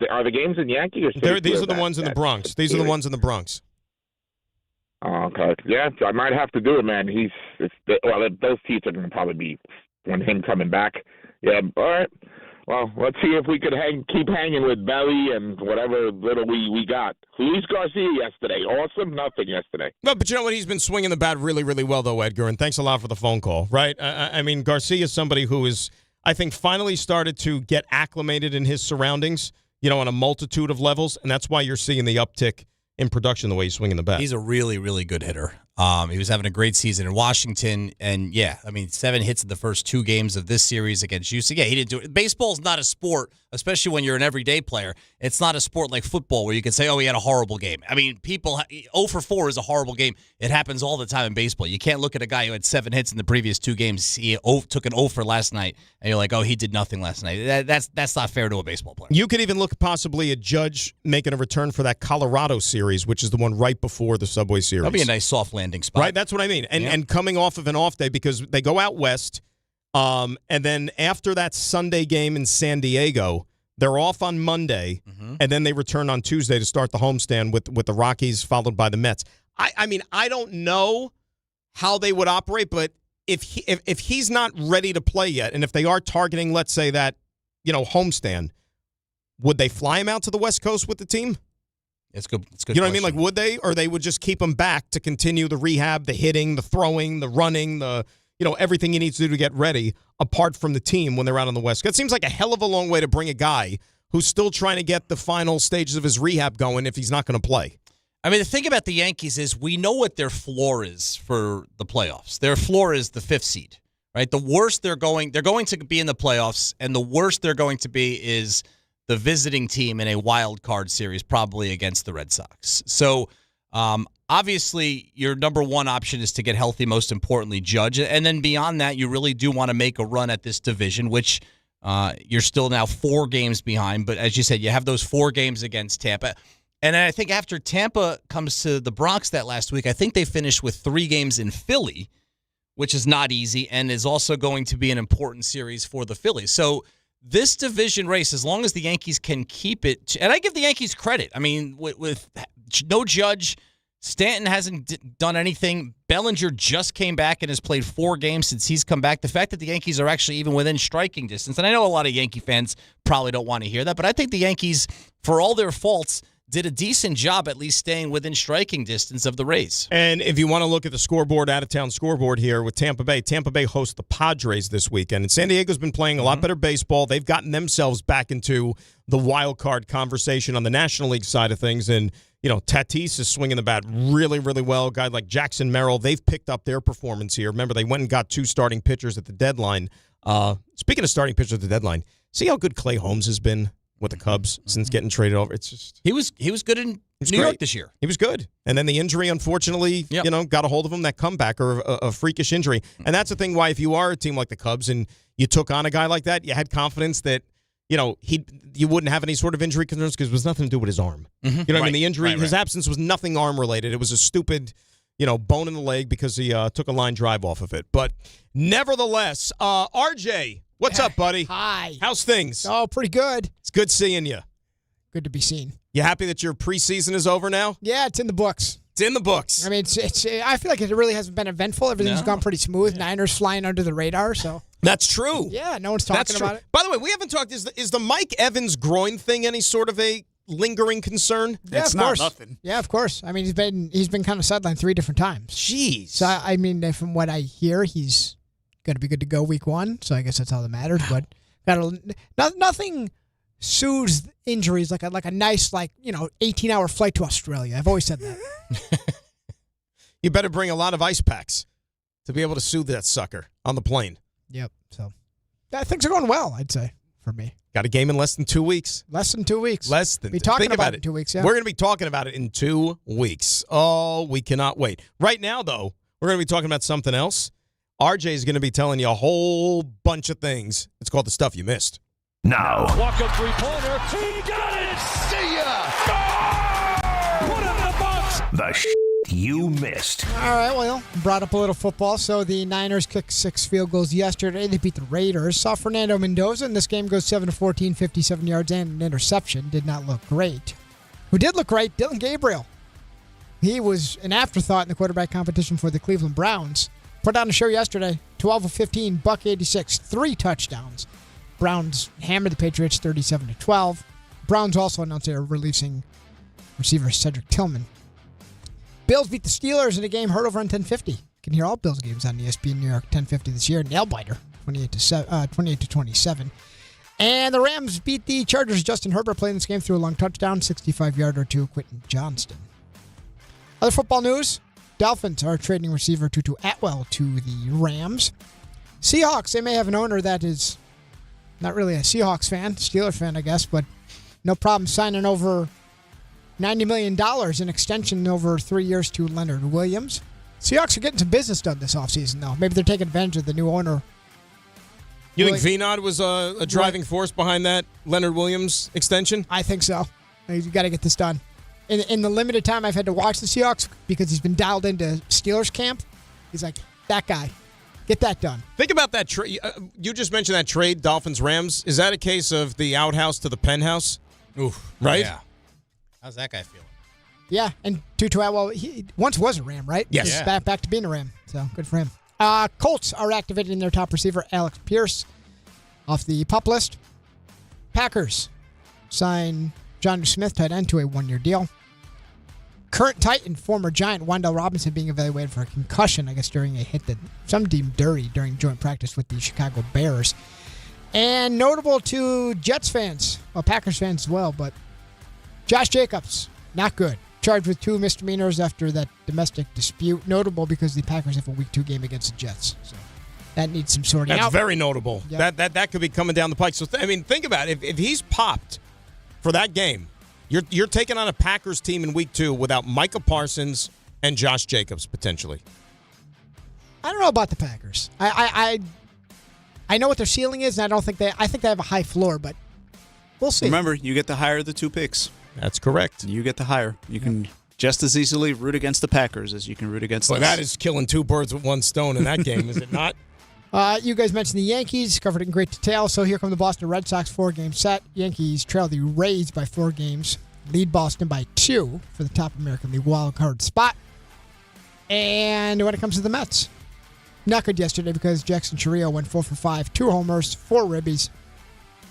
Are the games in Yankee or City? These are the ones in the Bronx. These are the ones in the Bronx. Oh, okay. Yeah, I might have to do it, man. Those seats are going to probably be when him coming back. Yeah. All right. Well, let's see if we could keep hanging with Belly and whatever little we got. Luis Garcia yesterday. Awesome. Nothing yesterday. No, but you know what? He's been swinging the bat really, really well, though, Edgar, and thanks a lot for the phone call, right? I mean, Garcia is somebody who is, I think, finally started to get acclimated in his surroundings, on a multitude of levels, and that's why you're seeing the uptick in production the way he's swinging the bat. He's a really, really good hitter. He was having a great season in Washington, and 7 hits in the first 2 games of this series against UC. Yeah, he didn't do it. Baseball's not a sport, especially when you're an everyday player. It's not a sport like football where you can say, oh, he had a horrible game. I mean, 0 for 4 is a horrible game. It happens all the time in baseball. You can't look at a guy who had 7 hits in the previous 2 games. He took an 0 for last night, and you're like, oh, he did nothing last night. That's not fair to a baseball player. You could even look possibly at Judge making a return for that Colorado series, which is the one right before the Subway Series. That'd be a nice soft landing spot. Right, that's what I mean. And coming off of an off day because they go out west, and then after that Sunday game in San Diego, they're off on Monday, and then they return on Tuesday to start the homestand with the Rockies, followed by the Mets. I mean, I don't know how they would operate, but if he's not ready to play yet, and if they are targeting, let's say that homestand, would they fly him out to the West Coast with the team? It's good. You know what I mean? Like, would they, or they would just keep him back to continue the rehab, the hitting, the throwing, the running, everything he needs to do to get ready, apart from the team when they're out on the West Coast? It seems like a hell of a long way to bring a guy who's still trying to get the final stages of his rehab going if he's not going to play. I mean, the thing about the Yankees is we know what their floor is for the playoffs. Their floor is the 5th seed, right? The worst they're going to be in the playoffs, and the worst they're going to be is the visiting team in a wild card series, probably against the Red Sox. So, obviously, your number one option is to get healthy, most importantly, Judge. And then beyond that, you really do want to make a run at this division, which you're still now 4 games behind. But as you said, you have those 4 games against Tampa. And I think after Tampa comes to the Bronx that last week, I think they finished with 3 games in Philly, which is not easy and is also going to be an important series for the Phillies. So this division race, as long as the Yankees can keep it, and I give the Yankees credit. I mean, with no Judge, Stanton hasn't done anything. Bellinger just came back and has played 4 games since he's come back. The fact that the Yankees are actually even within striking distance, and I know a lot of Yankee fans probably don't want to hear that, but I think the Yankees, for all their faults, did a decent job at least staying within striking distance of the Rays. And if you want to look at the scoreboard, out-of-town scoreboard here with Tampa Bay hosts the Padres this weekend. And San Diego's been playing a lot better baseball. They've gotten themselves back into the wild card conversation on the National League side of things. And, Tatis is swinging the bat really, really well. A guy like Jackson Merrill, they've picked up their performance here. Remember, they went and got 2 starting pitchers at the deadline. Speaking of starting pitchers at the deadline, see how good Clay Holmes has been with the Cubs since getting traded over. It's just he was good in New York this year. He was good, and then the injury, unfortunately, got a hold of him. That comeback or a freakish injury, and that's the thing. Why, if you are a team like the Cubs and you took on a guy like that, you had confidence that you wouldn't have any sort of injury concerns because it was nothing to do with his arm. You know what I mean? The injury, his absence was nothing arm related. It was a stupid, bone in the leg because he took a line drive off of it. But nevertheless, RJ. What's up, buddy? Hi. How's things? Oh, pretty good. It's good seeing you. Good to be seen. You happy that your preseason is over now? Yeah, it's in the books. It's in the books. I mean, it's. I feel like it really hasn't been eventful. Everything's gone pretty smooth. Niners flying under the radar, so. That's true. Yeah, no one's talking about it. By the way, we haven't talked. Is the Mike Evans groin thing any sort of a lingering concern? Yeah, of course. Nothing. Yeah, of course. I mean, he's been kind of sidelined 3 different times. Jeez. So I mean, from what I hear, he's going to be good to go week 1. So I guess that's all that matters. But nothing soothes injuries like a nice 18-hour flight to Australia. I've always said that. You better bring a lot of ice packs to be able to soothe that sucker on the plane. Yep. So things are going well, I'd say, for me. Got a game in less than 2 weeks. Less than 2 weeks. Less than. Be talking about it in 2 weeks. Yeah. We're going to be talking about it in 2 weeks. Oh, we cannot wait. Right now, though, we're going to be talking about something else. RJ is going to be telling you a whole bunch of things. It's called the stuff you missed. Now. Walk up 3-pointer. He got it. See ya. Oh! Put it in the box. The you missed. All right, well, brought up a little football. So the Niners kicked 6 field goals yesterday. They beat the Raiders. Saw Fernando Mendoza, and this game goes 7-14, 57 yards and an interception. Did not look great. Who did look great? Dylan Gabriel. He was an afterthought in the quarterback competition for the Cleveland Browns. Put on a show yesterday. 12 of 15, $186, 3 touchdowns. Browns hammered the Patriots 37-12. Browns also announced they are releasing receiver Cedric Tillman. Bills beat the Steelers in a game heard over on 1050. You can hear all Bills games on ESPN New York 1050 this year. Nail-biter, 28-27. And the Rams beat the Chargers. Justin Herbert playing this game through a long touchdown, 65-yarder to Quentin Johnston. Other football news, Dolphins are trading receiver Tutu Atwell to the Rams. Seahawks, they may have an owner that is not really a Seahawks fan, Steelers fan, I guess, but no problem signing over $90 million in extension over 3 years to Leonard Williams. Seahawks are getting some business done this offseason, though. Maybe they're taking advantage of the new owner. You think Vinod was a driving force behind that Leonard Williams extension? I think so. You got to get this done. In the limited time I've had to watch the Seahawks, because he's been dialed into Steelers camp, he's like, that guy. Get that done. Think about that trade. You just mentioned that trade, Dolphins-Rams. Is that a case of the outhouse to the penthouse? Oof. Right? Yeah. How's that guy feeling? Yeah, and Tutu Atwell, he once was a Ram, right? Yes. He's back to being a Ram, so good for him. Colts are activating their top receiver, Alex Pierce, off the PUP list. Packers sign Jonnu Smith, tight end, to a 1-year deal. Current Titan, former Giant, Wan'Dale Robinson being evaluated for a concussion, I guess, during a hit that some deemed dirty during joint practice with the Chicago Bears. And notable to Jets fans, well, Packers fans as well, but Josh Jacobs, not good. Charged with 2 misdemeanors after that domestic dispute. Notable because the Packers have a Week 2 game against the Jets. So that needs some sorting out. That's very notable. Yep. That could be coming down the pike. So, think about it. If he's popped for that game, you're taking on a Packers team in Week 2 without Micah Parsons and Josh Jacobs, potentially. I don't know about the Packers. I know what their ceiling is, and I think they have a high floor, but we'll see. Remember, you get the higher of the 2 picks. That's correct. You get the higher. You can just as easily root against the Packers as you can root against Well, us. that is killing two birds with one stone in that game, is it not? You guys mentioned the Yankees, covered it in great detail. So here come the Boston Red Sox 4-game set. Yankees trail the Rays by 4 games. Lead Boston by 2 for the top American League wild card spot. And when it comes to the Mets, not good yesterday because Jackson Chourio went 4 for 5, 2 homers, 4 ribbies,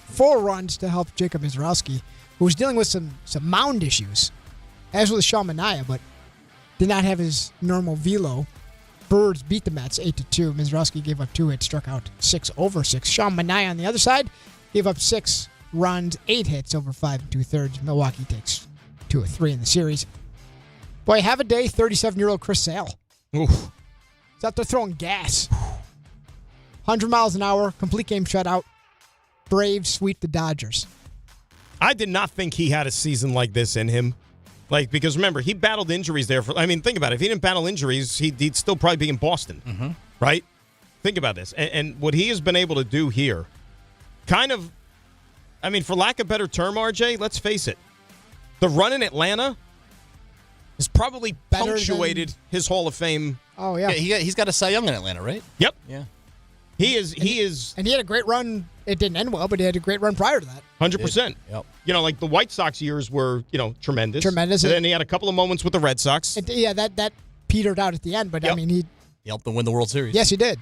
4 runs to help Jacob Mizrowski, who was dealing with some mound issues, as was Sean Manaea, but did not have his normal velo. Birds beat the Mets 8-2. Mizrowski gave up 2 hits, struck out 6 over 6. Sean Manaea on the other side gave up 6 runs, 8 hits over 5 2/3. Milwaukee takes 2 of 3 in the series. Boy, have a day, 37-year-old Chris Sale. Oof. He's out there throwing gas. 100 miles an hour, complete game shutout. Braves sweep the Dodgers. I did not think he had a season like this in him. Because remember, he battled injuries there. Think about it. If he didn't battle injuries, he'd still probably be in Boston, right? Think about this. And what he has been able to do here, kind of, for lack of a better term, RJ, let's face it, the run in Atlanta has probably punctuated his Hall of Fame. Oh, yeah. He's got a Cy Young in Atlanta, right? Yep. Yeah. He is. And he had a great run. It didn't end well, but he had a great run prior to that. 100%. Yep. The White Sox years were, tremendous. Tremendous. And then he had a couple of moments with the Red Sox. That petered out at the end, but he helped them win the World Series. Yes, he did.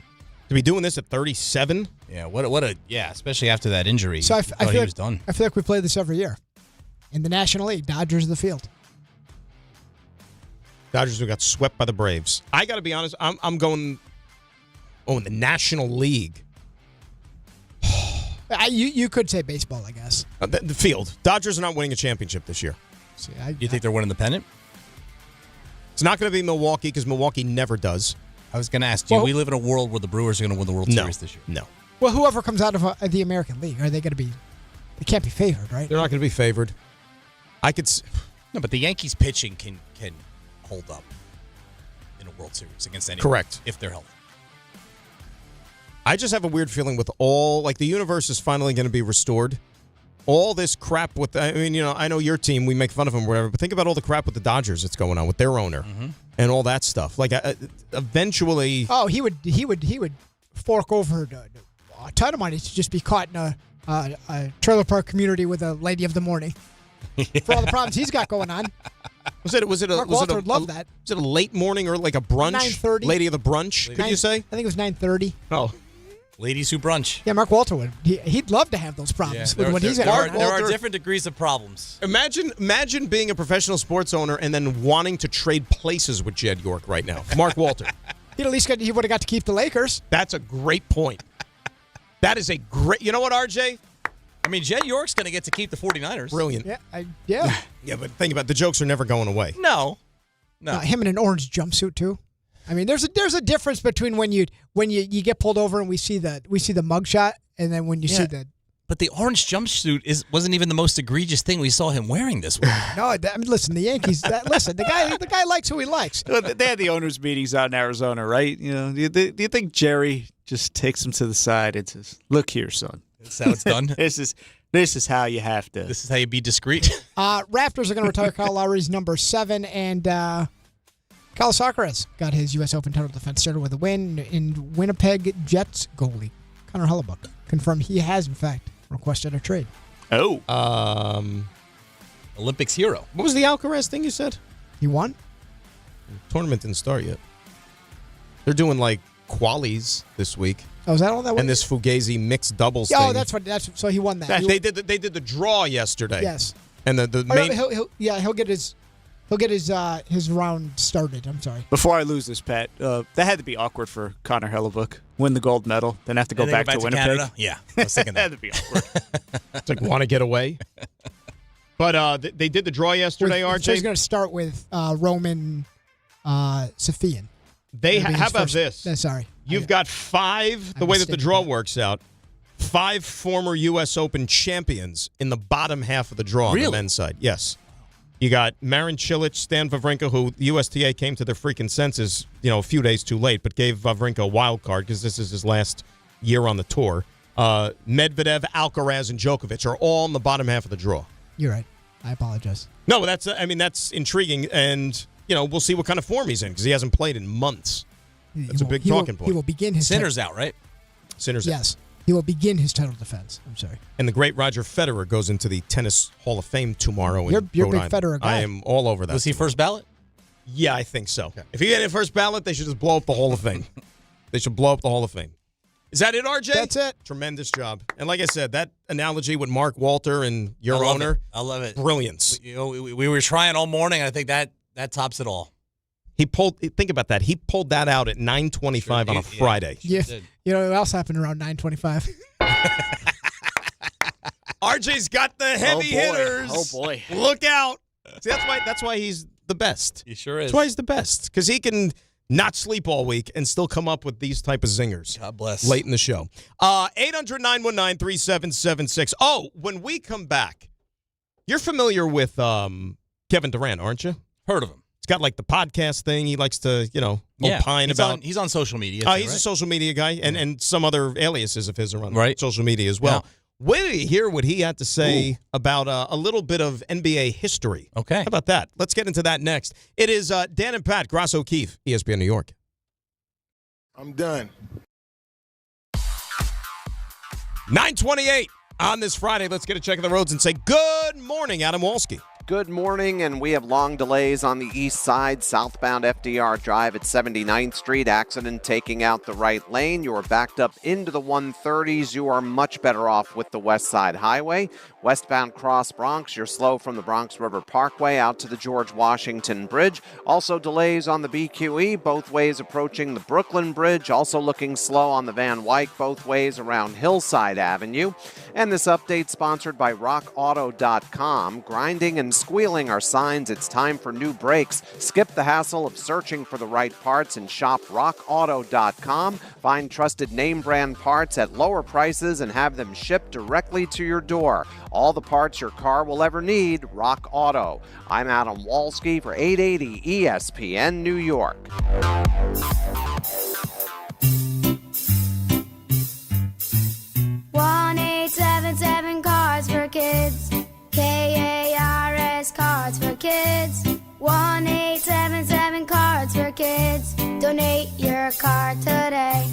To be doing this at 37? Yeah, especially after that injury. So I thought feel he like, was done. I feel like we play this every year. In the National League, Dodgers of the field. Dodgers who got swept by the Braves. I got to be honest, I'm going, in the National League. You could say baseball, I guess. The field. Dodgers are not winning a championship this year. See, you think they're winning the pennant? It's not going to be Milwaukee because Milwaukee never does. I was going to ask, do we live in a world where the Brewers are going to win the World Series this year? No. Well, whoever comes out of the American League, are they going to be? They can't be favored, right? They're not going to be favored. No, but the Yankees pitching can hold up in a World Series against anyone. Correct. If they're healthy. I just have a weird feeling with the universe is finally going to be restored. All this crap with, I know your team, we make fun of them or whatever, but think about all the crap with the Dodgers that's going on with their owner and all that stuff. Eventually. Oh, he would fork over a ton of money to just be caught in a trailer park community with a lady of the morning for all the problems he's got going on. Mark Walter would love that. Was it a late morning or like a brunch? 9:30. Lady of the brunch, could you say? I think it was 9:30. Oh. Ladies who brunch. Yeah, Mark Walter would. He'd love to have those problems with what he's got. There are different degrees of problems. Imagine being a professional sports owner and then wanting to trade places with Jed York right now. Mark Walter. He would have got to keep the Lakers. That's a great point. That is a great. You know what, RJ? Jed York's going to get to keep the 49ers. Brilliant. Yeah. Yeah, but think about it. The jokes are never going away. No. Him in an orange jumpsuit too. There's a difference between when you get pulled over and we see the mugshot and then when you see the. But the orange jumpsuit wasn't even the most egregious thing we saw him wearing this week. No, listen, the Yankees. The guy likes who he likes. They had the owners' meetings out in Arizona, right? Do you think Jerry just takes him to the side and says, "Look here, son. That's how it's done. This is how you have to. This is how you be discreet." Raptors are going to retire Kyle Lowry's number 7, and Kyle Socrates got his U.S. Open title defense started with a win. In Winnipeg Jets goalie Connor Hellebuck confirmed he has in fact requested a trade. Oh, Olympics hero. What was the Alcaraz thing you said? He won. The tournament didn't start yet. They're doing qualies this week. Oh, is that all that was? And this Fugazi mixed doubles thing. Oh, so he won that. They did the draw yesterday. Yes. And the main. He'll get his round started. I'm sorry. Before I lose this, Pat, that had to be awkward for Connor Hellebuck. Win the gold medal, then have to go back to Winnipeg. Canada? Yeah, I was thinking that. Had to be awkward. It's want to get away. But they did the draw yesterday, RJ. So he's going to start with Roman Safian. How about this? Sorry. You've got 5, the way that the draw works out, 5 former U.S. Open champions in the bottom half of the draw on the men's side. Yes. You got Marin Cilic, Stan Wawrinka, who the USTA came to their freaking senses, a few days too late, but gave Wawrinka a wild card because this is his last year on the tour. Medvedev, Alcaraz, and Djokovic are all in the bottom half of the draw. You're right. I apologize. No, that's intriguing, and we'll see what kind of form he's in because he hasn't played in months. That's a big talking point. He will begin his Sinner's out, right? Sinner's out. Yes. He will begin his title defense. I'm sorry. And the great Roger Federer goes into the Tennis Hall of Fame tomorrow. You're in a big Rhode Island. Federer guy. I am all over that. Was he first ballot? Yeah, I think so. Okay. If he get in first ballot, they should just blow up the Hall of Fame. They should blow up the Hall of Fame. Is that it, RJ? That's it. Tremendous job. And like I said, that analogy with Mark Walter and your owner. I love it. Brilliance. We were trying all morning. I think that tops it all. Think about that. He pulled that out at 9:25 on a Friday. Yeah. You know what else happened around 9:25? RJ's got the heavy hitters. Oh boy. Look out. See, that's why he's the best. He sure is. That's why he's the best. Because he can not sleep all week and still come up with these type of zingers. God bless. Late in the show. 800-919-3776. Oh, when we come back, you're familiar with Kevin Durant, aren't you? Heard of him. He's got like the podcast thing. He likes to, opine about. He's on social media. Too, he's a social media guy, and some other aliases of his are on social media as well. Yeah. Wait till you hear what he had to say about a little bit of NBA history. Okay. How about that? Let's get into that next. It is Dan and Pat, Grasso O'Keefe, ESPN New York. I'm done. 9:28 on this Friday. Let's get a check of the roads and say good morning, Adam Walski. Good morning, and we have long delays on the east side. Southbound FDR Drive at 79th Street. Accident taking out the right lane. You are backed up into the 130s. You are much better off with the West Side Highway. Westbound Cross Bronx, you're slow from the Bronx River Parkway out to the George Washington Bridge. Also delays on the BQE, both ways approaching the Brooklyn Bridge. Also looking slow on the Van Wyck, both ways around Hillside Avenue. And this update sponsored by RockAuto.com. Grinding and squealing are signs it's time for new brakes. Skip the hassle of searching for the right parts and shop RockAuto.com. Find trusted name brand parts at lower prices and have them shipped directly to your door. All the parts your car will ever need, Rock Auto. I'm Adam Walski for 880 ESPN New York. 1-877 Cards for Kids. KARS Cards for Kids. 1-877 Cards for Kids. Donate your card today.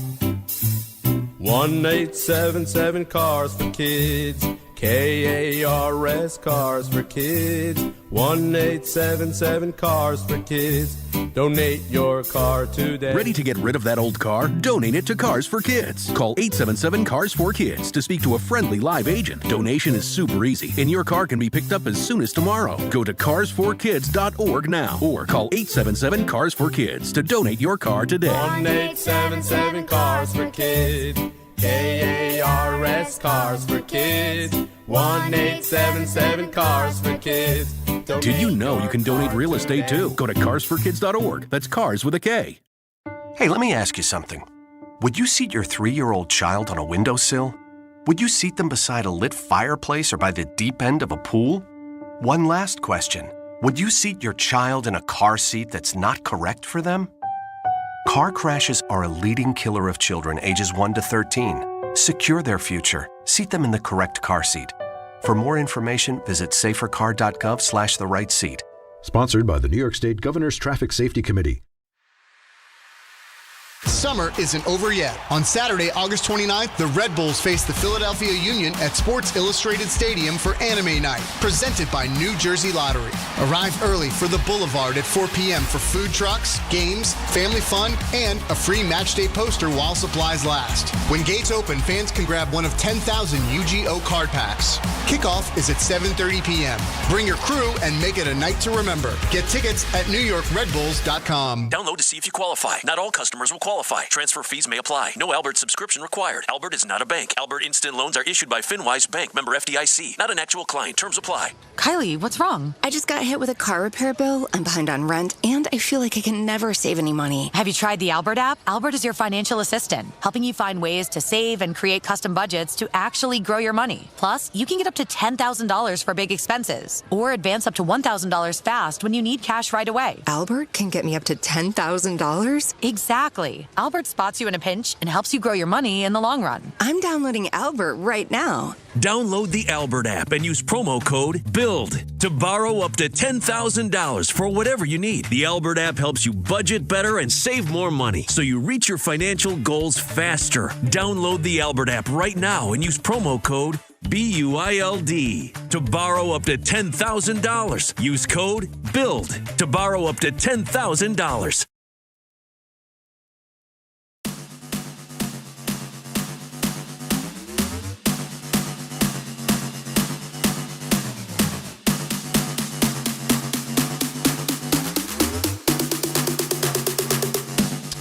1-877 Cars for Kids. KARS Cars for Kids. 1-877 Cars for Kids. Donate your car today. Ready to get rid of that old car? Donate it to Cars for Kids. Call 877 Cars for Kids to speak to a friendly live agent. Donation is super easy, and your car can be picked up as soon as tomorrow. Go to carsforkids.org now or call 877 Cars for Kids to donate your car today. 1-877 Cars for Kids. KARS Cars for Kids. 1-877 Cars for Kids. Did you know you can donate real estate too? Go to carsforkids.org. That's cars with a K. Hey, let me ask you something. Would you seat your 3-year-old child on a windowsill? Would you seat them beside a lit fireplace or by the deep end of a pool? One last question. Would you seat your child in a car seat that's not correct for them? Car crashes are a leading killer of children ages 1 to 13. Secure their future. Seat them in the correct car seat. For more information, visit safercar.gov/the-right-seat. Sponsored by the New York State Governor's Traffic Safety Committee. Summer isn't over yet. On Saturday, August 29th, the Red Bulls face the Philadelphia Union at Sports Illustrated Stadium for Anime Night, presented by New Jersey Lottery. Arrive early for the Boulevard at 4 p.m. for food trucks, games, family fun, and a free matchday poster while supplies last. When gates open, fans can grab one of 10,000 UGO card packs. Kickoff is at 7:30 p.m. Bring your crew and make it a night to remember. Get tickets at NewYorkRedBulls.com. Download to see if you qualify. Not all customers will qualify. Transfer fees may apply. No Albert subscription required. Albert is not a bank. Albert Instant Loans are issued by FinWise Bank, member FDIC. Not an actual client. Terms apply. Kylie, what's wrong? I just got hit with a car repair bill. I'm behind on rent, and I feel like I can never save any money. Have you tried the Albert app? Albert is your financial assistant, helping you find ways to save and create custom budgets to actually grow your money. Plus, you can get up to $10,000 for big expenses, or advance up to $1,000 fast when you need cash right away. Albert can get me up to $10,000? Exactly. easy. Albert spots you in a pinch and helps you grow your money in the long run. I'm downloading Albert right now. Download the Albert app and use promo code BUILD to borrow up to $10,000 for whatever you need. The Albert app helps you budget better and save more money so you reach your financial goals faster. Download the Albert app right now and use promo code BUILD to borrow up to $10,000. Use code BUILD to borrow up to $10,000.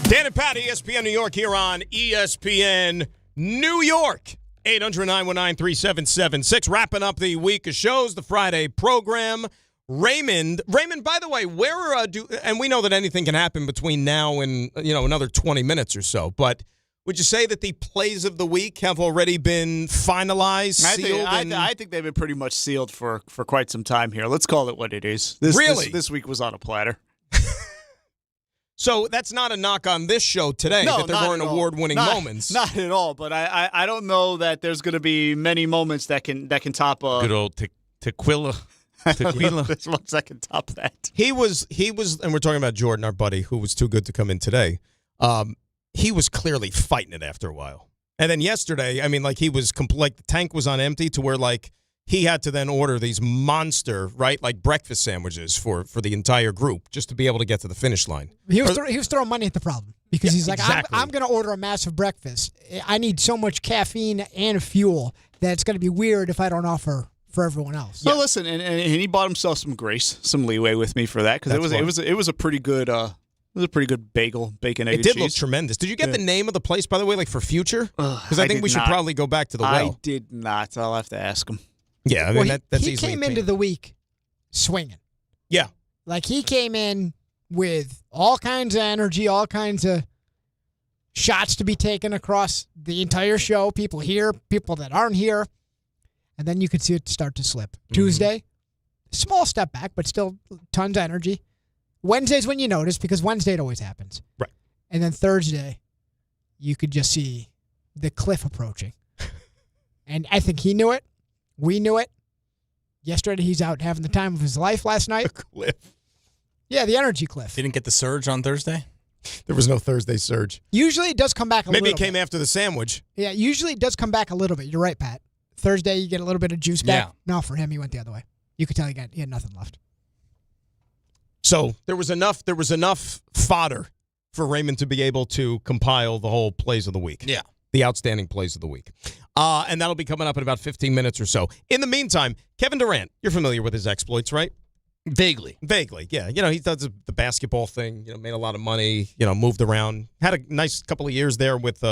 Dan and Pat, ESPN New York here on ESPN New York. 800-919-3776. Wrapping up the week of shows, the Friday program. Raymond, by the way, where and we know that anything can happen between now and another 20 minutes or so, but would you say that the plays of the week have already been finalized, sealed? I think they've been pretty much sealed for quite some time here. Let's call it what it is. Really? This week was on a platter. So that's not a knock on this show today, that there weren't award-winning moments. Not at all, but I don't know that there's going to be many moments that can top a... Good old tequila. There's ones that can top that. He was, and we're talking about Jordan, our buddy, who was too good to come in today. He was clearly fighting it after a while. And then yesterday, I mean, like he was, like the tank was on empty to where like he had to then order these monster, right, like breakfast sandwiches for the entire group just to be able to get to the finish line. He was throwing money at the problem because he's like, exactly. I'm going to order a massive breakfast. I need so much caffeine and fuel that it's going to be weird if I don't offer for everyone else. Well, listen, and he bought himself some grace, some leeway with me for that because it was a pretty good. It was a pretty good bagel, bacon, egg, and cheese. It did look tremendous. Did you get the name of the place, by the way, like for future? Because I think we should probably go back to the well. I did not. I'll have to ask him. Yeah, I mean, that's he easily came into the week swinging. Yeah. Like he came in with all kinds of energy, all kinds of shots to be taken across the entire show. People here, people that aren't here. And then you could see it start to slip. Mm-hmm. Tuesday, small step back, but still tons of energy. Wednesday's when you notice because Wednesday it always happens. Right. And then Thursday, you could just see the cliff approaching. And I think he knew it. We knew it. Yesterday, he's out having the time of his life last night. The cliff. Yeah, the energy cliff. Didn't get the surge on Thursday? There was no Thursday surge. Usually it does come back a little bit. Maybe it came after the sandwich. Yeah, usually it does come back a little bit. You're right, Pat. Thursday, you get a little bit of juice back. Yeah. No, for him, he went the other way. You could tell he had nothing left. So there was enough fodder for Raymond to be able to compile the whole plays of the week. Yeah. The outstanding plays of the week. And that'll be coming up in about 15 minutes or so. In the meantime, Kevin Durant, you're familiar with his exploits, right? Vaguely, yeah. He does the basketball thing, made a lot of money, moved around. Had a nice couple of years there with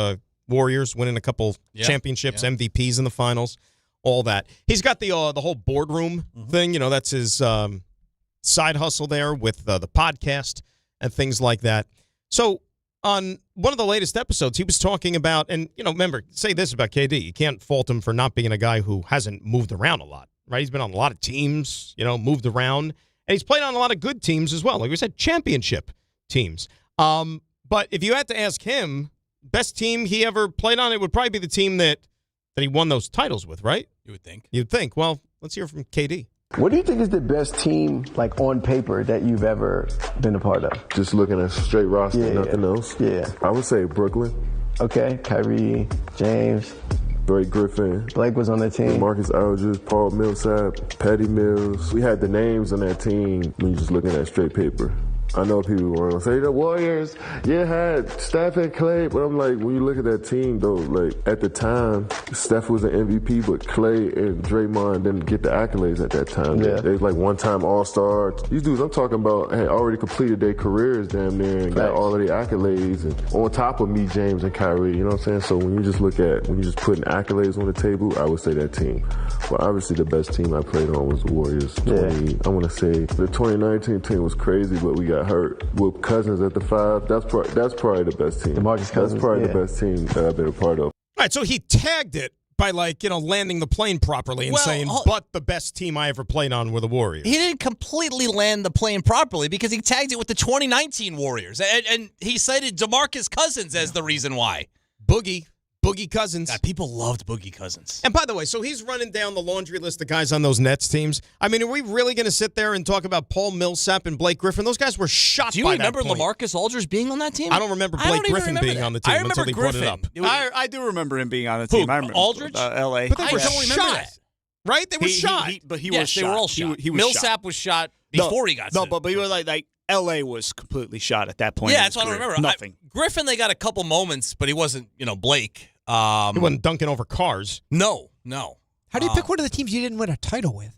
Warriors, winning a couple championships, MVPs in the finals, all that. He's got the whole boardroom thing, that's his side hustle there with the podcast and things like that. So on one of the latest episodes, he was talking about, and, remember, say this about KD. You can't fault him for not being a guy who hasn't moved around a lot, right? He's been on a lot of teams, moved around, and he's played on a lot of good teams as well. Like we said, championship teams. But if you had to ask him, best team he ever played on, it would probably be the team that he won those titles with, right? You would think. You'd think. Well, let's hear from KD. What do you think is the best team, like on paper, that you've ever been a part of? Just looking at straight roster, nothing else. Yeah. I would say Brooklyn. Okay. Kyrie, James. Blake Griffin. Blake was on the team. Marcus Aldridge, Paul Millsap, Patty Mills. We had the names on that team when you're just looking at straight paper. I know people were going to say the Warriors, had Steph and Clay, but I'm like, when you look at that team, though, like, at the time, Steph was an MVP, but Clay and Draymond didn't get the accolades at that time. Yeah. They was like one-time All-Star. These dudes I'm talking about had already completed their careers damn near and got all of the accolades, and on top of me, James and Kyrie, you know what I'm saying? So when you just putting accolades on the table, I would say that team. But obviously the best team I played on was the Warriors. I want to say the 2019 team was crazy, but we got hurt with Cousins at the 5. That's probably the best team. DeMarcus Cousins. That's probably the best team that I've been a part of. All right, so he tagged it, by landing the plane properly and saying, but the best team I ever played on were the Warriors. He didn't completely land the plane properly because he tagged it with the 2019 Warriors. And he cited DeMarcus Cousins as the reason why. Boogie Cousins. God, people loved Boogie Cousins. And by the way, so he's running down the laundry list of guys on those Nets teams. I mean, are we really going to sit there and talk about Paul Millsap and Blake Griffin? Those guys were shot. Do you remember LaMarcus Aldridge being on that team? I don't remember Blake Griffin being on the team until he brought it up. I do remember him being on the team. I remember Aldridge? L.A. But they were shot. Right? They were shot. But he was shot. They were all shot. He was Millsap shot. was shot before he got No, sent. but he was like L.A. was completely shot at that point. Yeah, that's what I remember. Nothing. Griffin, they got a couple moments, but he wasn't, Blake. He wasn't dunking over cars. No. How do you pick one of the teams you didn't win a title with?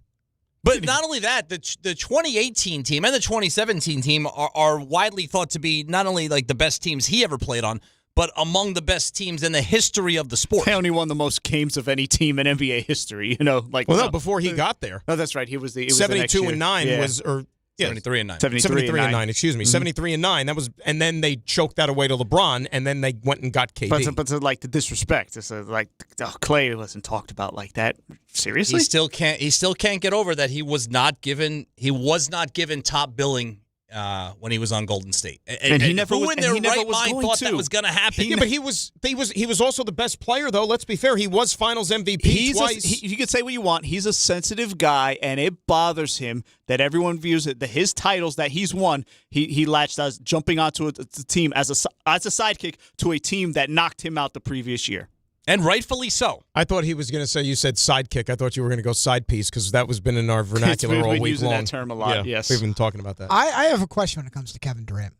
But not only that, the 2018 team and the 2017 team are widely thought to be not only like the best teams he ever played on, but among the best teams in the history of the sport. They only won the most games of any team in NBA history. Before he got there. No, that's right. He was the 72-9 was 73-9. 73-9. Excuse me. 73-9. That was, and then they choked that away to LeBron, and then they went and got KD. But the disrespect, it's Clay wasn't talked about like that. Seriously, he still can't get over that he was not given top billing when he was on Golden State, and he never who in their right mind thought that was going to happen. But he was also the best player, though. Let's be fair. He was Finals MVP twice. You can say what you want. He's a sensitive guy, and it bothers him that everyone views it. His titles that he's won, he latched as jumping onto a team as a sidekick to a team that knocked him out the previous year. And rightfully so. I thought he was going to say, you said sidekick. I thought you were going to go side piece because that was been in our vernacular all week long. We've been using that term a lot, yes. We've been talking about that. I have a question when it comes to Kevin Durant.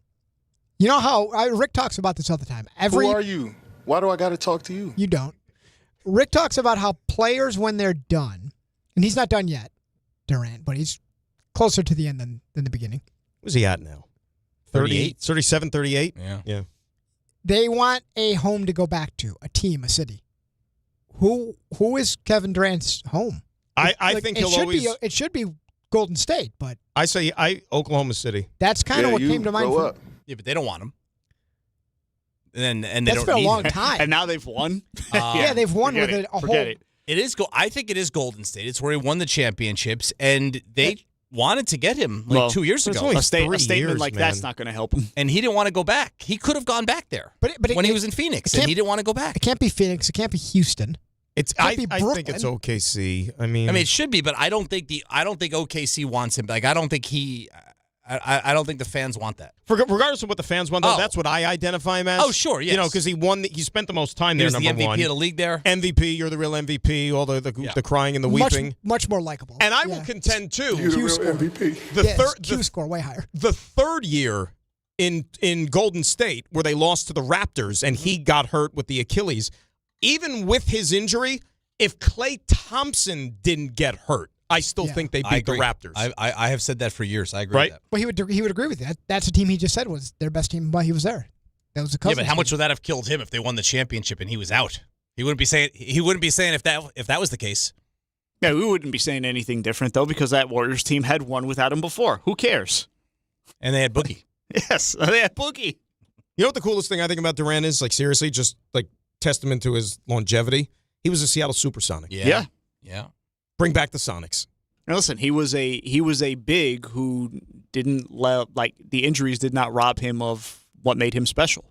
You know how Rick talks about this all the time. Who are you? Why do I got to talk to you? You don't. Rick talks about how players, when they're done, and he's not done yet, Durant, but he's closer to the end than the beginning. Where's he at now? 38? 37, 38? Yeah. They want a home to go back to, a team, a city. Who is Kevin Durant's home? I think he'll always... It should be Golden State, but... I say Oklahoma City. That's kind of what came to mind. Yeah, but they don't want him. And they That's don't been a need long him. time. And now they've won? Yeah, they've won with a whole... Forget it. I think it is Golden State. It's where he won the championships, and they wanted to get him 2 years ago. A statement like that's not going to help him. And he didn't want to go back. He could have gone back there when he was in Phoenix, and he didn't want to go back. It can't be Phoenix. It can't be Houston. I think it's OKC. I mean, it should be, but I don't think OKC wants him. Like, I don't think I don't think the fans want that. Regardless of what the fans want, though, that's what I identify him as. Oh, sure, yes. Because he spent the most time there, number one. He was the MVP of the league there. MVP, you're the real MVP, all the crying and the weeping. Much more likable. And I will contend, too. You're the real MVP. The Q score way higher. The third year in Golden State where they lost to the Raptors and he got hurt with the Achilles, even with his injury, if Klay Thompson didn't get hurt, I still think they beat the Raptors. I have said that for years. I agree with that. Well, he would agree with you. That's a team he just said was their best team while he was there. That was the Cousins. Yeah, but how much would that have killed him if they won the championship and he was out? He wouldn't be saying if that was the case. Yeah, we wouldn't be saying anything different though because that Warriors team had won without him before. Who cares? And they had Boogie. Yes, they had Boogie. You know what the coolest thing I think about Durant is? Like seriously, just like testament to his longevity. He was a Seattle Supersonic. Yeah. Bring back the Sonics. Now listen, he was a big who didn't the injuries did not rob him of what made him special.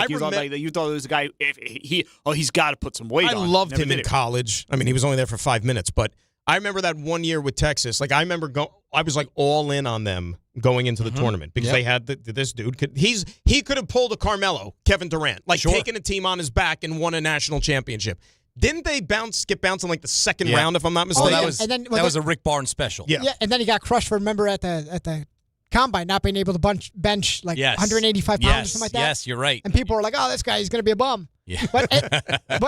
You thought it was a guy. He's got to put some weight on. I loved him in college. I mean, he was only there for 5 minutes, but I remember that 1 year with Texas. Like I remember, I was like all in on them going into the tournament because they had this dude. He could have pulled a Carmelo, Kevin Durant, taken a team on his back and won a national championship. Didn't they get bounced in like the second round, if I'm not mistaken? That was a Rick Barnes special. Yeah, and then he got crushed. Remember at the combine, not being able to bench 185 pounds or something like that. Yes, you're right. And people were like, "Oh, this guy, he's going to be a bum." Yeah, but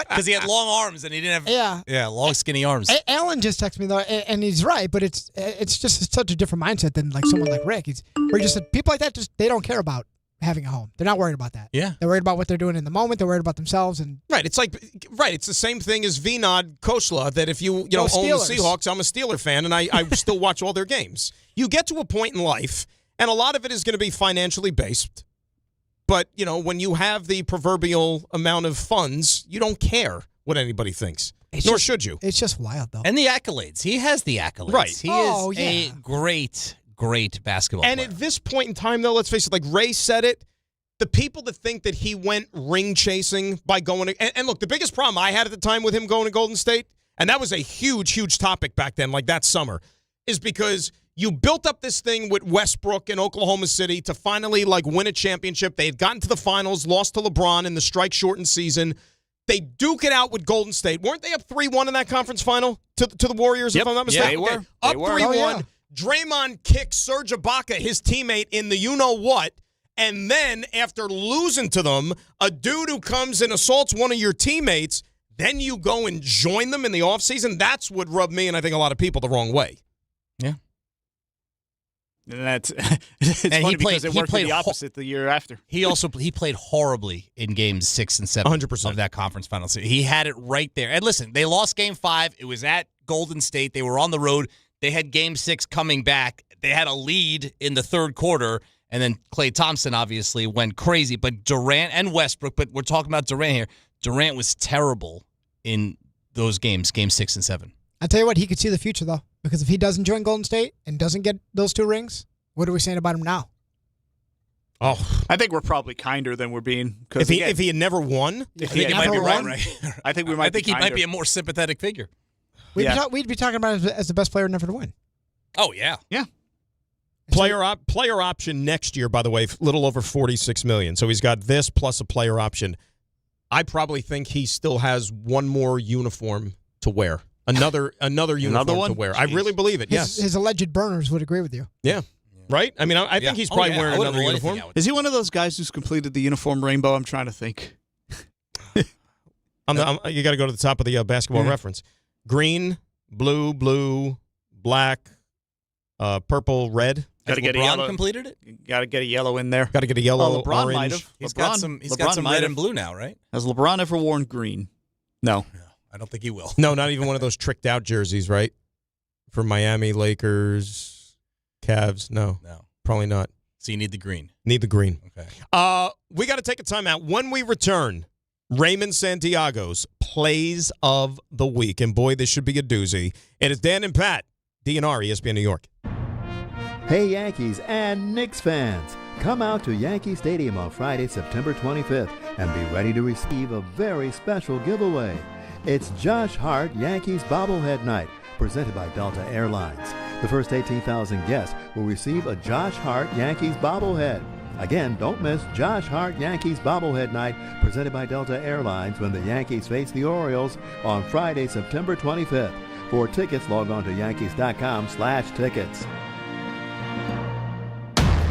because he had long arms and he didn't have long skinny arms. Alan just texted me though, and he's right. But it's just such a different mindset than like someone like Rick. Where he just said people like that they don't care about having a home. They're not worried about that. Yeah. They're worried about what they're doing in the moment. They're worried about themselves. And It's the same thing as Vinod Khosla, that if you own the Seahawks, I'm a Steeler fan, and I still watch all their games. You get to a point in life, and a lot of it is going to be financially based. But, when you have the proverbial amount of funds, you don't care what anybody thinks. Nor should you. It's just wild, though. And the accolades. He has the accolades. Right. He is a great basketball player. And at this point in time, though, let's face it, like Ray said it, the people that think that he went ring chasing by going to, and look, the biggest problem I had at the time with him going to Golden State, and that was a huge topic back then, like that summer, is because you built up this thing with Westbrook in Oklahoma City to finally like win a championship. They had gotten to the finals, lost to LeBron in the strike-shortened season. They duke it out with Golden State. Weren't they up 3-1 in that conference final to the Warriors, if I'm not mistaken? Yeah, they were. Up They were. 3-1. Oh, yeah. Draymond kicks Serge Ibaka, his teammate, in the you-know-what. And then after losing to them, a dude who comes and assaults one of your teammates, then you go and join them in the offseason. That's what rubbed me and I think a lot of people the wrong way. Yeah. And that's it's And funny because it worked the opposite the year after. He played horribly in games 6 and 7 100%. of that conference final. So he had it right there. And listen, they lost game 5. It was at Golden State. They were on the road. They had game 6 coming back. They had a lead in the third quarter. And then Klay Thompson obviously went crazy. But Durant and Westbrook, but we're talking about Durant here. Durant was terrible in those games, game 6 and 7. I'll tell you what, he could see the future, though. Because if he doesn't join Golden State and doesn't get those 2 rings, what are we saying about him now? Oh, I think we're probably kinder than we're being. If he had never won, I think you might be right. I think we might. I think be he might kinder. be a more sympathetic figure. We'd be talking about him as the best player never to win. Oh yeah, yeah. Player option next year, by the way, little over $46 million. So he's got this plus a player option. I probably think he still has one more uniform to wear. Another uniform to wear. Jeez. I really believe it. Yes. His alleged burners would agree with you. Yeah. Right? I mean, I think he's probably wearing another uniform. Is he one of those guys who's completed the uniform rainbow? I'm trying to think. You got to go to the top of the basketball reference. Green, blue, black, purple, red. Got to get a LeBron yellow. Completed it. Got to get a yellow in there. Got to get a yellow, LeBron orange. might have. He's got some red and blue now, right? Has LeBron ever worn green? No. I don't think he will. No, not even one of those tricked out jerseys, right? For Miami, Lakers, Cavs. No, probably not. So you need the green. Need the green. Okay. We got to take a timeout. When we return, Raymond Santiago's Plays of the Week. And boy, this should be a doozy. It is Dan and Pat, DNR, ESPN New York. Hey, Yankees and Knicks fans. Come out to Yankee Stadium on Friday, September 25th, and be ready to receive a very special giveaway. It's Josh Hart Yankees Bobblehead Night, presented by Delta Airlines. The first 18,000 guests will receive a Josh Hart Yankees bobblehead. Again, don't miss Josh Hart Yankees Bobblehead Night, presented by Delta Airlines, when the Yankees face the Orioles on Friday, September 25th. For tickets, log on to yankees.com/tickets.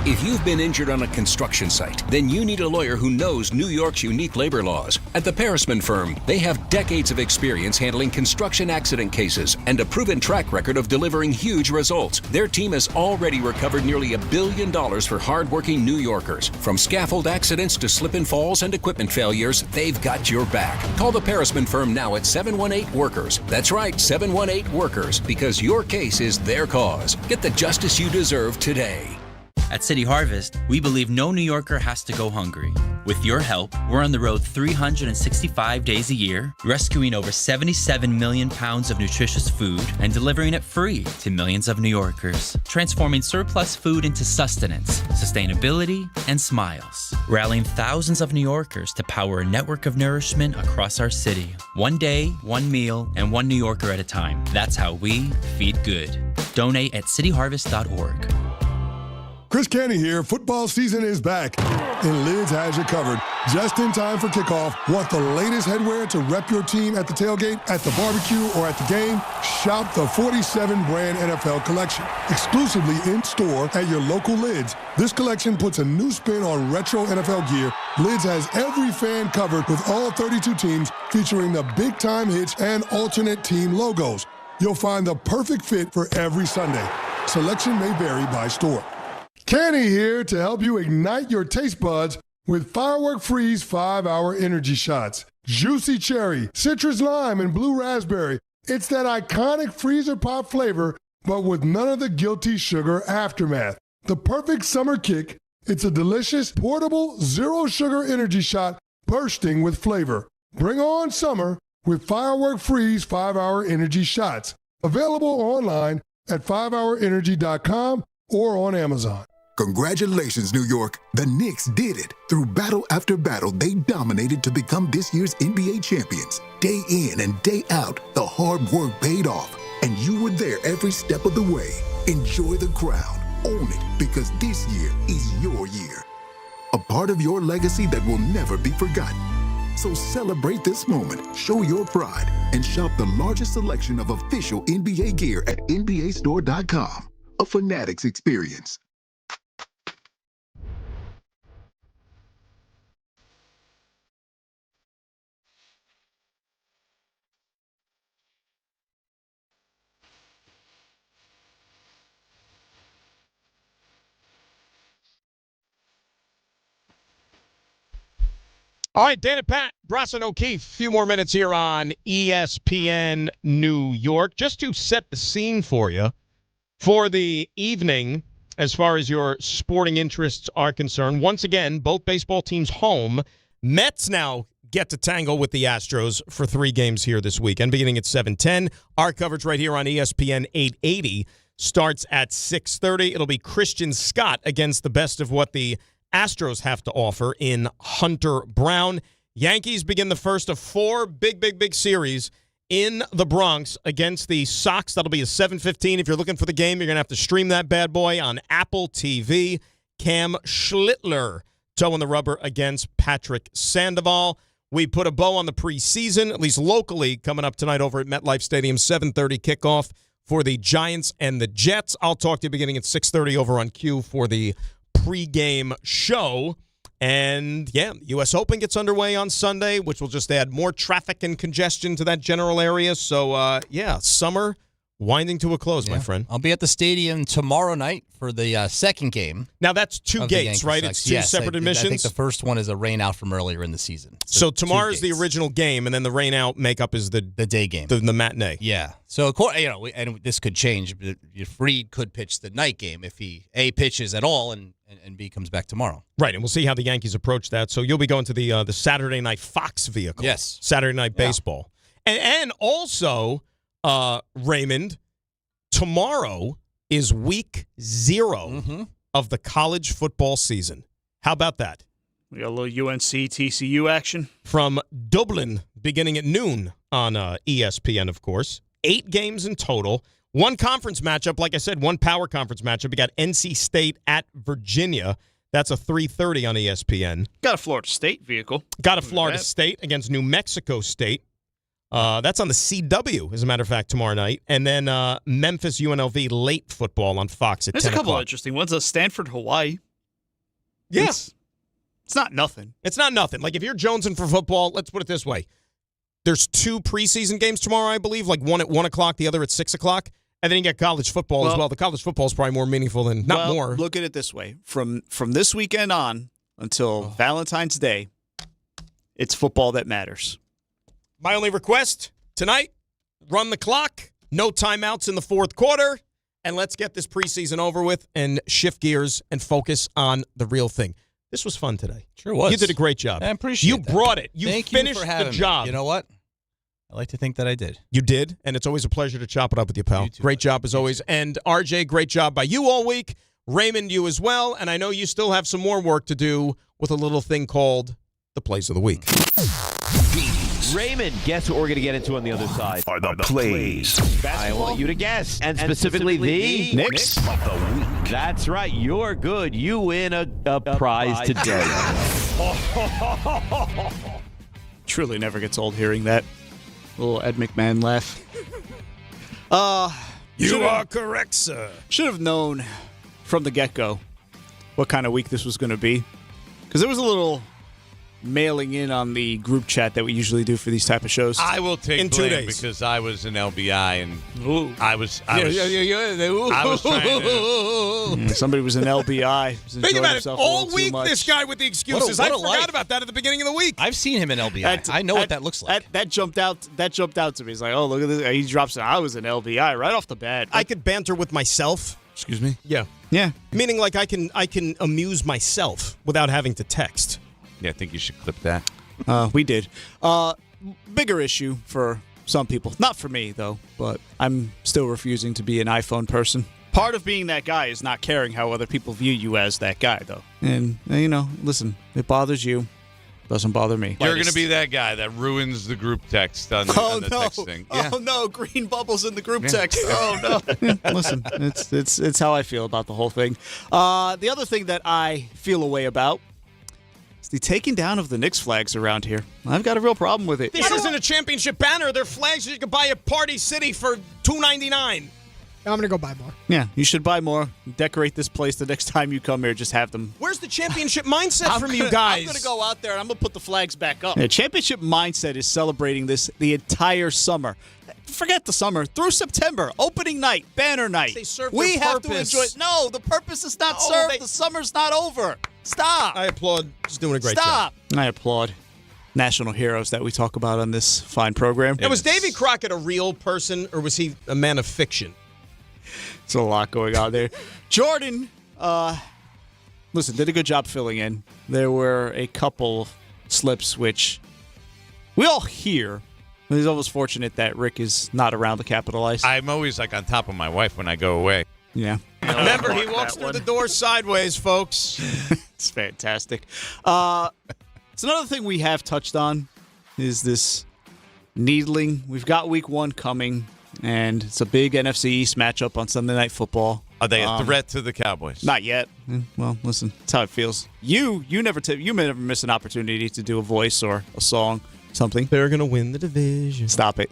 If you've been injured on a construction site, then you need a lawyer who knows New York's unique labor laws. At the Parisman Firm, they have decades of experience handling construction accident cases and a proven track record of delivering huge results. Their team has already recovered nearly $1 billion for hardworking New Yorkers. From scaffold accidents to slip and falls and equipment failures, they've got your back. Call the Parisman Firm now at 718-WORKERS. That's right, 718-WORKERS, because your case is their cause. Get the justice you deserve today. At City Harvest, we believe no New Yorker has to go hungry. With your help, we're on the road 365 days a year, rescuing over 77 million pounds of nutritious food and delivering it free to millions of New Yorkers, transforming surplus food into sustenance, sustainability, and smiles, rallying thousands of New Yorkers to power a network of nourishment across our city. One day, one meal, and one New Yorker at a time. That's how we feed good. Donate at cityharvest.org. Chris Canty here. Football season is back, and Lids has you covered. Just in time for kickoff. Want the latest headwear to rep your team at the tailgate, at the barbecue, or at the game? Shop the 47 brand NFL collection, exclusively in store at your local Lids. This collection puts a new spin on retro NFL gear. Lids has every fan covered with all 32 teams, featuring the big time hits and alternate team logos. You'll find the perfect fit for every Sunday. Selection may vary by store. Kenny here to help you ignite your taste buds with Firework Freeze 5-hour energy shots. Juicy cherry, citrus lime, and blue raspberry. It's that iconic freezer pop flavor, but with none of the guilty sugar aftermath. The perfect summer kick. It's a delicious, portable, zero sugar energy shot bursting with flavor. Bring on summer with Firework Freeze 5-Hour Energy Shots. Available online at 5hourenergy.com or on Amazon. Congratulations, New York. The Knicks did it. Through battle after battle, they dominated to become this year's NBA champions. Day in and day out, the hard work paid off, and you were there every step of the way. Enjoy the crown. Own it, because this year is your year. A part of your legacy that will never be forgotten. So celebrate this moment, show your pride, and shop the largest selection of official NBA gear at NBAstore.com. A Fanatics experience. All right, Dan and Pat, Bronson O'Keefe, a few more minutes here on ESPN New York. Just to set the scene for you for the evening, as far as your sporting interests are concerned, once again, both baseball teams home. Mets now get to tangle with the Astros for 3 games here this weekend, beginning at 7:10. Our coverage right here on ESPN 880 starts at 6:30. It'll be Christian Scott against the best of what the Astros have to offer in Hunter Brown. Yankees begin the first of 4 big series in the Bronx against the Sox. That'll be a 7:15. If you're looking for the game, you're going to have to stream that bad boy on Apple TV. Cam Schlittler toeing the rubber against Patrick Sandoval. We put a bow on the preseason, at least locally, coming up tonight over at MetLife Stadium, 7:30 kickoff for the Giants and the Jets. I'll talk to you beginning at 6:30 over on Q for the pregame show. And, yeah, U.S. Open gets underway on Sunday, which will just add more traffic and congestion to that general area. So, summer winding to a close, my friend. I'll be at the stadium tomorrow night for the second game. Now, that's 2 gates, right? It's 2 separate admissions? I think the first one is a rain out from earlier in the season. So tomorrow's the original game, and then the rain out makeup is the day game. The matinee. Yeah. So, and this could change. Fried could pitch the night game if he, A, pitches at all, and B, comes back tomorrow. Right, and we'll see how the Yankees approach that. So you'll be going to the Saturday night Fox vehicle. Yes. Saturday night baseball. And also, Raymond, tomorrow is week 0 of the college football season. How about that? We got a little UNC TCU action. From Dublin, beginning at noon on ESPN, of course. 8 games in total. 1 conference matchup, like I said, 1 power conference matchup. We got NC State at Virginia. That's a 3:30 on ESPN. Got a Florida State vehicle. Got a Florida State against New Mexico State. That's on the CW, as a matter of fact, tomorrow night. And then Memphis UNLV late football on Fox at 10 There's a couple o'clock. interesting ones. Stanford, Hawaii. Yes. It's not nothing. It's not nothing. Like, if you're jonesing for football, let's put it this way. There's 2 preseason games tomorrow, I believe, like one at 1 o'clock, the other at 6 o'clock. And then you get college football as well. The college football is probably more meaningful than, more. Look at it this way. From this weekend on until Valentine's Day, it's football that matters. My only request tonight, run the clock, no timeouts in the 4th quarter, and let's get this preseason over with and shift gears and focus on the real thing. This was fun today. Sure was. You did a great job. I appreciate You that. brought it. You Thank finished you for having the job. Me. You know what? I like to think that I did. You did, and it's always a pleasure to chop it up with you, pal. Great job as always. And RJ, great job by you all week. Raymond, you as well. And I know you still have some more work to do with a little thing called the Plays of the Week. Raymond, guess what we're going to get into on the other side? Are the plays. I want you to guess. And specifically the Knicks of the week. That's right. You're good. You win a prize today. Truly never gets old hearing that little Ed McMahon laugh. You are correct, sir. Should have known from the get-go what kind of week this was going to be. Because there was a little mailing in on the group chat that we usually do for these type of shows. I will take in 2 blame days because I was an LBI and I was trying to. Somebody was an LBI. Think about it. All week, this guy with the excuses. I forgot about that at the beginning of the week. I've seen him in LBI. I know what that looks like. That jumped out to me. He's like, oh, look at this. He drops it. I was an LBI right off the bat. I could banter with myself. Excuse me? Yeah. Yeah. Meaning, like, I can amuse myself without having to text. Yeah, I think you should clip that. We did. bigger issue for some people. Not for me, though, but I'm still refusing to be an iPhone person. Part of being that guy is not caring how other people view you as that guy, though. And, listen, it bothers you. Doesn't bother me. You're going to be that guy that ruins the group text on the text thing. Yeah. Oh, no, green bubbles in the group text. Oh, no. Listen, it's how I feel about the whole thing. The other thing that I feel a way about is the taking down of the Knicks flags around here. I've got a real problem with it. This isn't a championship banner. They're flags you can buy at Party City for $2.99. I'm going to go buy more. Yeah, you should buy more. Decorate this place the next time you come here. Just have them. Where's the championship mindset from you guys? I'm going to go out there and I'm going to put the flags back up. Yeah, championship mindset is celebrating this the entire summer. Forget the summer. Through September, opening night, banner night. They serve we their have purpose. to enjoy. No, the purpose is not served. The summer's not over. Stop. I applaud. He's doing a great job. Stop. I applaud national heroes that we talk about on this fine program. Now, was Davy Crockett a real person or was he a man of fiction? There's a lot going on there. Jordan, listen, did a good job filling in. There were a couple slips which we all hear. It's almost fortunate that Rick is not around to capitalize. I'm always on top of my wife when I go away. Yeah. Remember, he walks through the door sideways, folks. It's fantastic. It's another thing we have touched on is this needling. We've got week 1 coming. And it's a big NFC East matchup on Sunday Night Football. Are they a threat to the Cowboys? Not yet. Well, listen, that's how it feels. You may never miss an opportunity to do a voice or a song, something. They're going to win the division. Stop it.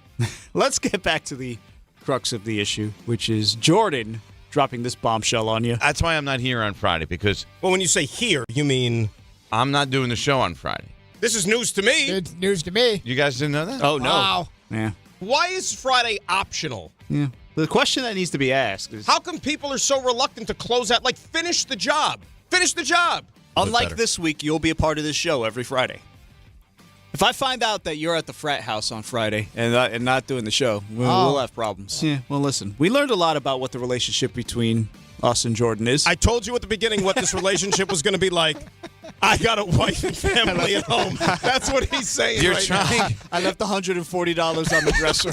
Let's get back to the crux of the issue, which is Jordan dropping this bombshell on you. That's why I'm not here on Friday, because... Well, when you say here, you mean... I'm not doing the show on Friday. This is news to me. It's news to me. You guys didn't know that? Oh, no. Wow. Yeah. Why is Friday optional? Yeah. The question that needs to be asked is... How come people are so reluctant to close out? Like, finish the job. Finish the job. Unlike this week, you'll be a part of this show every Friday. If I find out that you're at the frat house on Friday and not doing the show, we'll have problems. Yeah, well, listen. We learned a lot about what the relationship between us and Jordan is. I told you at the beginning what this relationship was going to be like. I got a wife and family at home. That's what he's saying. You're right trying. now. I left $140 on the dresser.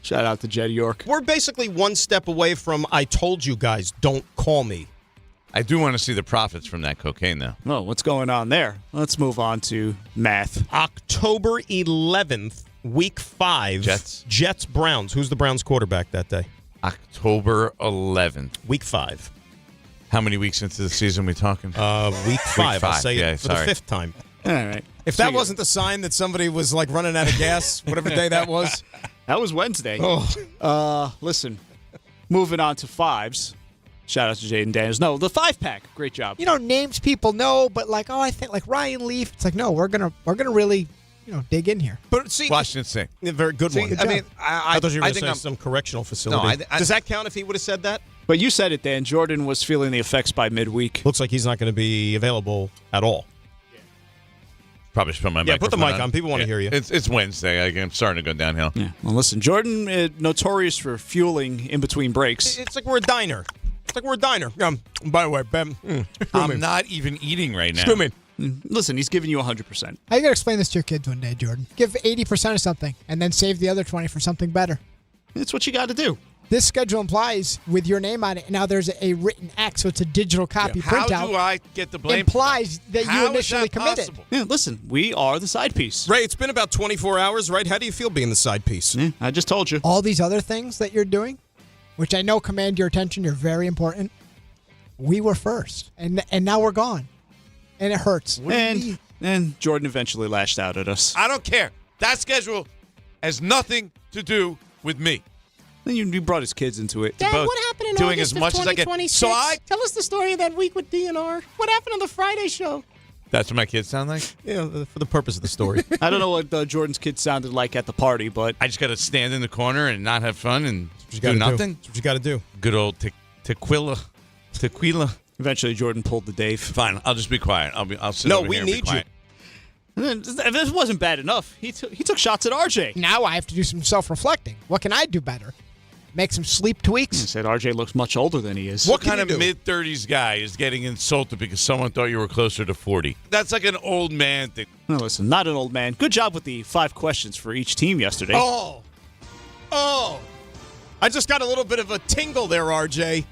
Shout out to Jed York. We're basically one step away from I told you guys, don't call me. I do want to see the profits from that cocaine, though. Oh, what's going on there? Let's move on to math. October 11th, week 5. Jets, Browns. Who's the Browns quarterback that day? October 11th. Week 5. How many weeks into the season are we talking? Week 5. I'll say it for the 5th time. All right. If that wasn't the sign that somebody was like running out of gas, whatever day that was. That was Wednesday. Oh. Listen, moving on to 5s. Shout out to Jaden Daniels. No, the 5-pack. Great job. Names people know, but I think like Ryan Leaf. It's like, no, we're gonna really, dig in here. But see, Washington State. A very good one. I mean, I thought you were going to say some correctional facility. No, does that count if he would have said that? But you said it, Dan. Jordan was feeling the effects by midweek. Looks like he's not going to be available at all. Probably should put my Yeah, put the microphone mic on. People want to hear you. It's Wednesday. I'm starting to go downhill. Yeah. Well, listen, Jordan, notorious for fueling in between breaks. It's like we're a diner. By the way, Ben, I'm not even eating right now. Screw me. Listen, he's giving you 100%. How you got to explain this to your kids one day, Jordan? Give 80% of something and then save the other 20 for something better. It's what you got to do. This schedule implies with your name on it. Now there's a written act, so it's a digital copy printout. How do I get the blame? Implies that you initially committed. Possible? Yeah, listen, we are the side piece. Ray, it's been about 24 hours, right? How do you feel being the side piece? Yeah, I just told you. All these other things that you're doing, which I know command your attention, you're very important. We were first, and now we're gone, and it hurts. And Jordan eventually lashed out at us. I don't care. That schedule has nothing to do with me. Then you brought his kids into it. Dad, what happened in doing August as much of as I can. 2026? So Tell us the story of that week with DNR. What happened on the Friday show? That's what my kids sound like? Yeah, for the purpose of the story. I don't know what Jordan's kids sounded like at the party, but I just got to stand in the corner and not have fun and do nothing. That's what you got to do. Good old tequila. Eventually Jordan pulled the Dave. Fine, I'll just be quiet. I'll sit over here and be quiet. And then, if this wasn't bad enough, he took shots at RJ. Now I have to do some self-reflecting. What can I do better? make some sleep tweaks. He said RJ looks much older than he is. What kind of mid-30s guy is getting insulted because someone thought you were closer to 40? That's like an old man thing. No, listen, not an old man. Good job with the 5 questions for each team yesterday. Oh. I just got a little bit of a tingle there, RJ.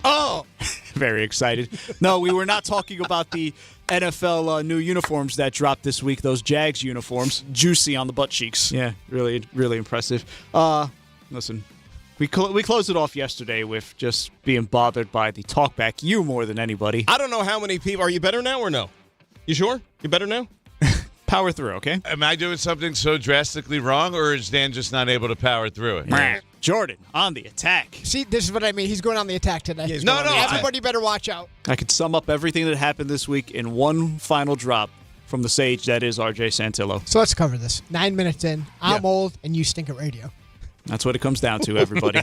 Oh. Very excited. No, we were not talking about the NFL new uniforms that dropped this week, those Jags uniforms. Juicy on the butt cheeks. Yeah, really, really impressive. Listen, we closed it off yesterday with just being bothered by the talkback. You more than anybody. I don't know how many people. Are you better now or no? You sure? You better now? Power through, okay? Am I doing something so drastically wrong, or is Dan just not able to power through it? Yeah. Jordan on the attack. See, this is what I mean. He's going on the attack today. No. Everybody better watch out. I could sum up everything that happened this week in one final drop from the sage that is RJ Santillo. So let's cover this. 9 minutes in. I'm old, and you stink at radio. That's what it comes down to, everybody.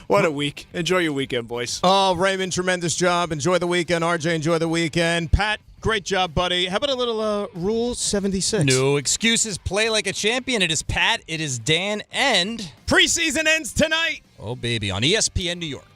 What a week. Enjoy your weekend, boys. Oh, Raymond, tremendous job. Enjoy the weekend. RJ, enjoy the weekend. Pat, great job, buddy. How about a little Rule 76? No excuses. Play like a champion. It is Pat. It is Dan. And preseason ends tonight. Oh, baby. On ESPN New York.